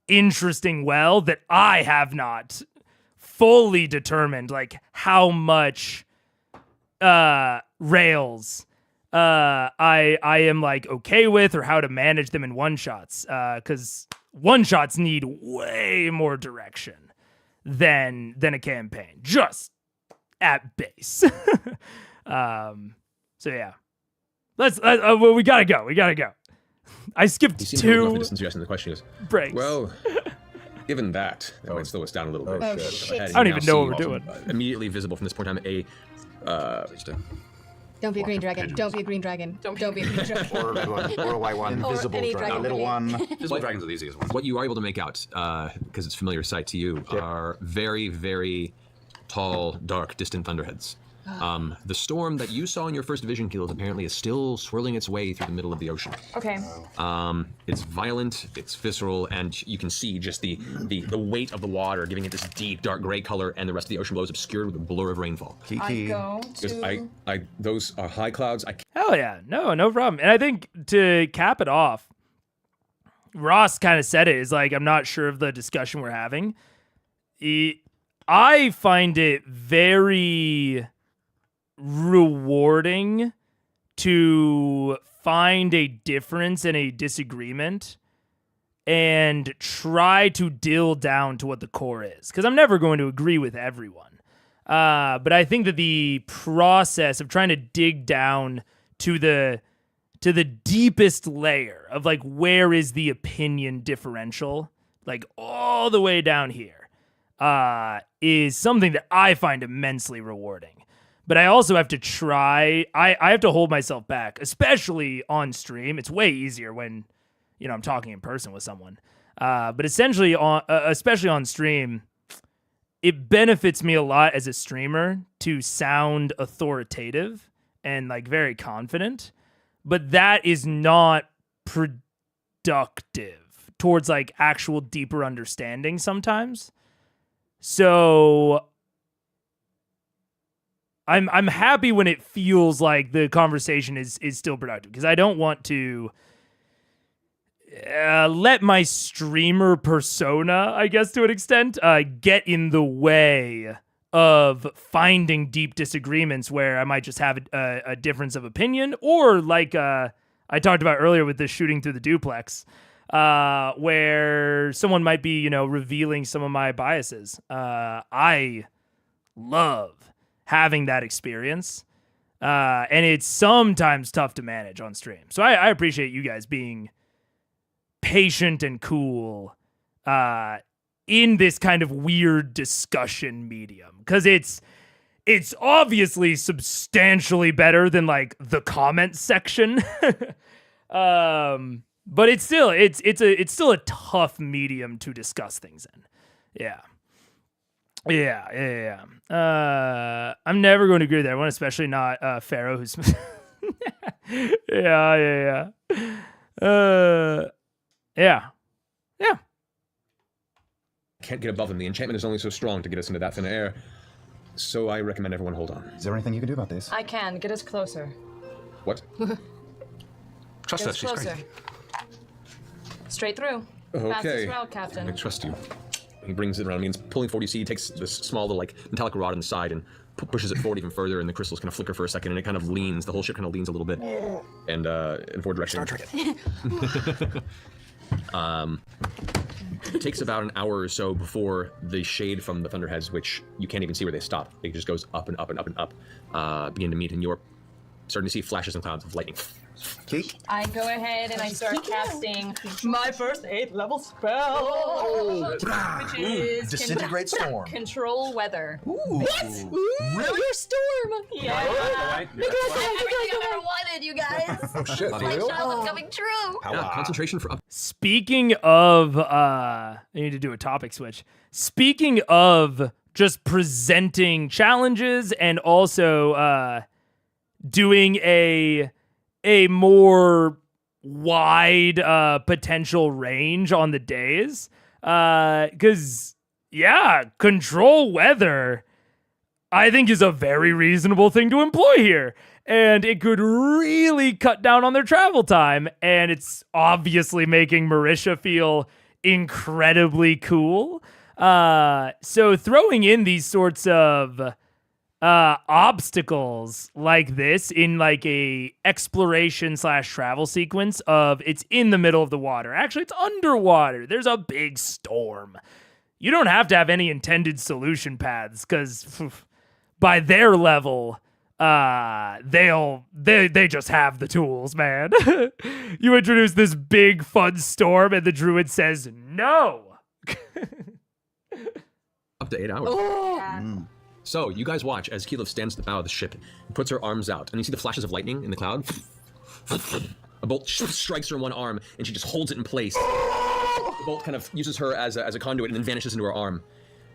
interesting well that I have not fully determined, like how much rails I am like okay with or how to manage them in one shots because one shots need way more direction than a campaign, just at base. So yeah, we gotta go. I skipped two. Suggesting the question is breaks. Well, given that might slow us down a little bit. Oh, shit. I don't even know what we're doing. Immediately visible from this point on, Don't be a green dragon. Don't be a green dragon. Don't be a green dragon. Or a red one. Or a white one. Invisible dragon. A little one. Invisible dragons are the easiest ones. What you are able to make out, because it's familiar sight to you, are very, very tall, dark, distant thunderheads. The storm that you saw in your first vision kills apparently is still swirling its way through the middle of the ocean. Okay. It's violent, it's visceral, and you can see just the weight of the water giving it this deep, dark gray color, and the rest of the ocean below is obscured with a blur of rainfall. I go Because to... those are high clouds. Hell yeah, no problem. And I think to cap it off, Ross kind of said it, is like, I'm not sure of the discussion we're having. I find it very rewarding to find a difference and a disagreement and try to drill down to what the core is. Because I'm never going to agree with everyone. But I think that the process of trying to dig down to the deepest layer of like where is the opinion differential, like all the way down here, is something that I find immensely rewarding. But I also have to try, I have to hold myself back, especially on stream. It's way easier when, I'm talking in person with someone. But essentially, especially on stream, it benefits me a lot as a streamer to sound authoritative and like very confident. But that is not productive towards like actual deeper understanding sometimes. So I'm happy when it feels like the conversation is still productive because I don't want to let my streamer persona, I guess to an extent, get in the way of finding deep disagreements where I might just have a difference of opinion, or like I talked about earlier with the shooting through the duplex, where someone might be, revealing some of my biases. I love having that experience, and it's sometimes tough to manage on stream. So I appreciate you guys being patient and cool in this kind of weird discussion medium, because it's obviously substantially better than like the comment section. But it's still a tough medium to discuss things in. Yeah. I'm never going to agree with everyone, especially not Pharaoh, who's yeah. Can't get above them. The enchantment is only so strong to get us into that thin air. So I recommend everyone hold on. Is there anything you can do about this? I can. Get us closer. What? Trust Get her, us she's closer. great. Straight through. Okay. Fastest route, Captain. I trust you. He brings it around me and pulling forward. You see, he takes this small little like metallic rod on the side and pushes it forward even further, and the crystals kind of flicker for a second, and it kind of leans. The whole ship kind of leans a little bit, and in forward direction. Star Trek. It takes about an hour or so before the shade from the thunderheads, which you can't even see where they stop, it just goes up and up and up and up, begin to meet, and you're starting to see flashes and clouds of lightning. I go ahead and I start casting my first 8th level spell, which is Disintegrate Storm. Control weather. Ooh. What? Really? Your storm. Yeah. Everything I've ever wanted, you guys. Oh shit, for My real? childhood coming true. Yeah, concentration for up. Speaking of, I need to do a topic switch. Speaking of just presenting challenges and also doing a more wide potential range on the days, because control weather I think is a very reasonable thing to employ here, and it could really cut down on their travel time, and it's obviously making Marisha feel incredibly cool. So throwing in these sorts of obstacles like this in like a exploration / travel sequence of it's in the middle of the water. Actually, it's underwater. There's a big storm. You don't have to have any intended solution paths because by their level, they just have the tools, man. You introduce this big fun storm and the druid says no. Up to 8 hours. Oh. So you guys watch as Keyleth stands at the bow of the ship and puts her arms out, and you see the flashes of lightning in the cloud. A bolt strikes her in one arm, and she just holds it in place. The bolt kind of uses her as a conduit and then vanishes into her arm.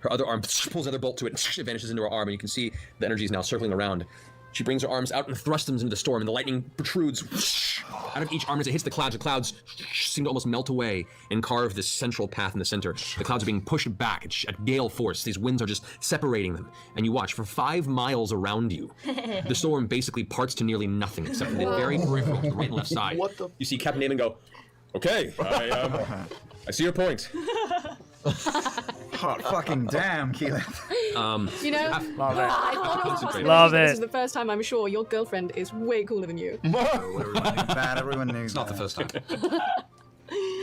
Her other arm pulls another bolt to it, and it vanishes into her arm, and you can see the energy is now circling around. She brings her arms out and thrusts them into the storm, and the lightning protrudes out of each arm as it hits the clouds. The clouds seem to almost melt away and carve this central path in the center. The clouds are being pushed back at gale force. These winds are just separating them. And you watch for 5 miles around you. The storm basically parts to nearly nothing except for the very peripheral, right and left side. You see Captain Damon go, "Okay, I see your point." Hot fucking damn, Keyleth. You know, Love it. I thought it was a possibility. Love This it. is the first time I'm sure your girlfriend is way cooler than you. Bad, everyone knew. It's not the first time.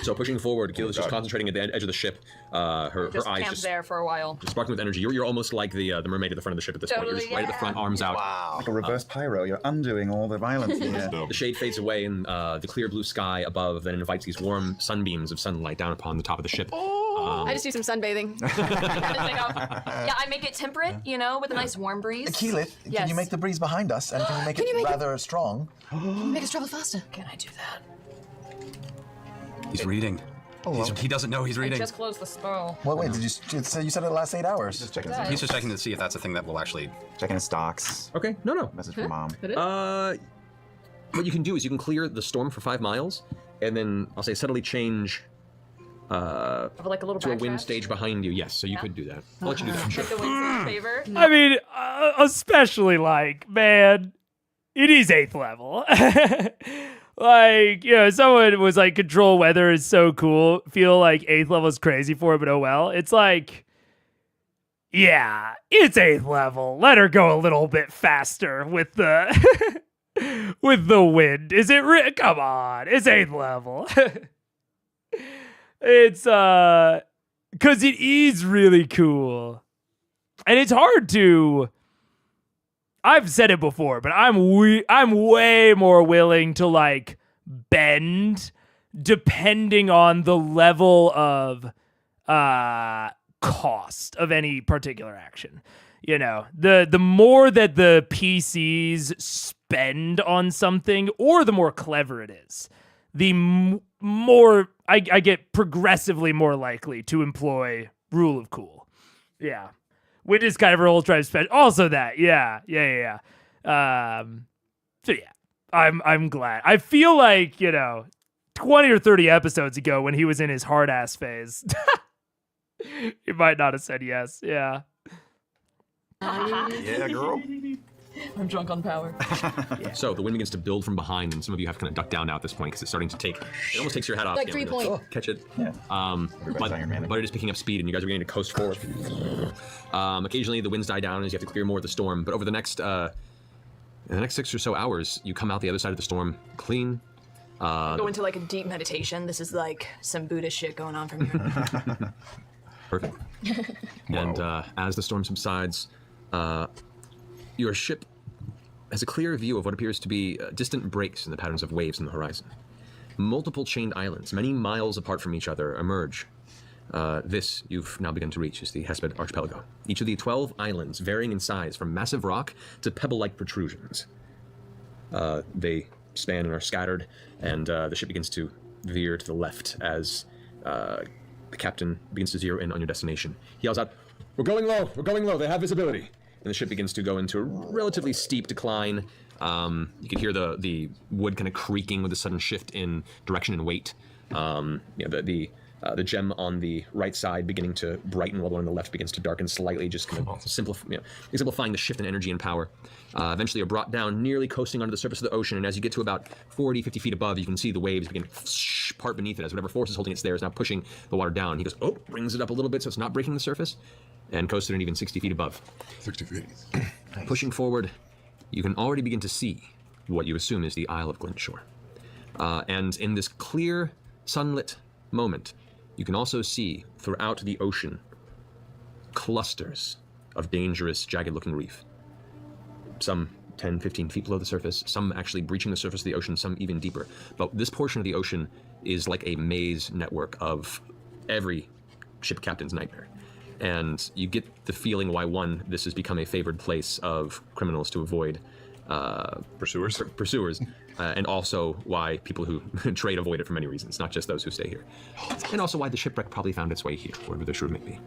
So pushing forward, Keyleth is just concentrating at the edge of the ship. Her Just eyes camped just there for a while. sparkling with energy. You're almost like the mermaid at the front of the ship at this point. You're just right at the front, arms out. Wow. Like a reverse pyro. You're undoing all the violence here. The shade fades away, and the clear blue sky above then invites these warm sunbeams of sunlight down upon the top of the ship. I just do some sunbathing. Yeah, I make it temperate, you know, with a nice warm breeze. Keyleth, Yes. can you make the breeze behind us, and can you make it rather strong? Make us travel faster. Can I do that? He's reading. He doesn't know he's I reading. just closed the spell. Wait, did you say you said it the last 8 hours? Just checking. Yeah. He's just checking to see if that's a thing that will actually. Checking his stocks. Okay, no. Message from mom. What you can do is you can clear the storm for 5 miles, and then I'll say subtly change Like a little to a backtrack? wind stage behind you. Yes, so you could do that. I'll let you do that. Sure. Like the wind's in favor. I mean, especially like, man, it is 8th level. Like, you know, someone was like, control weather is so cool. Feel like 8th level is crazy for it, but oh well. It's like, yeah, it's 8th level. Let her go a little bit faster with the with the wind. Is it come on, it's 8th level. It's because it is really cool. And it's hard to, I've said it before, but I'm way more willing to like bend depending on the level of cost of any particular action. You know, the more that the PCs spend on something, or the more clever it is, the more I get progressively more likely to employ rule of cool. Yeah. Which is kind of her old tribe special. Also that, yeah. So yeah, I'm glad. I feel like, you know, 20 or 30 episodes ago when he was in his hard ass phase, he might not have said yes. Yeah. Yeah, girl. I'm drunk on power. So the wind begins to build from behind, and some of you have to kind of duck down now at this point because it's starting to take. It almost takes your head off. Like you 3 know, point. catch it. Yeah. But it is picking up speed, and you guys are beginning to coast forward. Occasionally, the winds die down as you have to clear more of the storm. But over the next 6 or so hours, you come out the other side of the storm clean, Go into like a deep meditation. This is like some Buddhist shit going on from here. Perfect. And as the storm subsides, your ship has a clear view of what appears to be distant breaks in the patterns of waves on the horizon. Multiple chained islands, many miles apart from each other, emerge. This you've now begun to reach is the Hesped Archipelago. Each of the 12 islands varying in size from massive rock to pebble-like protrusions. They span and are scattered, and the ship begins to veer to the left as the captain begins to zero in on your destination. He yells out, "We're going low, they have visibility." And the ship begins to go into a relatively steep decline. You can hear the wood kind of creaking with a sudden shift in direction and weight. The gem on the right side beginning to brighten while the one on the left begins to darken slightly, just kind of exemplifying the shift in energy and power. Eventually you're brought down, nearly coasting onto the surface of the ocean, and as you get to about 40, 50 feet above, you can see the waves begin to part beneath it as whatever force is holding it there is now pushing the water down. He goes, brings it up a little bit so it's not breaking the surface, and coasted in even 60 feet above. 60 feet. Pushing forward, you can already begin to see what you assume is the Isle of Glintshore. And in this clear, sunlit moment, you can also see throughout the ocean clusters of dangerous, jagged-looking reef. Some 10, 15 feet below the surface, some actually breaching the surface of the ocean, some even deeper. But this portion of the ocean is like a maze network of every ship captain's nightmare. And you get the feeling why, one, this has become a favored place of criminals to avoid. Pursuers? Pursuers. And also why people who trade avoid it for many reasons, not just those who stay here. And also why the shipwreck probably found its way here, wherever the shore may be.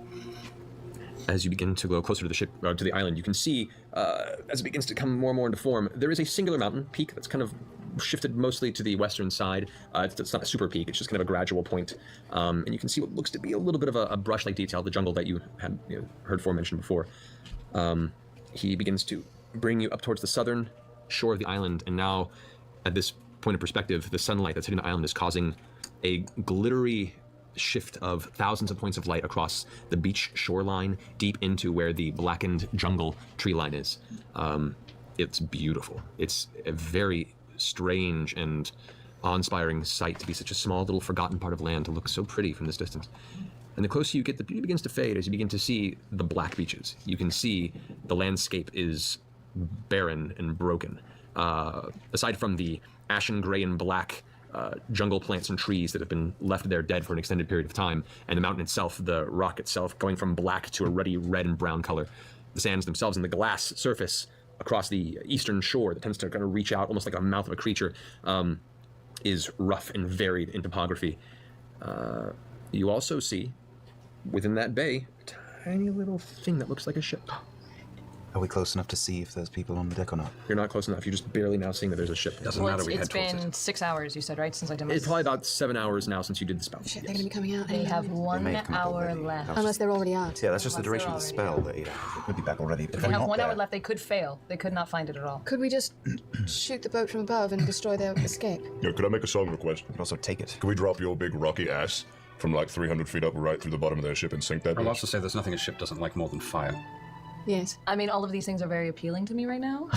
As you begin to go closer to the ship, to the island, you can see, as it begins to come more and more into form, there is a singular mountain peak that's kind of shifted mostly to the western side. It's not a super peak, it's just kind of a gradual point. And you can see what looks to be a little bit of a brush-like detail, the jungle that you had heard mentioned before. He begins to bring you up towards the southern shore of the island, and now, at this point of perspective, the sunlight that's hitting the island is causing a glittery shift of thousands of points of light across the beach shoreline, deep into where the blackened jungle tree line is. It's beautiful. It's a very strange and awe-inspiring sight to be such a small little forgotten part of land, to look so pretty from this distance. And the closer you get, the beauty begins to fade as you begin to see the black beaches. You can see the landscape is barren and broken. Aside from the ashen gray and black jungle plants and trees that have been left there dead for an extended period of time, and the mountain itself, the rock itself, going from black to a ruddy red and brown color. The sands themselves and the glass surface across the eastern shore that tends to kind of reach out almost like a mouth of a creature is rough and varied in topography. You also see, within that bay, a tiny little thing that looks like a ship. Are we close enough to see if there's people on the deck or not? You're not close enough. You're just barely now seeing that there's a ship. Doesn't matter. We It's head towards been it. 6 hours, you said, right? Since I did my... It's probably about 7 hours now since you did the spell. Shit, they're gonna be coming out. They have anyway. 1 may have come up hour already. left. Unless they're already out. Yeah, that's just the Unless duration of the they're spell. The 8 hours. It could be back already. If They we're have not 1 hour there- left. They could fail. They could not find it at all. Could we just shoot the boat from above and destroy their escape? Yeah, could I make a song request? We could also take it. Could we drop your big rocky ass from like 300 feet up right through the bottom of their ship and sink that I'll bitch? also say there's nothing a ship doesn't like more than fire. Yes. I mean, all of these things are very appealing to me right now.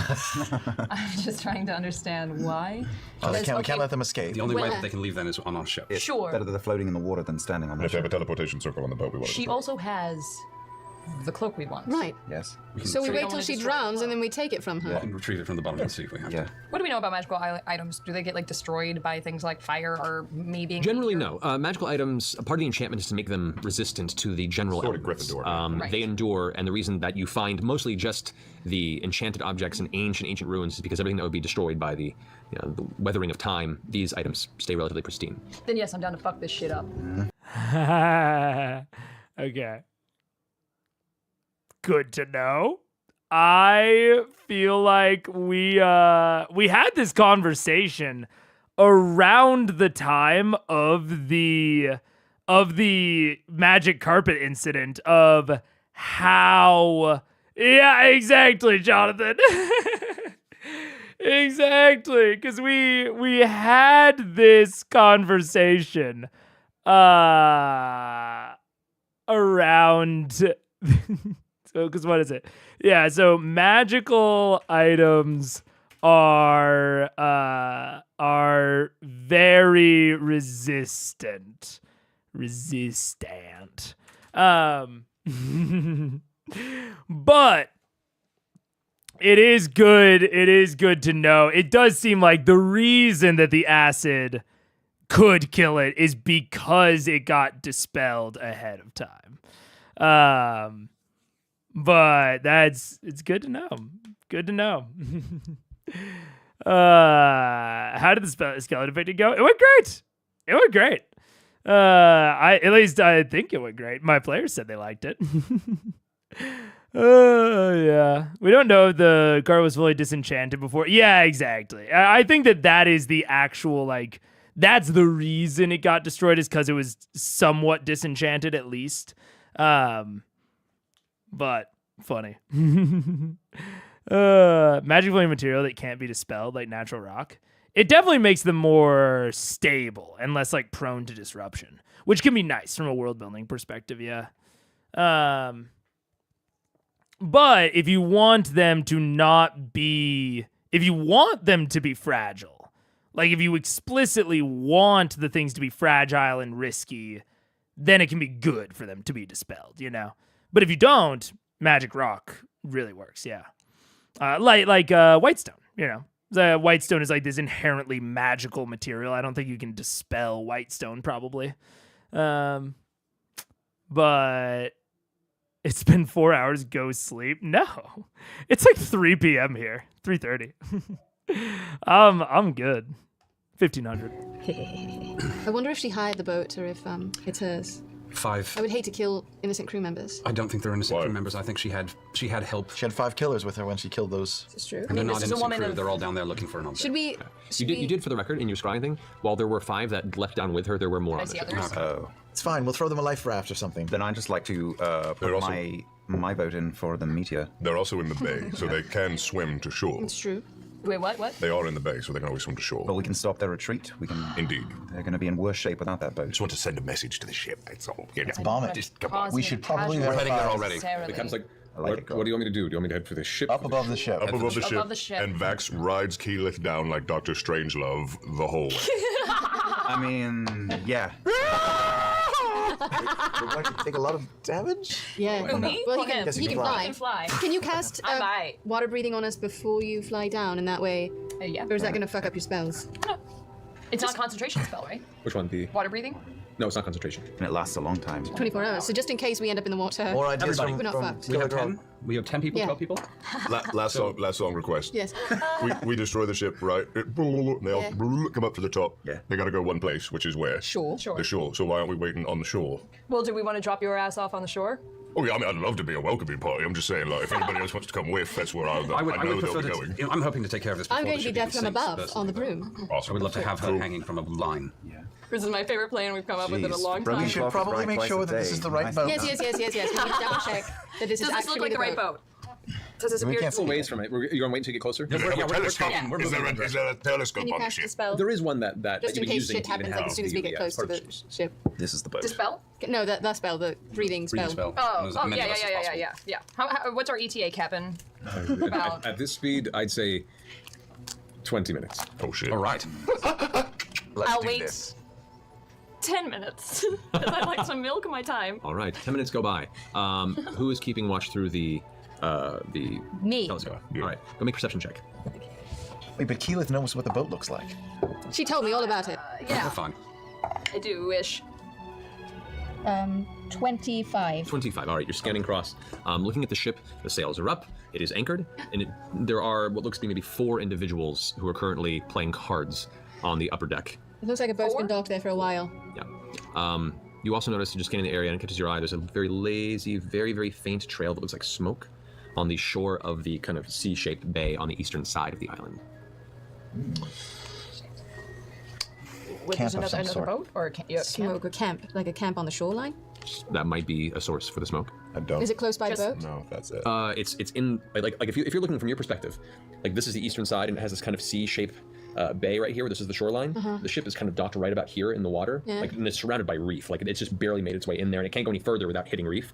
I'm just trying to understand why. We Because, can't okay, let them escape. The only way Well- that they can leave then is on our ship. It's Sure. better that they're floating in the water than standing on And the if they have a ship. teleportation circle on the boat, we want to She also has the cloak we want. Right. Yes. So we we wait don't till wanna she destroy drowns the and then we take it from her. We can retrieve it from the bottom and see if we have Yeah. to. What do we know about magical items? Do they get like destroyed by things like fire or me being Generally, no. Magical items, part of the enchantment is to make them resistant to the general Sort of elements. Gryffindor. Right. They endure, and the reason that you find mostly just the enchanted objects in ancient ruins is because everything that would be destroyed by the weathering of time, these items stay relatively pristine. Then yes, I'm down to fuck this shit up. Okay. Good to know. I feel like we had this conversation around the time of the magic carpet incident of how exactly, Jonathan. Exactly, because we had this conversation around so because what is it? Yeah, so magical items are very resistant. But it is good. It is good to know. It does seem like the reason that the acid could kill it is because it got dispelled ahead of time. But it's good to know. Good to know. How did the skeleton infected go? It went great. It went great. At least I think it went great. My players said they liked it. Yeah. We don't know if the card was fully disenchanted before. Yeah, exactly. I think that is the actual, like, that's the reason it got destroyed, is because it was somewhat disenchanted at least. But funny. Magic flame material that can't be dispelled, like natural rock. It definitely makes them more stable and less like prone to disruption, which can be nice from a world building perspective. Yeah. But if you want them to not be, if you want them to be fragile, like if you explicitly want the things to be fragile and risky, then it can be good for them to be dispelled, you know? But if you don't, magic rock really works. Yeah. Like Whitestone, you know? The Whitestone is like this inherently magical material. I don't think you can dispel Whitestone probably. But it's been 4 hours. Go sleep. No, it's like 3 p.m. here. 3:30. I'm good. 1500. I wonder if she hired the boat or if it's hers. 5. I would hate to kill innocent crew members. I don't think they're innocent crew members. I think she had help. She had 5 killers with her when she killed those. It's true. And they're not innocent crew. They're all down there looking for an object. Should we? You did, for the record, in your scrying thing, while there were 5 that left down with her, there were more on the ship. Oh. It's fine. We'll throw them a life raft or something. Then I'd just like to put my vote in for the meteor. They're also in the bay, so they can swim to shore. It's true. Wait, what? They are in the bay, so they can always swim to shore. But we can stop their retreat. We can. Indeed. They're going to be in worse shape without that boat. Just want to send a message to the ship. That's all. You know. Bomb it. Just come on. We should probably. We're heading there already. The captain's like, what do you want me to do? Do you want me to head for the ship? Up above the ship. Up above the ship. Above the ship. And Vax rides Keyleth down like Dr. Strangelove the whole way. I mean, yeah. We're going to take a lot of damage? Yeah. Who, me? Well, Or him? he can I can fly. fly. Can you cast I might. water breathing on us before you fly down, and that way? Yeah. Or is that going to fuck up your spells? No. It's not a concentration spell, right? Which one? The Water breathing? No, it's not concentration. And it lasts a long time. 24 hours. So just in case we end up in the water, More ideas Everybody. we're not fucked. We have 10. We have 10 people, Yeah. 12 people. Last song request. Yes. We destroy the ship, right? They all come up to the top. Yeah. They got to go one place, which is where? Sure. The shore. So why aren't we waiting on the shore? Well, do we want to drop your ass off on the shore? Oh yeah, I mean, I'd love to be a welcoming party. I'm just saying, like, if anybody else wants to come with, that's where I I would know prefer they'll be going. to. I'm hoping to take care of this. I'm before going to the be ship death from even sinks, above personally. on the broom. Awesome. I would love to have her hanging from a line. Yeah. This is my favorite plan we've come up with in a long Brilliant. time. We should Coffee probably right make twice sure a that this day. is the right Nice. boat. Yes. We need to double check that this is Does this actually look like the right boat? Does this We appear can't to see be? Ways from it. You're going to wait until you get closer? Is there a we're telescope? talking, we're Is there moving. is there a telescope Can you on the cast ship? a spell? There is one that Just you've in been case using shit to even happens, like have as soon as we the, get close to part the of ship. This is the boat. Dispel? No, that spell, the breathing spell. spell. Oh, As oh many yeah, of yeah, us as yeah, possible. yeah. How, what's our ETA, Captain? About At this speed, I'd say 20 minutes. Oh shit. All right. I'll wait 10 minutes. Because I like to milk my time. All right, 10 minutes go by. Who is keeping watch through the Me. telescope? All right, go make a perception check. Wait, but Keyleth knows what the boat looks like. She told me all about it. Yeah, We're fine. I do wish. 25. 25. All right, you're scanning across. Looking at the ship, the sails are up. It is anchored, and there are what looks to be maybe 4 individuals who are currently playing cards on the upper deck. It looks like a boat's been docked there for a while. Yeah. You also notice, just scanning the area, and it catches your eye, there's a very lazy, very, very faint trail that looks like smoke on the shore of the kind of C-shaped bay on the eastern side of the island. Wait, there's another boat? Or Smoke, a camp, like a camp on the shoreline? That might be a source for the smoke. I don't Is it close by the boat? know if that's it. It's in like if you're looking from your perspective, like this is the eastern side and it has this kind of C shape bay right here, where this is the shoreline. The ship is kind of docked right about here in the water, and it's surrounded by reef. Like it's just barely made its way in there, and it can't go any further without hitting reef.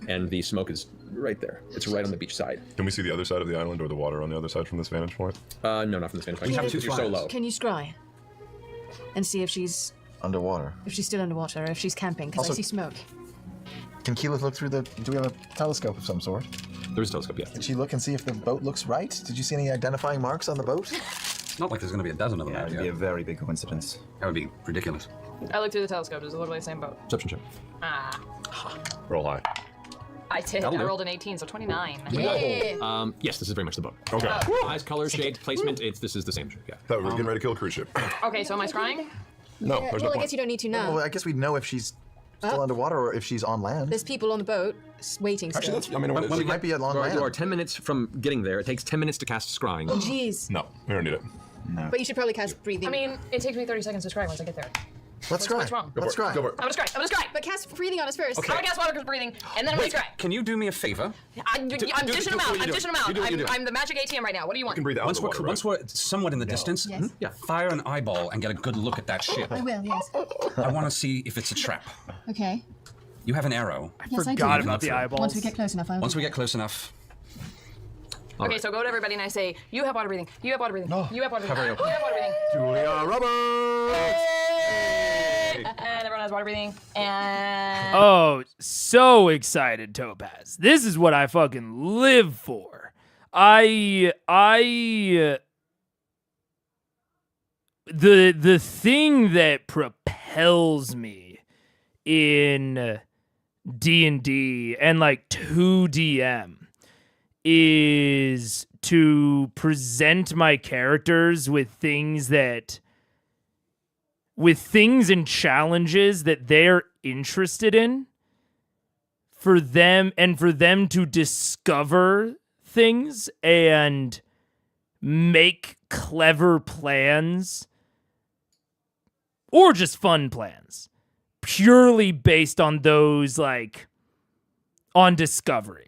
And the smoke is right there. It's right on the beach side. Can we see the other side of the island or the water on the other side from this vantage point? No, not from this vantage point. You're so low. Can you scry and see if she's underwater? If she's still underwater, or if she's camping, because I see smoke. Can Keyleth look through the... Do we have a telescope of some sort? There's a telescope, yeah. Can she look and see if the boat looks right? Did you see any identifying marks on the boat? It's not like there's going to be a dozen of them out It'd here. be a very big coincidence. That would be ridiculous. I looked through the telescope. It's literally the same boat. Perception check. Roll high. I did. That'll I do. rolled an 18, so 29. Yes, this is very much the boat. Okay. Size, color, shape, placement, this is the same ship, yeah. Thought we were getting ready to kill a cruise ship. Okay, so am I scrying? No, Yeah, there's well, no I guess point. you don't need to now. Well, I guess we'd know if she's still underwater or if she's on land. There's people on the boat waiting still. Actually, that's, I mean, When She might be at long you land. are 10 minutes from getting there. It takes 10 minutes to cast scrying. Oh, jeez. No, we don't need it. No. But you should probably cast breathing. I mean, it takes me 30 seconds to scry once I get there. Let's scry. What's wrong? Let's scry. Go for it. I'm gonna scry. I'm gonna scry. But cast breathing on us first. I'm gonna cast water breathing, and then I'm gonna scry. Can you do me a favor? I'm dishing them out. I'm dishing them out. I'm the magic ATM right now. What do you want? You can breathe out Once the we're, water, once we're somewhat in the distance, Yes. fire an eyeball and get a good look at that ship. I will, yes. I want to see if it's a trap. Okay. You have an arrow. Yes, I do. Forgot about the eyeballs. Once we get close enough, I will. Once we get close enough, Okay, so go to everybody and I say, you have water breathing. You have water breathing. You have water breathing. Cover You have water breathing. Julia Roberts! And everyone has water breathing. And Oh, so excited, Topaz. This is what I fucking live for. The thing that propels me in D&D and like 2DM is to present my characters with things and challenges that they're interested in for them to discover things and make clever plans or just fun plans purely based on those, like, on discovery.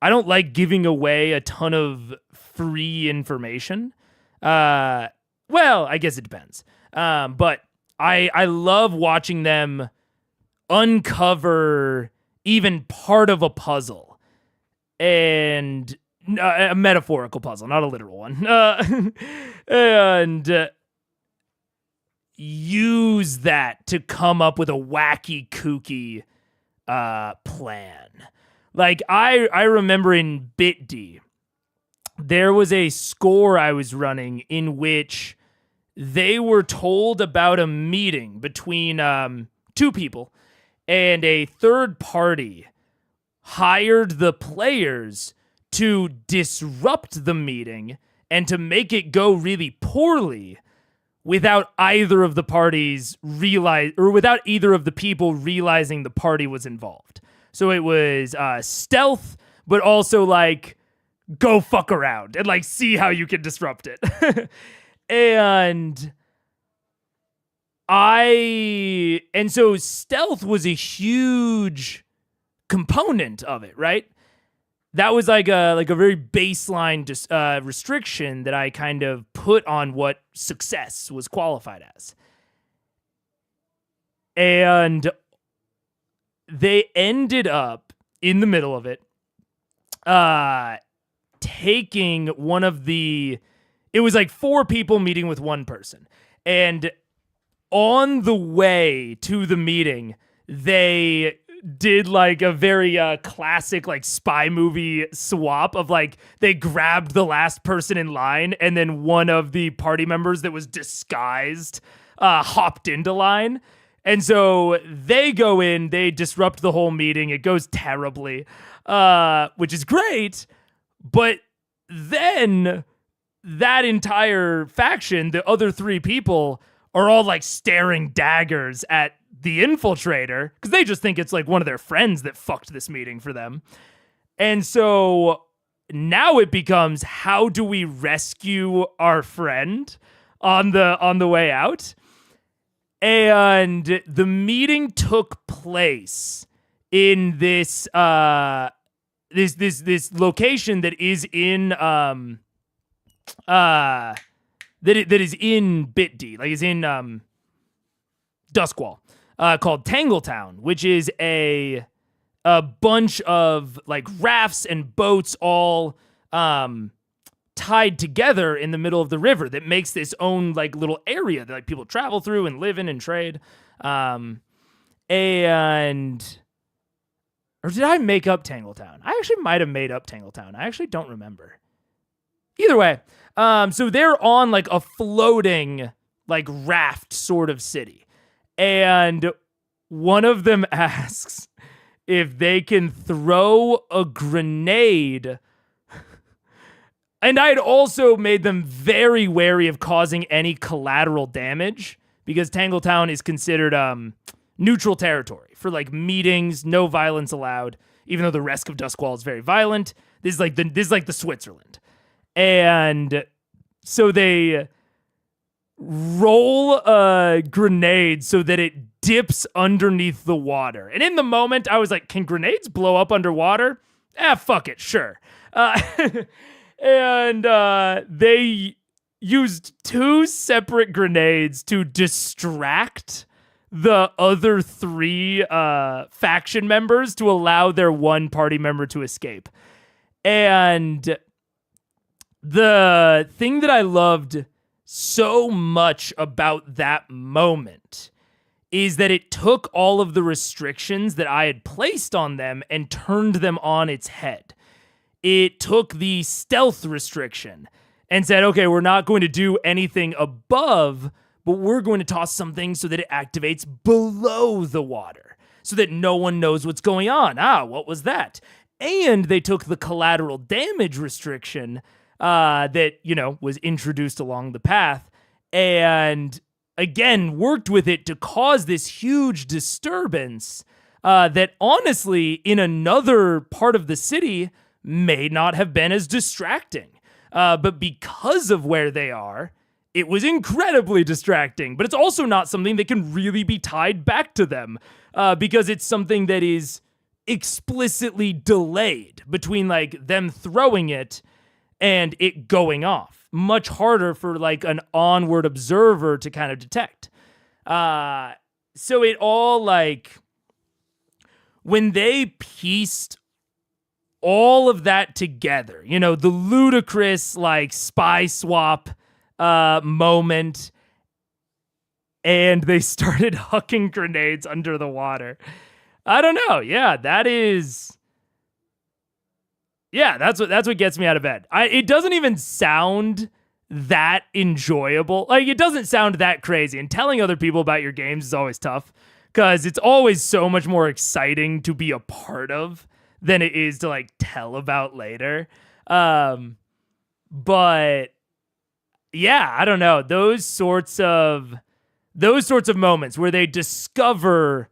I don't like giving away a ton of free information. Well, I guess it depends. But I love watching them uncover even part of a puzzle, and a metaphorical puzzle, not a literal one, and use that to come up with a wacky, kooky plan. Like, I remember in BitD, there was a score I was running in which they were told about a meeting between two people, and a third party hired the players to disrupt the meeting and to make it go really poorly without either of the parties without either of the people realizing the party was involved. So it was stealth, but also like, go fuck around and like see how you can disrupt it. And so stealth was a huge component of it, right? That was like a very baseline restriction that I kind of put on what success was qualified as. And they ended up in the middle of it, taking one of it was like 4 people meeting with one person. And on the way to the meeting, they did like a very classic like spy movie swap of like, they grabbed the last person in line and then one of the party members that was disguised hopped into line. And so they go in, they disrupt the whole meeting. It goes terribly, which is great. But then that entire faction, the other 3 people, are all like staring daggers at the infiltrator because they just think it's like one of their friends that fucked this meeting for them. And so now it becomes, how do we rescue our friend on the way out? And the meeting took place in this this location that is in that is in Bit-D, like is in Duskwall, called Tangletown, which is a bunch of like rafts and boats all tied together in the middle of the river that makes this own like little area that like people travel through and live in and trade. Or did I make up Tangletown? I actually might have made up Tangletown. I actually don't remember. Either way, so they're on like a floating like raft sort of city. And one of them asks if they can throw a grenade. And I had also made them very wary of causing any collateral damage because Tangletown is considered neutral territory for like meetings, no violence allowed, even though the rest of Duskwall is very violent. This is like the Switzerland. And so they roll a grenade so that it dips underneath the water. And in the moment, I was like, can grenades blow up underwater? Fuck it, sure. And they used 2 separate grenades to distract the other 3 faction members to allow their one party member to escape. And the thing that I loved so much about that moment is that it took all of the restrictions that I had placed on them and turned them on its head. It took the stealth restriction and said, okay, we're not going to do anything above, but we're going to toss something so that it activates below the water so that no one knows what's going on. What was that? And they took the collateral damage restriction that, was introduced along the path and, again, worked with it to cause this huge disturbance that, honestly, in another part of the city may not have been as distracting. But because of where they are, it was incredibly distracting. But it's also not something that can really be tied back to them because it's something that is explicitly delayed between like them throwing it and it going off. Much harder for like an onward observer to kind of detect. So it all like when they pieced all of that together, the ludicrous like spy swap moment, and they started hucking grenades under the water. I don't know. Yeah, that's what gets me out of bed. It doesn't even sound that enjoyable. Like, it doesn't sound that crazy. And telling other people about your games is always tough because it's always so much more exciting to be a part of than it is to like tell about later. But yeah, I don't know. Those sorts of moments where they discover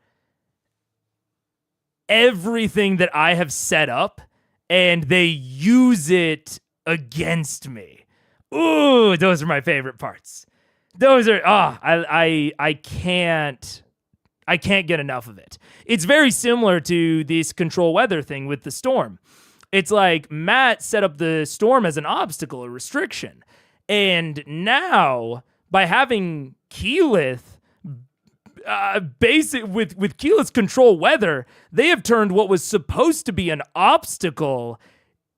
everything that I have set up and they use it against me. Ooh, those are my favorite parts. Those are I can't get enough of it. It's very similar to this control weather thing with the storm. It's like Matt set up the storm as an obstacle, a restriction. And now by having Keyleth basic with Keyleth's control weather, they have turned what was supposed to be an obstacle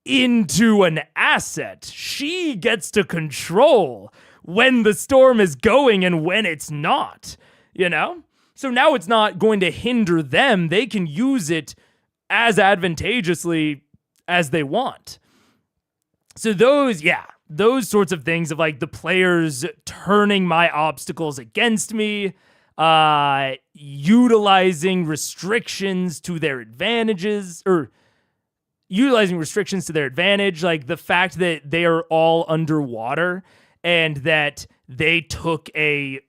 into an asset. She gets to control when the storm is going and when it's not, So now it's not going to hinder them. They can use it as advantageously as they want. So those sorts of things of like the players turning my obstacles against me, utilizing restrictions to their advantage, like the fact that they are all underwater and that they took a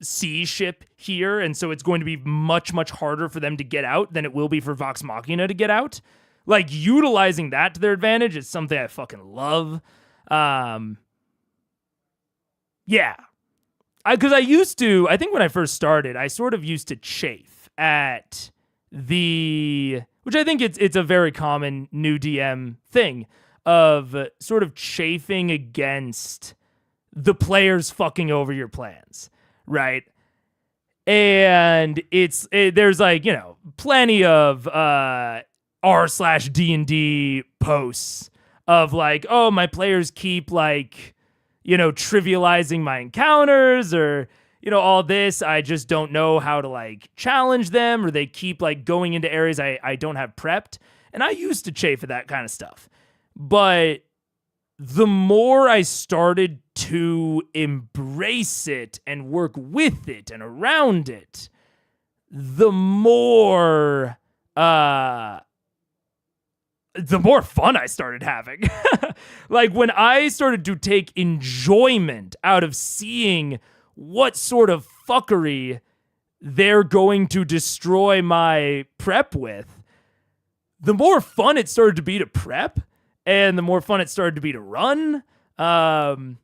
sea ship here, and so it's going to be much, much harder for them to get out than it will be for Vox Machina to get out. Like, utilizing that to their advantage is something I fucking love. Yeah. Because I think when I first started, I sort of used to chafe at which I think it's a very common new DM thing of sort of chafing against the players fucking over your plans, right? And there's like, plenty of r/D&D posts of like, oh, my players keep like, trivializing my encounters, or all this. I just don't know how to like challenge them, or they keep like going into areas I don't have prepped. And I used to chafe at that kind of stuff. But the more I started to embrace it and work with it and around it, the more fun I started having. Like when I started to take enjoyment out of seeing what sort of fuckery they're going to destroy my prep with, the more fun it started to be to prep, and the more fun it started to be to run. And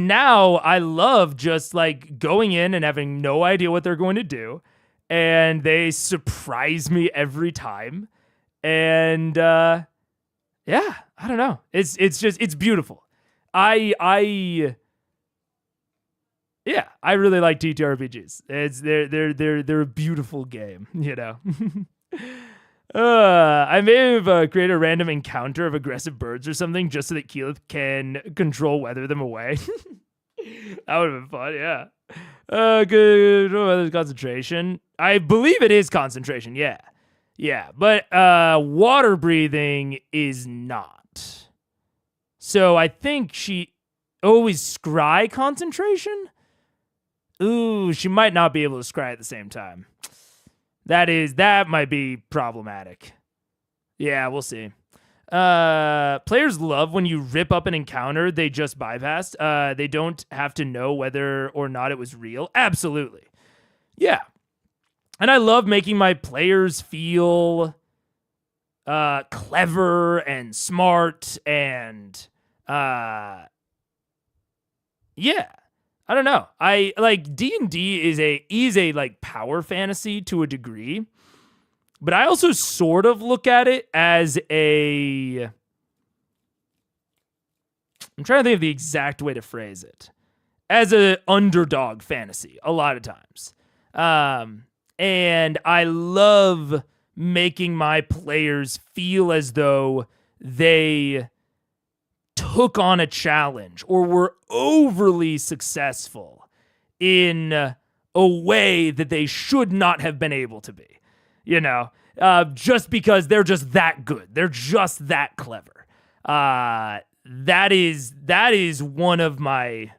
now I love just like going in and having no idea what they're going to do, and they surprise me every time. And yeah, I don't know. It's beautiful. I really like TTRPGs. They're a beautiful game, I may have created a random encounter of aggressive birds or something just so that Keyleth can control weather them away. That would have been fun, yeah. Good. Concentration. I believe it is concentration, yeah. Yeah, but water breathing is not. So I think she always scry concentration? Ooh, she might not be able to scry at the same time. That might be problematic. Yeah, we'll see. Players love when you rip up an encounter they just bypassed. They don't have to know whether or not it was real. Absolutely. Yeah. And I love making my players feel clever and smart and yeah. I don't know. I like D&D is a like power fantasy to a degree, but I also sort of look at it as I'm trying to think of the exact way to phrase it. As a underdog fantasy a lot of times. And I love making my players feel as though they took on a challenge or were overly successful in a way that they should not have been able to be, just because they're just that good. They're just that clever. That is one of my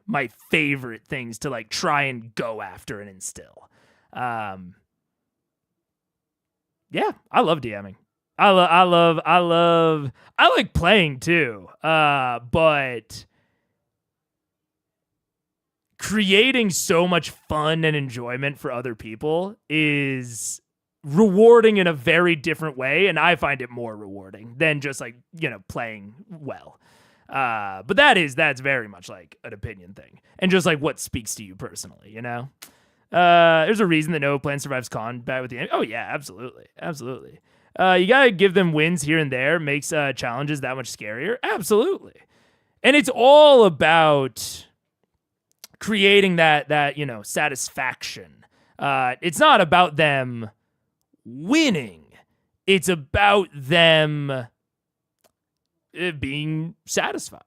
favorite things to like try and go after and instill. Yeah, I love DMing. I like playing too. But creating so much fun and enjoyment for other people is rewarding in a very different way, and I find it more rewarding than just like, playing well. But that's very much like an opinion thing, and just like what speaks to you personally, There's a reason that no plan survives combat with the enemy. Oh yeah, absolutely. You gotta give them wins here and there. Makes challenges that much scarier. Absolutely. And it's all about creating that satisfaction. It's not about them winning. It's about them being satisfied.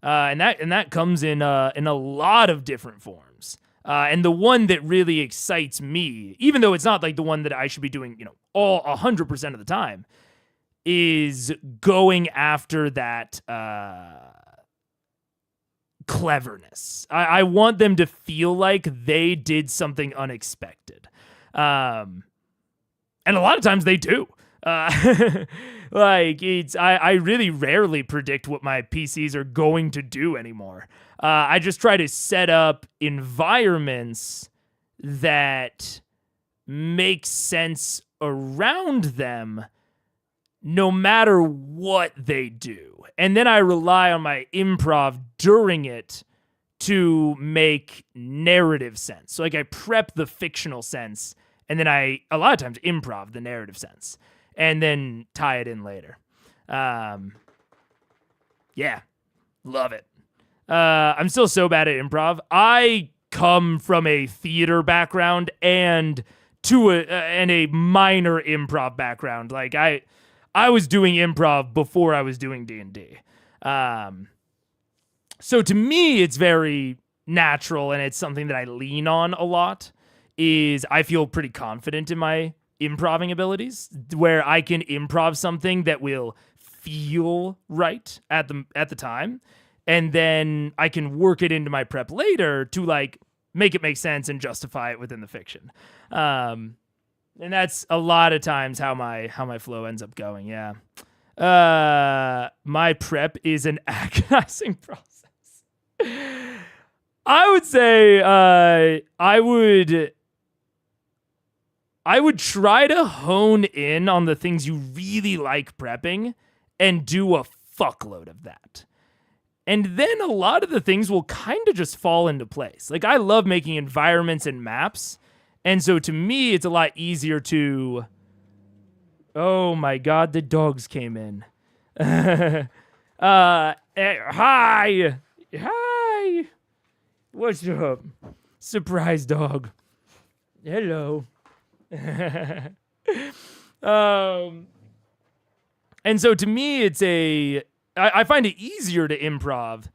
And that comes in a lot of different forms. And the one that really excites me, even though it's not like the one that I should be doing, all 100% of the time, is going after that cleverness. I want them to feel like they did something unexpected. And a lot of times they do. Like I really rarely predict what my PCs are going to do anymore. I just try to set up environments that make sense around them no matter what they do. And then I rely on my improv during it to make narrative sense. So like I prep the fictional sense, and then I a lot of times improv the narrative sense, and then tie it in later. Yeah, love it. I'm still so bad at improv. I come from a theater background and a minor improv background. Like I was doing improv before I was doing D&D. So to me, it's very natural, and it's something that I lean on a lot. Is I feel pretty confident in my improving abilities, where I can improv something that will feel right at the time, and then I can work it into my prep later to like make it make sense and justify it within the fiction. And that's a lot of times how my flow ends up going. Yeah. My prep is an agonizing process. I would say I would try to hone in on the things you really like prepping and do a fuckload of that. And then a lot of the things will kind of just fall into place. Like, I love making environments and maps. And so to me, it's a lot easier to... Oh my God, the dogs came in. Hi! Hi! What's up? Surprise dog. Hello. And so to me, I find it easier to improv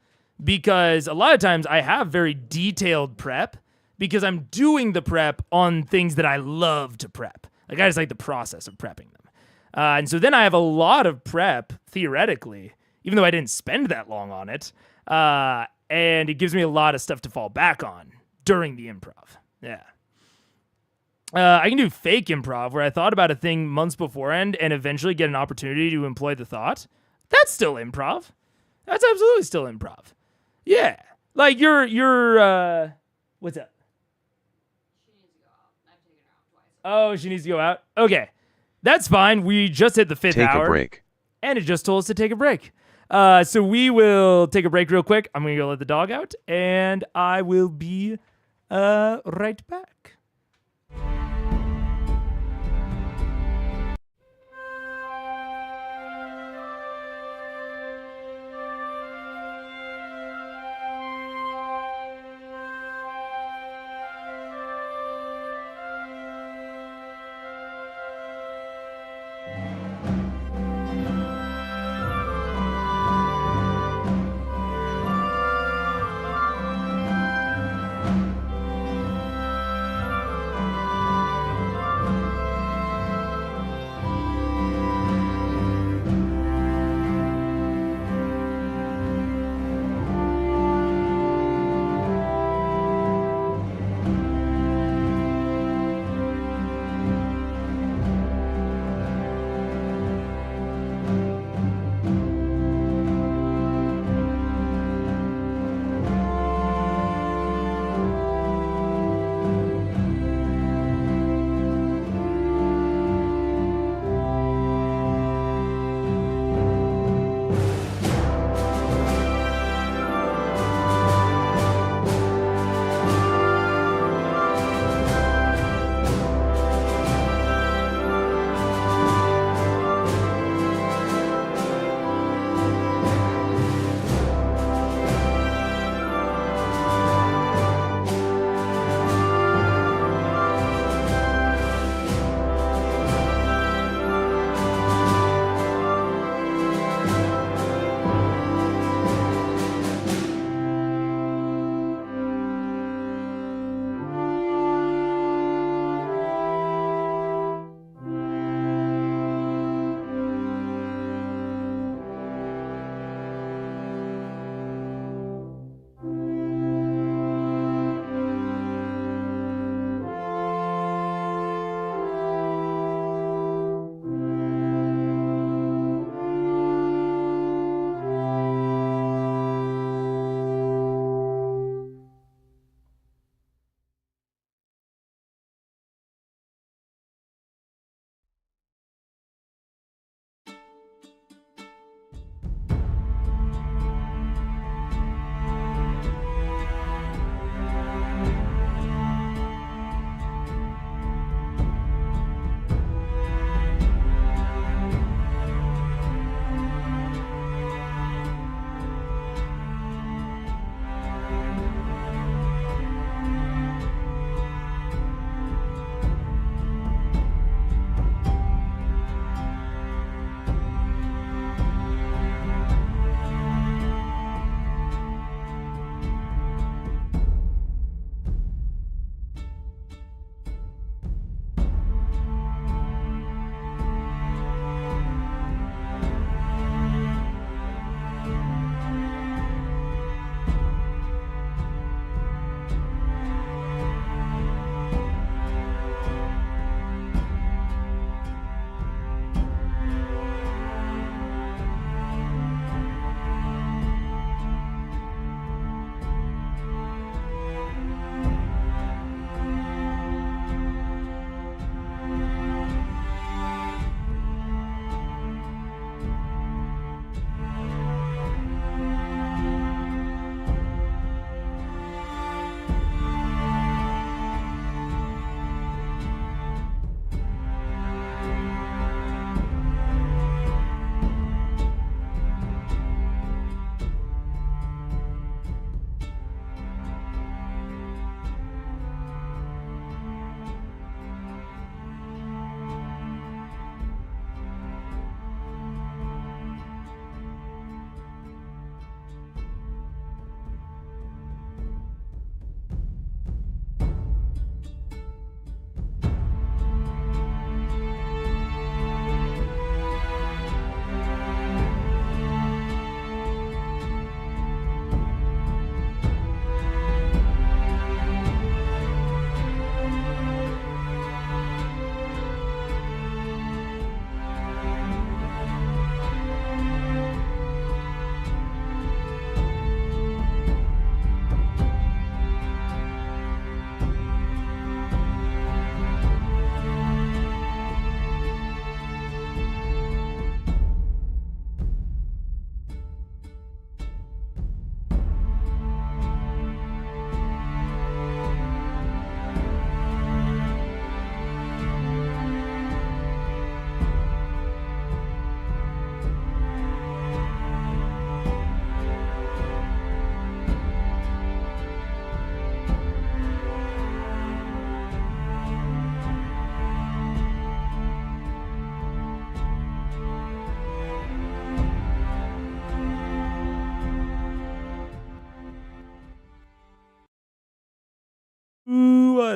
because a lot of times I have very detailed prep because I'm doing the prep on things that I love to prep. Like, I just like the process of prepping them. And so then I have a lot of prep, theoretically, even though I didn't spend that long on it. And it gives me a lot of stuff to fall back on during the improv. Yeah. I can do fake improv where I thought about a thing months beforehand and eventually get an opportunity to employ the thought. That's still improv. That's absolutely still improv. Yeah. Like you're what's up? She needs to go out. I've taken her out twice. Oh, she needs to go out? Okay. That's fine. We just hit the 5th hour. Take a break. And it just told us to take a break. So we will take a break real quick. I'm going to go let the dog out, and I will be right back.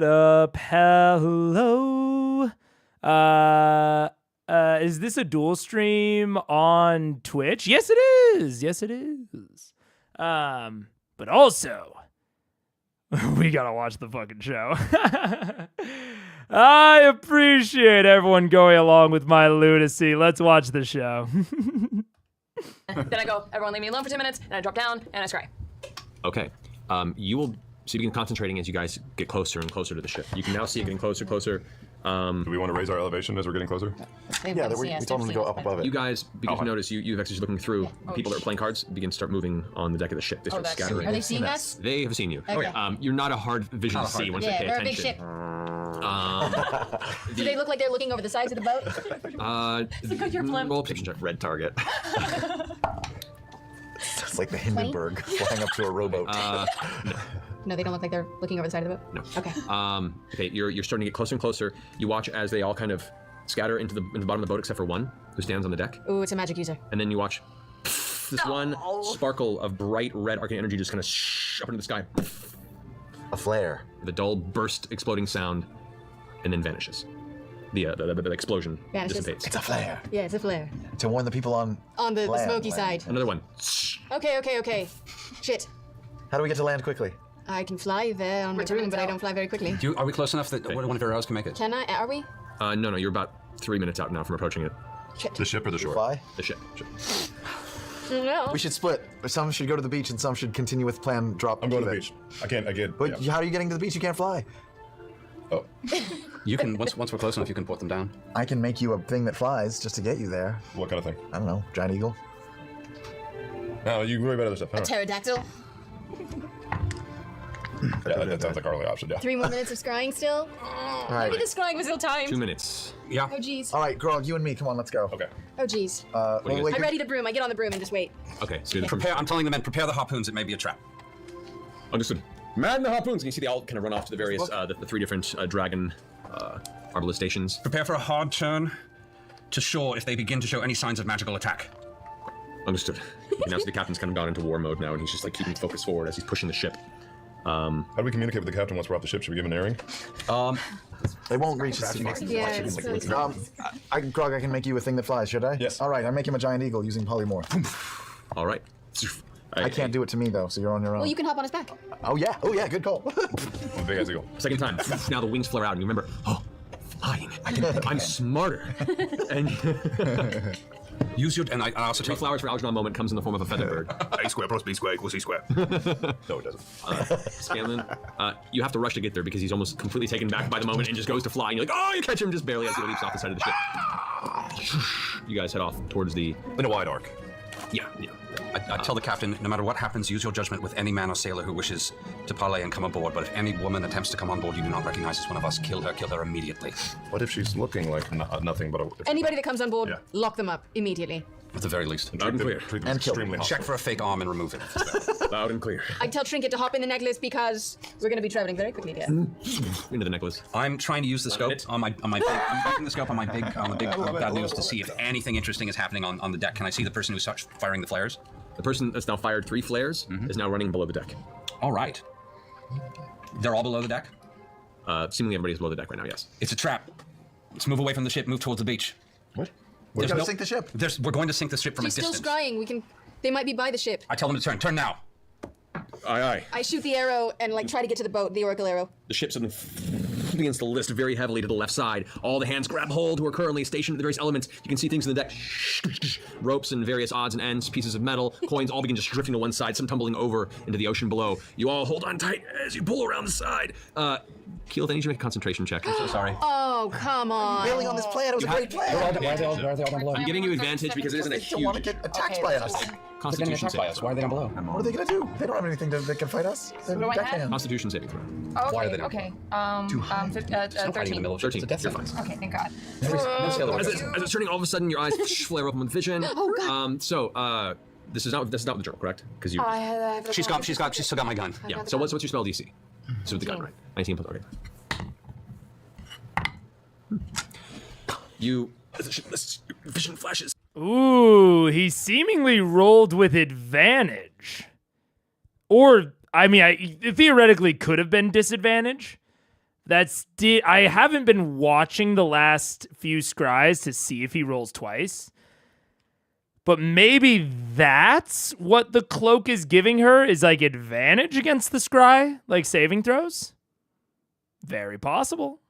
What up? Hello. Is this a dual stream on Twitch? Yes, it is. Yes, it is. But also, we gotta watch the fucking show. I appreciate everyone going along with my lunacy. Let's watch the show. Then I go, everyone leave me alone for 10 minutes, and I drop down, and I scry. Okay. You begin concentrating as you guys get closer and closer to the ship. You can now see it getting closer, closer. Do we want to raise our elevation as we're getting closer? Yeah, we told them to go up above it. You guys begin to notice, you've actually looking through, people that are playing cards begin to start moving on the deck of the ship. They start scattering. Are they seeing us? They have seen you. Okay. You're not a hard vision to see once they pay they're attention. a big ship. Do they look like they're looking over the sides of the boat? Roll a perception check. Red target. It's like the Hindenburg flying up to a rowboat. No, they don't look like they're looking over the side of the boat? No. Okay. Okay, you're starting to get closer and closer. You watch as they all kind of scatter into the bottom of the boat except for one who stands on the deck. Ooh, it's a magic user. And then you watch this one sparkle of bright red arcane energy just kind of up into the sky. A flare. The dull burst exploding sound and then vanishes. The explosion dissipates. It's a flare. Yeah, it's a flare. To warn the people on the land, smoky side. Another one. Okay. Shit. How do we get to land quickly? I can fly there on my broom, but I don't fly very quickly. Are we close enough that one of your arrows can make it? Can I? Are we? No, you're about 3 minutes out now from approaching it. Shit. The ship or the shore? Fly? The ship. No. We should split. Some should go to the beach and some should continue with plan drop. I'm going to the beach. I can't. But how are you getting to the beach? You can't fly. Oh. You can, once we're close enough, you can put them down. I can make you a thing that flies just to get you there. What kind of thing? I don't know. Giant eagle. No, you can worry about other stuff. A pterodactyl. Yeah, that sounds like our only option, yeah. 3 more minutes of scrying still? Right. Maybe the scrying was ill-timed. 2 minutes. Yeah. Oh, jeez. All right, Grog, you and me. Come on, let's go. Okay. Oh, jeez. Wait, I'm ready to broom. I get on the broom and just wait. Okay, so I'm telling the men, prepare the harpoons. It may be a trap. Understood. Man the harpoons, and you see they all kind of run off to the various, the 3 different dragon arbalest stations. Prepare for a hard turn to shore if they begin to show any signs of magical attack. Understood. You can now see the captain's kind of gone into war mode now, and he's just like keeping focus forward as he's pushing the ship. How do we communicate with the captain once we're off the ship? Should we give him an airing? They won't reach us. Grog, I can make you a thing that flies, should I? Yes. All right, I make him a giant eagle using polymorph. All right. I can't do it to me, though, so you're on your own. Well, you can hop on his back. Oh, yeah, good call. Big ass eagle. Second time. Now the wings flare out, and you remember, flying. I'm smarter. And use your, and I also 3 flowers for Algernon moment comes in the form of a feather bird. A square plus B square equals C square. No, it doesn't. Scanlan, you have to rush to get there because he's almost completely taken back by the moment and just goes to fly. And you're like, oh, you catch him just barely as he leaps off the side of the ship. You guys head off towards the... In a wide arc. Yeah. I tell the captain, no matter what happens, use your judgment with any man or sailor who wishes to parley and come aboard. But if any woman attempts to come on board you do not recognize as one of us, kill her immediately. What if she's looking like nothing but a... Anybody that comes on board, lock them up immediately. At the very least. Loud and clear. And kill Extremely Check for a fake arm and remove it. Loud and clear. I tell Trinket to hop in the necklace because we're going to be traveling very quickly there. Into the necklace. I'm trying to use the scope on my big, I'm backing the scope on the big bad news to see if anything interesting is happening on the deck. Can I see the person who starts firing the flares? The person that's now fired 3 flares is now running below the deck. All right. They're all below the deck? Seemingly everybody's below the deck right now, yes. It's a trap. Let's move away from the ship, move towards the beach. What? We gotta sink the ship. We're going to sink the ship from She's a distance. still scrying. They might be by the ship. I tell them to turn. Turn now. Aye, aye. I shoot the arrow and try to get to the boat, the oracle arrow. The ship suddenly begins to list very heavily to the left side. All the hands grab hold who are currently stationed at the various elements. You can see things in the deck. Ropes and various odds and ends, pieces of metal, coins all begin just drifting to one side, some tumbling over into the ocean below. You all hold on tight as you pull around the side. Keyleth, I need you to make a concentration check. I'm so sorry. Oh, come on. Bailing on this plan, it was a great plan. Why are they all down below? I'm giving you advantage because it isn't a They don't want to huge get attacked by us. Constitution saving throw. Why are they down below? What are they gonna do? They don't have anything that can fight us. They're What do I have? deckhand. Constitution saving throw. Okay, Why are they down? okay. There's no fighting in the 13. middle of the ship. 13. It's a death You're fine. sentence. Okay, thank God. As it's turning, all of a sudden your eyes flare open with vision. Oh, God. So, this is not the journal, correct? Because you. She's still got my gun. Yeah. So what's your spell DC? So with the gun, right? 19 plus. Okay. You. Vision flashes. Ooh, he seemingly rolled with advantage. Or, I mean, it theoretically could have been disadvantage. I haven't been watching the last few scries to see if he rolls twice. But maybe that's what the cloak is giving her, is like advantage against the scry, like saving throws. Very possible.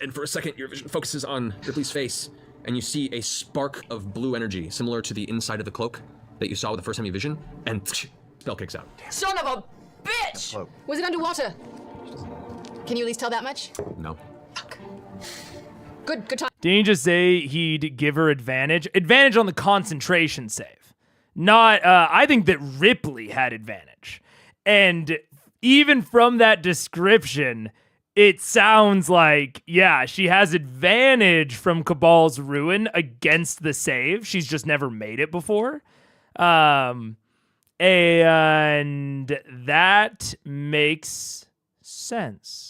And for a second, your vision focuses on Ripley's face, and you see a spark of blue energy, similar to the inside of the cloak that you saw the first time you vision, and spell kicks out. Son of a bitch! Was it underwater? Can you at least tell that much? No. Good time. Didn't he just say he'd give her advantage? Advantage on the concentration save. Not, I think that Ripley had advantage. And even from that description, it sounds like, yeah, she has advantage from Cabal's Ruin against the save. She's just never made it before. And that makes sense.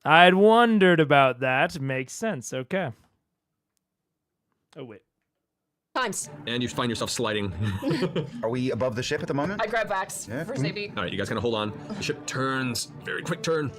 I'd wondered about that. Makes sense. Okay. Oh, wait. Times. And you find yourself sliding. Are we above the ship at the moment? I grab Vax for safety. All right, you guys kind of hold on. The ship turns, very quick turn.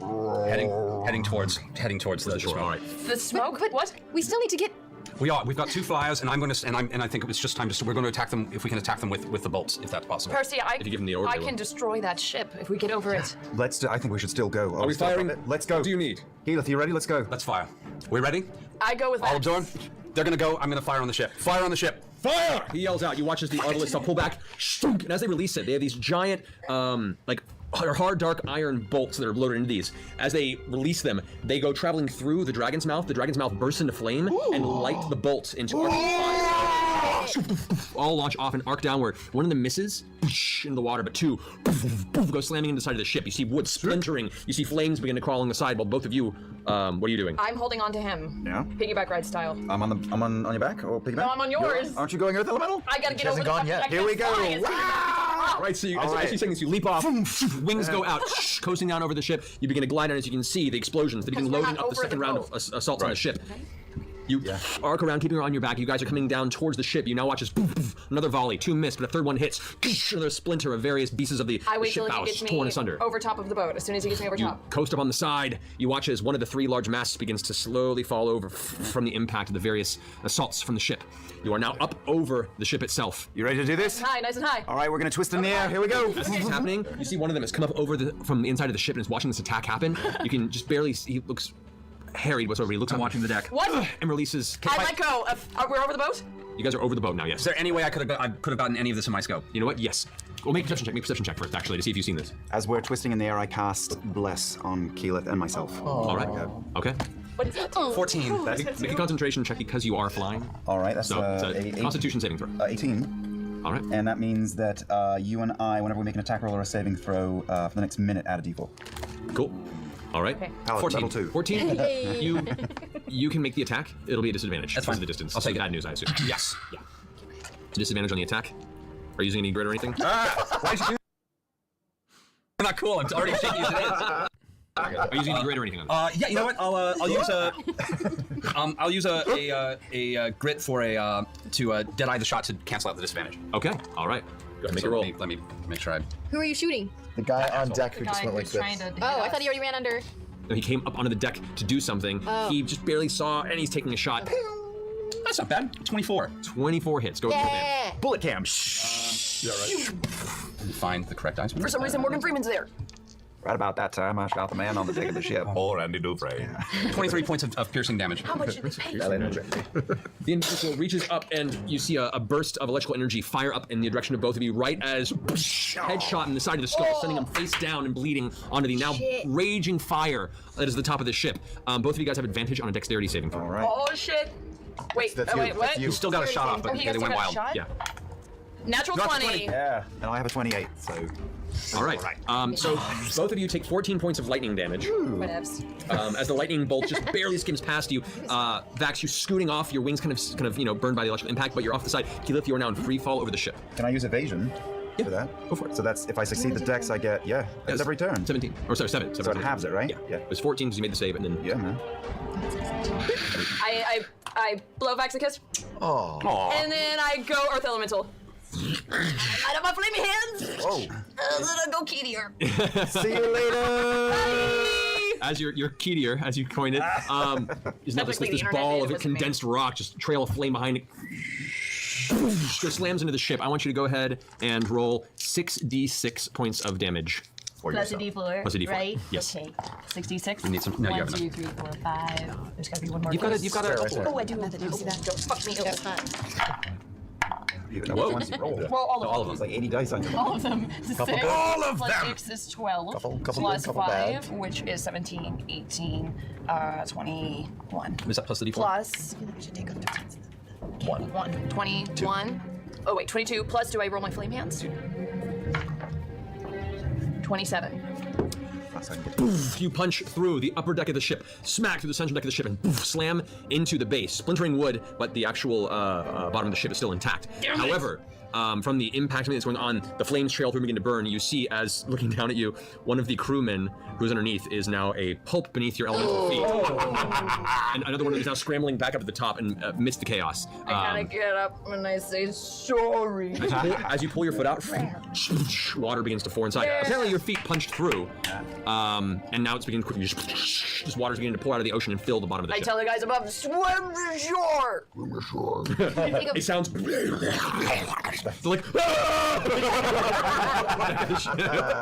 Heading towards the shore. All right. The smoke? But What? we still need to get. We are. We've got 2 flyers, and I think it's just time to. We're going to attack them if we can attack them with the bolts, if that's possible. Percy, If you give them the order, I they can will. destroy that ship if we get over it. I think we should still go. Are we firing? Let's go. What do you need? Keyleth, you ready? Let's go. Let's fire. We ready? I go with All Vax. absorbed. They're going to go. I'm going to fire on the ship. Fire on the ship. Fire! He yells out. You watch as the Arbalist pull back, and as they release it, they have these giant, hard, dark iron bolts that are loaded into these. As they release them, they go traveling through the dragon's mouth. The dragon's mouth bursts into flame and light the bolts into arc fire. All launch off and arc downward. One of them misses into the water, but 2 go slamming into the side of the ship. You see wood splintering. You see flames begin to crawl along the side. While both of you, what are you doing? I'm holding on to him. Yeah. Piggyback ride style. I'm on your back or piggyback? No, I'm on yours. Aren't you going Earth Elemental? I gotta She get over hasn't the gone fucking- yet. I Here we can't go. fly. It's gonna Right, so you, All as right. you saying this, you leap off, wings go out, coasting down over the ship. You begin to glide, and as you can see, the explosions. They begin Because we're loading not up the over second the round boat. of assaults on the ship. You arc around, keeping her on your back. You guys are coming down towards the ship. You now watch as another volley, 2 miss, but a third one hits. Another splinter of various pieces of the I wait ship till he bows gets me torn asunder. over top of the boat. As soon as he gets me over You top. coast up on the side. You watch as one of the 3 large masts begins to slowly fall over from the impact of the various assaults from the ship. You are now up over the ship itself. You ready to do this? High, nice and high. All right, we're going to twist in the air. Here we go. As this is happening, you see one of them has come up over from the inside of the ship and is watching this attack happen. You can just barely see, he looks harried whatsoever. He looks up watching the deck. What? And releases. I let go. We're over the boat? You guys are over the boat now, yes. Is there any way I could have gotten any of this in my scope? You know what? Yes. Well, make a perception check. Make a perception check first, actually, to see if you've seen this. As we're twisting in the air, I cast Bless on Keyleth and myself. All right. Okay. What is that? 14. Make a concentration check because you are flying. All right, that's So, it's a Constitution saving throw. 18. All right. And that means that you and I, whenever we make an attack roll or a saving throw for the next minute, add a d4. Cool. All right. Okay. 14. Level 2. 14. You can make the attack. It'll be a disadvantage. That's because fine. of the distance. I'll take So it. bad news, I assume. Yes. Yeah. It's a disadvantage on the attack. Are you using any grit or anything? Why'd you do that? Not cool. I'm already shaking as it is. Are you using any grit or anything on this? Yeah, you know what? I'll use a grit for to deadeye the shot to cancel out the disadvantage. Okay. All right. Go ahead and make a roll. Let me make sure I. Who are you shooting? The guy on deck The who just guy went like who's this. trying to hit Oh, I us. thought he already ran under. No, he came up onto the deck to do something. Oh. He just barely saw, and he's taking a shot. That's not bad. 24. 24 hits. Go with the man. Yeah. Bullet cam. Find the correct dice. For some reason, Morgan Freeman's there. Right about that time, I shot the man on the deck of the ship. Poor Andy Dufresne. 23 points of piercing damage. How much did they pay? The individual reaches up, and you see a burst of electrical energy fire up in the direction of both of you, right as headshot in the side of the skull, sending him face down and bleeding onto the now raging fire that is the top of the ship. Both of you guys have advantage on a dexterity saving throw. All right. Oh shit! Wait, That's you. wait, what? That's you. You still got a shot off, but Oh, he they still went got a wild. shot? Yeah. Natural Got 20. Yeah, and I have a 28, so. All right. So both of you take 14 points of lightning damage. Whatevs. As the lightning bolt just barely skims past you. Vax, you scooting off, your wings kind of burned by the electrical impact, but you're off the side. Keyleth, you are now in free fall over the ship. Can I use evasion for that? Go for it. So that's if I succeed the dex, I get that's every turn. 17. Or sorry, 7. So it halves it, right? Yeah. It was 14 because you made the save, and then Yeah, man. I blow Vax a kiss, Oh. and then I go Earth Elemental. Out of my flaming hands. Whoa. Then I go Keedier. See you later. As your Keedier, as you coined it, is now this ball of condensed rock, just trail of flame behind it. Just slams into the ship. I want you to go ahead and roll 6d6 points of damage. Plus a d4, Plus a d4. right? Yes. Okay. 66. You need some. No, you 1, have 2, 3, 4, 5. There's gotta be one more. You've got a. Oh, I do. Fuck me. Whoa. Well, all of them. It's like 80 dice on your All of them. Couple, 6 all of plus them. 6 is 12. Couple plus good, couple 5, bad. which is 17, 18, 21. Is that plus the d4? Plus 21. Oh wait, 22. Plus, do I roll my flame hands? 27. Poof, you punch through the upper deck of the ship, smack through the central deck of the ship, and poof, slam into the base, splintering wood, but the actual bottom of the ship is still intact. However, from the impact that's going on, the flames trail through and begin to burn. You see, as looking down at you, one of the crewmen who's underneath is now a pulp beneath your elemental feet. And another one is now scrambling back up to the top and amidst the chaos. I gotta get up and I say sorry. As you pull your foot out, water begins to pour inside. Apparently your feet punched through, and now it's beginning quickly. Just water's beginning to pour out of the ocean and fill the bottom of the ship. I tell the guys above, swim to shore. It sounds. They're like.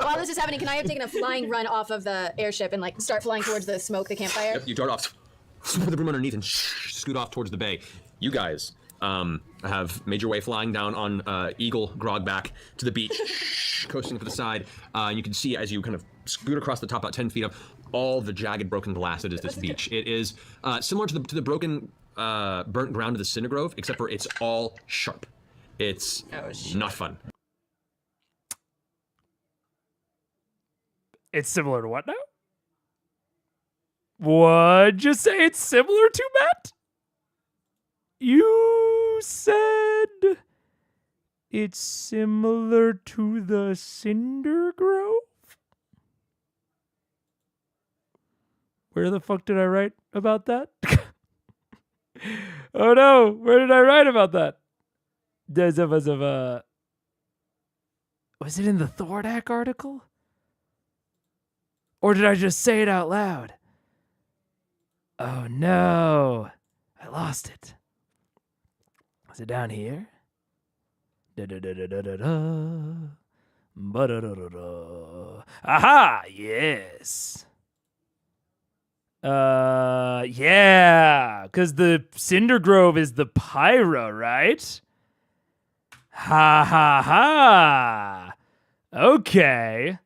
While this is happening, can I have taken a flying run off of the airship and like start flying towards the smoke, the campfire? Yep, you dart off, put the broom underneath, and scoot off towards the bay. You guys have made your way flying down on Eagle Grogback to the beach, coasting to the side. And you can see as you kind of scoot across the top, about 10 feet up, all the jagged, broken glass that is this beach. It is similar to the broken, burnt ground of the Cinder Grove, except for it's all sharp. It's not fun. It's similar to what now? What'd you say it's similar to, Matt? You said it's similar to the Cinder Grove? Where the fuck did I write about that? Oh no, where did I write about that? Was it in the Thordak article? Or did I just say it out loud? Oh no, I lost it. Was it down here? Aha, yes. Yeah, because the Cinder Grove is the Pyra, right? Ha ha ha. Okay.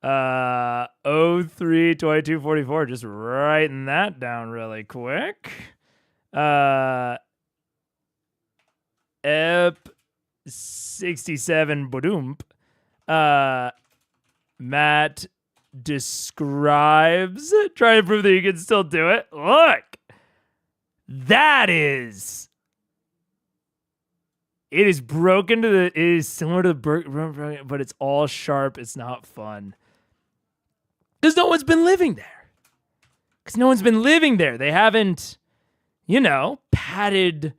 03 22 44. Just writing that down really quick. Ep 67 Bodoomp. Matt describes. Try to prove that you can still do it. Look. That is. It is broken to the. It is similar to the. But it's all sharp. It's not fun. Because no one's been living there. They haven't, patted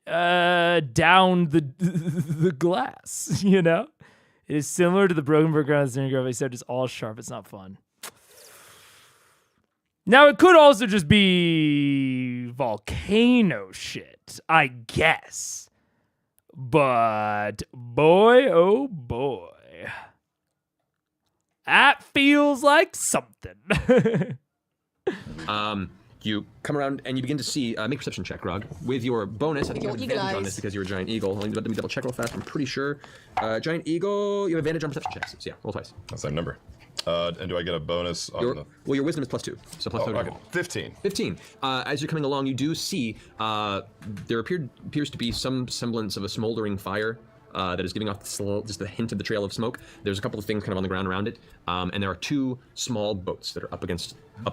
down the glass, It is similar to the broken brick ground of the Cinder Grove, except it's all sharp. It's not fun. Now, it could also just be volcano shit, I guess. But boy, oh boy. That feels like something. You come around and you begin to see, make a perception check, Grog. With your bonus, I think you have advantage on this because you're a giant eagle. Let me double check real fast, I'm pretty sure. Giant eagle, you have advantage on perception checks. So yeah, roll twice. That's the same number. And do I get a bonus on the... Well, your wisdom is +2, so plus 2. Okay. 15. 15. As you're coming along, you do see there appears to be some semblance of a smoldering fire that is giving off just a hint of the trail of smoke. There's a couple of things kind of on the ground around it, and there are 2 small boats that are up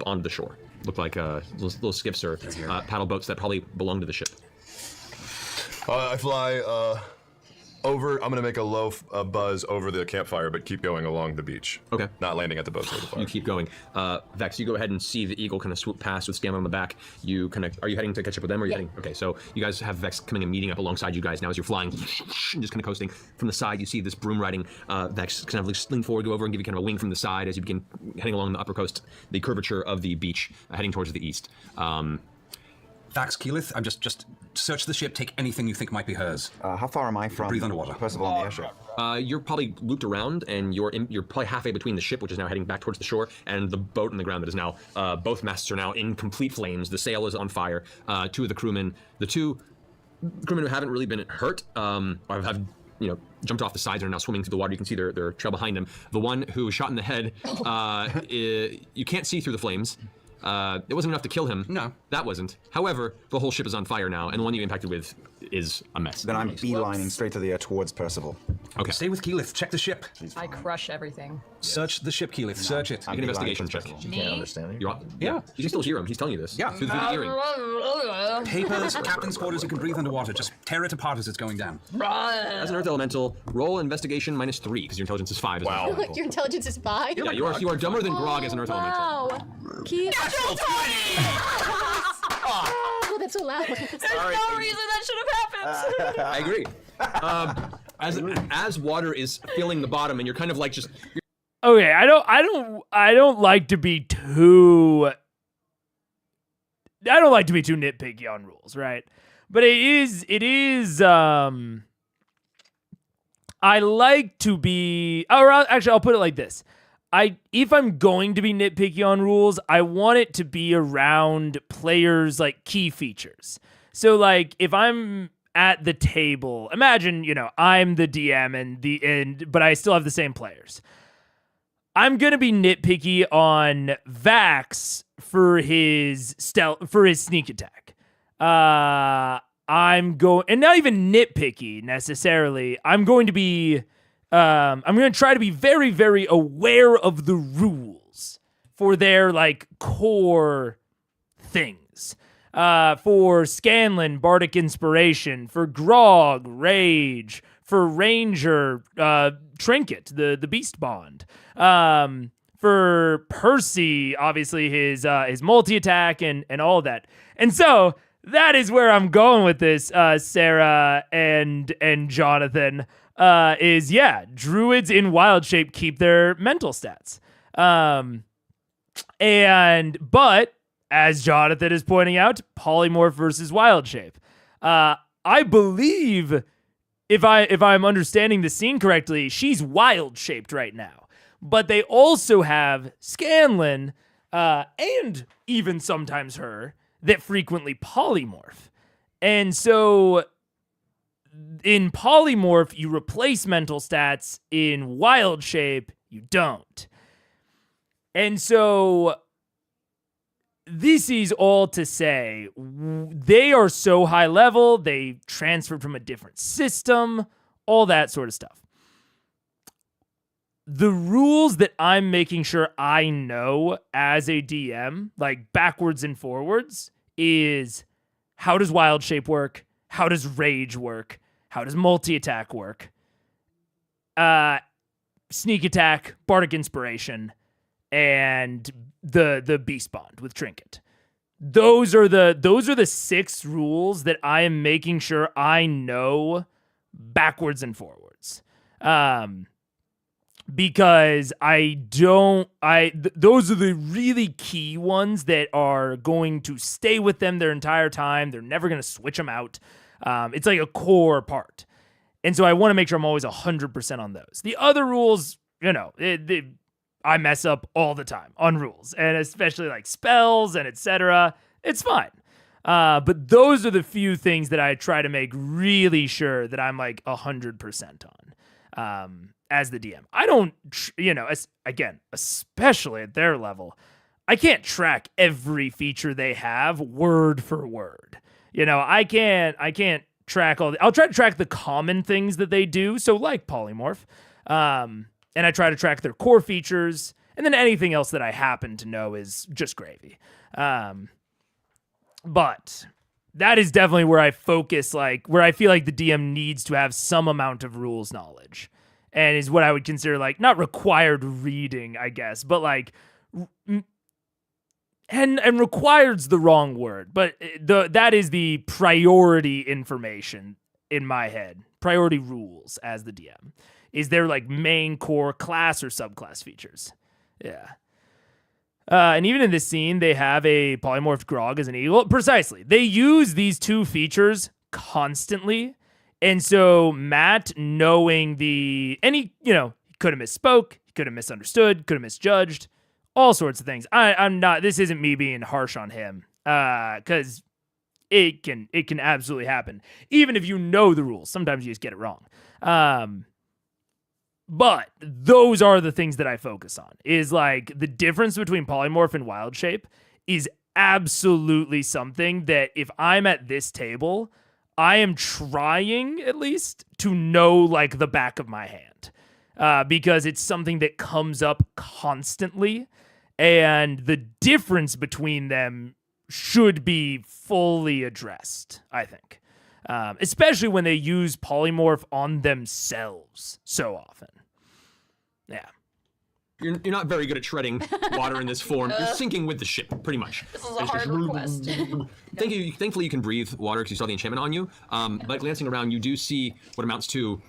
onto the shore. Look like little skiffs or paddle boats that probably belong to the ship. I fly I'm gonna make a low buzz over the campfire, but keep going along the beach. Okay. Not landing at the boat. You keep going. Vex, you go ahead and see the eagle kind of swoop past with Scanlan on the back. Are you heading to catch up with them, or are you heading? Okay, so you guys have Vex coming and meeting up alongside you guys now as you're flying, just kind of coasting. From the side, you see this broom riding Vex kind of lean forward, go over, and give you kind of a wing from the side as you begin heading along the upper coast, the curvature of the beach, heading towards the east. Vax, Keyleth, I'm just search the ship, take anything you think might be hers. How far am I from Breathe underwater. Percival on the airship? You're probably looped around, and you're probably halfway between the ship, which is now heading back towards the shore, and the boat on the ground that is now, both masts are now in complete flames. The sail is on fire. Two of the crewmen, the two crewmen who haven't really been hurt, or have jumped off the sides and are now swimming through the water. You can see their trail behind them. The one who was shot in the head, you can't see through the flames. It wasn't enough to kill him. No. That wasn't. However, the whole ship is on fire now, and the one you impacted with is a mess. Then I'm beelining straight to the air towards Percival. Okay. Stay with Keyleth, check the ship. I crush everything. Search the ship, Keyleth, search it. Make an investigation check. You can't understand it. Yeah. You can still hear him. He's telling you this. Yeah. Through the hearing. Papers, captain's quarters, you can breathe underwater. Just tear it apart as it's going down. As an earth elemental, roll investigation -3, because your intelligence is 5. Wow. Your intelligence is 5? Yeah, you are dumber than Grog as an earth elemental. Wow. Keep. Oh, that's so loud. There's no reason that should have happened. I agree. As water is filling the bottom, and you're kind of like just. Okay, I don't like to be too. I don't like to be too nitpicky on rules, right? But it is. I like to be. Or actually, I'll put it like this. If I'm going to be nitpicky on rules, I want it to be around players' like key features. So like if I'm at the table, imagine, I'm the DM but I still have the same players. I'm gonna be nitpicky on Vax for his sneak attack. I'm going, and not even nitpicky necessarily. I'm going to be. I'm going to try to be very, very aware of the rules for their like core things. For Scanlan, Bardic Inspiration. For Grog, Rage. For Ranger, Trinket, the Beast Bond. For Percy, obviously his multi-attack and all of that. And so that is where I'm going with this, Sarah and Jonathan. Druids in wild shape keep their mental stats. But as Jonathan is pointing out, polymorph versus wild shape. I believe if I'm understanding the scene correctly, she's wild shaped right now. But they also have Scanlan, and even sometimes her, that frequently polymorph. And so in polymorph, you replace mental stats. In wild shape, you don't. And so this is all to say, they are so high level, they transferred from a different system, all that sort of stuff. The rules that I'm making sure I know as a DM, like backwards and forwards, is how does wild shape work? How does rage work? How does multi-attack work? Sneak attack, bardic inspiration, and the beast bond with trinket. Those are the 6 rules that I am making sure I know backwards and forwards. Because those are the really key ones that are going to stay with them their entire time. They're never going to switch them out. It's like a core part. And so I want to make sure I'm always 100% on those. The other rules, I mess up all the time on rules, and especially like spells and etc. It's fine. But those are the few things that I try to make really sure that I'm like 100% on. As the DM, I don't, again, especially at their level, I can't track every feature they have word for word. I can't track I'll try to track the common things that they do. So like polymorph, and I try to track their core features, and then anything else that I happen to know is just gravy. But that is definitely where I focus, like where I feel like the DM needs to have some amount of rules knowledge, and is what I would consider like not required reading, I guess, but like, and required's the wrong word, but that is the priority information in my head. Priority rules as the DM is their like main core class or subclass features. Yeah. And even in this scene, they have a polymorphed Grog as an eagle. Precisely. They use these two features constantly. And so Matt, knowing he could have misspoke, he could have misunderstood, could have misjudged, all sorts of things. This isn't me being harsh on him, because it can absolutely happen. Even if you know the rules, sometimes you just get it wrong. But those are the things that I focus on, is like the difference between polymorph and wild shape is absolutely something that if I'm at this table, I am trying at least to know like the back of my hand, because it's something that comes up constantly, and the difference between them should be fully addressed, I think. Especially when they use polymorph on themselves so often. Yeah. You're not very good at treading water in this form. You're sinking with the ship, pretty much. This is a hard request. Thankfully, you can breathe water because you saw the enchantment on you. But glancing around, you do see what amounts to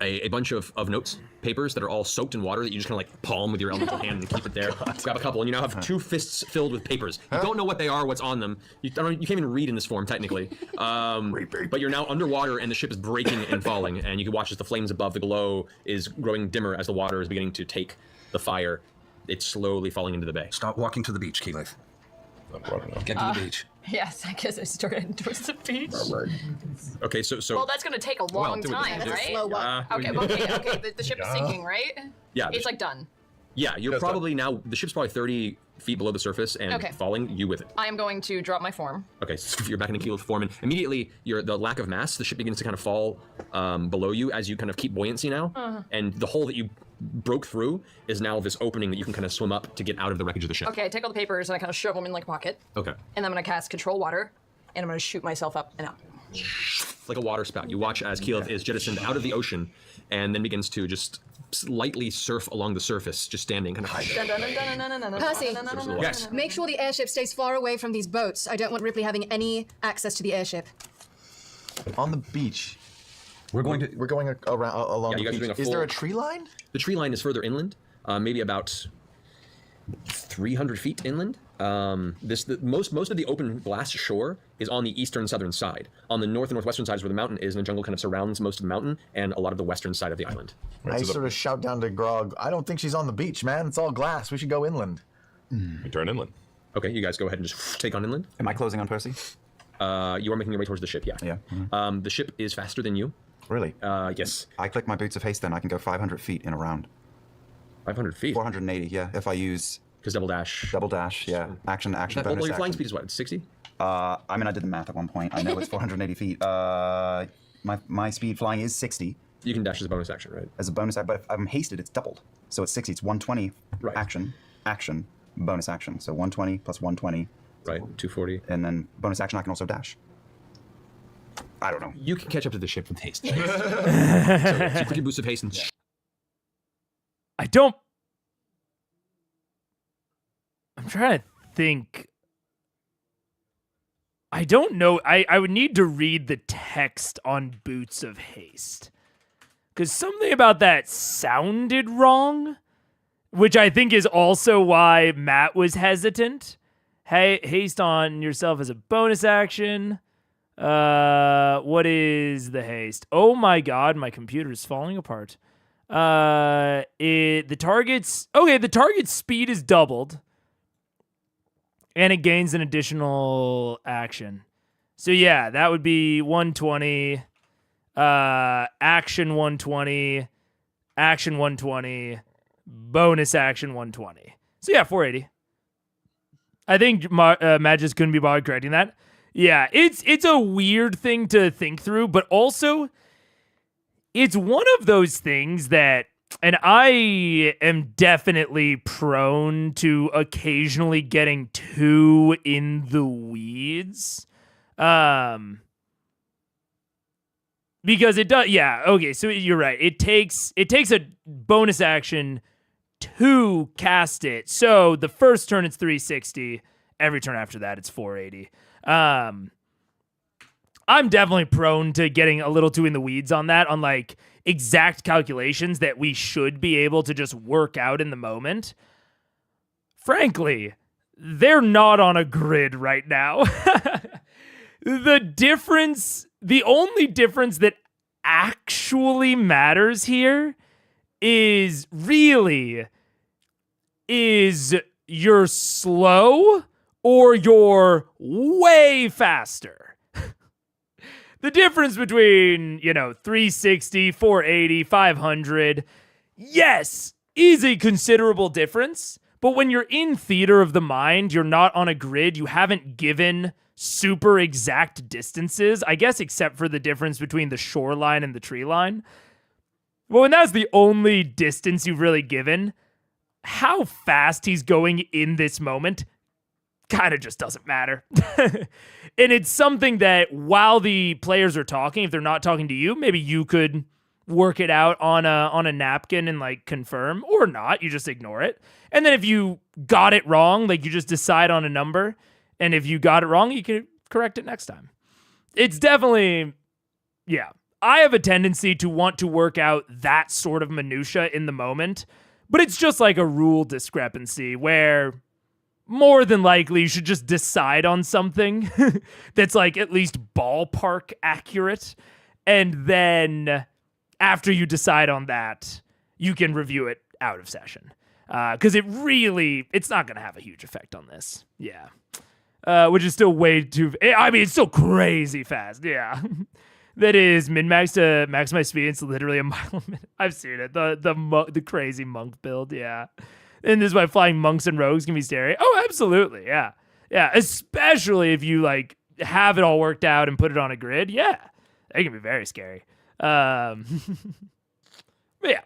a bunch of notes, papers that are all soaked in water that you just kind of like palm with your elemental hand and keep it there. Grab a couple, and you now have 2 fists filled with papers. You don't know what they are, what's on them. You can't even read in this form, technically. But you're now underwater, and the ship is breaking and falling, and you can watch as the flames above the glow is growing dimmer as the water is beginning to take the fire. It's slowly falling into the bay. Start walking to the beach, Keyleth. Get to the beach. Yes, I guess I started towards the beach. Okay, so Well, that's gonna take a long time, That's a right? slow walk. Okay. The ship is sinking, right? Yeah. It's like done. Yeah, you're probably now, the ship's probably 30 feet below the surface and falling, you with it. I am going to drop my form. Okay, so you're back in a keeled form, and immediately the lack of mass, the ship begins to kind of fall below you as you kind of keep buoyancy now, and the hole that you broke through is now this opening that you can kind of swim up to get out of the wreckage of the ship. Okay, I take all the papers and I kind of shove them in like a pocket. Okay. And then I'm gonna cast Control Water, and I'm gonna shoot myself up and out. Like a water spout. You watch as Keyleth is jettisoned out of the ocean, and then begins to just lightly surf along the surface, just standing kind of high. Percy, Yes. make sure the airship stays far away from these boats. I don't want Ripley having any access to the airship. On the beach. We're going around along Yeah, you the guys are beach. doing a Is there full- a tree line? The tree line is further inland, maybe about 300 feet inland. Most of the open glass shore is on the eastern southern side. On the north and northwestern sides where the mountain is, and the jungle kind of surrounds most of the mountain and a lot of the western side of the island. I sort of shout down to Grog, I don't think she's on the beach, man. It's all glass. We should go inland. We turn inland. Okay, you guys go ahead and just take on inland. Am I closing on Percy? You are making your way towards the ship, yeah. Yeah. The ship is faster than you. Really? Yes. I click my Boots of Haste, then I can go 500 feet in a round. 500 feet? 480, yeah, if I use... Because double dash. Double dash, yeah. Action, bonus well, your flying action. speed is what, 60? I mean, I did the math at one point. I know it's 480 feet. My speed flying is 60. You can dash as a bonus action, right? As a bonus, but if I'm hasted, it's doubled. So it's 60. It's 120 action, bonus action. So 120 plus 120. Right, 240. And then bonus action, I can also dash. I don't know. You can catch up to the ship with haste. So you quickly boost of haste and... I'm trying to think. I don't know. I would need to read the text on Boots of Haste, because something about that sounded wrong, which I think is also why Matt was hesitant. Hey, haste on yourself as a bonus action. What is the haste? Oh my god, my computer is falling apart. The target's speed is doubled, and it gains an additional action. So yeah, that would be 120, action 120, action 120, bonus action 120. So yeah, 480. I think Magis couldn't be bothered correcting that. Yeah, it's a weird thing to think through, but also it's one of those things that, and I am definitely prone to occasionally getting too in the weeds Because it does, yeah, okay, so you're right. It takes a bonus action to cast it. So the first turn it's 360. Every turn after that it's 480. I'm definitely prone to getting a little too in the weeds on that, on like exact calculations that we should be able to just work out in the moment. Frankly, they're not on a grid right now. The only difference that actually matters here is you're slow or you're way faster. The difference between, 360, 480, 500, yes, is a considerable difference. But when you're in theater of the mind, you're not on a grid, you haven't given super exact distances, I guess, except for the difference between the shoreline and the tree line. Well, when that's the only distance you've really given, how fast he's going in this moment kind of just doesn't matter. And it's something that while the players are talking, if they're not talking to you, maybe you could work it out on a napkin and like confirm, or not, you just ignore it. And then if you got it wrong, like you just decide on a number, and if you got it wrong, you can correct it next time. It's definitely, yeah. I have a tendency to want to work out that sort of minutia in the moment, but it's just like a rule discrepancy where more than likely you should just decide on something that's like at least ballpark accurate, and then after you decide on that, you can review it out of session. Because it's not going to have a huge effect on this. Yeah. Which is still way too, it's still crazy fast. Yeah. That is min-max to maximize speed. It's literally a mile a minute. I've seen it. The crazy monk build. Yeah. And this is why flying monks and rogues can be scary. Oh, absolutely. Yeah. Yeah. Especially if you like have it all worked out and put it on a grid. Yeah. It can be very scary. But yeah,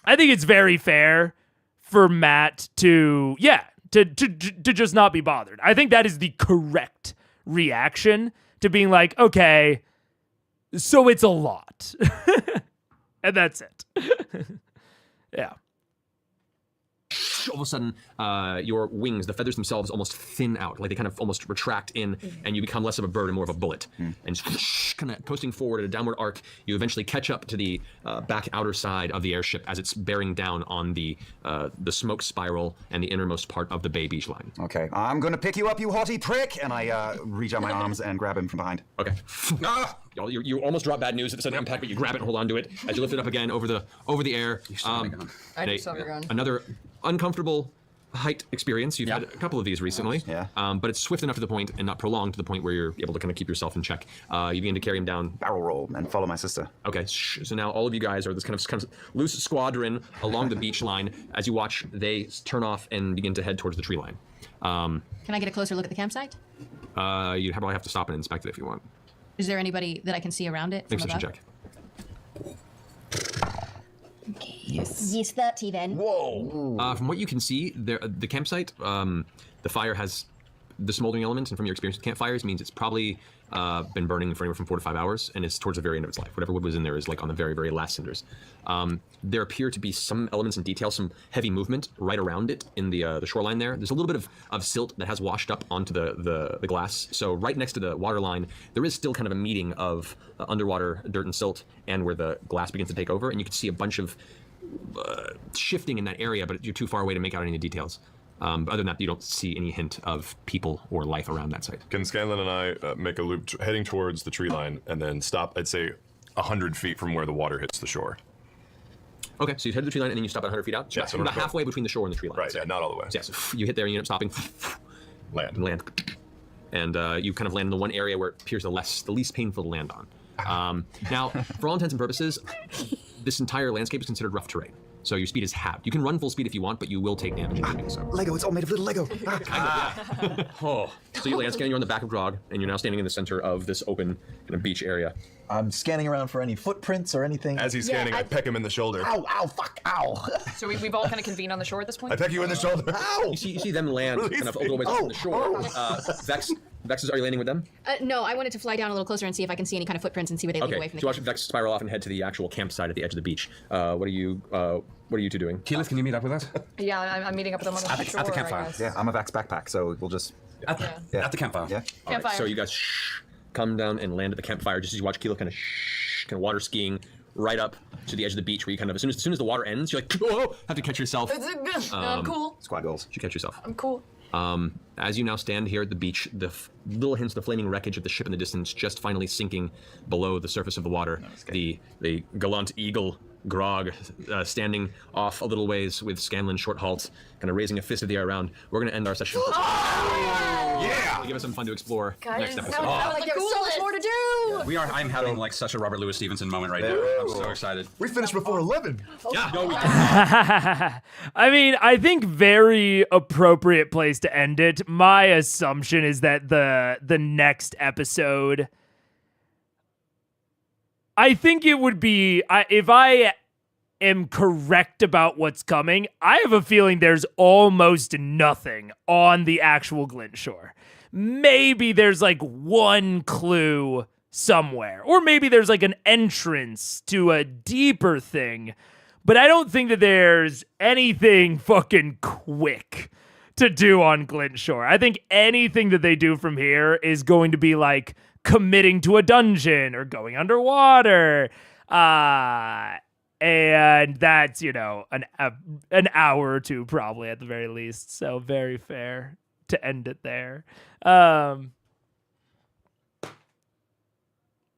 I think it's very fair for Matt to just not be bothered. I think that is the correct reaction to being like, okay, so it's a lot. And that's it. Yeah. All of a sudden, your wings, the feathers themselves, almost thin out, like they kind of almost retract in, and you become less of a bird and more of a bullet. And kind of coasting forward at a downward arc, you eventually catch up to the back outer side of the airship as it's bearing down on the smoke spiral and the innermost part of the bay beach line. Okay, I'm gonna pick you up, you haughty prick, and I reach out my arms and grab him from behind. Okay. You almost drop bad news at the sudden impact, but you grab it and hold on to it as you lift it up again over the air. I just saw your gun. Another uncomfortable height experience. You've had a couple of these recently, but it's swift enough to the point and not prolonged to the point where you're able to kind of keep yourself in check. You begin to carry him down. Barrel roll and follow my sister. Okay, so now all of you guys are this kind of loose squadron along the beach line. As you watch, they turn off and begin to head towards the tree line. Can I get a closer look at the campsite? You'd probably have to stop and inspect it if you want. Is there anybody that I can see around it? Make a perception check. Okay. Yes, 30 then. Whoa! From what you can see, the campsite, the fire has the smoldering element, and from your experience with campfires, means it's probably been burning for anywhere from 4 to 5 hours, and is towards the very end of its life. Whatever wood was in there is like on the very, very last cinders. There appear to be some elements in detail, some heavy movement right around it in the shoreline there. There's a little bit of silt that has washed up onto the glass. So right next to the water line, there is still kind of a meeting of underwater dirt and silt, and where the glass begins to take over, and you can see a bunch of shifting in that area, but you're too far away to make out any of the details. Other than that, you don't see any hint of people or life around that site. Can Scanlan and I make a loop heading towards the tree line and then stop, I'd say, 100 feet from where the water hits the shore? Okay, so you head to the tree line and then you stop at 100 feet out? Yeah, so about halfway between the shore and the tree line. Right, yeah, not all the way. So, yeah, so you hit there and you end up stopping. Land. And you kind of land in the one area where it appears the least painful to land on. Now, for all intents and purposes, this entire landscape is considered rough terrain. So your speed is halved. You can run full speed if you want, but you will take damage in doing so. Lego, it's all made of little Lego. Oh. So you land scanning, you're on the back of Grog, and you're now standing in the center of this open kind of beach area. I'm scanning around for any footprints or anything. As he's scanning, I peck him in the shoulder. Ow, fuck, ow. So we've all kind of convened on the shore at this point? I peck you in the shoulder. Ow! You see them land kind of a little ways from the shore. Vex Vex, are you landing with them? No, I wanted to fly down a little closer and see if I can see any kind of footprints and see where they lead away from the so watch Vex spiral off and head to the actual campsite at the edge of the beach. What are you two doing? Keyleth, can you meet up with us? Yeah, I'm meeting up with them on the shore. At the campfire. Yeah, I'm a Vax backpack, so we'll just... At the campfire. Yeah. All right, so you guys come down and land at the campfire just as you watch Keyleth kind of water skiing right up to the edge of the beach where you kind of, as soon as the water ends, you're like, whoa, have to catch yourself. I'm cool. Squad goals. You catch yourself. I'm cool. As you now stand here at the beach, the little hints of the flaming wreckage of the ship in the distance just finally sinking below the surface of the water. The gallant eagle Grog standing off a little ways with Scanlan short halt, kind of raising a fist of the air around. We're going to end our session. Yeah! Give us some fun to explore next episode. There's so much more to do! We are. I'm having like such a Robert Louis Stevenson moment right now. I'm so excited. We finished before 11. Yeah. No, we I mean, I think very appropriate place to end it. My assumption is that the next episode, I think it would be, if I am correct about what's coming, I have a feeling there's almost nothing on the actual Glint Shore. Maybe there's like one clue somewhere, or maybe there's like an entrance to a deeper thing, but I don't think that there's anything fucking quick to do on Glint Shore. I think anything that they do from here is going to be like committing to a dungeon or going underwater. And that's, an hour or two probably at the very least. So very fair to end it there.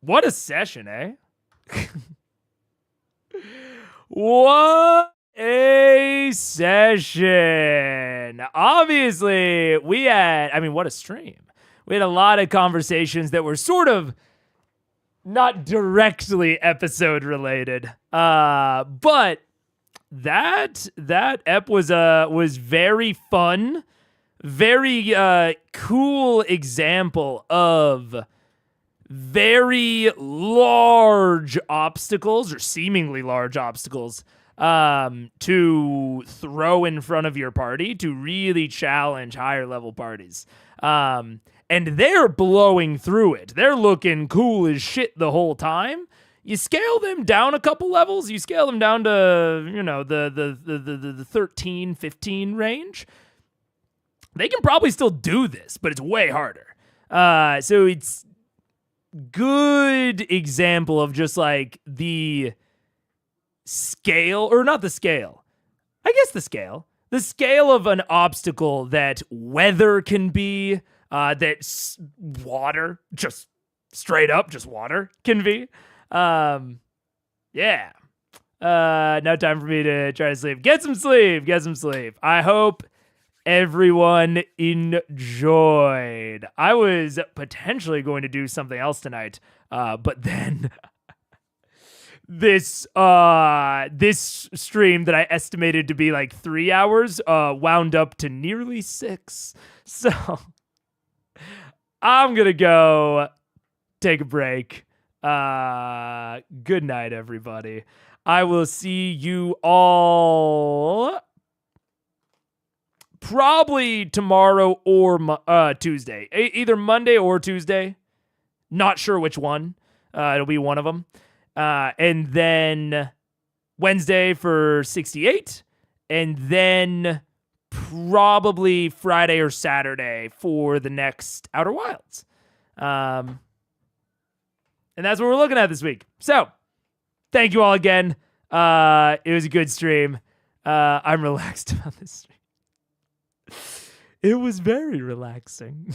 What a session, eh? What a session. Obviously, what a stream. We had a lot of conversations that were sort of not directly episode related. But that ep was very fun, very cool example of very large obstacles, or seemingly large obstacles, to throw in front of your party to really challenge higher level parties. And they're blowing through it. They're looking cool as shit the whole time. You scale them down a couple levels. You scale them down to, the 13, 15 range. They can probably still do this, but it's way harder. So it's good example of just like the scale, or not the scale. I guess the scale of an obstacle that weather can be, that water, just straight up, just water can be. Now time for me to try to sleep. Get some sleep. I hope everyone enjoyed. I was potentially going to do something else tonight, but then this stream that I estimated to be like 3 hours wound up to nearly 6. So I'm gonna go take a break. Good night, everybody. I will see you all probably tomorrow or Tuesday. Either Monday or Tuesday. Not sure which one. It'll be one of them. And then Wednesday for 68. And then probably Friday or Saturday for the next Outer Wilds. And that's what we're looking at this week. So, thank you all again. It was a good stream. I'm relaxed about this stream. It was very relaxing.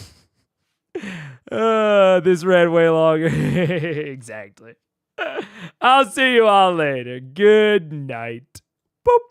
This ran way longer. Exactly. I'll see you all later. Good night. Boop.